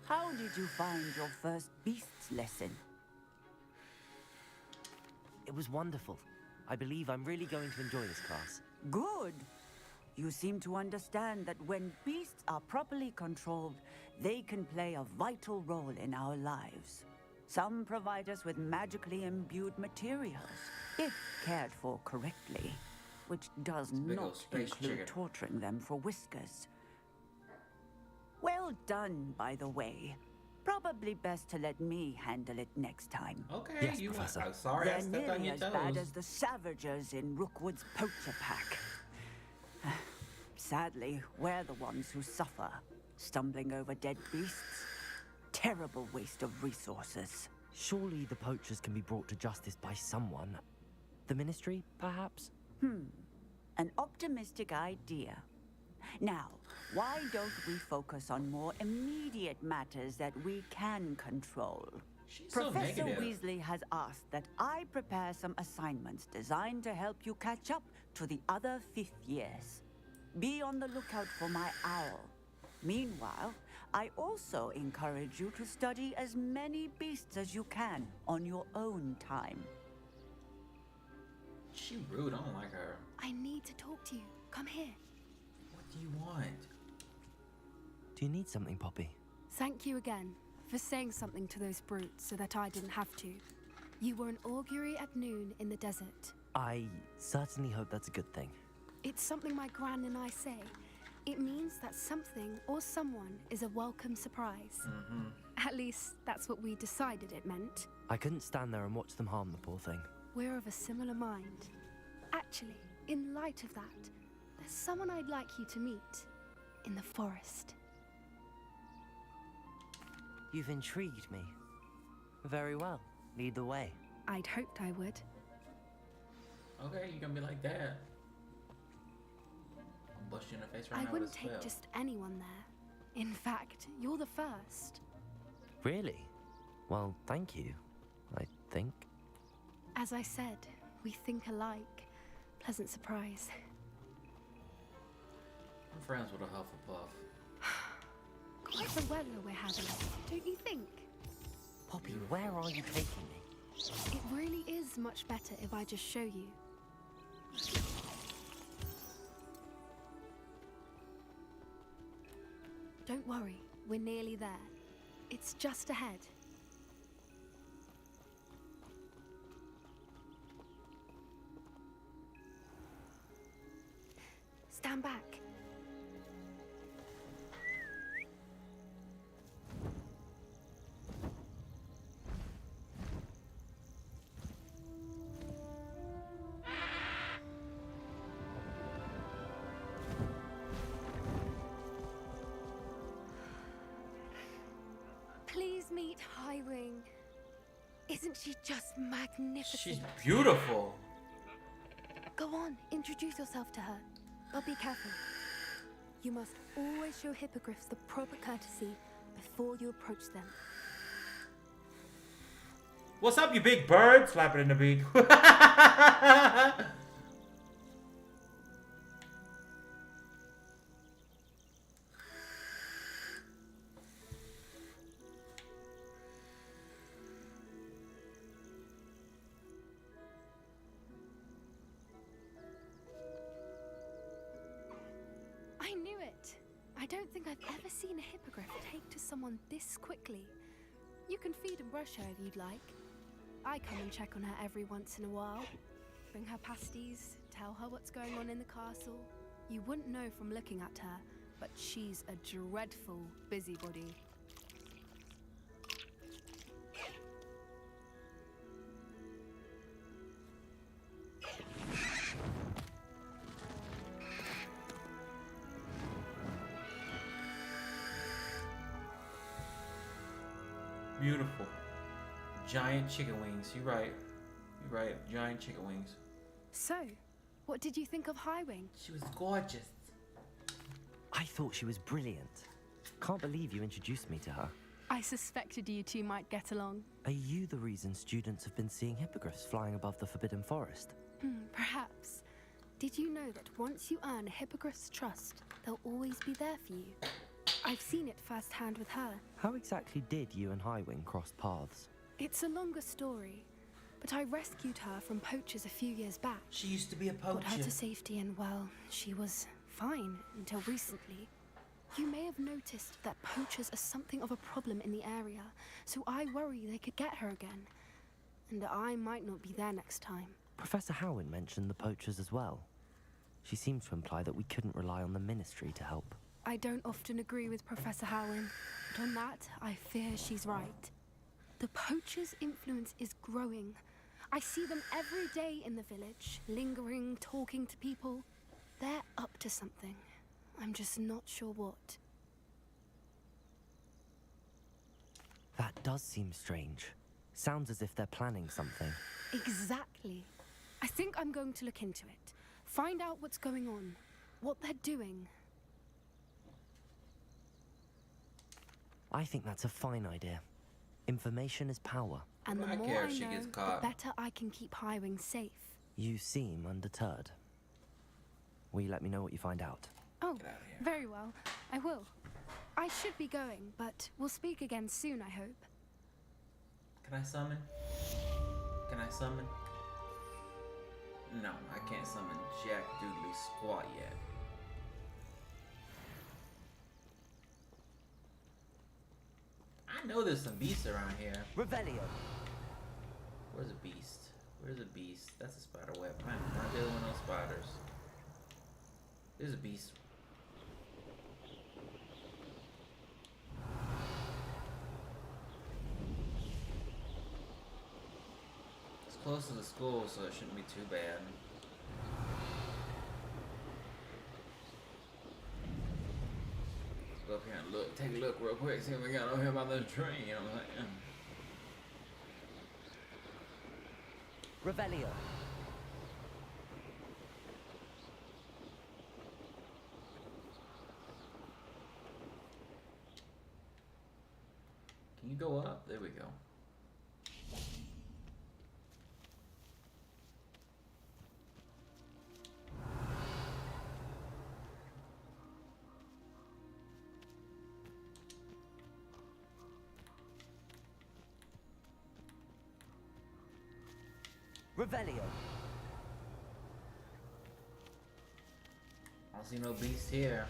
How did you find your first beasts lesson?
It was wonderful. I believe I'm really going to enjoy this class.
Good. You seem to understand that when beasts are properly controlled, they can play a vital role in our lives. Some provide us with magically imbued materials, if cared for correctly, which does not include torturing them for whiskers. Well done, by the way. Probably best to let me handle it next time.
Okay,
yes,
you
Professor.
I'm sorry I
They're
stepped on
nearly
your
as
toes.
bad as the Savagers in Rookwood's poacher pack. Sadly, we're the ones who suffer, stumbling over dead beasts. Terrible waste of resources.
Surely the poachers can be brought to justice by someone. The Ministry, perhaps?
An optimistic idea. Now, why don't we focus on more immediate matters that we can control?
so
Professor
negative.
Weasley has asked that I prepare some assignments designed to help you catch up to the other fifth years. Be on the lookout for my owl. Meanwhile, I also encourage you to study as many beasts as you can on your own time.
She rude. I don't like her.
I need to talk to you. Come here.
What do you want?
Do you need something, Poppy?
Thank you again for saying something to those brutes so that I didn't have to. You were an augury at noon in the desert.
I certainly hope that's a good thing.
It's something my gran and I say. It means that something or someone is a welcome surprise. At least, that's what we decided it meant.
I couldn't stand there and watch them harm the poor thing.
We're of a similar mind. Actually, in light of that, there's someone I'd like you to meet in the forest.
You've intrigued me. Very well. Lead the way.
I'd hoped I would.
Okay, you gonna be like that. I'm bush you in the face right
I
now
wouldn't
with a
take
spell.
just anyone there. In fact, you're the first.
Really? Well, thank you, I think.
As I said, we think alike. Pleasant surprise.
I'm friends with a Hufflepuff.
Quite the weather we're having, don't you think?
Poppy, where are you taking me?
It really is much better if I just show you. Don't worry, we're nearly there. It's just ahead. Stand back. Please meet Highwing. Isn't she just magnificent?
She's beautiful.
Go on, introduce yourself to her. But be careful.
You must always show hippogriffs the proper courtesy before you approach them.
What's up, you big bird? Slap it in the beak.
I knew it. I don't think I've ever seen a hippogriff take to someone this quickly. You can feed and brush her if you'd like. I come and check on her every once in a while. Bring her pasties, tell her what's going on in the castle. You wouldn't know from looking at her, but she's a dreadful busybody.
Beautiful. Giant chicken wings. You're right. You're right. Giant chicken wings.
So, what did you think of Highwing?
She was gorgeous.
I thought she was brilliant. Can't believe you introduced me to her.
I suspected you two might get along.
Are you the reason students have been seeing hippogriffs flying above the Forbidden Forest?
Perhaps. Did you know that once you earn a hippogriff's trust, they'll always be there for you? I've seen it firsthand with her.
How exactly did you and Highwing cross paths?
It's a longer story, but I rescued her from poachers a few years back.
She used to be a poacher.
Got her to safety and, well, she was fine until recently. You may have noticed that poachers are something of a problem in the area, so I worry they could get her again. And I might not be there next time.
Professor Howin mentioned the poachers as well. She seemed to imply that we couldn't rely on the Ministry to help.
I don't often agree with Professor Howin, but on that, I fear she's right. The poachers' influence is growing. I see them every day in the village, lingering, talking to people. They're up to something. I'm just not sure what.
That does seem strange. Sounds as if they're planning something.
Exactly. I think I'm going to look into it. Find out what's going on, what they're doing.
I think that's a fine idea. Information is power.
And the
I
more
care
I
if she
know,
gets
the
caught.
better I can keep Highwing safe.
You seem undeterred. Will you let me know what you find out?
Oh, very well. I will. I should be going, but we'll speak again soon, I hope.
Can I summon? Can I summon? No, I can't summon Jack Doodly Squat yet. I know there's some beasts around here.
Revelio.
Where's a beast? Where's a beast? That's a spider web. I'm not dealing with no spiders. There's a beast. It's close to the school, so it shouldn't be too bad. Let's go up here and look. Take a look real quick. See what we got over here by the tree. You know what I'm saying?
Revelio.
Can you go up? There we go.
Revelio.
I don't see no beast here.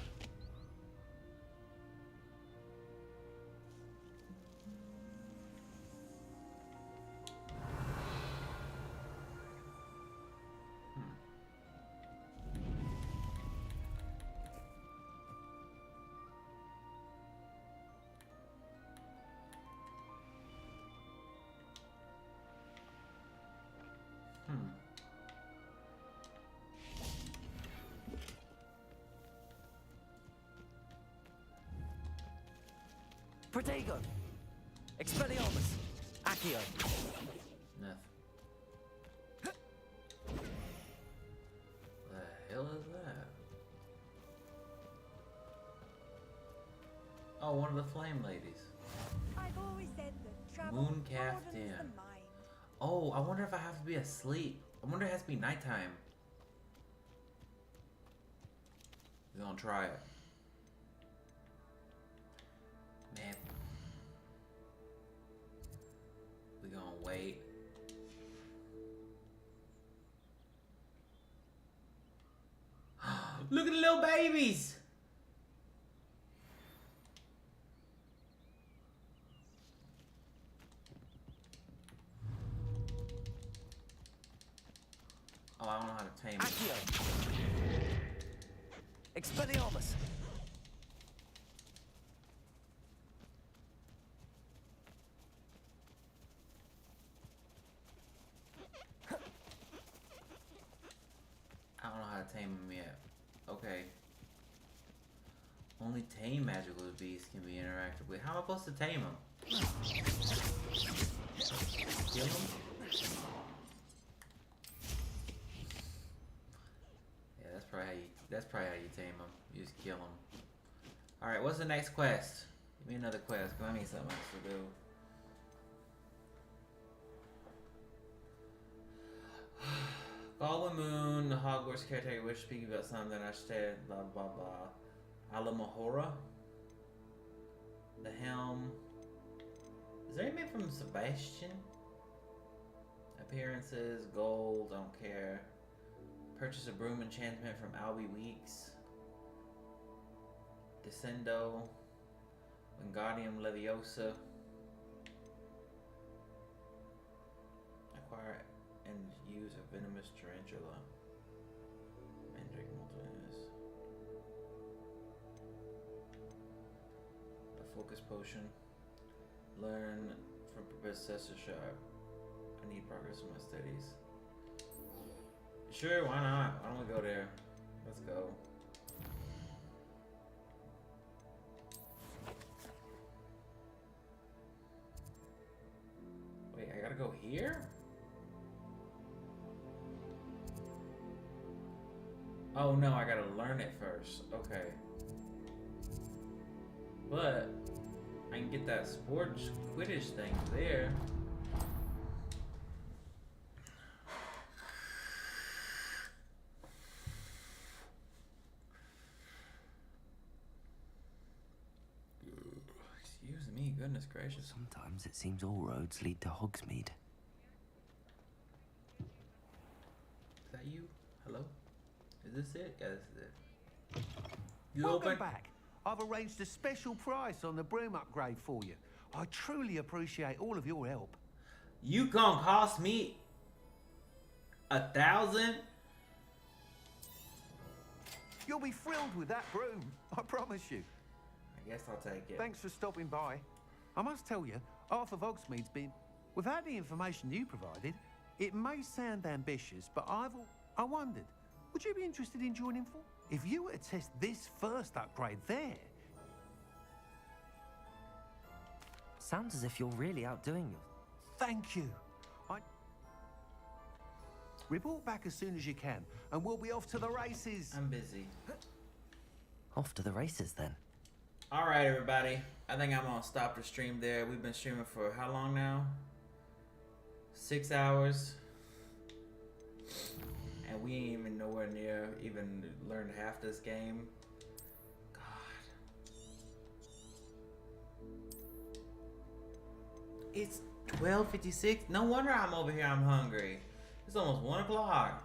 Protego. Expelliarmus. Accio.
Nothing. The hell is that? Oh, one of the flame ladies.
I've always said that travel
Moon Calf
broadens
Den.
the mind.
Oh, I wonder if I have to be asleep. I wonder if it has to be nighttime. We're gonna try it. Man. We're gonna wait. Look at the little babies! Oh, I don't know how to tame it.
Accio! Expelliarmus!
I don't know how to tame them yet. Okay. Only tame magical beasts can be interacted with. How am I supposed to tame them? Kill them? Yeah, that's probably how you tame them. You just kill them. All right, what's the next quest? Give me another quest. Cause I need something else to do. Galwin Moon, the Hogwarts caretaker, wish to speak about something I said, blah blah blah. Alamahora. The Helm. Is there anything from Sebastian? Appearances, gold, don't care. Purchase a broom enchantment from Albie Weeks. Descendo. Wingardium Leviosa. Acquire and use a venomous tarantula. Mandrake Multimus. A focus potion. Learn from Professor Sharp. I need progress in my studies. Sure, why not? Why don't we go there? Let's go. Wait, I gotta go here? Oh no, I gotta learn it first. Okay. But I can get that sports Quidditch thing there. Excuse me, goodness gracious.
Sometimes it seems all roads lead to Hogsmeade.
Is that you? Hello? Is this it? Yeah, this is it. You
Welcome
open?
back. I've arranged a special price on the broom upgrade for you. I truly appreciate all of your help.
You gonna cost me 1,000?
You'll be thrilled with that broom, I promise you.
I guess I'll take it.
Thanks for stopping by. I must tell you, half of Hogsmeade's been... Without the information you provided, it may sound ambitious, but I wondered, would you be interested in joining for? If you were to test this first upgrade there...
Sounds as if you're really outdoing you.
Thank you. Report back as soon as you can, and we'll be off to the races.
I'm busy.
Off to the races then.
All right, everybody. I think I'm gonna stop the stream there. We've been streaming for how long now? 6 hours. And we ain't even nowhere near even learned half this game. God. It's 12:56. No wonder I'm over here. I'm hungry. It's almost 1 o'clock.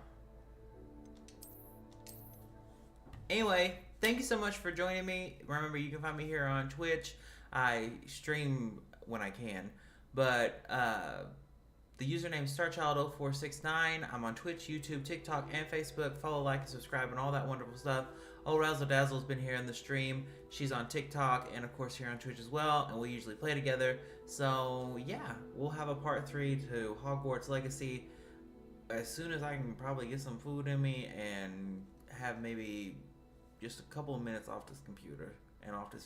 Anyway, thank you so much for joining me. Remember, you can find me here on Twitch. I stream when I can, but the username is StarChild0469. I'm on Twitch, YouTube, TikTok, and Facebook. Follow, like, and subscribe, and all that wonderful stuff. Oh, Razzle Dazzle's been here in the stream. She's on TikTok, and of course here on Twitch as well, and we usually play together. So yeah, we'll have a part 3 to Hogwarts Legacy as soon as I can probably get some food in me and have maybe just a couple of minutes off this computer and off this video.